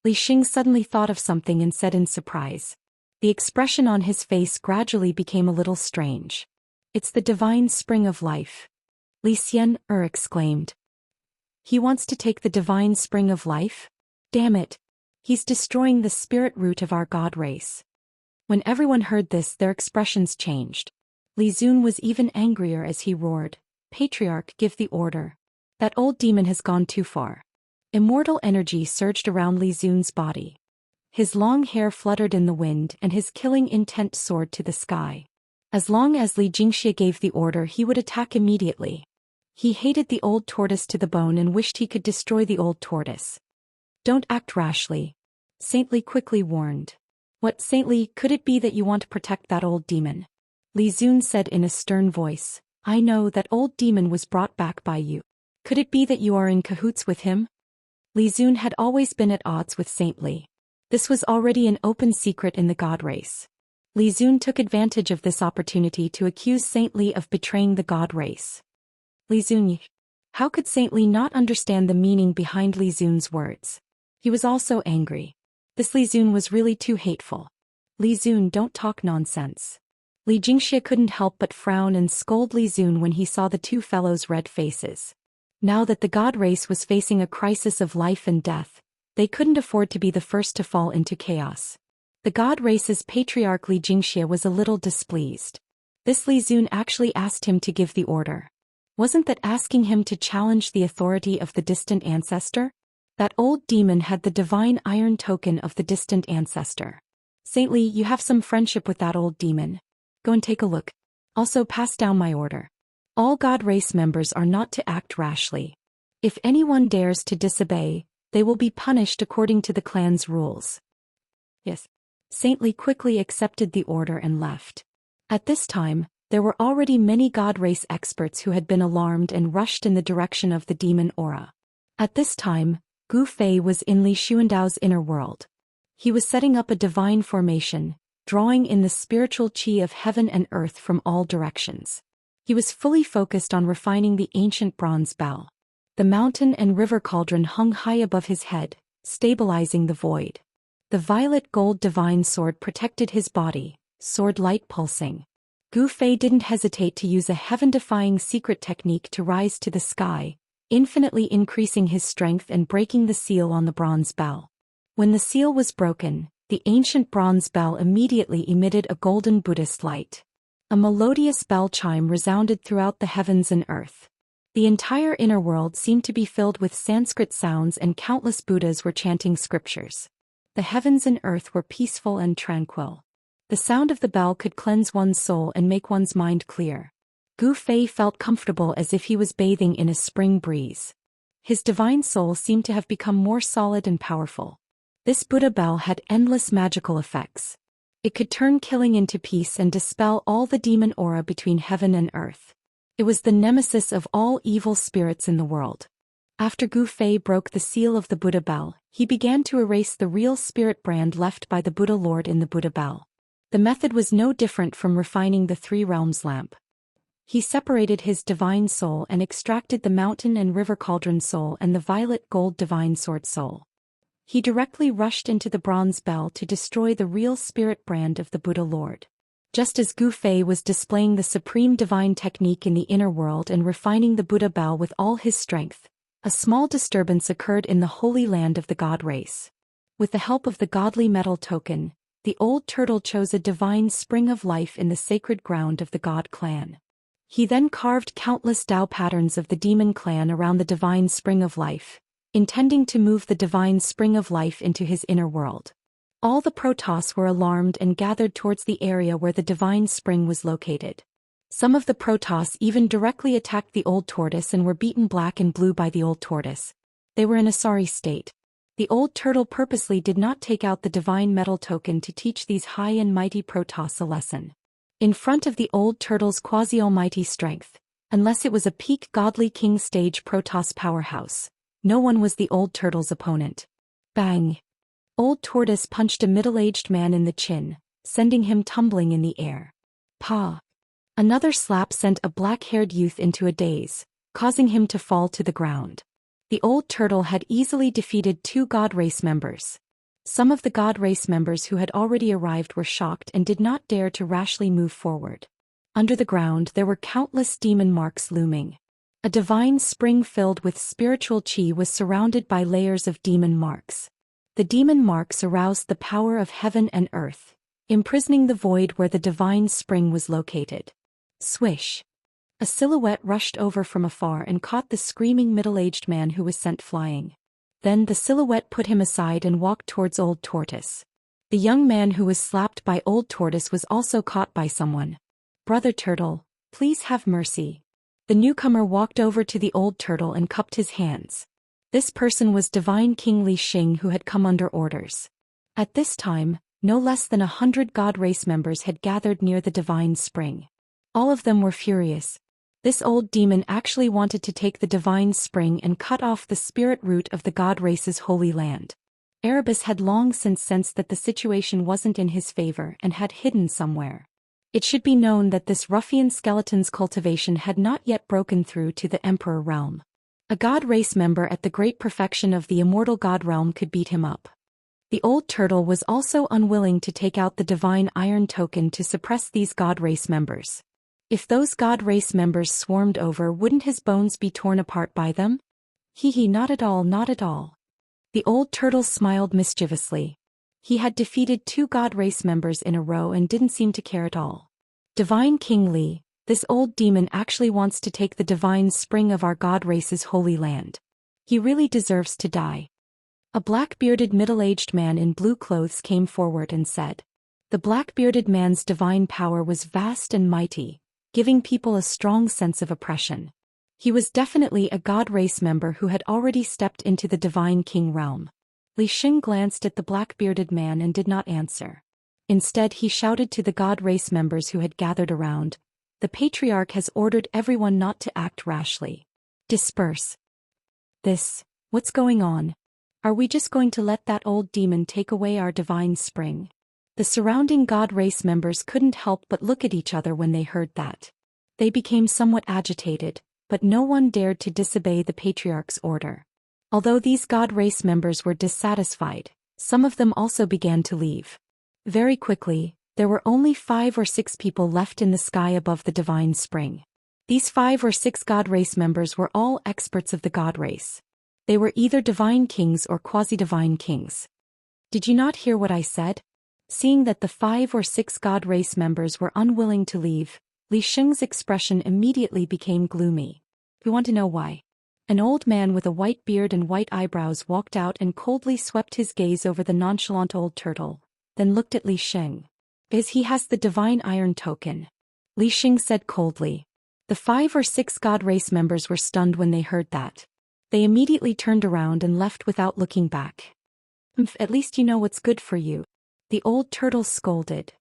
[SPEAKER 1] Li Xing suddenly thought of something and said in surprise. The expression on his face gradually became a little strange. It's the divine spring of life. Li Xian exclaimed. He wants to take the divine spring of life? Damn it. He's destroying the spirit root of our god race. When everyone heard this, their expressions changed. Li Zun was even angrier as he roared. Patriarch, give the order. That old demon has gone too far. Immortal energy surged around Li Zun's body. His long hair fluttered in the wind and his killing intent soared to the sky. As long as Xianxia gave the order, he would attack immediately. He hated the old tortoise to the bone and wished he could destroy the old tortoise. Don't act rashly. Saintly quickly warned. What, Saintly, could it be that you want to protect that old demon? Li Zun said in a stern voice. I know that old demon was brought back by you. Could it be that you are in cahoots with him? Li Zun had always been at odds with Saintly. This was already an open secret in the god race. Li Zun took advantage of this opportunity to accuse Saintly of betraying the god race. Li Zun. How could Saintly not understand the meaning behind Li Zun's words? He was also angry. This Li Zun was really too hateful. Li Zun, don't talk nonsense. Xianxia couldn't help but frown and scold Li Zun when he saw the two fellows' red faces. Now that the god race was facing a crisis of life and death, they couldn't afford to be the first to fall into chaos. The god race's patriarch Xianxia was a little displeased. This Li Zun actually asked him to give the order. Wasn't that asking him to challenge the authority of the distant ancestor? That old demon had the divine iron token of the distant ancestor. Saintly, you have some friendship with that old demon. Go and take a look. Also pass down my order. All god race members are not to act rashly. If anyone dares to disobey, they will be punished according to the clan's rules. Yes. Saintly quickly accepted the order and left. At this time, there were already many god race experts who had been alarmed and rushed in the direction of the demon aura. At this time, Gu Fei was in Li Xuandao's inner world. He was setting up a divine formation, drawing in the spiritual qi of heaven and earth from all directions. He was fully focused on refining the ancient bronze bell. The mountain and river cauldron hung high above his head, stabilizing the void. The violet gold divine sword protected his body, sword light pulsing. Gu Fei didn't hesitate to use a heaven-defying secret technique to rise to the sky, infinitely increasing his strength and breaking the seal on the bronze bell. When the seal was broken, the ancient bronze bell immediately emitted a golden Buddhist light. A melodious bell chime resounded throughout the heavens and earth. The entire inner world seemed to be filled with Sanskrit sounds and countless Buddhas were chanting scriptures. The heavens and earth were peaceful and tranquil. The sound of the bell could cleanse one's soul and make one's mind clear. Gu Fei felt comfortable as if he was bathing in a spring breeze. His divine soul seemed to have become more solid and powerful. This Buddha bell had endless magical effects. It could turn killing into peace and dispel all the demon aura between heaven and earth. It was the nemesis of all evil spirits in the world. After Gu Fei broke the seal of the Buddha Bell, he began to erase the real spirit brand left by the Buddha Lord in the Buddha Bell. The method was no different from refining the Three Realms lamp. He separated his divine soul and extracted the mountain and river cauldron soul and the violet gold divine sword soul. He directly rushed into the bronze bell to destroy the real spirit brand of the Buddha Lord. Just as Gu Fei was displaying the supreme divine technique in the inner world and refining the Buddha Bell with all his strength, a small disturbance occurred in the holy land of the god race. With the help of the godly metal token, the old turtle chose a divine spring of life in the sacred ground of the god clan. He then carved countless Dao patterns of the demon clan around the divine spring of life, intending to move the divine spring of life into his inner world. All the Protoss were alarmed and gathered towards the area where the divine spring was located. Some of the Protoss even directly attacked the old tortoise and were beaten black and blue by the old tortoise. They were in a sorry state. The old turtle purposely did not take out the divine metal token to teach these high and mighty Protoss a lesson. In front of the old turtle's quasi-almighty strength, unless it was a peak godly king stage Protoss powerhouse, no one was the old turtle's opponent. Bang! Old tortoise punched a middle-aged man in the chin, sending him tumbling in the air. Pa! Another slap sent a black-haired youth into a daze, causing him to fall to the ground. The old turtle had easily defeated 2 god race members. Some of the god race members who had already arrived were shocked and did not dare to rashly move forward. Under the ground there were countless demon marks looming. A divine spring filled with spiritual chi was surrounded by layers of demon marks. The demon marks aroused the power of heaven and earth, imprisoning the void where the divine spring was located. Swish! A silhouette rushed over from afar and caught the screaming middle-aged man who was sent flying. Then the silhouette put him aside and walked towards Old Tortoise. The young man who was slapped by Old Tortoise was also caught by someone. "Brother Turtle, please have mercy." The newcomer walked over to the old turtle and cupped his hands. This person was Divine King Li Xing, who had come under orders. At this time, no less than 100 god race members had gathered near the divine spring. All of them were furious. This old demon actually wanted to take the divine spring and cut off the spirit root of the god race's holy land. Erebus had long since sensed that the situation wasn't in his favor and had hidden somewhere. It should be known that this ruffian skeleton's cultivation had not yet broken through to the Emperor realm. A god race member at the great perfection of the immortal god realm could beat him up. The old turtle was also unwilling to take out the divine iron token to suppress these god race members. If those god race members swarmed over, wouldn't his bones be torn apart by them? Hee, not at all, not at all. The old turtle smiled mischievously. He had defeated 2 god race members in a row and didn't seem to care at all. Divine King Li, this old demon actually wants to take the divine spring of our god race's holy land. He really deserves to die. A black-bearded middle-aged man in blue clothes came forward and said. The black-bearded man's divine power was vast and mighty, giving people a strong sense of oppression. He was definitely a god race member who had already stepped into the divine king realm. Li Xing glanced at the black-bearded man and did not answer. Instead he shouted to the god race members who had gathered around, "The Patriarch has ordered everyone not to act rashly. Disperse." What's going on? Are we just going to let that old demon take away our divine spring? The surrounding god race members couldn't help but look at each other when they heard that. They became somewhat agitated, but no one dared to disobey the Patriarch's order. Although these god race members were dissatisfied, some of them also began to leave. Very quickly, there were only 5 or 6 people left in the sky above the divine spring. These 5 or 6 god race members were all experts of the god race. They were either divine kings or quasi-divine kings. Did you not hear what I said? Seeing that the 5 or 6 god race members were unwilling to leave, Li Xing's expression immediately became gloomy. You want to know why? An old man with a white beard and white eyebrows walked out and coldly swept his gaze over the nonchalant old turtle, then looked at Li Xing. "Because he has the divine iron token," Li Xing said coldly. The 5 or 6 god race members were stunned when they heard that. They immediately turned around and left without looking back. At least you know what's good for you." The old turtle scolded.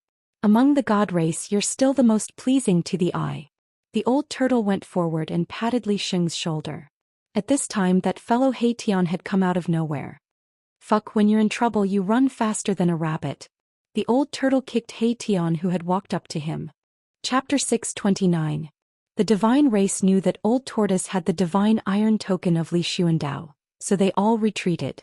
[SPEAKER 1] Among the god race you're still the most pleasing to the eye. The old turtle went forward and patted Li Sheng's shoulder. At this time that fellow Tian had come out of nowhere. Fuck, when you're in trouble you run faster than a rabbit. The old turtle kicked Tian who had walked up to him. Chapter 629. The divine race knew that old tortoise had the divine iron token of Li Xuandao, so they all retreated.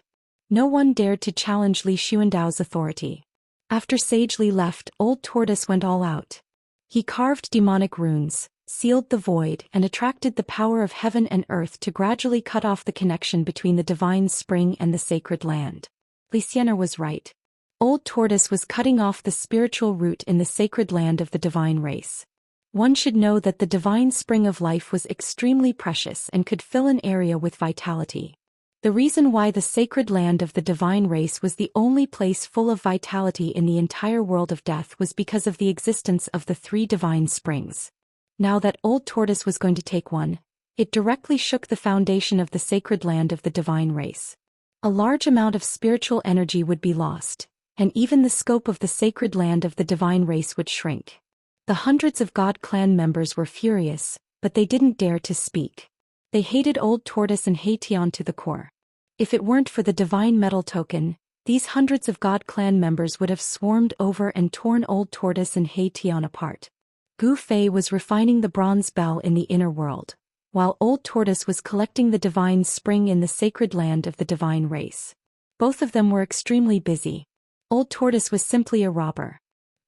[SPEAKER 1] No one dared to challenge Li Xuandao's authority. After Sage Li left, old tortoise went all out. He carved demonic runes, sealed the void and attracted the power of heaven and earth to gradually cut off the connection between the divine spring and the sacred land. Li Xian was right. Old tortoise was cutting off the spiritual root in the sacred land of the divine race. One should know that the divine spring of life was extremely precious and could fill an area with vitality. The reason why the sacred land of the divine race was the only place full of vitality in the entire world of death was because of the existence of the three divine springs. Now that old tortoise was going to take one, it directly shook the foundation of the sacred land of the divine race. A large amount of spiritual energy would be lost, and even the scope of the sacred land of the divine race would shrink. The hundreds of God clan members were furious, but they didn't dare to speak. They hated old tortoise and Tian to the core. If it weren't for the divine metal token, these hundreds of God clan members would have swarmed over and torn old tortoise and Tian apart. Gu Fei was refining the bronze bell in the inner world, while old tortoise was collecting the divine spring in the sacred land of the divine race. Both of them were extremely busy. Old tortoise was simply a robber.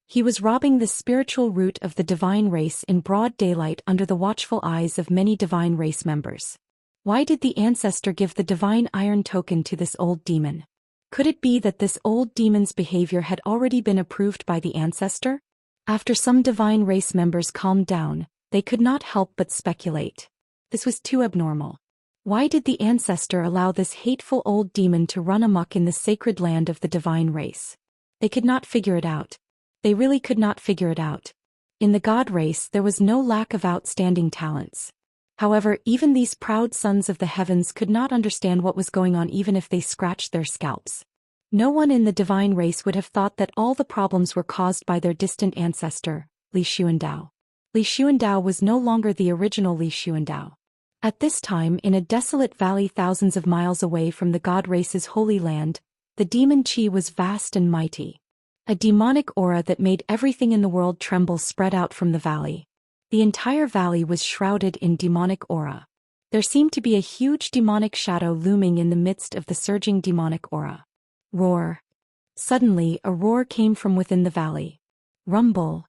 [SPEAKER 1] He was robbing the spiritual root of the divine race in broad daylight under the watchful eyes of many divine race members. Why did the ancestor give the divine iron token to this old demon? Could it be that this old demon's behavior had already been approved by the ancestor? After some divine race members calmed down, they could not help but speculate. This was too abnormal. Why did the ancestor allow this hateful old demon to run amok in the sacred land of the divine race? They could not figure it out. They really could not figure it out. In the god race there was no lack of outstanding talents. However, even these proud sons of the heavens could not understand what was going on even if they scratched their scalps. No one in the divine race would have thought that all the problems were caused by their distant ancestor, Li Xuandao. Li Xuandao was no longer the original Li Xuandao. At this time, in a desolate valley thousands of miles away from the god race's holy land, the demon Qi was vast and mighty. A demonic aura that made everything in the world tremble spread out from the valley. The entire valley was shrouded in demonic aura. There seemed to be a huge demonic shadow looming in the midst of the surging demonic aura. Roar. Suddenly, a roar came from within the valley. Rumble.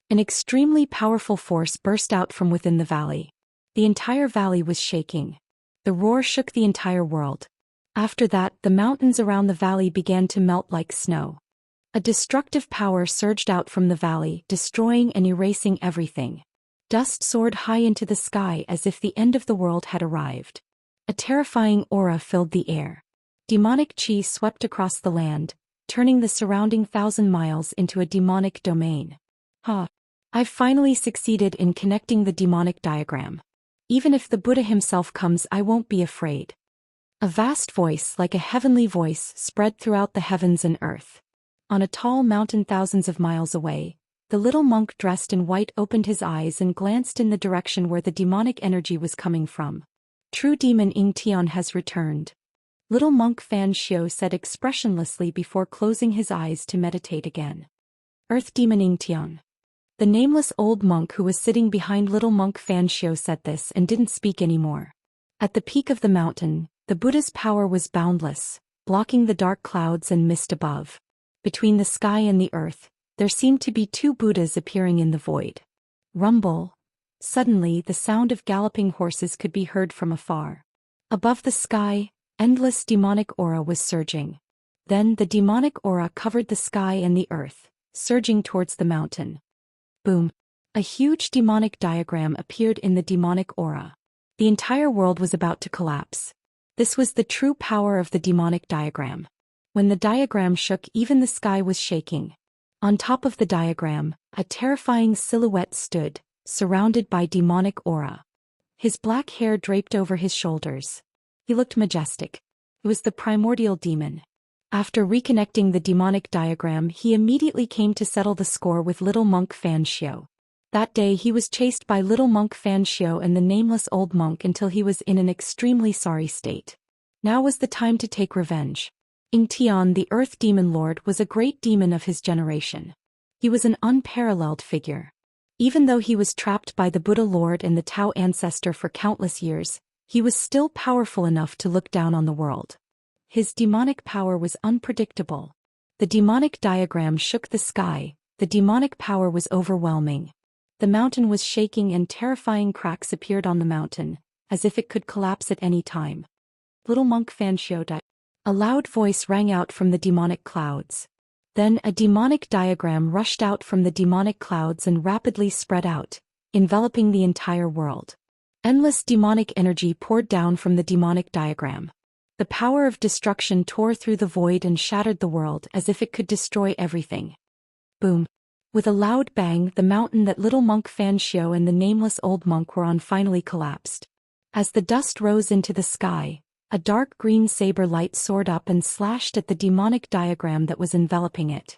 [SPEAKER 1] An extremely powerful force burst out from within the valley. The entire valley was shaking. The roar shook the entire world. After that, the mountains around the valley began to melt like snow. A destructive power surged out from the valley, destroying and erasing everything. Dust soared high into the sky as if the end of the world had arrived. A terrifying aura filled the air. Demonic Qi swept across the land, turning the surrounding 1,000 miles into a demonic domain. I've finally succeeded in connecting the demonic diagram. Even if the Buddha himself comes, I won't be afraid. A vast voice, like a heavenly voice, spread throughout the heavens and earth. On a tall mountain thousands of miles away, the little monk dressed in white opened his eyes and glanced in the direction where the demonic energy was coming from. True demon Ying Tian has returned. Little monk Fan Xiu said expressionlessly before closing his eyes to meditate again. Earth demon Ying Tian. The nameless old monk who was sitting behind little monk Fan Xiu said this and didn't speak anymore. At the peak of the mountain, the Buddha's power was boundless, blocking the dark clouds and mist above. Between the sky and the earth, there seemed to be two Buddhas appearing in the void. Rumble. Suddenly, the sound of galloping horses could be heard from afar. Above the sky, endless demonic aura was surging. Then the demonic aura covered the sky and the earth, surging towards the mountain. Boom. A huge demonic diagram appeared in the demonic aura. The entire world was about to collapse. This was the true power of the demonic diagram. When the diagram shook, even the sky was shaking. On top of the diagram, a terrifying silhouette stood, surrounded by demonic aura. His black hair draped over his shoulders. He looked majestic. It was the primordial demon. After reconnecting the demonic diagram, he immediately came to settle the score with little monk Xianxia. That day he was chased by little monk Xianxia and the nameless old monk until he was in an extremely sorry state. Now was the time to take revenge. Tian, the Earth Demon Lord, was a great demon of his generation. He was an unparalleled figure. Even though he was trapped by the Buddha Lord and the Tao ancestor for countless years, he was still powerful enough to look down on the world. His demonic power was unpredictable. The demonic diagram shook the sky, the demonic power was overwhelming. The mountain was shaking and terrifying cracks appeared on the mountain, as if it could collapse at any time. Little monk Xianxia died. A loud voice rang out from the demonic clouds. Then a demonic diagram rushed out from the demonic clouds and rapidly spread out, enveloping the entire world. Endless demonic energy poured down from the demonic diagram. The power of destruction tore through the void and shattered the world as if it could destroy everything. Boom! With a loud bang, the mountain that little monk Xianxia and the nameless old monk were on finally collapsed. As the dust rose into the sky, a dark green saber light soared up and slashed at the demonic diagram that was enveloping it.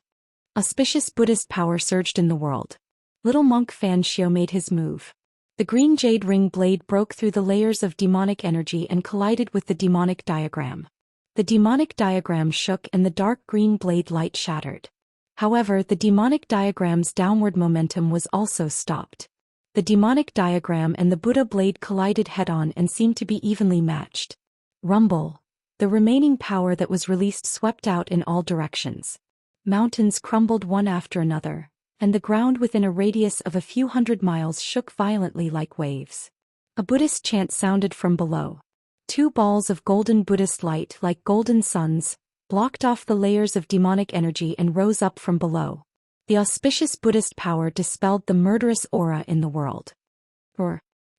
[SPEAKER 1] Auspicious Buddhist power surged in the world. Little monk Xianxia made his move. The green jade ring blade broke through the layers of demonic energy and collided with the demonic diagram. The demonic diagram shook and the dark green blade light shattered. However, the demonic diagram's downward momentum was also stopped. The demonic diagram and the Buddha blade collided head-on and seemed to be evenly matched. Rumble! The remaining power that was released swept out in all directions. Mountains crumbled one after another, and the ground within a radius of a few hundred miles shook violently like waves. A Buddhist chant sounded from below. Two balls of golden Buddhist light like golden suns blocked off the layers of demonic energy and rose up from below. The auspicious Buddhist power dispelled the murderous aura in the world.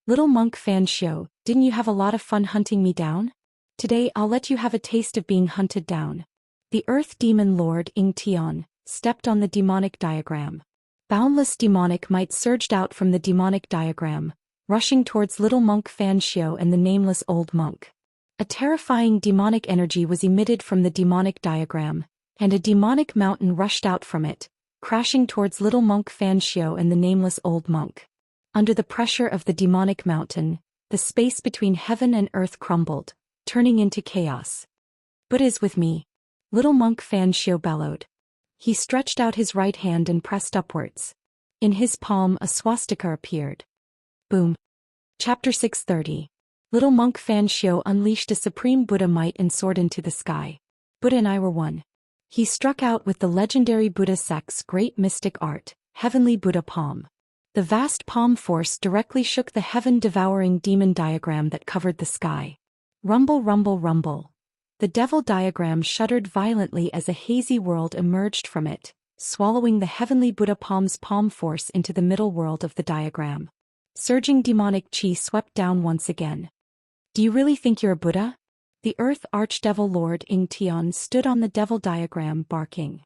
[SPEAKER 1] Little monk Xianxia, didn't you have a lot of fun hunting me down? Today I'll let you have a taste of being hunted down. The Earth Demon Lord Tian stepped on the demonic diagram. Boundless demonic might surged out from the demonic diagram, rushing towards little monk Xianxia and the nameless old monk. A terrifying demonic energy was emitted from the demonic diagram, and a demonic mountain rushed out from it, crashing towards little monk Xianxia and the nameless old monk. Under the pressure of the demonic mountain, the space between heaven and earth crumbled, turning into chaos. Buddha is with me, little monk Xianxia bellowed. He stretched out his right hand and pressed upwards. In his palm a swastika appeared. Boom! Chapter 630. Little monk Xianxia unleashed a supreme Buddha might and soared into the sky. Buddha and I were one. He struck out with the legendary Buddha sect's great mystic art, Heavenly Buddha Palm. The vast palm force directly shook the heaven-devouring demon diagram that covered the sky. Rumble, rumble, rumble. The devil diagram shuddered violently as a hazy world emerged from it, swallowing the heavenly Buddha palm's palm force into the middle world of the diagram. Surging demonic chi swept down once again. Do you really think you're a Buddha? The Earth Archdevil Lord Tian stood on the devil diagram barking.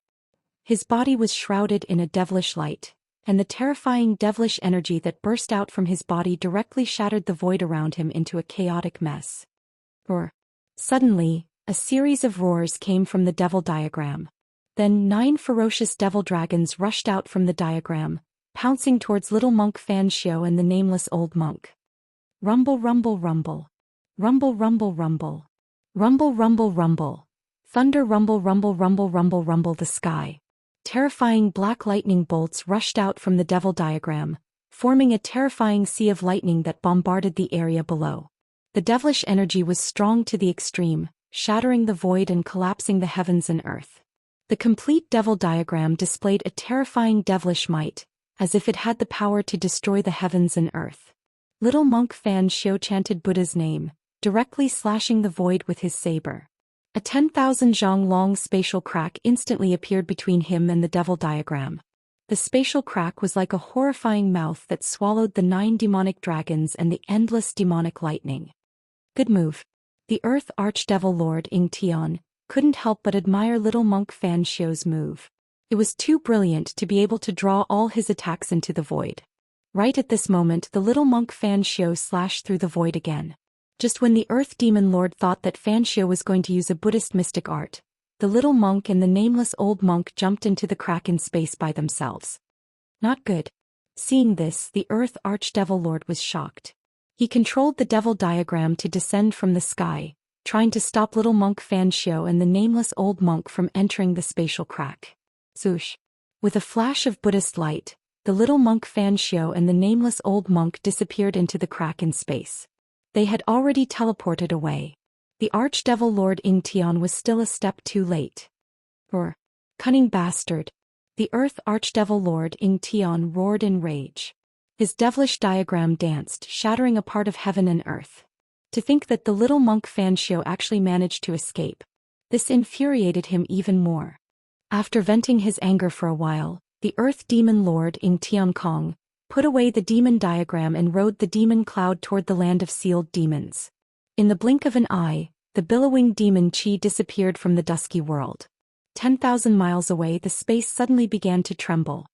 [SPEAKER 1] His body was shrouded in a devilish light, and the terrifying devilish energy that burst out from his body directly shattered the void around him into a chaotic mess. Suddenly, a series of roars came from the devil diagram. Then 9 ferocious devil dragons rushed out from the diagram, pouncing towards little monk Xianxia and the nameless old monk. Rumble, rumble, rumble. Rumble, rumble, rumble. Rumble, rumble, rumble. Thunder rumble, rumble, rumble, rumble, rumble the sky. Terrifying black lightning bolts rushed out from the devil diagram, forming a terrifying sea of lightning that bombarded the area below. The devilish energy was strong to the extreme, shattering the void and collapsing the heavens and earth. The complete devil diagram displayed a terrifying devilish might, as if it had the power to destroy the heavens and earth. Little monk Xianxia chanted Buddha's name, directly slashing the void with his saber. A 10,000 zhang long spatial crack instantly appeared between him and the devil diagram. The spatial crack was like a horrifying mouth that swallowed the 9 demonic dragons and the endless demonic lightning. Good move. The Earth Archdevil Lord Tian couldn't help but admire little monk Xianxia's move. It was too brilliant to be able to draw all his attacks into the void. Right at this moment the little monk Xianxia slashed through the void again. Just when the Earth Demon Lord thought that Xianxia was going to use a Buddhist mystic art, The little monk and the nameless old monk jumped into the crack in space by themselves. Not good. Seeing this, the Earth Archdevil Lord was shocked. He controlled the devil diagram to descend from the sky, trying to stop little monk Xianxia and the nameless old monk from entering the spatial crack. Swoosh. With a flash of Buddhist light, the little monk Xianxia and the nameless old monk disappeared into the crack in space. They had already teleported away. The Archdevil Lord Ingtian was still a step too late. Roar. Cunning bastard. The Earth Archdevil Lord Ingtian roared in rage. His devilish diagram danced, shattering a part of heaven and earth. To think that the little monk Xianxia actually managed to escape. This infuriated him even more. After venting his anger for a while, the Earth Demon Lord Ingtian Kong put away the demon diagram and rode the demon cloud toward the land of sealed demons. In the blink of an eye, the billowing demon Qi disappeared from the dusky world. 10,000 miles away, the space suddenly began to tremble.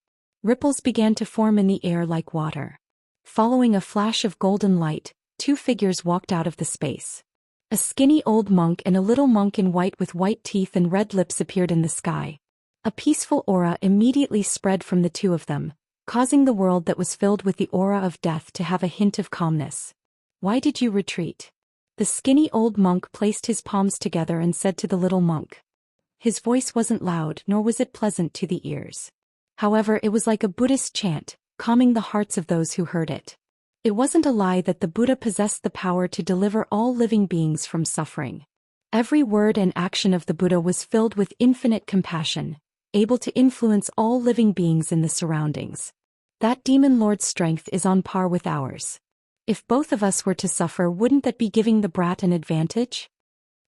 [SPEAKER 1] Ripples began to form in the air like water. Following a flash of golden light, two figures walked out of the space. A skinny old monk and a little monk in white with white teeth and red lips appeared in the sky. A peaceful aura immediately spread from the two of them, causing the world that was filled with the aura of death to have a hint of calmness. Why did you retreat? The skinny old monk placed his palms together and said to the little monk. His voice wasn't loud, nor was it pleasant to the ears. However, it was like a Buddhist chant, calming the hearts of those who heard it. It wasn't a lie that the Buddha possessed the power to deliver all living beings from suffering. Every word and action of the Buddha was filled with infinite compassion, able to influence all living beings in the surroundings. That demon lord's strength is on par with ours. If both of us were to suffer, wouldn't that be giving the brat an advantage?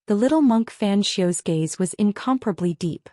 [SPEAKER 1] The little monk Xiao's gaze was incomparably deep.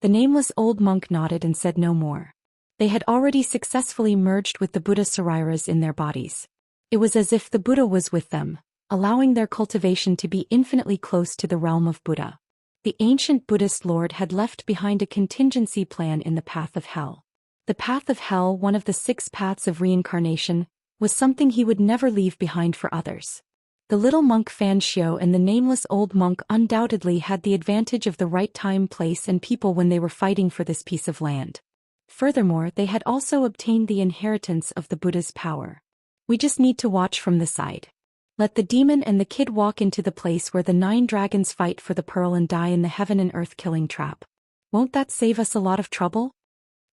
[SPEAKER 1] The nameless old monk nodded and said no more. They had already successfully merged with the Buddha Sariras in their bodies. It was as if the Buddha was with them, allowing their cultivation to be infinitely close to the realm of Buddha. The ancient Buddhist Lord had left behind a contingency plan in the path of hell. The path of hell, one of the 6 paths of reincarnation, was something he would never leave behind for others. The little monk Xianxia and the nameless old monk undoubtedly had the advantage of the right time, place and people when they were fighting for this piece of land. Furthermore, they had also obtained the inheritance of the Buddha's power. We just need to watch from the side. Let the demon and the kid walk into the place where the 9 dragons fight for the pearl and die in the heaven and earth killing trap. Won't that save us a lot of trouble?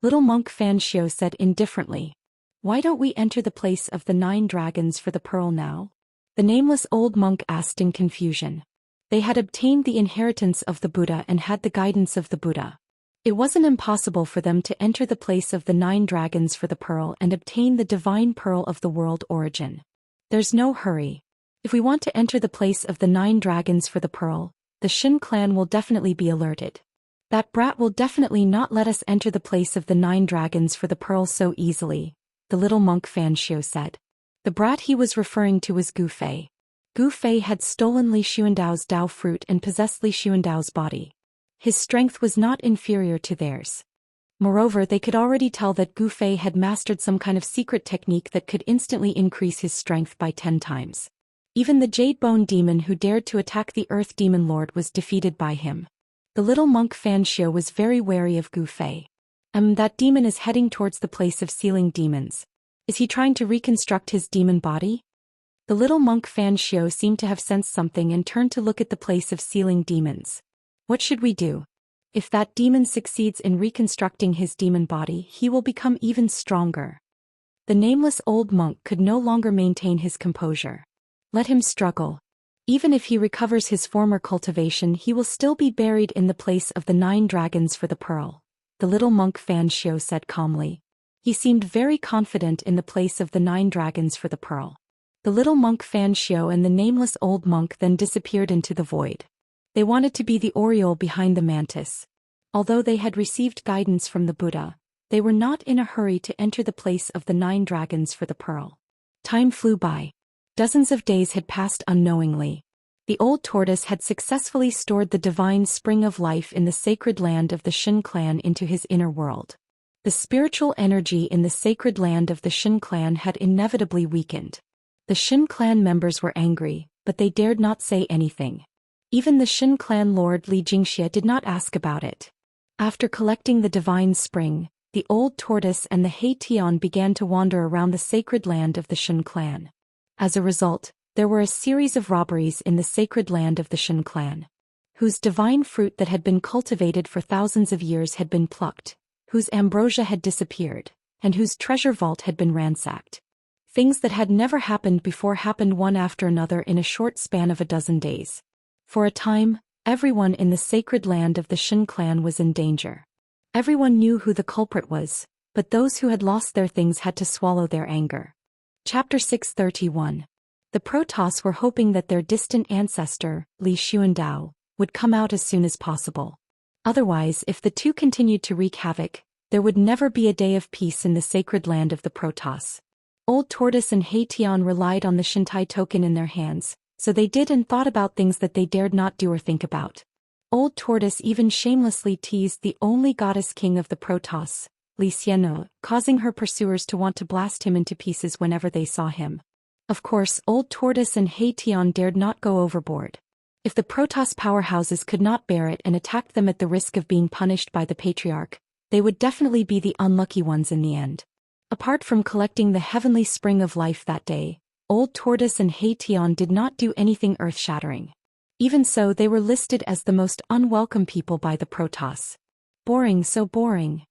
[SPEAKER 1] Little monk Xianxia said indifferently. Why don't we enter the place of the 9 dragons for the pearl now? The nameless old monk asked in confusion. They had obtained the inheritance of the Buddha and had the guidance of the Buddha. It wasn't impossible for them to enter the place of the 9 dragons for the pearl and obtain the divine pearl of the world origin. There's no hurry. If we want to enter the place of the 9 dragons for the pearl, the Xin clan will definitely be alerted. That brat will definitely not let us enter the place of the 9 dragons for the pearl so easily, the little monk Xianxia said. The brat he was referring to was Gu Fei. Gu Fei had stolen Li Xuandao's Dao fruit and possessed Li Xuandao's body. His strength was not inferior to theirs. Moreover, they could already tell that Gu Fei had mastered some kind of secret technique that could instantly increase his strength by 10 times. Even the Jade Bone Demon who dared to attack the Earth Demon Lord was defeated by him. The little monk Xianxia was very wary of Gu Fei. That demon is heading towards the place of sealing demons. Is he trying to reconstruct his demon body? The little monk Xianxia seemed to have sensed something and turned to look at the place of sealing demons. What should we do? If that demon succeeds in reconstructing his demon body, he will become even stronger. The nameless old monk could no longer maintain his composure. Let him struggle. Even if he recovers his former cultivation, he will still be buried in the place of the 9 dragons for the pearl, the little monk Xianxia said calmly. He seemed very confident in the place of the 9 dragons for the pearl. The little monk Xianxia and the nameless old monk then disappeared into the void. They wanted to be the aureole behind the mantis. Although they had received guidance from the Buddha, they were not in a hurry to enter the place of the 9 dragons for the pearl. Time flew by. Dozens of days had passed unknowingly. The old tortoise had successfully stored the divine spring of life in the sacred land of the Xin clan into his inner world. The spiritual energy in the sacred land of the Xin clan had inevitably weakened. The Xin clan members were angry, but they dared not say anything. Even the Shin clan lord Li Jingxia did not ask about it. After collecting the divine spring, the old tortoise and the He Tian began to wander around the sacred land of the Shin clan. As a result, there were a series of robberies in the sacred land of the Shin clan, whose divine fruit that had been cultivated for thousands of years had been plucked, whose ambrosia had disappeared, and whose treasure vault had been ransacked. Things that had never happened before happened one after another in a short span of a dozen days. For a time, everyone in the sacred land of the Shin clan was in danger. Everyone knew who the culprit was, but those who had lost their things had to swallow their anger. Chapter 631. The Protoss were hoping that their distant ancestor, Li Xuandao, would come out as soon as possible. Otherwise, if the two continued to wreak havoc, there would never be a day of peace in the sacred land of the Protoss. Old Tortoise and He Tian relied on the Shintai token in their hands, so they did and thought about things that they dared not do or think about. Old Tortoise even shamelessly teased the only goddess king of the Protoss, Li Xian, causing her pursuers to want to blast him into pieces whenever they saw him. Of course, Old Tortoise and He Tian dared not go overboard. If the Protoss powerhouses could not bear it and attacked them at the risk of being punished by the Patriarch, they would definitely be the unlucky ones in the end. Apart from collecting the heavenly spring of life that day, Old Tortoise and He Tian did not do anything earth-shattering. Even so, they were listed as the most unwelcome people by the Protoss. Boring, so boring.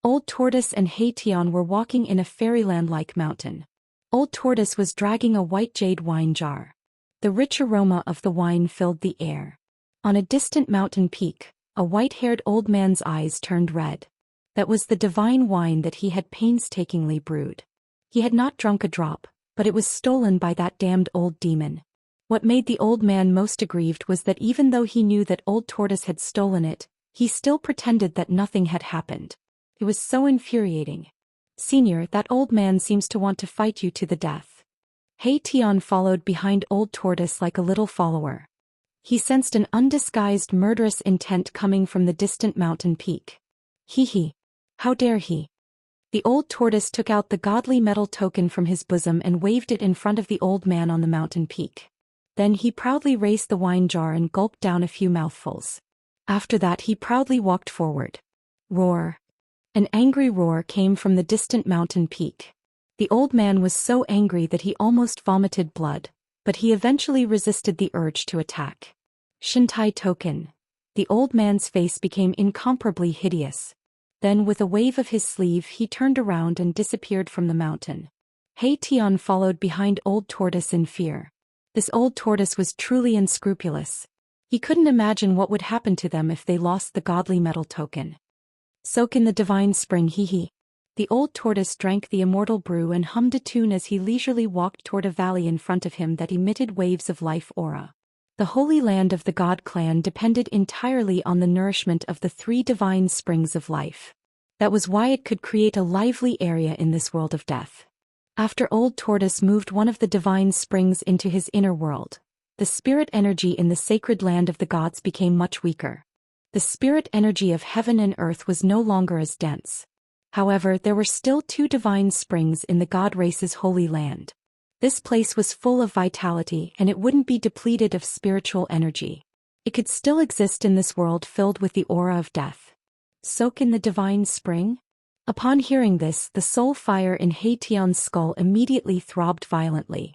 [SPEAKER 1] Old Tortoise and He Tian were walking in a fairyland-like mountain. Old Tortoise was dragging a white jade wine jar. The rich aroma of the wine filled the air. On a distant mountain peak, a white-haired old man's eyes turned red. That was the divine wine that he had painstakingly brewed. He had not drunk a drop, but it was stolen by that damned old demon. What made the old man most aggrieved was that even though he knew that Old Tortoise had stolen it, he still pretended that nothing had happened. It was so infuriating. Senior, that old man seems to want to fight you to the death. He Tian followed behind Old Tortoise like a little follower. He sensed an undisguised murderous intent coming from the distant mountain peak. Hee. How dare he? The Old Tortoise took out the godly metal token from his bosom and waved it in front of the old man on the mountain peak. Then he proudly raised the wine jar and gulped down a few mouthfuls. After that he proudly walked forward. Roar. An angry roar came from the distant mountain peak. The old man was so angry that he almost vomited blood, but he eventually resisted the urge to attack. Shintai token. The old man's face became incomparably hideous. Then with a wave of his sleeve he turned around and disappeared from the mountain. He Tian followed behind Old Tortoise in fear. This Old Tortoise was truly unscrupulous. He couldn't imagine what would happen to them if they lost the godly metal token. Soak in the divine spring, hee. The Old Tortoise drank the immortal brew and hummed a tune as he leisurely walked toward a valley in front of him that emitted waves of life aura. The holy land of the God clan depended entirely on the nourishment of the three divine springs of life. That was why it could create a lively area in this world of death. After Old Tortoise moved one of the divine springs into his inner world, the spirit energy in the sacred land of the gods became much weaker. The spirit energy of heaven and earth was no longer as dense. However, there were still two divine springs in the god race's holy land. This place was full of vitality and it wouldn't be depleted of spiritual energy. It could still exist in this world filled with the aura of death. Soak in the divine spring? Upon hearing this, the soul fire in He Tian's skull immediately throbbed violently.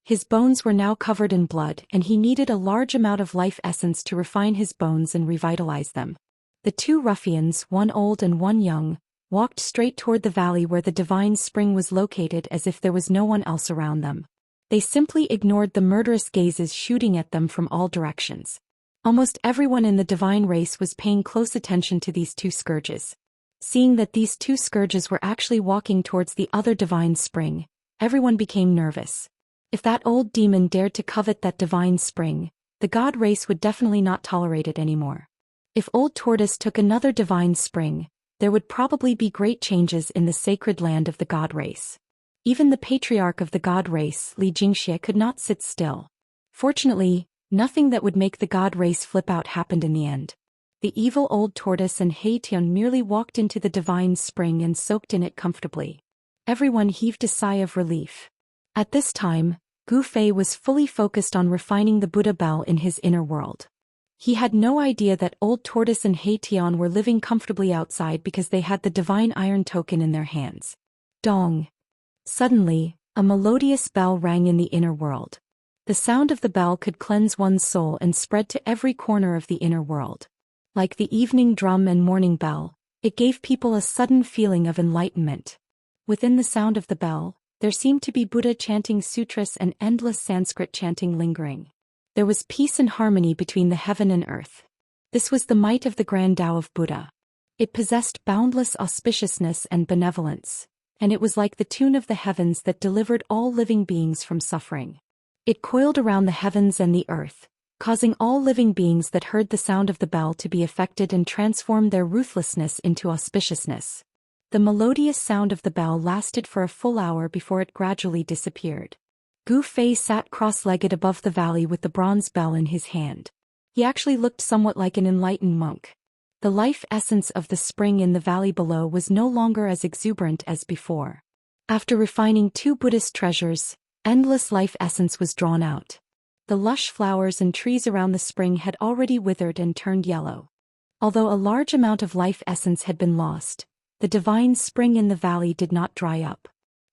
[SPEAKER 1] His bones were now covered in blood and he needed a large amount of life essence to refine his bones and revitalize them. The two ruffians, one old and one young, walked straight toward the valley where the divine spring was located as if there was no one else around them. They simply ignored the murderous gazes shooting at them from all directions. Almost everyone in the divine race was paying close attention to these two scourges. Seeing that these two scourges were actually walking towards the other divine spring, everyone became nervous. If that old demon dared to covet that divine spring, the god race would definitely not tolerate it anymore. If Old Tortoise took another divine spring, there would probably be great changes in the sacred land of the god race. Even the patriarch of the god race, Li Jingxia, could not sit still. Fortunately, nothing that would make the god race flip out happened in the end. The evil Old Tortoise and He Tian merely walked into the divine spring and soaked in it comfortably. Everyone heaved a sigh of relief. At this time, Gu Fei was fully focused on refining the Buddha bell in his inner world. He had no idea that Old Tortoise and Hei Tian were living comfortably outside because they had the divine iron token in their hands. Dong. Suddenly, a melodious bell rang in the inner world. The sound of the bell could cleanse one's soul and spread to every corner of the inner world. Like the evening drum and morning bell, it gave people a sudden feeling of enlightenment. Within the sound of the bell, there seemed to be Buddha chanting sutras and endless Sanskrit chanting lingering. There was peace and harmony between the heaven and earth. This was the might of the grand Tao of Buddha. It possessed boundless auspiciousness and benevolence, and it was like the tune of the heavens that delivered all living beings from suffering. It coiled around the heavens and the earth, causing all living beings that heard the sound of the bell to be affected and transformed their ruthlessness into auspiciousness. The melodious sound of the bell lasted for a full hour before it gradually disappeared. Gu Fei sat cross-legged above the valley with the bronze bell in his hand. He actually looked somewhat like an enlightened monk. The life essence of the spring in the valley below was no longer as exuberant as before. After refining 2 Buddhist treasures, endless life essence was drawn out. The lush flowers and trees around the spring had already withered and turned yellow. Although a large amount of life essence had been lost, the divine spring in the valley did not dry up.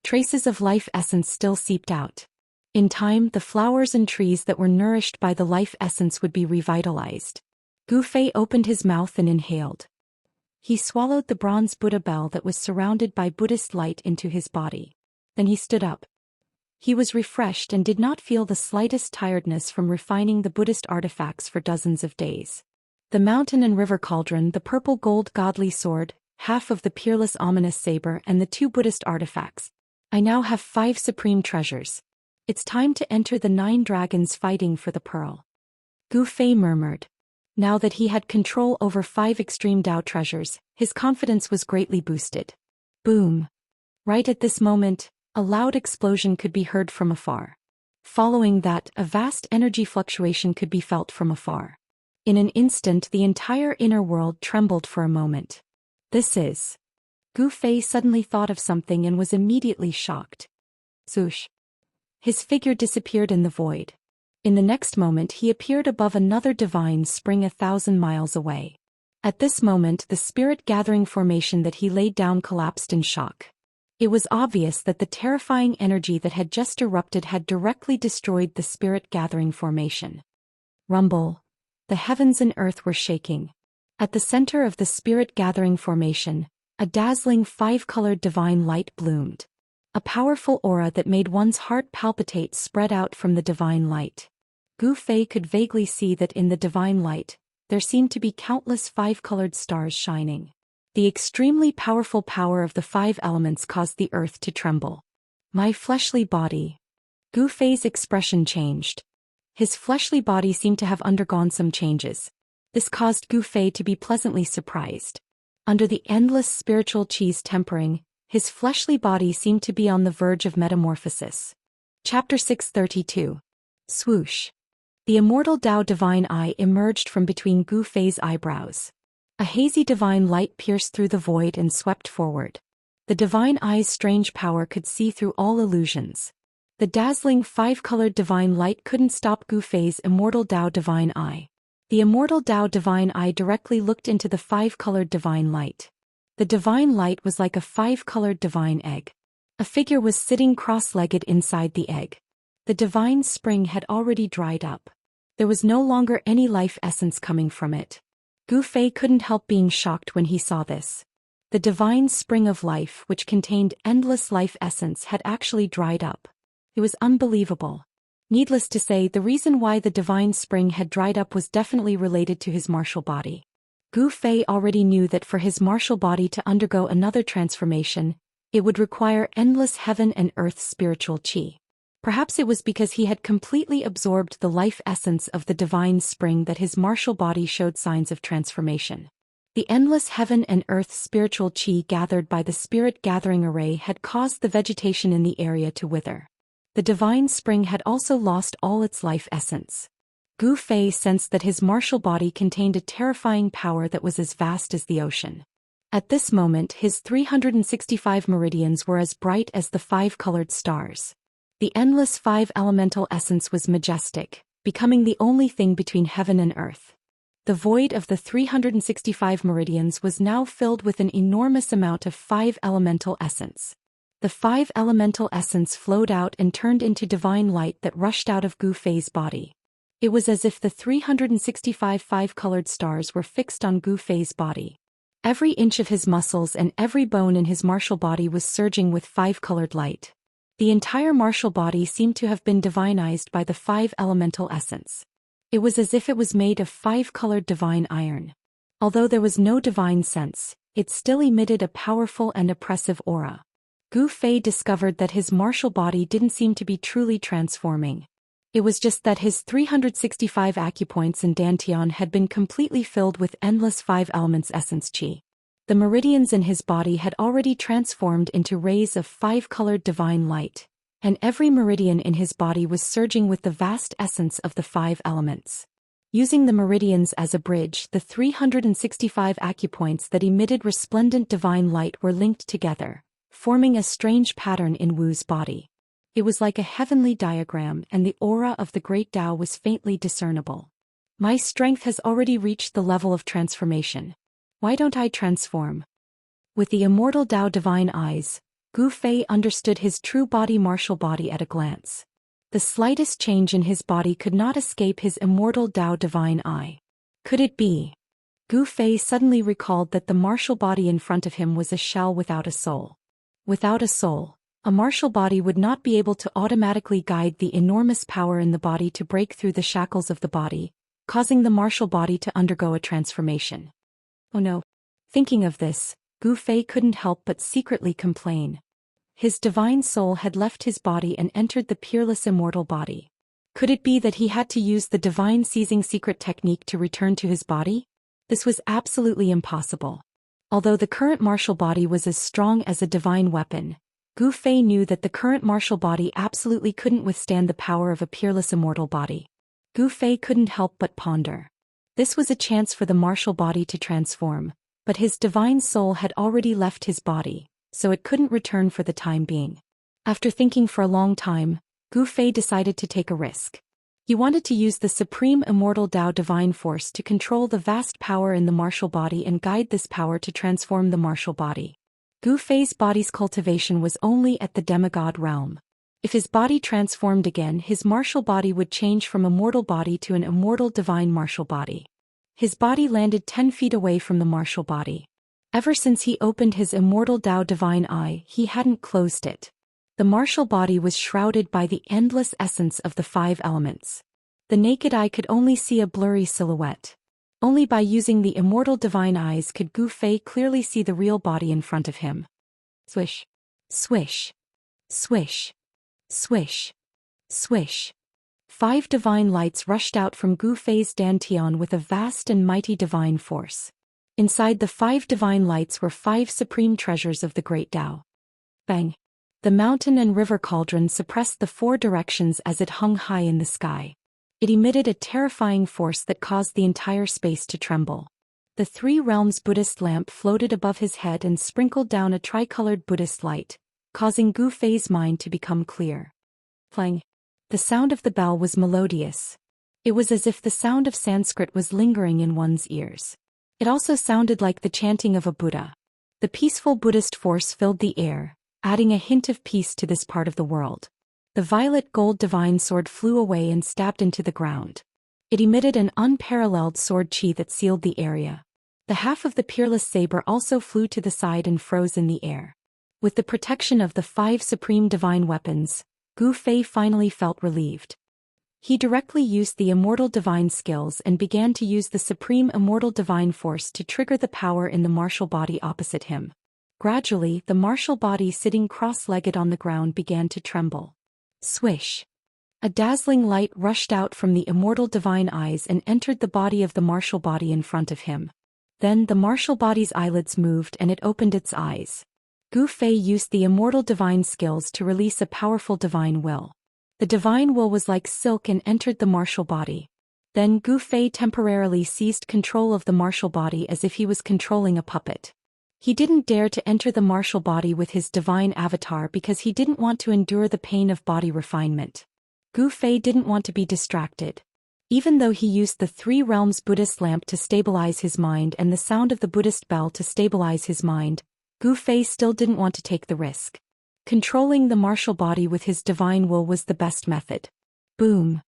[SPEAKER 1] Traces of life essence still seeped out. In time, the flowers and trees that were nourished by the life essence would be revitalized. Gu Fei opened his mouth and inhaled. He swallowed the bronze Buddha bell that was surrounded by Buddhist light into his body. Then he stood up. He was refreshed and did not feel the slightest tiredness from refining the Buddhist artifacts for dozens of days. The mountain and river cauldron, the purple gold godly sword, half of the peerless ominous saber, and the 2 Buddhist artifacts. I now have 5 supreme treasures. It's time to enter the 9 dragons fighting for the pearl. Gu Fei murmured. Now that he had control over 5 extreme Tao treasures, his confidence was greatly boosted. Boom. Right at this moment, a loud explosion could be heard from afar. Following that, a vast energy fluctuation could be felt from afar. In an instant, the entire inner world trembled for a moment. This is. Gu Fei suddenly thought of something and was immediately shocked. Swoosh. His figure disappeared in the void. In the next moment he appeared above another divine spring 1,000 miles away. At this moment the spirit-gathering formation that he laid down collapsed in shock. It was obvious that the terrifying energy that had just erupted had directly destroyed the spirit-gathering formation. Rumble. The heavens and earth were shaking. At the center of the spirit-gathering formation, a dazzling 5-colored divine light bloomed. A powerful aura that made one's heart palpitate spread out from the divine light. Gu Fei could vaguely see that in the divine light, there seemed to be countless 5-colored stars shining. The extremely powerful power of the 5 elements caused the earth to tremble. My fleshly body. Gu Fei's expression changed. His fleshly body seemed to have undergone some changes. This caused Gu Fei to be pleasantly surprised. Under the endless spiritual qis tempering, his fleshly body seemed to be on the verge of metamorphosis. Chapter 632. Swoosh. The immortal Tao divine eye emerged from between Gu Fei's eyebrows. A hazy divine light pierced through the void and swept forward. The divine eye's strange power could see through all illusions. The dazzling 5-colored divine light couldn't stop Gu Fei's immortal Tao divine eye. The immortal Tao divine eye directly looked into the 5-colored divine light. The divine light was like a 5-colored divine egg. A figure was sitting cross-legged inside the egg. The divine spring had already dried up. There was no longer any life essence coming from it. Gu Fei couldn't help being shocked when he saw this. The divine spring of life, which contained endless life essence, had actually dried up. It was unbelievable. Needless to say, the reason why the divine spring had dried up was definitely related to his martial body. Gu Fei already knew that for his martial body to undergo another transformation, it would require endless heaven and earth spiritual qi. Perhaps it was because he had completely absorbed the life essence of the divine spring that his martial body showed signs of transformation. The endless heaven and earth spiritual qi gathered by the spirit gathering array had caused the vegetation in the area to wither. The divine spring had also lost all its life essence. Gu Fei sensed that his martial body contained a terrifying power that was as vast as the ocean. At this moment his 365 meridians were as bright as the 5-colored stars. The endless 5-elemental essence was majestic, becoming the only thing between heaven and earth. The void of the 365 meridians was now filled with an enormous amount of 5 elemental essence. The 5 elemental essence flowed out and turned into divine light that rushed out of Gu Fei's body. It was as if the 365 5-colored stars were fixed on Gu Fei's body. Every inch of his muscles and every bone in his martial body was surging with 5-colored light. The entire martial body seemed to have been divinized by the 5 elemental essence. It was as if it was made of 5-colored divine iron. Although there was no divine sense, it still emitted a powerful and oppressive aura. Gu Fei discovered that his martial body didn't seem to be truly transforming. It was just that his 365 acupoints and dantian had been completely filled with endless 5 elements essence qi. The meridians in his body had already transformed into rays of 5-colored divine light, and every meridian in his body was surging with the vast essence of the 5 elements. Using the meridians as a bridge, the 365 acupoints that emitted resplendent divine light were linked together, forming a strange pattern in Wu's body. It was like a heavenly diagram, and the aura of the great Tao was faintly discernible. My strength has already reached the level of transformation. Why don't I transform? With the immortal Tao divine eyes, Gu Fei understood his true body martial body at a glance. The slightest change in his body could not escape his immortal Tao divine eye. Could it be? Gu Fei suddenly recalled that the martial body in front of him was a shell without a soul. Without a soul, a martial body would not be able to automatically guide the enormous power in the body to break through the shackles of the body, causing the martial body to undergo a transformation. Oh no. Thinking of this, Gu Fei couldn't help but secretly complain. His divine soul had left his body and entered the peerless immortal body. Could it be that he had to use the divine seizing secret technique to return to his body? This was absolutely impossible. Although the current martial body was as strong as a divine weapon, Gu Fei knew that the current martial body absolutely couldn't withstand the power of a peerless immortal body. Gu Fei couldn't help but ponder. This was a chance for the martial body to transform, but his divine soul had already left his body, so it couldn't return for the time being. After thinking for a long time, Gu Fei decided to take a risk. He wanted to use the supreme immortal Tao divine force to control the vast power in the martial body and guide this power to transform the martial body. Gu Fei's body's cultivation was only at the demigod realm. If his body transformed again, his martial body would change from a mortal body to an immortal divine martial body. His body landed 10 feet away from the martial body. Ever since he opened his immortal Tao divine eye, he hadn't closed it. The martial body was shrouded by the endless essence of the 5 elements. The naked eye could only see a blurry silhouette. Only by using the immortal divine eyes could Gu Fei clearly see the real body in front of him. Swish. Swish. Swish. Swish. Swish. 5 divine lights rushed out from Gu Fei's dantian with a vast and mighty divine force. Inside the 5 divine lights were 5 supreme treasures of the great Tao. Bang! The mountain and river cauldron suppressed the 4 directions as it hung high in the sky. It emitted a terrifying force that caused the entire space to tremble. The 3 realms Buddhist lamp floated above his head and sprinkled down a tricolored Buddhist light, causing Gu Fei's mind to become clear. Clang. The sound of the bell was melodious. It was as if the sound of Sanskrit was lingering in one's ears. It also sounded like the chanting of a Buddha. The peaceful Buddhist force filled the air, adding a hint of peace to this part of the world. The violet gold divine sword flew away and stabbed into the ground. It emitted an unparalleled sword qi that sealed the area. The half of the peerless saber also flew to the side and froze in the air. With the protection of the 5 supreme divine weapons, Gu Fei finally felt relieved. He directly used the immortal divine skills and began to use the supreme immortal divine force to trigger the power in the martial body opposite him. Gradually, the martial body sitting cross-legged on the ground began to tremble. Swish! A dazzling light rushed out from the immortal divine eyes and entered the body of the martial body in front of him. Then the martial body's eyelids moved and it opened its eyes. Gu Fei used the immortal divine skills to release a powerful divine will. The divine will was like silk and entered the martial body. Then Gu Fei temporarily seized control of the martial body as if he was controlling a puppet. He didn't dare to enter the martial body with his divine avatar because he didn't want to endure the pain of body refinement. Gu Fei didn't want to be distracted. Even though he used the Three Realms Buddhist lamp to stabilize his mind and the sound of the Buddhist bell to stabilize his mind, Gu Fei still didn't want to take the risk. Controlling the martial body with his divine will was the best method. Boom.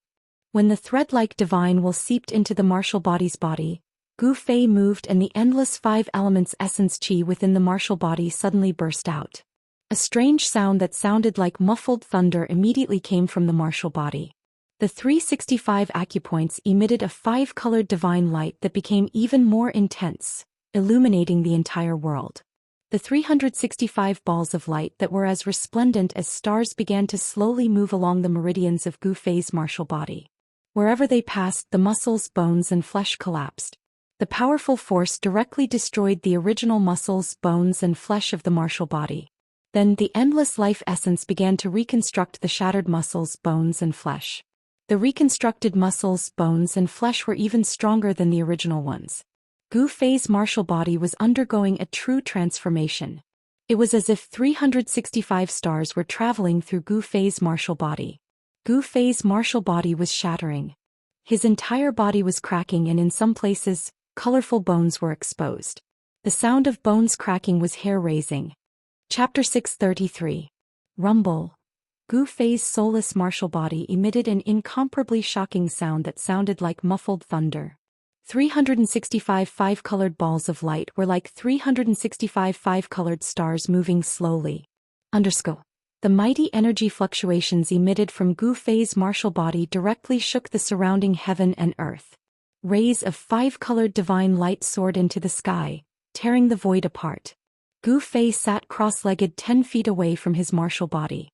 [SPEAKER 1] When the thread-like divine will seeped into the martial body's body, Gu Fei moved and the endless five elements essence qi within the martial body suddenly burst out. A strange sound that sounded like muffled thunder immediately came from the martial body. The 365 acupoints emitted a five-colored divine light that became even more intense, illuminating the entire world. The 365 balls of light that were as resplendent as stars began to slowly move along the meridians of Gu Fei's martial body. Wherever they passed, the muscles, bones, and flesh collapsed. The powerful force directly destroyed the original muscles, bones, and flesh of the martial body. Then the endless life essence began to reconstruct the shattered muscles, bones, and flesh. The reconstructed muscles, bones, and flesh were even stronger than the original ones. Gu Fei's martial body was undergoing a true transformation. It was as if 365 stars were traveling through Gu Fei's martial body. Gu Fei's martial body was shattering. His entire body was cracking, and in some places, colorful bones were exposed. The sound of bones cracking was hair-raising. Chapter 633. Rumble. Gu Fei's soulless martial body emitted an incomparably shocking sound that sounded like muffled thunder. 365 five-colored balls of light were like 365 five-colored stars moving slowly. The mighty energy fluctuations emitted from Gu Fei's martial body directly shook the surrounding heaven and earth. Rays of five-colored divine light soared into the sky, tearing the void apart. Gu Fei sat cross-legged 10 feet away from his martial body.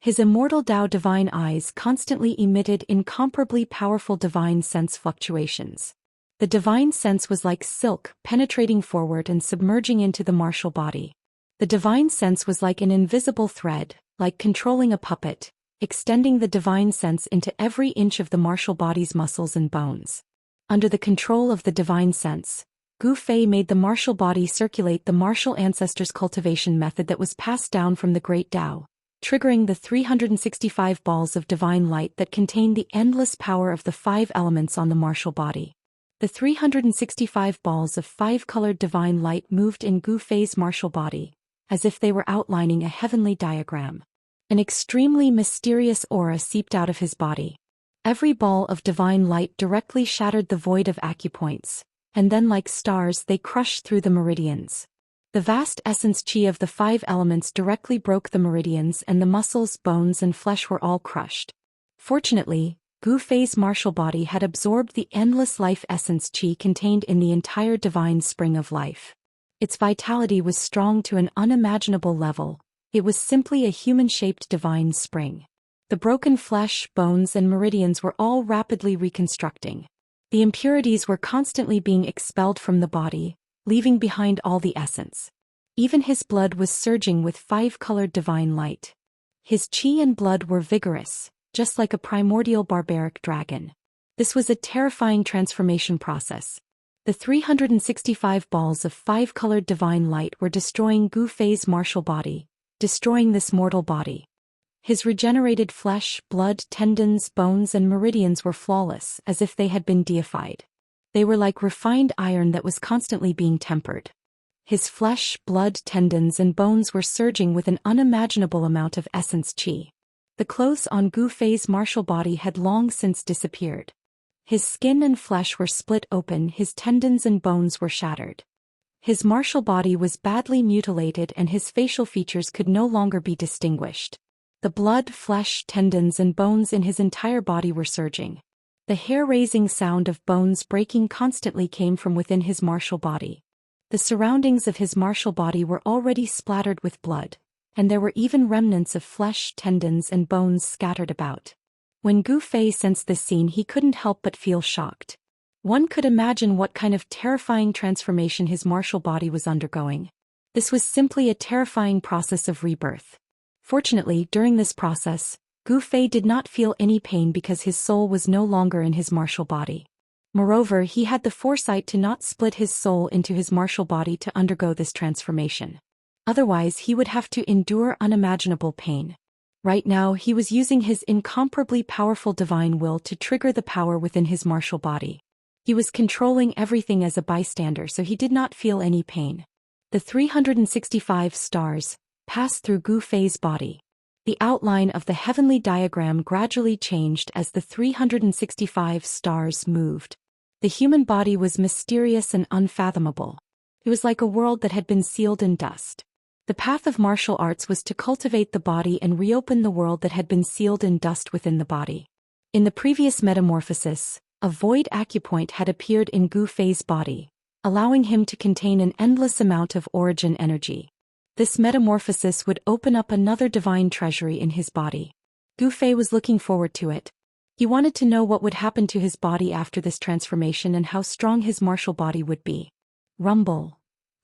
[SPEAKER 1] His immortal Dao divine eyes constantly emitted incomparably powerful divine sense fluctuations. The divine sense was like silk, penetrating forward and submerging into the martial body. The divine sense was like an invisible thread, like controlling a puppet, extending the divine sense into every inch of the martial body's muscles and bones. Under the control of the divine sense, Gu Fei made the martial body circulate the martial ancestors' cultivation method that was passed down from the great Dao, triggering the 365 balls of divine light that contained the endless power of the five elements on the martial body. The 365 balls of five-colored divine light moved in Gu Fei's martial body, as if they were outlining a heavenly diagram. An extremely mysterious aura seeped out of his body. Every ball of divine light directly shattered the void of acupoints, and then like stars they crushed through the meridians. The vast essence qi of the five elements directly broke the meridians, and the muscles, bones, and flesh were all crushed. Fortunately, Gu Fei's martial body had absorbed the endless life essence qi contained in the entire divine spring of life. Its vitality was strong to an unimaginable level. It was simply a human-shaped divine spring. The broken flesh, bones, and meridians were all rapidly reconstructing. The impurities were constantly being expelled from the body, leaving behind all the essence. Even his blood was surging with five-colored divine light. His qi and blood were vigorous, just like a primordial barbaric dragon. This was a terrifying transformation process. The 365 balls of five-colored divine light were destroying Gu Fei's martial body, destroying this mortal body. His regenerated flesh, blood, tendons, bones, and meridians were flawless, as if they had been deified. They were like refined iron that was constantly being tempered. His flesh, blood, tendons, and bones were surging with an unimaginable amount of essence qi. The clothes on Gu Fei's martial body had long since disappeared. His skin and flesh were split open, his tendons and bones were shattered. His martial body was badly mutilated and his facial features could no longer be distinguished. The blood, flesh, tendons, and bones in his entire body were surging. The hair-raising sound of bones breaking constantly came from within his martial body. The surroundings of his martial body were already splattered with blood, and there were even remnants of flesh, tendons, and bones scattered about. When Gu Fei sensed this scene, he couldn't help but feel shocked. One could imagine what kind of terrifying transformation his martial body was undergoing. This was simply a terrifying process of rebirth. Fortunately, during this process, Gu Fei did not feel any pain because his soul was no longer in his martial body. Moreover, he had the foresight to not split his soul into his martial body to undergo this transformation. Otherwise, he would have to endure unimaginable pain. Right now he was using his incomparably powerful divine will to trigger the power within his martial body. He was controlling everything as a bystander, so he did not feel any pain. The 365 stars passed through Gu Fei's body. The outline of the heavenly diagram gradually changed as the 365 stars moved. The human body was mysterious and unfathomable. It was like a world that had been sealed in dust. The path of martial arts was to cultivate the body and reopen the world that had been sealed in dust within the body. In the previous metamorphosis, a void acupoint had appeared in Gu Fei's body, allowing him to contain an endless amount of origin energy. This metamorphosis would open up another divine treasury in his body. Gu Fei was looking forward to it. He wanted to know what would happen to his body after this transformation and how strong his martial body would be. Rumble.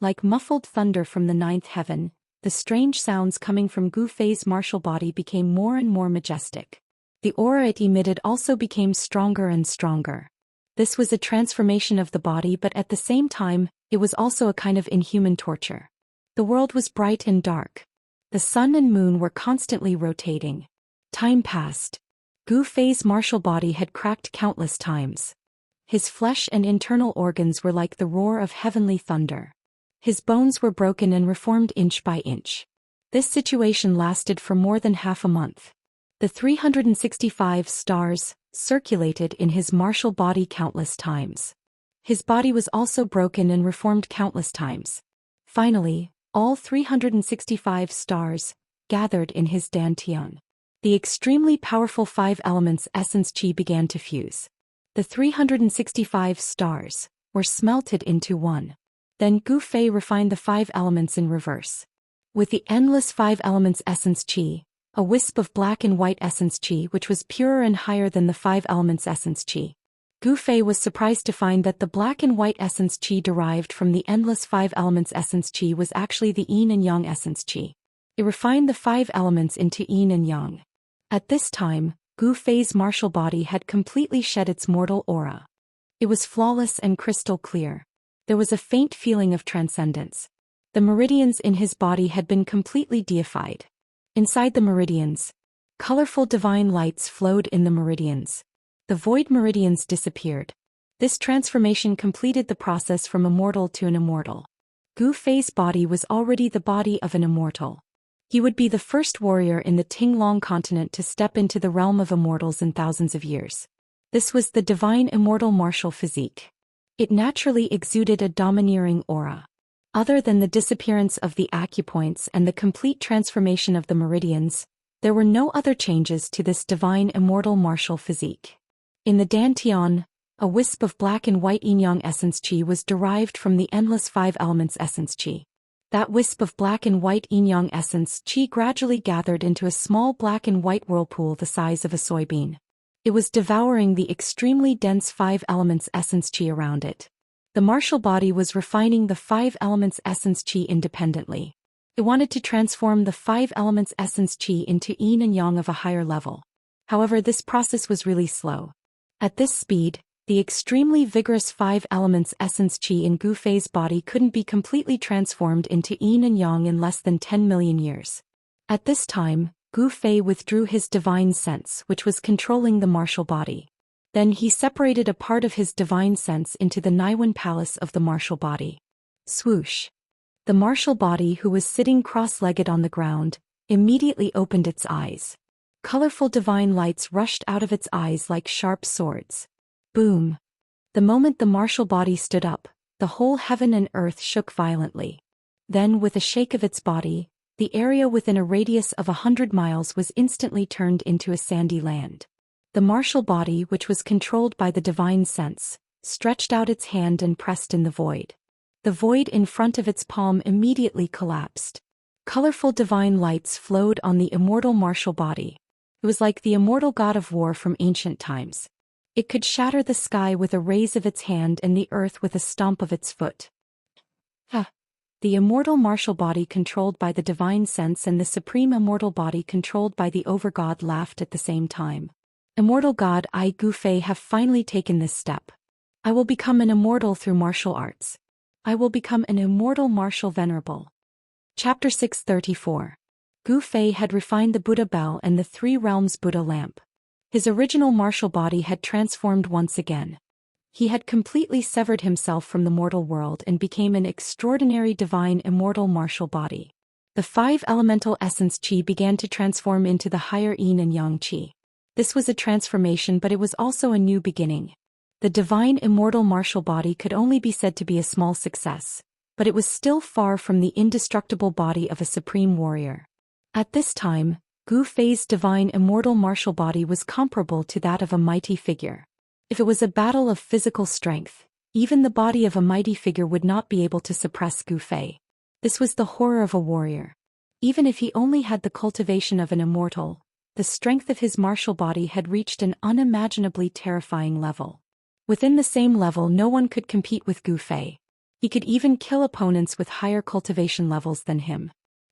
[SPEAKER 1] Like muffled thunder from the ninth heaven, the strange sounds coming from Gu Fei's martial body became more and more majestic. The aura it emitted also became stronger and stronger. This was a transformation of the body, but at the same time, it was also a kind of inhuman torture. The world was bright and dark. The sun and moon were constantly rotating. Time passed. Gu Fei's martial body had cracked countless times. His flesh and internal organs were like the roar of heavenly thunder. His bones were broken and reformed inch by inch. This situation lasted for more than half a month. The 365 stars circulated in his martial body countless times. His body was also broken and reformed countless times. Finally, all 365 stars gathered in his dantian. The extremely powerful 5 elements essence qi began to fuse. The 365 stars were smelted into one. Then Gu Fei refined the 5 elements in reverse. With the endless 5 elements essence qi, a wisp of black and white essence qi which was purer and higher than the 5 elements essence qi. Gu Fei was surprised to find that the black and white essence qi derived from the endless 5 elements essence qi was actually the yin and yang essence qi. It refined the 5 elements into yin and yang. At this time, Gu Fei's martial body had completely shed its mortal aura. It was flawless and crystal clear. There was a faint feeling of transcendence. The meridians in his body had been completely deified. Inside the meridians, colorful divine lights flowed in the meridians. The void meridians disappeared. This transformation completed the process from immortal to an immortal. Gu Fei's body was already the body of an immortal. He would be the first warrior in the Tinglong continent to step into the realm of immortals in thousands of years. This was the divine immortal martial physique. It naturally exuded a domineering aura. Other than the disappearance of the acupoints and the complete transformation of the meridians, there were no other changes to this divine immortal martial physique. In the dantian, a wisp of black and white yin-yang essence qi was derived from the endless 5 elements essence qi. That wisp of black and white yin-yang essence qi gradually gathered into a small black and white whirlpool the size of a soybean. It was devouring the extremely dense 5 elements essence qi around it. The martial body was refining the 5 elements essence qi independently. It wanted to transform the 5 elements essence qi into yin and yang of a higher level. However, this process was really slow. At this speed, the extremely vigorous 5 elements essence qi in Gu Fei's body couldn't be completely transformed into yin and yang in less than 10 million years. At this time, Gu Fei withdrew his divine sense, which was controlling the martial body. Then he separated a part of his divine sense into the Naiwen palace of the martial body. Swoosh. The martial body, who was sitting cross-legged on the ground, immediately opened its eyes. Colorful divine lights rushed out of its eyes like sharp swords. Boom. The moment the martial body stood up, the whole heaven and earth shook violently. Then, with a shake of its body, the area within a radius of 100 miles was instantly turned into a sandy land. The martial body, which was controlled by the divine sense, stretched out its hand and pressed in the void. The void in front of its palm immediately collapsed. Colorful divine lights flowed on the immortal martial body. It was like the immortal god of war from ancient times. It could shatter the sky with a raise of its hand and the earth with a stomp of its foot. The immortal martial body controlled by the divine sense and the supreme immortal body controlled by the overgod laughed at the same time. Immortal God, I, Gu Fei, have finally taken this step. I will become an immortal through martial arts. I will become an immortal martial venerable. Chapter 634. Gu Fei had refined the Buddha bell and the Three Realms Buddha lamp. His original martial body had transformed once again. He had completely severed himself from the mortal world and became an extraordinary divine immortal martial body. The five elemental essence qi began to transform into the higher yin and yang qi. This was a transformation, but it was also a new beginning. The divine immortal martial body could only be said to be a small success, but it was still far from the indestructible body of a supreme warrior. At this time, Gu Fei's divine immortal martial body was comparable to that of a mighty figure. If it was a battle of physical strength, even the body of a mighty figure would not be able to suppress Gu Fei. This was the horror of a warrior. Even if he only had the cultivation of an immortal, the strength of his martial body had reached an unimaginably terrifying level. Within the same level, no one could compete with Gu Fei. He could even kill opponents with higher cultivation levels than him.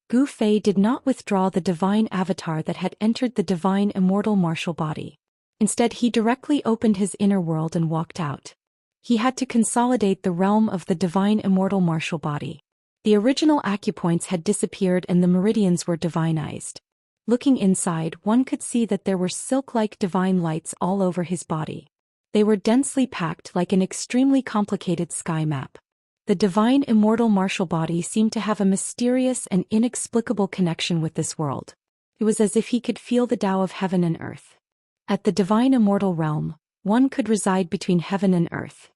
[SPEAKER 1] Gu Fei did not withdraw the divine avatar that had entered the divine immortal martial body. Instead, he directly opened his inner world and walked out. He had to consolidate the realm of the divine immortal martial body. The original acupoints had disappeared and the meridians were divinized. Looking inside, one could see that there were silk-like divine lights all over his body. They were densely packed like an extremely complicated sky map. The divine immortal martial body seemed to have a mysterious and inexplicable connection with this world. It was as if he could feel the Tao of heaven and earth. At the divine immortal realm, one could reside between heaven and earth.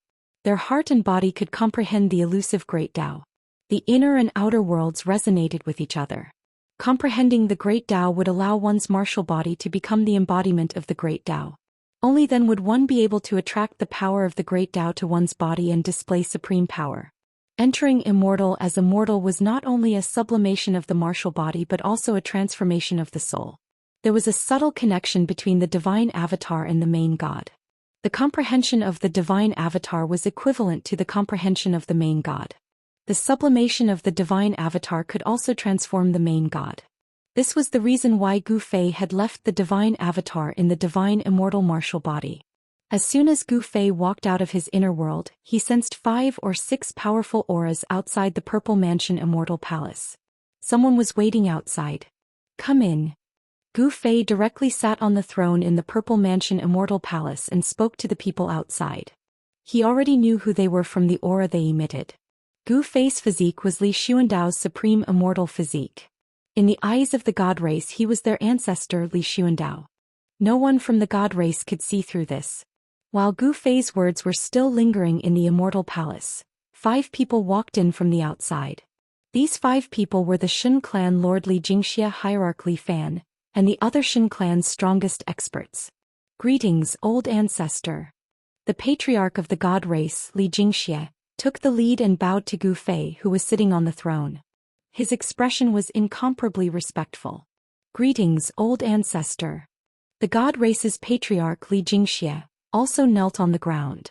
[SPEAKER 1] Their heart and body could comprehend the elusive great Tao. The inner and outer worlds resonated with each other. Comprehending the great Tao would allow one's martial body to become the embodiment of the great Tao. Only then would one be able to attract the power of the great Tao to one's body and display supreme power. Entering immortal as immortal was not only a sublimation of the martial body but also a transformation of the soul. There was a subtle connection between the divine avatar and the main god. The comprehension of the divine avatar was equivalent to the comprehension of the main god. The sublimation of the divine avatar could also transform the main god. This was the reason why Gu Fei had left the divine avatar in the divine immortal martial body. As soon as Gu Fei walked out of his inner world, he sensed 5 or 6 powerful auras outside the Purple Mansion Immortal Palace. Someone was waiting outside. "Come in." Gu Fei directly sat on the throne in the Purple Mansion Immortal Palace and spoke to the people outside. He already knew who they were from the aura they emitted. Gu Fei's physique was Li Xuandao's supreme immortal physique. In the eyes of the god race, he was their ancestor Li Xuandao. No one from the god race could see through this. While Gu Fei's words were still lingering in the Immortal Palace, 5 people walked in from the outside. These 5 people were the Shen clan Lord Li Xianxia Hierarch Li Fan, and the other Shen clan's strongest experts. "Greetings, old ancestor." The patriarch of the god race, Li Xianxia, took the lead and bowed to Gu Fei, who was sitting on the throne. His expression was incomparably respectful. "Greetings, old ancestor." The god race's patriarch Li Xianxia also knelt on the ground.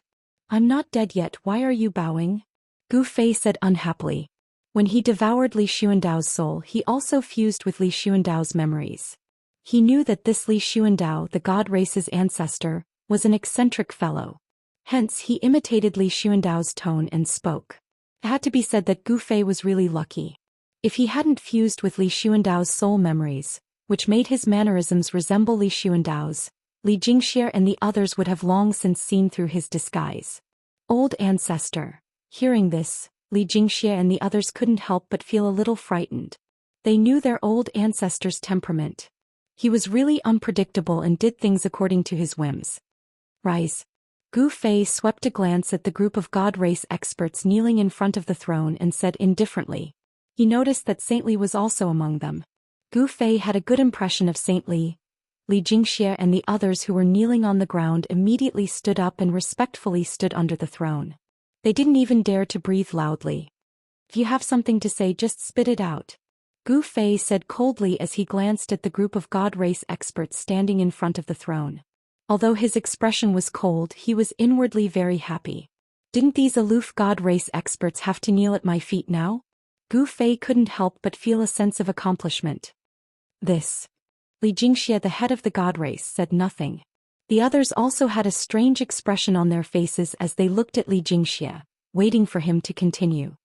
[SPEAKER 1] "I'm not dead yet, why are you bowing?" Gu Fei said unhappily. When he devoured Li Xuandao's soul, he also fused with Li Xuandao's memories. He knew that this Li Xuandao, the god race's ancestor, was an eccentric fellow. Hence he imitated Li Xuandao's tone and spoke. It had to be said that Gu Fei was really lucky. If he hadn't fused with Li Xuandao's soul memories, which made his mannerisms resemble Li Xuandao's, Li Xianxia and the others would have long since seen through his disguise. "Old ancestor." Hearing this, Li Xianxia and the others couldn't help but feel a little frightened. They knew their old ancestor's temperament. He was really unpredictable and did things according to his whims. "Rise." Gu Fei swept a glance at the group of god race experts kneeling in front of the throne and said indifferently. He noticed that Saint Li was also among them. Gu Fei had a good impression of Saint Li. Li Xianxia and the others who were kneeling on the ground immediately stood up and respectfully stood under the throne. They didn't even dare to breathe loudly. "If you have something to say, just spit it out," Gu Fei said coldly as he glanced at the group of god race experts standing in front of the throne. Although his expression was cold, he was inwardly very happy. Didn't these aloof god race experts have to kneel at my feet now? Gu Fei couldn't help but feel a sense of accomplishment. "This." Li Xianxia, the head of the god race, said nothing. The others also had a strange expression on their faces as they looked at Li Xianxia, waiting for him to continue.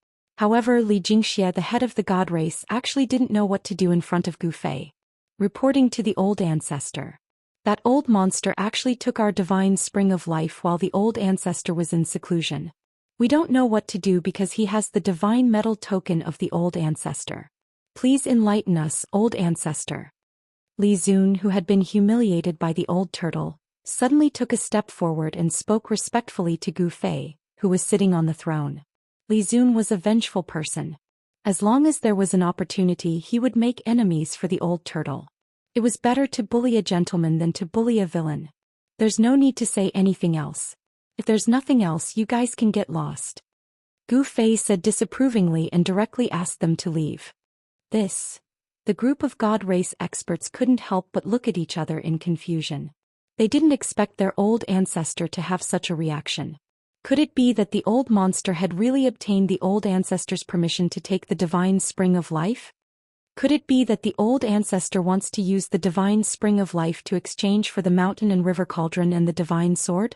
[SPEAKER 1] However, Li Jingxia, the head of the god race, actually didn't know what to do in front of Gu Fei. Reporting to the old ancestor. That old monster actually took our divine spring of life while the old ancestor was in seclusion. We don't know what to do because he has the divine metal token of the old ancestor. Please enlighten us, old ancestor. Li Zun, who had been humiliated by the old turtle, suddenly took a step forward and spoke respectfully to Gu Fei, who was sitting on the throne. Li Zun was a vengeful person. As long as there was an opportunity, he would make enemies for the old turtle. It was better to bully a gentleman than to bully a villain. There's no need to say anything else. If there's nothing else, you guys can get lost. Gu Fei said disapprovingly and directly asked them to leave. The group of god race experts couldn't help but look at each other in confusion. They didn't expect their old ancestor to have such a reaction. Could it be that the old monster had really obtained the old ancestor's permission to take the divine spring of life? Could it be that the old ancestor wants to use the divine spring of life to exchange for the mountain and river cauldron and the divine sword?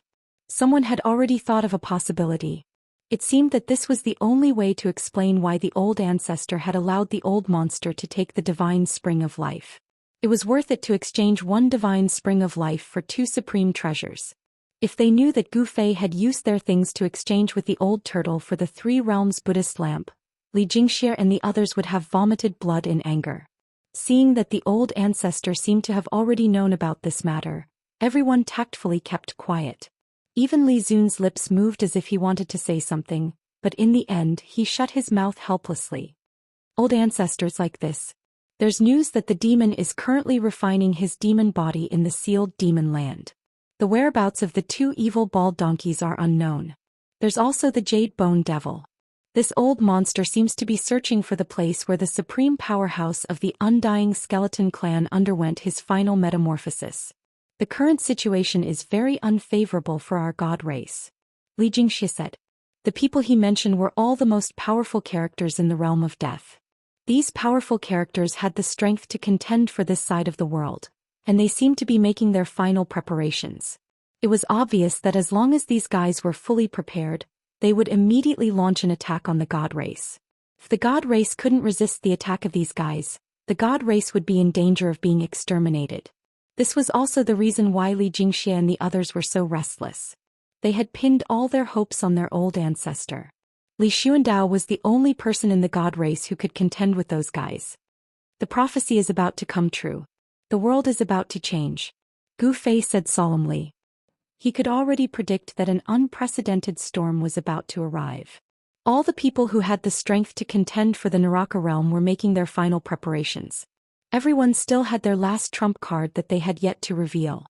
[SPEAKER 1] Someone had already thought of a possibility. It seemed that this was the only way to explain why the old ancestor had allowed the old monster to take the divine spring of life. It was worth it to exchange one divine spring of life for two supreme treasures. If they knew that Gu Fei had used their things to exchange with the old turtle for the Three Realms Buddhist lamp, Li Jingxia and the others would have vomited blood in anger. Seeing that the old ancestor seemed to have already known about this matter, everyone tactfully kept quiet. Even Li Zun's lips moved as if he wanted to say something, but in the end he shut his mouth helplessly. Old ancestors like this. There's news that the demon is currently refining his demon body in the sealed demon land. The whereabouts of the two evil bald donkeys are unknown. There's also the Jade Bone Devil. This old monster seems to be searching for the place where the supreme powerhouse of the undying skeleton clan underwent his final metamorphosis. The current situation is very unfavorable for our god race. Li Jingxia said. The people he mentioned were all the most powerful characters in the realm of death. These powerful characters had the strength to contend for this side of the world, and they seemed to be making their final preparations. It was obvious that as long as these guys were fully prepared, they would immediately launch an attack on the god race. If the god race couldn't resist the attack of these guys, the god race would be in danger of being exterminated. This was also the reason why Li Jingxia and the others were so restless. They had pinned all their hopes on their old ancestor. Li Xuandao was the only person in the god race who could contend with those guys. The prophecy is about to come true. The world is about to change. Gu Fei said solemnly. He could already predict that an unprecedented storm was about to arrive. All the people who had the strength to contend for the Naraka realm were making their final preparations. Everyone still had their last trump card that they had yet to reveal.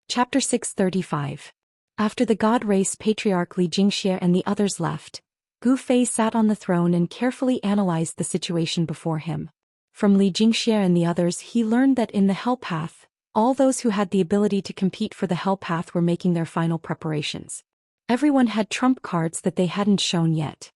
[SPEAKER 1] Chapter 635. After the god race patriarch Li Jingxia and the others left, Gu Fei sat on the throne and carefully analyzed the situation before him. From Li Jingxia and the others he learned that in the Hell Path, all those who had the ability to compete for the Hell Path were making their final preparations. Everyone had trump cards that they hadn't shown yet.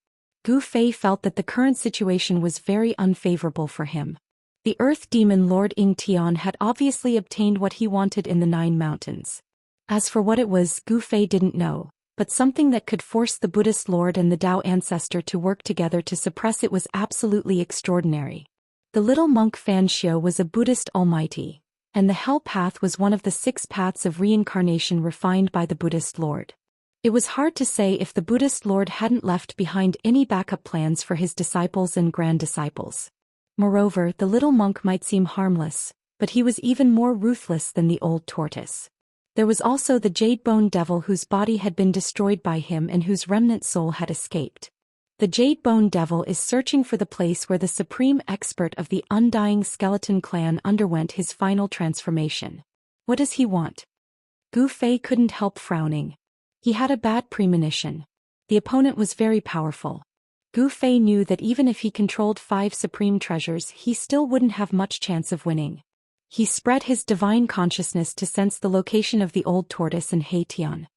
[SPEAKER 1] Gu Fei felt that the current situation was very unfavorable for him. The Earth Demon Lord Ying Tian had obviously obtained what he wanted in the Nine Mountains. As for what it was, Gu Fei didn't know, but something that could force the Buddhist Lord and the Dao ancestor to work together to suppress it was absolutely extraordinary. The little monk Fan Xiao was a Buddhist almighty, and the Hell Path was one of the 6 paths of reincarnation refined by the Buddhist Lord. It was hard to say if the Buddhist Lord hadn't left behind any backup plans for his disciples and grand disciples. Moreover, the little monk might seem harmless, but he was even more ruthless than the old tortoise. There was also the Jade Bone Devil whose body had been destroyed by him and whose remnant soul had escaped. The Jade Bone Devil is searching for the place where the supreme expert of the undying skeleton clan underwent his final transformation. What does he want? Gu Fei couldn't help frowning. He had a bad premonition. The opponent was very powerful. Gu Fei knew that even if he controlled 5 supreme treasures, he still wouldn't have much chance of winning. He spread his divine consciousness to sense the location of the old tortoise and He Tian.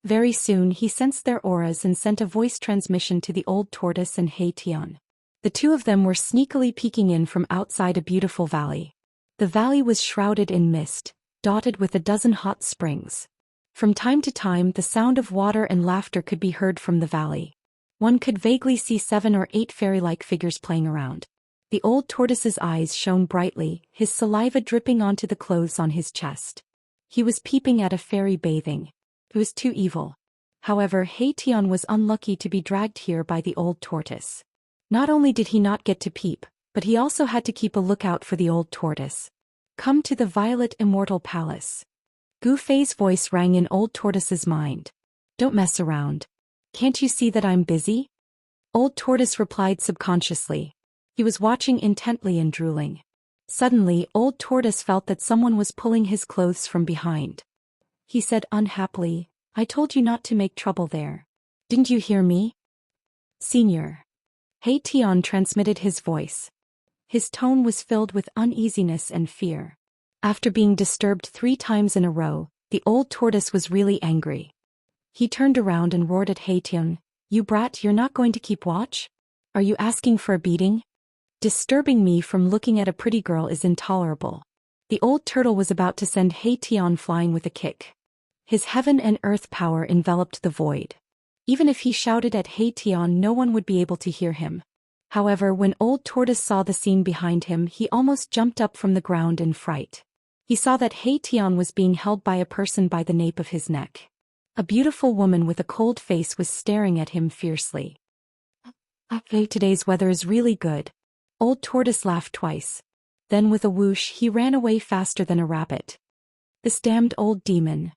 [SPEAKER 1] Very soon he sensed their auras and sent a voice transmission to the old tortoise and He Tian. The two of them were sneakily peeking in from outside a beautiful valley. The valley was shrouded in mist, dotted with a dozen hot springs. From time to time the sound of water and laughter could be heard from the valley. One could vaguely see 7 or 8 fairy-like figures playing around. The old tortoise's eyes shone brightly, his saliva dripping onto the clothes on his chest. He was peeping at a fairy bathing. It was too evil. However, Tian was unlucky to be dragged here by the old tortoise. Not only did he not get to peep, but he also had to keep a lookout for the old tortoise. Come to the Violet Immortal Palace. Gu Fei's voice rang in old tortoise's mind. Don't mess around. Can't you see that I'm busy? Old tortoise replied subconsciously. He was watching intently and drooling. Suddenly, old tortoise felt that someone was pulling his clothes from behind. He said unhappily, I told you not to make trouble there. Didn't you hear me? Senior. Tian transmitted his voice. His tone was filled with uneasiness and fear. After being disturbed 3 times in a row, the old tortoise was really angry. He turned around and roared at Tian, You brat, you're not going to keep watch? Are you asking for a beating? Disturbing me from looking at a pretty girl is intolerable. The old turtle was about to send Tian flying with a kick. His heaven and earth power enveloped the void. Even if he shouted at Tian, no one would be able to hear him. However, when old tortoise saw the scene behind him, he almost jumped up from the ground in fright. He saw that Tian was being held by a person by the nape of his neck. A beautiful woman with a cold face was staring at him fiercely. Today's weather is really good. Old tortoise laughed twice. Then with a whoosh he ran away faster than a rabbit. This damned old demon.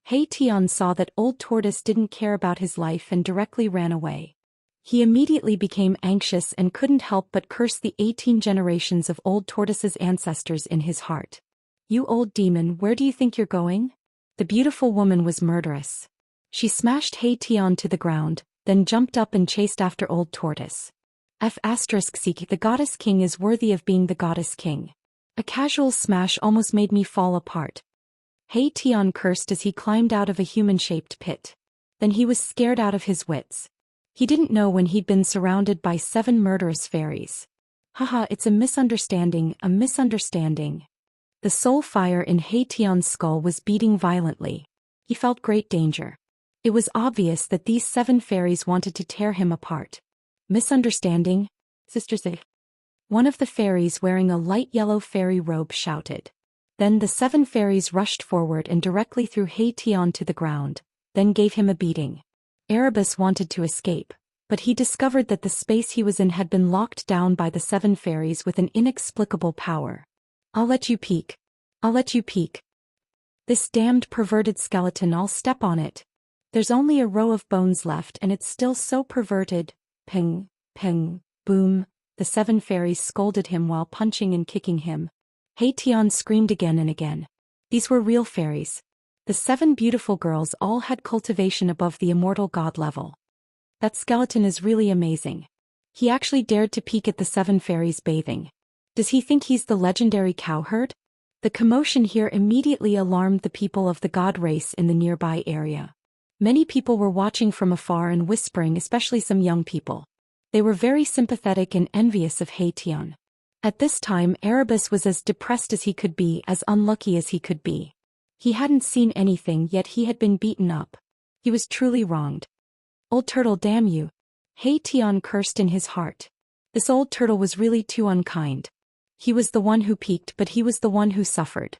[SPEAKER 1] Tian saw that old tortoise didn't care about his life and directly ran away. He immediately became anxious and couldn't help but curse the 18 generations of old tortoise's ancestors in his heart. You old demon, where do you think you're going? The beautiful woman was murderous. She smashed Tian to the ground, then jumped up and chased after old tortoise. F***, the goddess king is worthy of being the goddess king. A casual smash almost made me fall apart. Tian cursed as he climbed out of a human-shaped pit. Then he was scared out of his wits. He didn't know when he'd been surrounded by 7 murderous fairies. Haha, it's a misunderstanding, a misunderstanding. The soul fire in Tian's skull was beating violently. He felt great danger. It was obvious that these 7 fairies wanted to tear him apart. Misunderstanding? Sister Say. One of the fairies wearing a light yellow fairy robe shouted. Then the 7 fairies rushed forward and directly threw Tian to the ground, then gave him a beating. Erebus wanted to escape, but he discovered that the space he was in had been locked down by the 7 fairies with an inexplicable power. I'll let you peek. I'll let you peek. This damned perverted skeleton, I'll step on it. There's only a row of bones left and it's still so perverted. Ping, ping, boom. The 7 fairies scolded him while punching and kicking him. Tian screamed again and again. These were real fairies. The 7 beautiful girls all had cultivation above the immortal god level. That skeleton is really amazing. He actually dared to peek at the 7 fairies bathing. Does he think he's the legendary cowherd? The commotion here immediately alarmed the people of the god race in the nearby area. Many people were watching from afar and whispering, especially some young people. They were very sympathetic and envious of Tian. At this time, Erebus was as depressed as he could be, as unlucky as he could be. He hadn't seen anything, yet he had been beaten up. He was truly wronged. Old turtle, damn you. Tian cursed in his heart. This old turtle was really too unkind. He was the one who peeked, but he was the one who suffered.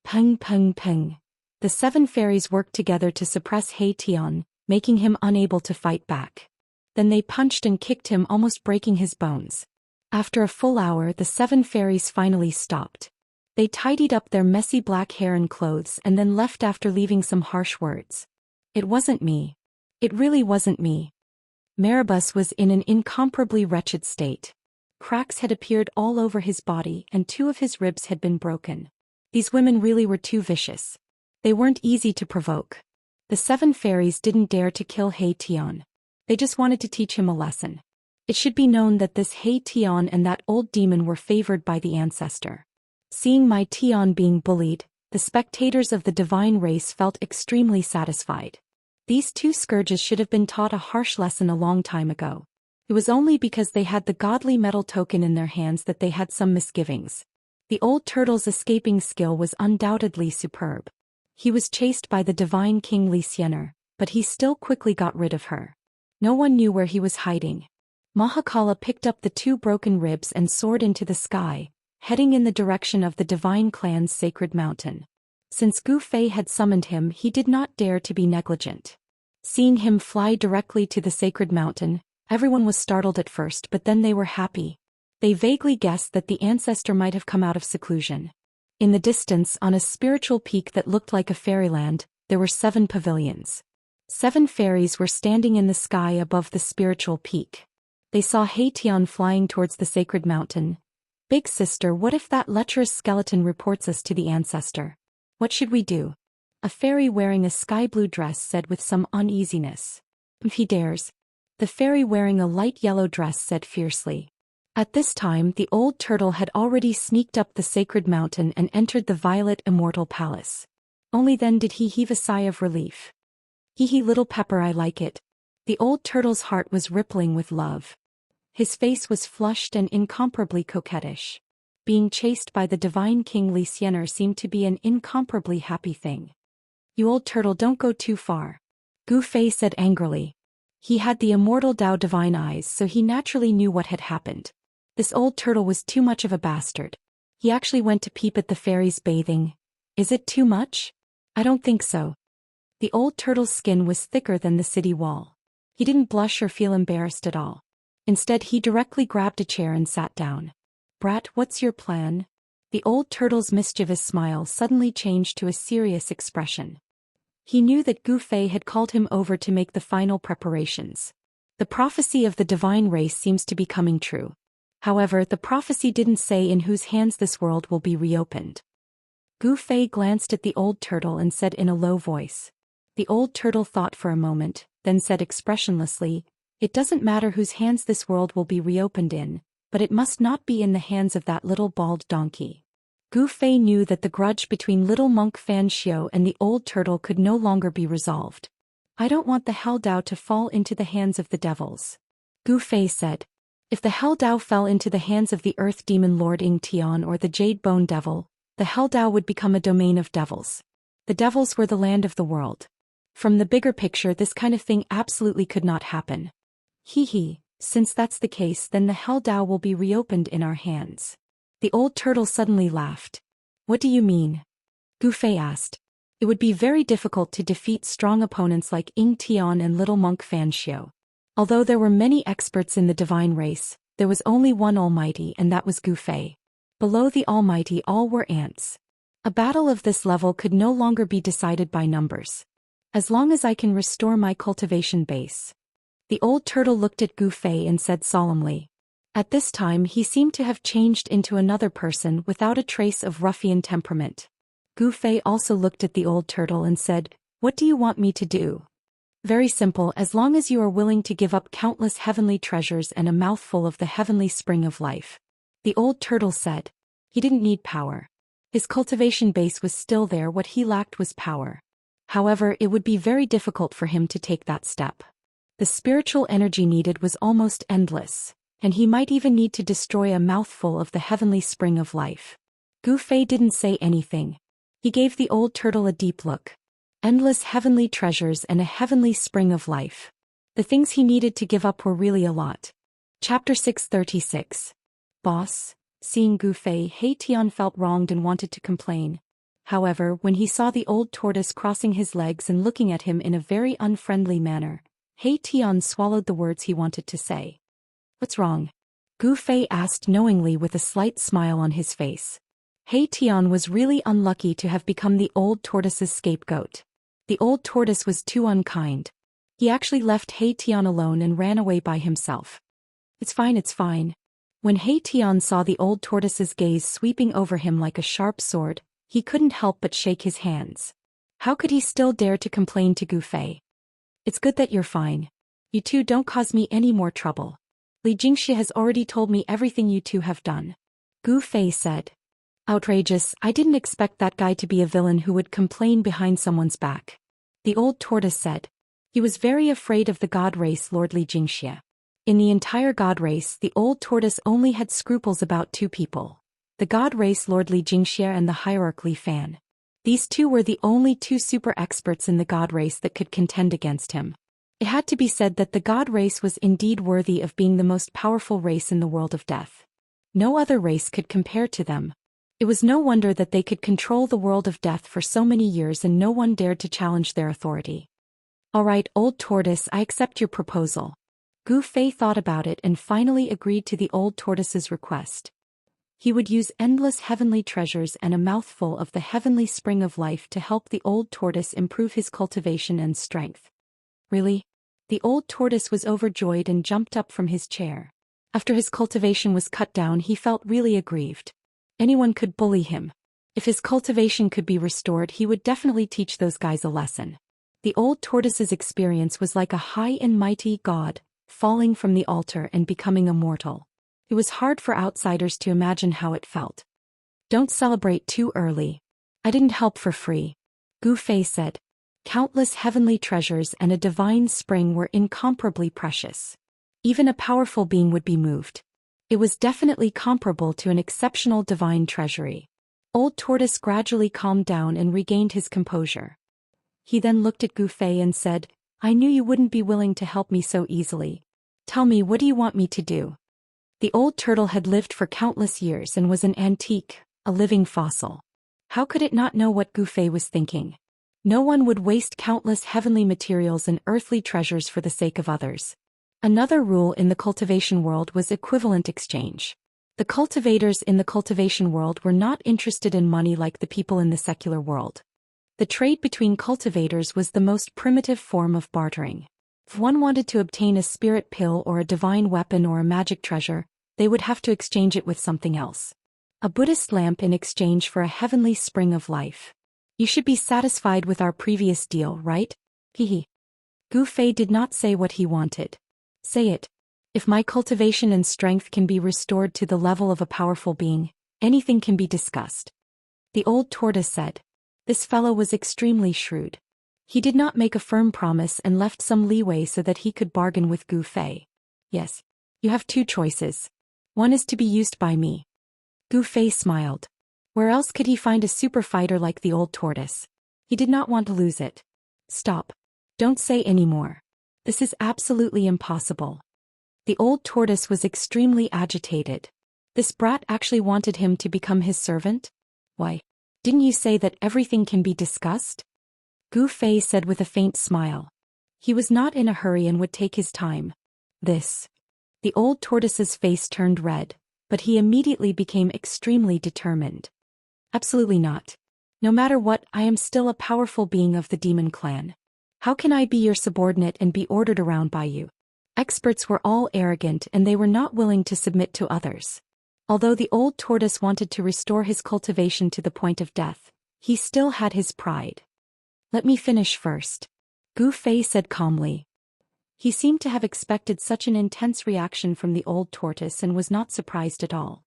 [SPEAKER 1] Peng, peng, peng. The 7 fairies worked together to suppress Tian, making him unable to fight back. Then they punched and kicked him, almost breaking his bones. After a full hour, the 7 fairies finally stopped. They tidied up their messy black hair and clothes and then left after leaving some harsh words. It wasn't me. It really wasn't me. Maribus was in an incomparably wretched state. Cracks had appeared all over his body and 2 of his ribs had been broken. These women really were too vicious. They weren't easy to provoke. The 7 fairies didn't dare to kill Tian. They just wanted to teach him a lesson. It should be known that this Tian and that old demon were favored by the ancestor. Seeing my Tian being bullied, the spectators of the divine race felt extremely satisfied. These 2 scourges should have been taught a harsh lesson a long time ago. It was only because they had the godly metal token in their hands that they had some misgivings. The old turtle's escaping skill was undoubtedly superb. He was chased by the divine king Xianer, but he still quickly got rid of her. No one knew where he was hiding. Mahakala picked up the 2 broken ribs and soared into the sky, heading in the direction of the divine clan's sacred mountain. Since Gu Fei had summoned him, he did not dare to be negligent. Seeing him fly directly to the sacred mountain, everyone was startled at first, but then they were happy. They vaguely guessed that the ancestor might have come out of seclusion. In the distance, on a spiritual peak that looked like a fairyland, there were 7 pavilions. 7 fairies were standing in the sky above the spiritual peak. They saw Tian flying towards the sacred mountain. "Big sister, what if that lecherous skeleton reports us to the ancestor? What should we do?" A fairy wearing a sky-blue dress said with some uneasiness. "If he dares." The fairy wearing a light yellow dress said fiercely. At this time, the old turtle had already sneaked up the sacred mountain and entered the violet Immortal palace. Only then did he heave a sigh of relief. "Hee little pepper, I like it." The old turtle's heart was rippling with love. His face was flushed and incomparably coquettish. Being chased by the divine king Xianxia seemed to be an incomparably happy thing. "You old turtle, don't go too far," Gu Fei said angrily. He had the immortal Dao divine eyes, so he naturally knew what had happened. This old turtle was too much of a bastard. He actually went to peep at the fairies bathing. Is it too much? I don't think so. The old turtle's skin was thicker than the city wall. He didn't blush or feel embarrassed at all. Instead, he directly grabbed a chair and sat down. "Brat, what's your plan?" The old turtle's mischievous smile suddenly changed to a serious expression. He knew that Gu Fei had called him over to make the final preparations. The prophecy of the divine race seems to be coming true. However, the prophecy didn't say in whose hands this world will be reopened. Gu Fei glanced at the old turtle and said in a low voice. The old turtle thought for a moment, then said expressionlessly, "It doesn't matter whose hands this world will be reopened in, but it must not be in the hands of that little bald donkey." Gu Fei knew that the grudge between little monk Fan Xiao and the old turtle could no longer be resolved. "I don't want the Hell Dao to fall into the hands of the devils," Gu Fei said. "If the Hell Dao fell into the hands of the Earth Demon Lord Ying Tian or the Jade Bone Devil, the Hell Dao would become a domain of devils. The devils were the land of the world. From the bigger picture, this kind of thing absolutely could not happen. Since that's the case, then the Hell Dao will be reopened in our hands." The old turtle suddenly laughed. "What do you mean?" Gu Fei asked. "It would be very difficult to defeat strong opponents like Ying Tian and little monk Fan Xiao. Although there were many experts in the divine race, there was only one Almighty, and that was Gu Fei. Below the Almighty, all were ants. A battle of this level could no longer be decided by numbers. As long as I can restore my cultivation base." The old turtle looked at Gu Fei and said solemnly. At this time, he seemed to have changed into another person without a trace of ruffian temperament. Gu Fei also looked at the old turtle and said, "What do you want me to do?" "Very simple, as long as you are willing to give up countless heavenly treasures and a mouthful of the heavenly spring of life." The old turtle said. He didn't need power. His cultivation base was still there, what he lacked was power. However, it would be very difficult for him to take that step. The spiritual energy needed was almost endless, and he might even need to destroy a mouthful of the heavenly spring of life. Gu Fei didn't say anything. He gave the old turtle a deep look. Endless heavenly treasures and a heavenly spring of life. The things he needed to give up were really a lot. Chapter 636. Boss. Seeing Gu Fei, Tian felt wronged and wanted to complain. However, when he saw the old tortoise crossing his legs and looking at him in a very unfriendly manner, Tian swallowed the words he wanted to say. "What's wrong?" Gu Fei asked knowingly with a slight smile on his face. Tian was really unlucky to have become the old tortoise's scapegoat. The old tortoise was too unkind. He actually left Tian alone and ran away by himself. It's fine. When Tian saw the old tortoise's gaze sweeping over him like a sharp sword, he couldn't help but shake his hands. How could he still dare to complain to Gu Fei? "It's good that you're fine. You two don't cause me any more trouble. Xianxia has already told me everything you two have done," Gu Fei said. "Outrageous, I didn't expect that guy to be a villain who would complain behind someone's back," the old tortoise said. He was very afraid of the god race Lord Xianxia. In the entire god race, the old tortoise only had scruples about 2 people. The god race Lord Xianxia and the hierarch Li Fan. These 2 were the only 2 super experts in the god race that could contend against him. It had to be said that the god race was indeed worthy of being the most powerful race in the world of death. No other race could compare to them. It was no wonder that they could control the world of death for so many years and no one dared to challenge their authority. All right, old tortoise, I accept your proposal. Gu Fei thought about it and finally agreed to the old tortoise's request. He would use endless heavenly treasures and a mouthful of the heavenly spring of life to help the old tortoise improve his cultivation and strength. Really? The old tortoise was overjoyed and jumped up from his chair. After his cultivation was cut down, he felt really aggrieved. Anyone could bully him. If his cultivation could be restored, he would definitely teach those guys a lesson. The old tortoise's experience was like a high and mighty god, falling from the altar and becoming immortal. It was hard for outsiders to imagine how it felt. Don't celebrate too early. I didn't help for free. Gu Fei said. Countless heavenly treasures and a divine spring were incomparably precious. Even a powerful being would be moved. It was definitely comparable to an exceptional divine treasury. Old Tortoise gradually calmed down and regained his composure. He then looked at Gu Fei and said, I knew you wouldn't be willing to help me so easily. Tell me, what do you want me to do? The old turtle had lived for countless years and was an antique, a living fossil. How could it not know what Gu Fei was thinking? No one would waste countless heavenly materials and earthly treasures for the sake of others. Another rule in the cultivation world was equivalent exchange. The cultivators in the cultivation world were not interested in money like the people in the secular world. The trade between cultivators was the most primitive form of bartering. If one wanted to obtain a spirit pill or a divine weapon or a magic treasure, they would have to exchange it with something else. A Buddhist lamp in exchange for a heavenly spring of life. You should be satisfied with our previous deal, right? Hehe. Gu Fei did not say what he wanted. Say it. If my cultivation and strength can be restored to the level of a powerful being, anything can be discussed. The old tortoise said. This fellow was extremely shrewd. He did not make a firm promise and left some leeway so that he could bargain with Gu Fei. Yes. You have two choices. One is to be used by me. Gu Fei smiled. Where else could he find a super fighter like the old tortoise? He did not want to lose it. Stop. Don't say any more. This is absolutely impossible. The old tortoise was extremely agitated. This brat actually wanted him to become his servant? Why? Didn't you say that everything can be discussed? Gu Fei said with a faint smile. He was not in a hurry and would take his time. This. The old tortoise's face turned red, but he immediately became extremely determined. Absolutely not. No matter what, I am still a powerful being of the demon clan. How can I be your subordinate and be ordered around by you? Experts were all arrogant and they were not willing to submit to others. Although the old tortoise wanted to restore his cultivation to the point of death, he still had his pride. Let me finish first. Gu Fei said calmly. He seemed to have expected such an intense reaction from the old tortoise and was not surprised at all.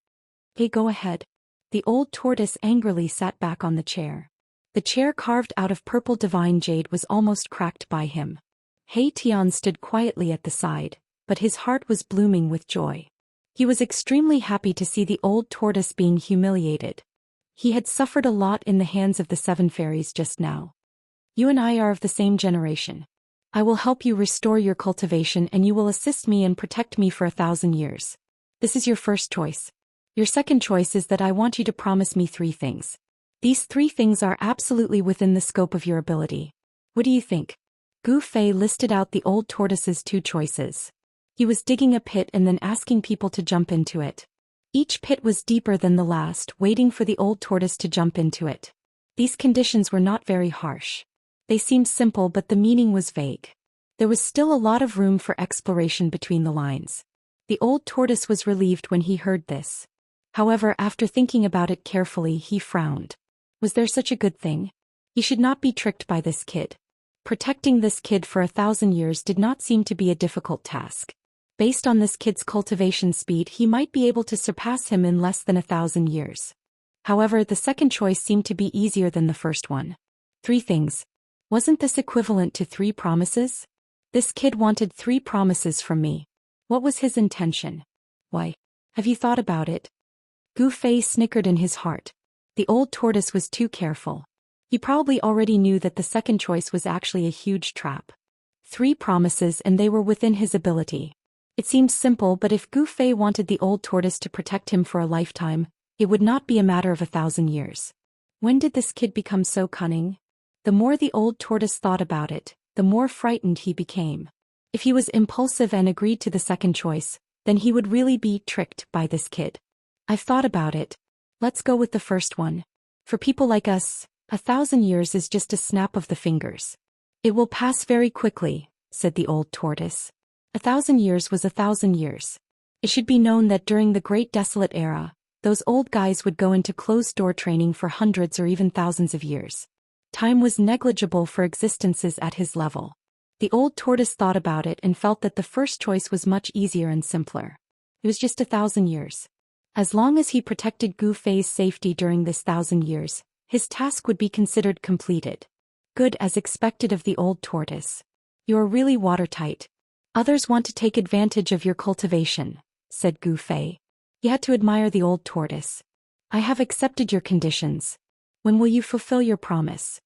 [SPEAKER 1] Hey, go ahead. The old tortoise angrily sat back on the chair. The chair carved out of purple divine jade was almost cracked by him. Hei Tian stood quietly at the side, but his heart was blooming with joy. He was extremely happy to see the old tortoise being humiliated. He had suffered a lot in the hands of the seven fairies just now. You and I are of the same generation. I will help you restore your cultivation and you will assist me and protect me for 1,000 years. This is your first choice. Your second choice is that I want you to promise me 3 things. These 3 things are absolutely within the scope of your ability. What do you think? Gu Fei listed out the old tortoise's 2 choices. He was digging a pit and then asking people to jump into it. Each pit was deeper than the last, waiting for the old tortoise to jump into it. These conditions were not very harsh. They seemed simple but the meaning was vague. There was still a lot of room for exploration between the lines. The old tortoise was relieved when he heard this. However, after thinking about it carefully, he frowned. Was there such a good thing? He should not be tricked by this kid. Protecting this kid for 1,000 years did not seem to be a difficult task. Based on this kid's cultivation speed, he might be able to surpass him in less than 1,000 years. However, the second choice seemed to be easier than the first one. 3 things. Wasn't this equivalent to 3 promises? This kid wanted 3 promises from me. What was his intention? Why? Have you thought about it? Gu Fei snickered in his heart. The old tortoise was too careful. He probably already knew that the second choice was actually a huge trap. 3 promises and they were within his ability. It seemed simple, but if Gu Fei wanted the old tortoise to protect him for a lifetime, it would not be a matter of 1,000 years. When did this kid become so cunning? The more the old tortoise thought about it, the more frightened he became. If he was impulsive and agreed to the second choice, then he would really be tricked by this kid. I've thought about it. Let's go with the first one. For people like us, 1,000 years is just a snap of the fingers. It will pass very quickly, said the old tortoise. 1,000 years was 1,000 years. It should be known that during the Great Desolate Era, those old guys would go into closed-door training for hundreds or even thousands of years. Time was negligible for existences at his level. The old tortoise thought about it and felt that the first choice was much easier and simpler. It was just 1,000 years. As long as he protected Gu Fei's safety during this 1,000 years, his task would be considered completed. Good, as expected of the old tortoise. You're really watertight. Others want to take advantage of your cultivation, said Gu Fei. He had to admire the old tortoise. I have accepted your conditions. When will you fulfill your promise?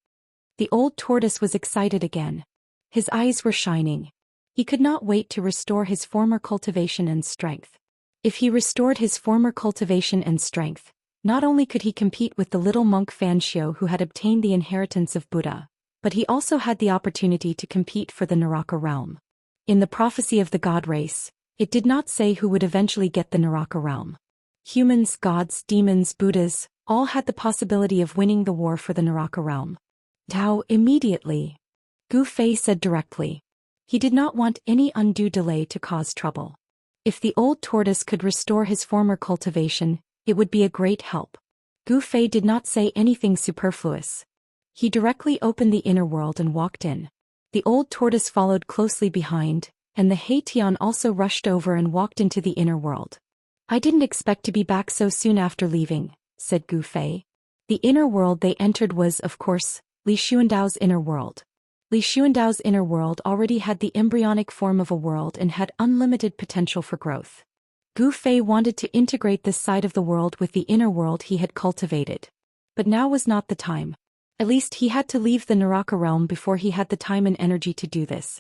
[SPEAKER 1] The old tortoise was excited again. His eyes were shining. He could not wait to restore his former cultivation and strength. If he restored his former cultivation and strength, not only could he compete with the little monk Xianxia who had obtained the inheritance of Buddha, but he also had the opportunity to compete for the Naraka realm. In the prophecy of the god race, it did not say who would eventually get the Naraka realm. Humans, gods, demons, Buddhas, all had the possibility of winning the war for the Naraka realm. Tao, immediately. Gu Fei said directly. He did not want any undue delay to cause trouble. If the old tortoise could restore his former cultivation, it would be a great help. Gu Fei did not say anything superfluous. He directly opened the inner world and walked in. The old tortoise followed closely behind, and the Haitian also rushed over and walked into the inner world. I didn't expect to be back so soon after leaving, said Gu Fei. The inner world they entered was, of course, Li Xuandao's inner world. Li Xuandao's inner world already had the embryonic form of a world and had unlimited potential for growth. Gu Fei wanted to integrate this side of the world with the inner world he had cultivated. But now was not the time. At least he had to leave the Naraka realm before he had the time and energy to do this.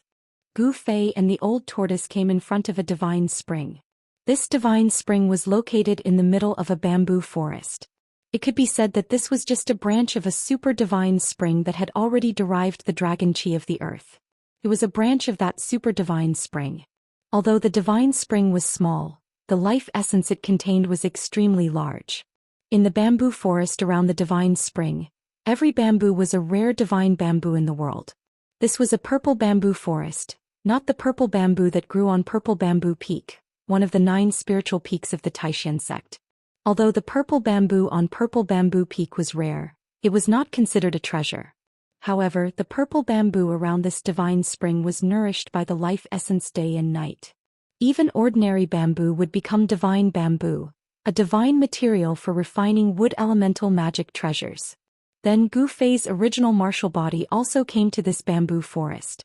[SPEAKER 1] Gu Fei and the old tortoise came in front of a divine spring. This divine spring was located in the middle of a bamboo forest. It could be said that this was just a branch of a super divine spring that had already derived the dragon chi of the earth. It was a branch of that super divine spring. Although the divine spring was small, the life essence it contained was extremely large. In the bamboo forest around the divine spring, every bamboo was a rare divine bamboo in the world. This was a purple bamboo forest, not the purple bamboo that grew on Purple Bamboo Peak, one of the 9 spiritual peaks of the Taishan sect. Although the purple bamboo on Purple Bamboo Peak was rare, it was not considered a treasure. However, the purple bamboo around this divine spring was nourished by the life essence day and night. Even ordinary bamboo would become divine bamboo, a divine material for refining wood elemental magic treasures. Then Gu Fei's original martial body also came to this bamboo forest.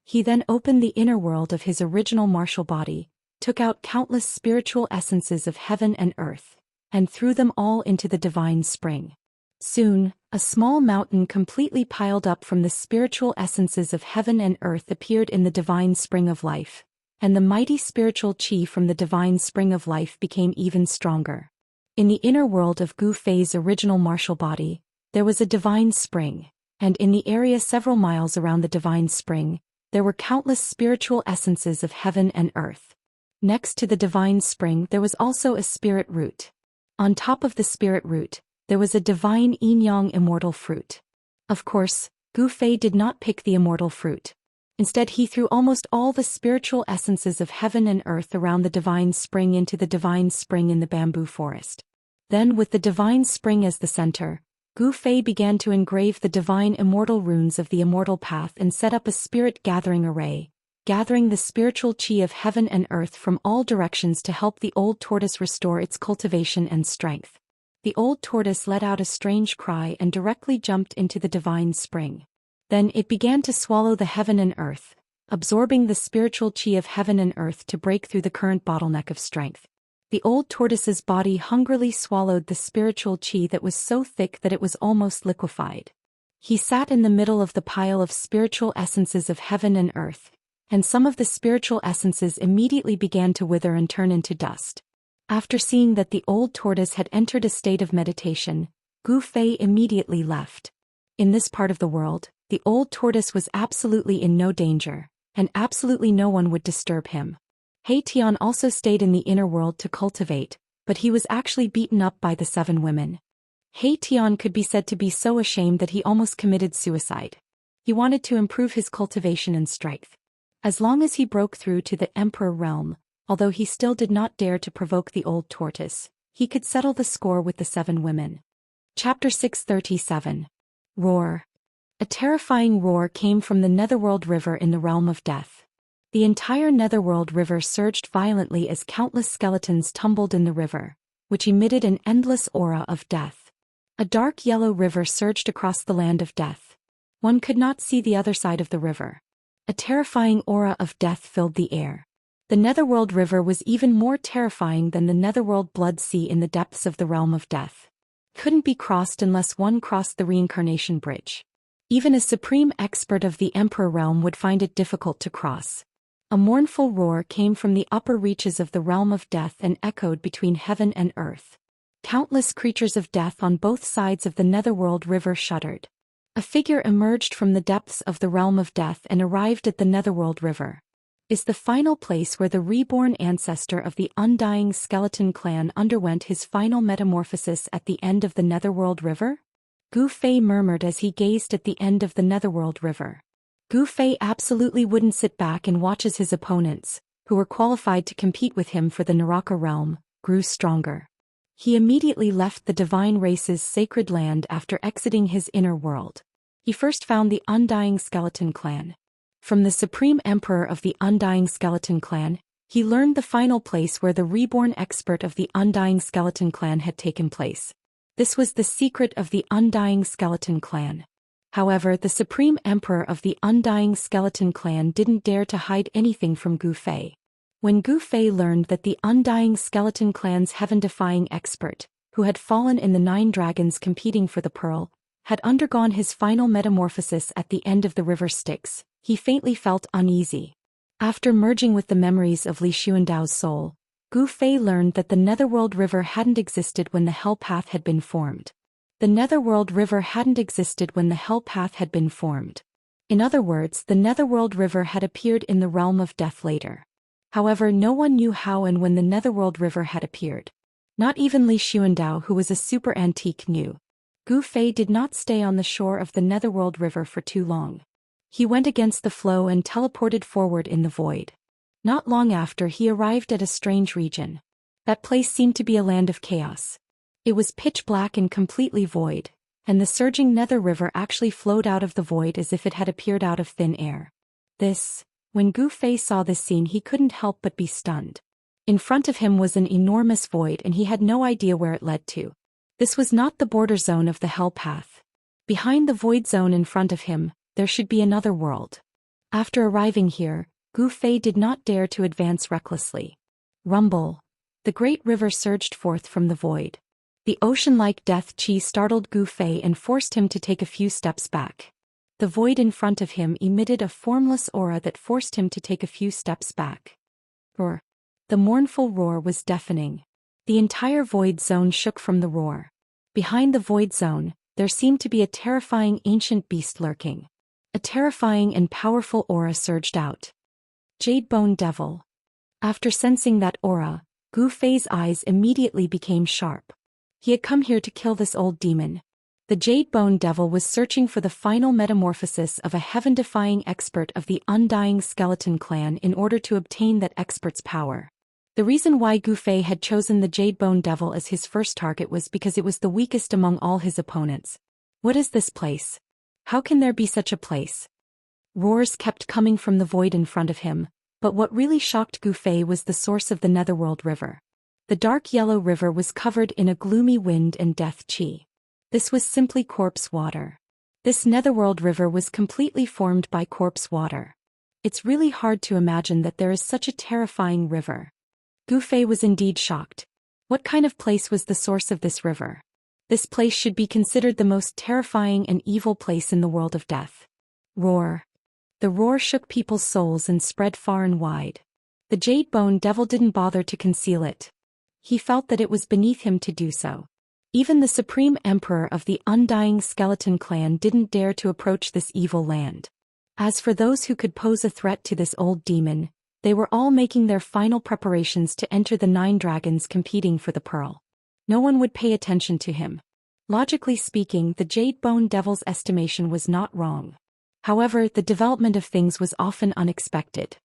[SPEAKER 1] He then opened the inner world of his original martial body, took out countless spiritual essences of heaven and earth, and threw them all into the divine spring. Soon, a small mountain completely piled up from the spiritual essences of heaven and earth appeared in the divine spring of life, and the mighty spiritual chi from the divine spring of life became even stronger. In the inner world of Gu Fei's original martial body, there was a divine spring, and in the area several miles around the divine spring, there were countless spiritual essences of heaven and earth. Next to the divine spring there was also a spirit root. On top of the spirit root, there was a divine yin-yang immortal fruit. Of course, Gu Fei did not pick the immortal fruit. Instead he threw almost all the spiritual essences of heaven and earth around the divine spring into the divine spring in the bamboo forest. Then with the divine spring as the center, Gu Fei began to engrave the divine immortal runes of the immortal path and set up a spirit gathering array, gathering the spiritual chi of heaven and earth from all directions to help the old tortoise restore its cultivation and strength. The old tortoise let out a strange cry and directly jumped into the divine spring. Then it began to swallow the heaven and earth, absorbing the spiritual chi of heaven and earth to break through the current bottleneck of strength. The old tortoise's body hungrily swallowed the spiritual chi that was so thick that it was almost liquefied. He sat in the middle of the pile of spiritual essences of heaven and earth, and some of the spiritual essences immediately began to wither and turn into dust. After seeing that the old tortoise had entered a state of meditation, Gu Fei immediately left. In this part of the world, the old tortoise was absolutely in no danger, and absolutely no one would disturb him. He Tian also stayed in the inner world to cultivate, but he was actually beaten up by the 7 women. He Tian could be said to be so ashamed that he almost committed suicide. He wanted to improve his cultivation and strength. As long as he broke through to the Emperor realm, although he still did not dare to provoke the old tortoise, he could settle the score with the 7 women. Chapter 637. Roar. A terrifying roar came from the Netherworld River in the realm of death. The entire Netherworld River surged violently as countless skeletons tumbled in the river, which emitted an endless aura of death. A dark yellow river surged across the land of death. One could not see the other side of the river. A terrifying aura of death filled the air. The Netherworld River was even more terrifying than the Netherworld Blood Sea in the depths of the realm of death. Couldn't be crossed unless one crossed the reincarnation bridge. Even a supreme expert of the Emperor realm would find it difficult to cross. A mournful roar came from the upper reaches of the realm of death and echoed between heaven and earth. Countless creatures of death on both sides of the Netherworld River shuddered. A figure emerged from the depths of the realm of death and arrived at the Netherworld River. Is the final place where the reborn ancestor of the undying skeleton clan underwent his final metamorphosis at the end of the Netherworld River? Gu Fei murmured as he gazed at the end of the Netherworld River. Gu Fei absolutely wouldn't sit back and watch as his opponents, who were qualified to compete with him for the Naraka realm, grew stronger. He immediately left the divine race's sacred land after exiting his inner world. He first found the Undying Skeleton Clan. From the Supreme Emperor of the Undying Skeleton Clan, he learned the final place where the reborn expert of the Undying Skeleton Clan had taken place. This was the secret of the Undying Skeleton Clan. However, the Supreme Emperor of the Undying Skeleton Clan didn't dare to hide anything from Gu Fei. When Gu Fei learned that the Undying Skeleton Clan's heaven-defying expert, who had fallen in the 9 dragons competing for the pearl, had undergone his final metamorphosis at the end of the river Styx, he faintly felt uneasy. After merging with the memories of Li Xuandao's soul, Gu Fei learned that the Netherworld River hadn't existed when the Hell Path had been formed. The Netherworld River hadn't existed when the Hell Path had been formed. In other words, the Netherworld River had appeared in the realm of death later. However, no one knew how and when the Netherworld River had appeared. Not even Li Xuandao, who was a super antique, knew. Gu Fei did not stay on the shore of the Netherworld River for too long. He went against the flow and teleported forward in the void. Not long after, he arrived at a strange region. That place seemed to be a land of chaos. It was pitch black and completely void, and the surging Nether River actually flowed out of the void as if it had appeared out of thin air. When Gu Fei saw this scene, he couldn't help but be stunned. In front of him was an enormous void and he had no idea where it led to. This was not the border zone of the Hell Path. Behind the void zone in front of him, there should be another world. After arriving here, Gu Fei did not dare to advance recklessly. Rumble. The great river surged forth from the void. The ocean-like death chi startled Gu Fei and forced him to take a few steps back. The void in front of him emitted a formless aura that forced him to take a few steps back. Roar. The mournful roar was deafening. The entire void zone shook from the roar. Behind the void zone, there seemed to be a terrifying ancient beast lurking. A terrifying and powerful aura surged out. Jade Bone Devil. After sensing that aura, Gu Fei's eyes immediately became sharp. He had come here to kill this old demon. The Jade Bone Devil was searching for the final metamorphosis of a heaven-defying expert of the Undying Skeleton Clan in order to obtain that expert's power. The reason why Gu Fei had chosen the Jade Bone Devil as his first target was because it was the weakest among all his opponents. What is this place? How can there be such a place? Roars kept coming from the void in front of him, but what really shocked Gu Fei was the source of the Netherworld River. The dark yellow river was covered in a gloomy wind and death chi. This was simply corpse water. This Netherworld River was completely formed by corpse water. It's really hard to imagine that there is such a terrifying river. Gu Fei was indeed shocked. What kind of place was the source of this river? This place should be considered the most terrifying and evil place in the world of death. Roar. The roar shook people's souls and spread far and wide. The Jade Bone Devil didn't bother to conceal it. He felt that it was beneath him to do so. Even the Supreme Emperor of the Undying Skeleton Clan didn't dare to approach this evil land. As for those who could pose a threat to this old demon, they were all making their final preparations to enter the 9 dragons competing for the pearl. No one would pay attention to him. Logically speaking, the Jade Bone Devil's estimation was not wrong. However, the development of things was often unexpected.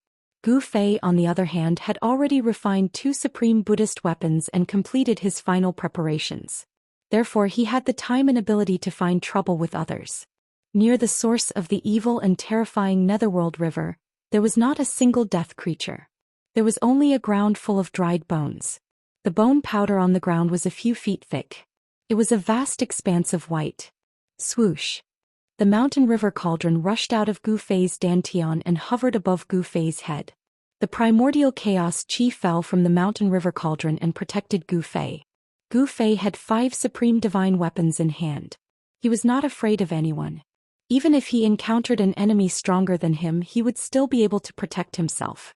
[SPEAKER 1] Gu Fei, on the other hand, had already refined 2 supreme Buddhist weapons and completed his final preparations. Therefore, he had the time and ability to find trouble with others. Near the source of the evil and terrifying Netherworld River, there was not a single death creature. There was only a ground full of dried bones. The bone powder on the ground was a few feet thick. It was a vast expanse of white. Swoosh. The mountain river cauldron rushed out of Gu Fei's dantian and hovered above Gu Fei's head. The primordial chaos chi fell from the mountain river cauldron and protected Gu Fei. Gu Fei had 5 supreme divine weapons in hand. He was not afraid of anyone. Even if he encountered an enemy stronger than him, he would still be able to protect himself.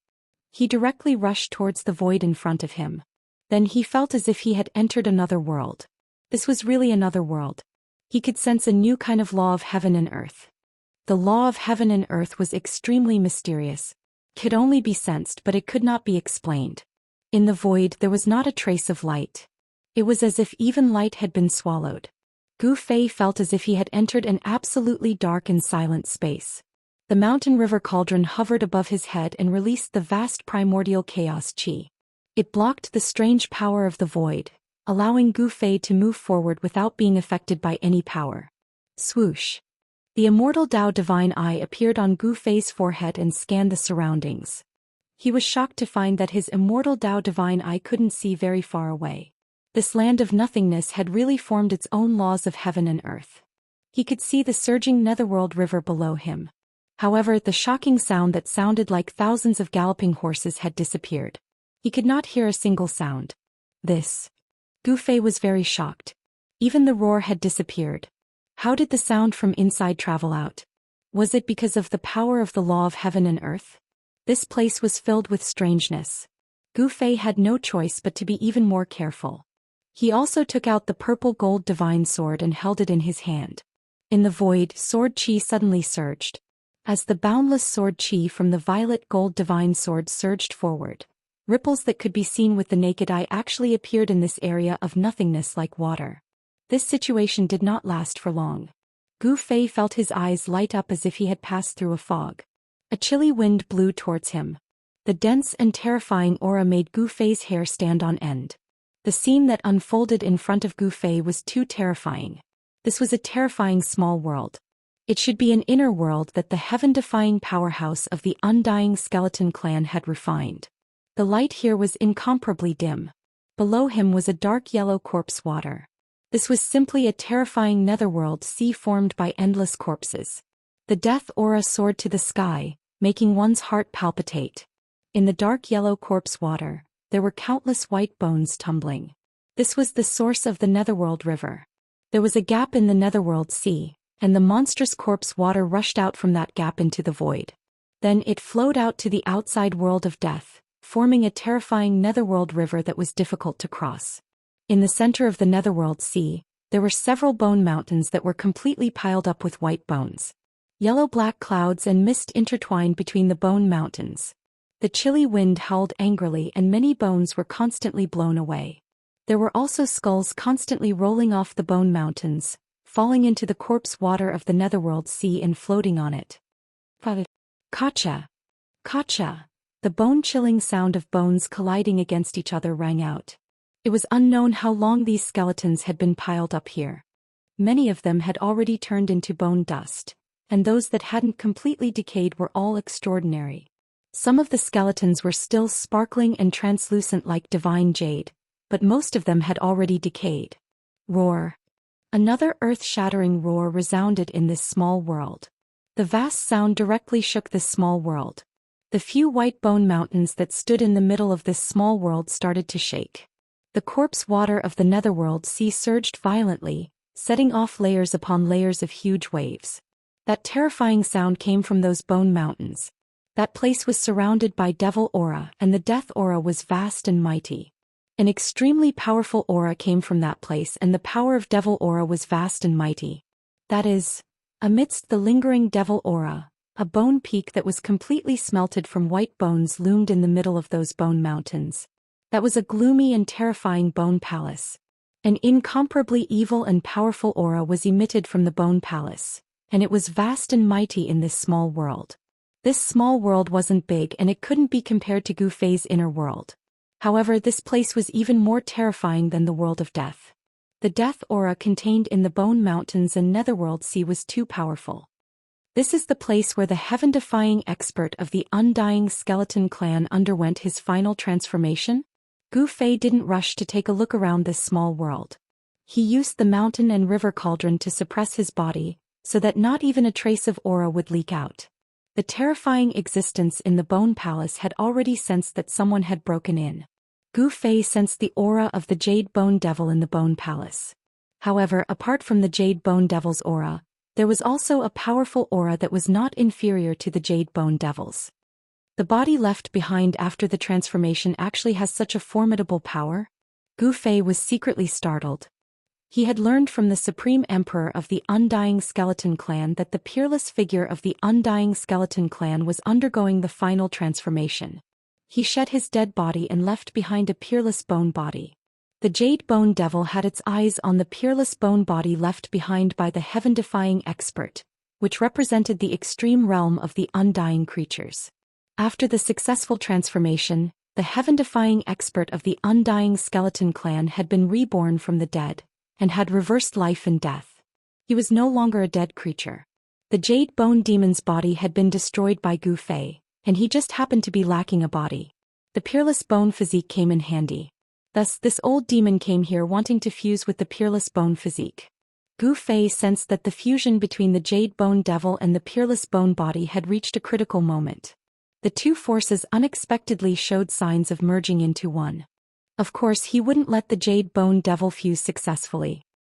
[SPEAKER 1] He directly rushed towards the void in front of him. Then he felt as if he had entered another world. This was really another world. He could sense a new kind of law of heaven and earth. The law of heaven and earth was extremely mysterious. It could only be sensed, but it could not be explained. In the void there was not a trace of light. It was as if even light had been swallowed. Gu Fei felt as if he had entered an absolutely dark and silent space. The mountain river cauldron hovered above his head and released the vast primordial chaos chi. It blocked the strange power of the void, allowing Gu Fei to move forward without being affected by any power. Swoosh. The immortal Dao Divine Eye appeared on Gu Fei's forehead and scanned the surroundings. He was shocked to find that his immortal Dao Divine Eye couldn't see very far away. This land of nothingness had really formed its own laws of heaven and earth. He could see the surging Netherworld River below him. However, the shocking sound that sounded like thousands of galloping horses had disappeared. He could not hear a single sound. Gu Fei was very shocked. Even the roar had disappeared. How did the sound from inside travel out? Was it because of the power of the law of heaven and earth? This place was filled with strangeness. Gu Fei had no choice but to be even more careful. He also took out the purple gold divine sword and held it in his hand. In the void, sword chi suddenly surged. As the boundless sword chi from the violet gold divine sword surged forward, ripples that could be seen with the naked eye actually appeared in this area of nothingness like water. This situation did not last for long. Gu Fei felt his eyes light up as if he had passed through a fog. A chilly wind blew towards him. The dense and terrifying aura made Gu Fei's hair stand on end. The scene that unfolded in front of Gu Fei was too terrifying. This was a terrifying small world. It should be an inner world that the heaven-defying powerhouse of the Undying Skeleton Clan had refined. The light here was incomparably dim. Below him was a dark yellow corpse water. This was simply a terrifying netherworld sea formed by endless corpses. The death aura soared to the sky, making one's heart palpitate. In the dark yellow corpse water, there were countless white bones tumbling. This was the source of the Netherworld River. There was a gap in the Netherworld Sea, and the monstrous corpse water rushed out from that gap into the void. Then it flowed out to the outside world of death, forming a terrifying Netherworld River that was difficult to cross. In the center of the Netherworld Sea, there were several bone mountains that were completely piled up with white bones. Yellow-black clouds and mist intertwined between the bone mountains. The chilly wind howled angrily and many bones were constantly blown away. There were also skulls constantly rolling off the bone mountains, falling into the corpse water of the Netherworld Sea and floating on it. Kacha! Kacha! The bone-chilling sound of bones colliding against each other rang out. It was unknown how long these skeletons had been piled up here. Many of them had already turned into bone dust, and those that hadn't completely decayed were all extraordinary. Some of the skeletons were still sparkling and translucent like divine jade, but most of them had already decayed. Roar! Another earth-shattering roar resounded in this small world. The vast sound directly shook this small world. The few white bone mountains that stood in the middle of this small world started to shake. The corpse water of the Netherworld Sea surged violently, setting off layers upon layers of huge waves. That terrifying sound came from those bone mountains. That place was surrounded by devil aura, and the death aura was vast and mighty. An extremely powerful aura came from that place, and the power of devil aura was vast and mighty. That is, amidst the lingering devil aura, a bone peak that was completely smelted from white bones loomed in the middle of those bone mountains. That was a gloomy and terrifying bone palace. An incomparably evil and powerful aura was emitted from the bone palace, and it was vast and mighty in this small world. This small world wasn't big, and it couldn't be compared to Gu Fei's inner world. However, this place was even more terrifying than the world of death. The death aura contained in the Bone Mountains and Netherworld Sea was too powerful. This is the place where the heaven-defying expert of the Undying Skeleton clan underwent his final transformation. Gu Fei didn't rush to take a look around this small world. He used the mountain and river cauldron to suppress his body, so that not even a trace of aura would leak out. The terrifying existence in the Bone Palace had already sensed that someone had broken in. Gu Fei sensed the aura of the Jade Bone Devil in the Bone Palace. However, apart from the Jade Bone Devil's aura, there was also a powerful aura that was not inferior to the Jade Bone Devil's. The body left behind after the transformation actually has such a formidable power? Gu Fei was secretly startled. He had learned from the Supreme Emperor of the Undying Skeleton clan that the peerless figure of the Undying Skeleton clan was undergoing the final transformation. He shed his dead body and left behind a peerless bone body. The Jade Bone Devil had its eyes on the peerless bone body left behind by the heaven-defying expert, which represented the extreme realm of the undying creatures. After the successful transformation, the heaven-defying expert of the Undying Skeleton clan had been reborn from the dead, and had reversed life and death. He was no longer a dead creature. The Jade Bone Demon's body had been destroyed by Gu Fei, and he just happened to be lacking a body. The peerless bone physique came in handy. Thus, this old demon came here wanting to fuse with the peerless bone physique. Gu Fei sensed that the fusion between the Jade Bone Devil and the peerless bone body had reached a critical moment. The two forces unexpectedly showed signs of merging into one. Of course, he wouldn't let the Jade Bone Devil fuse successfully.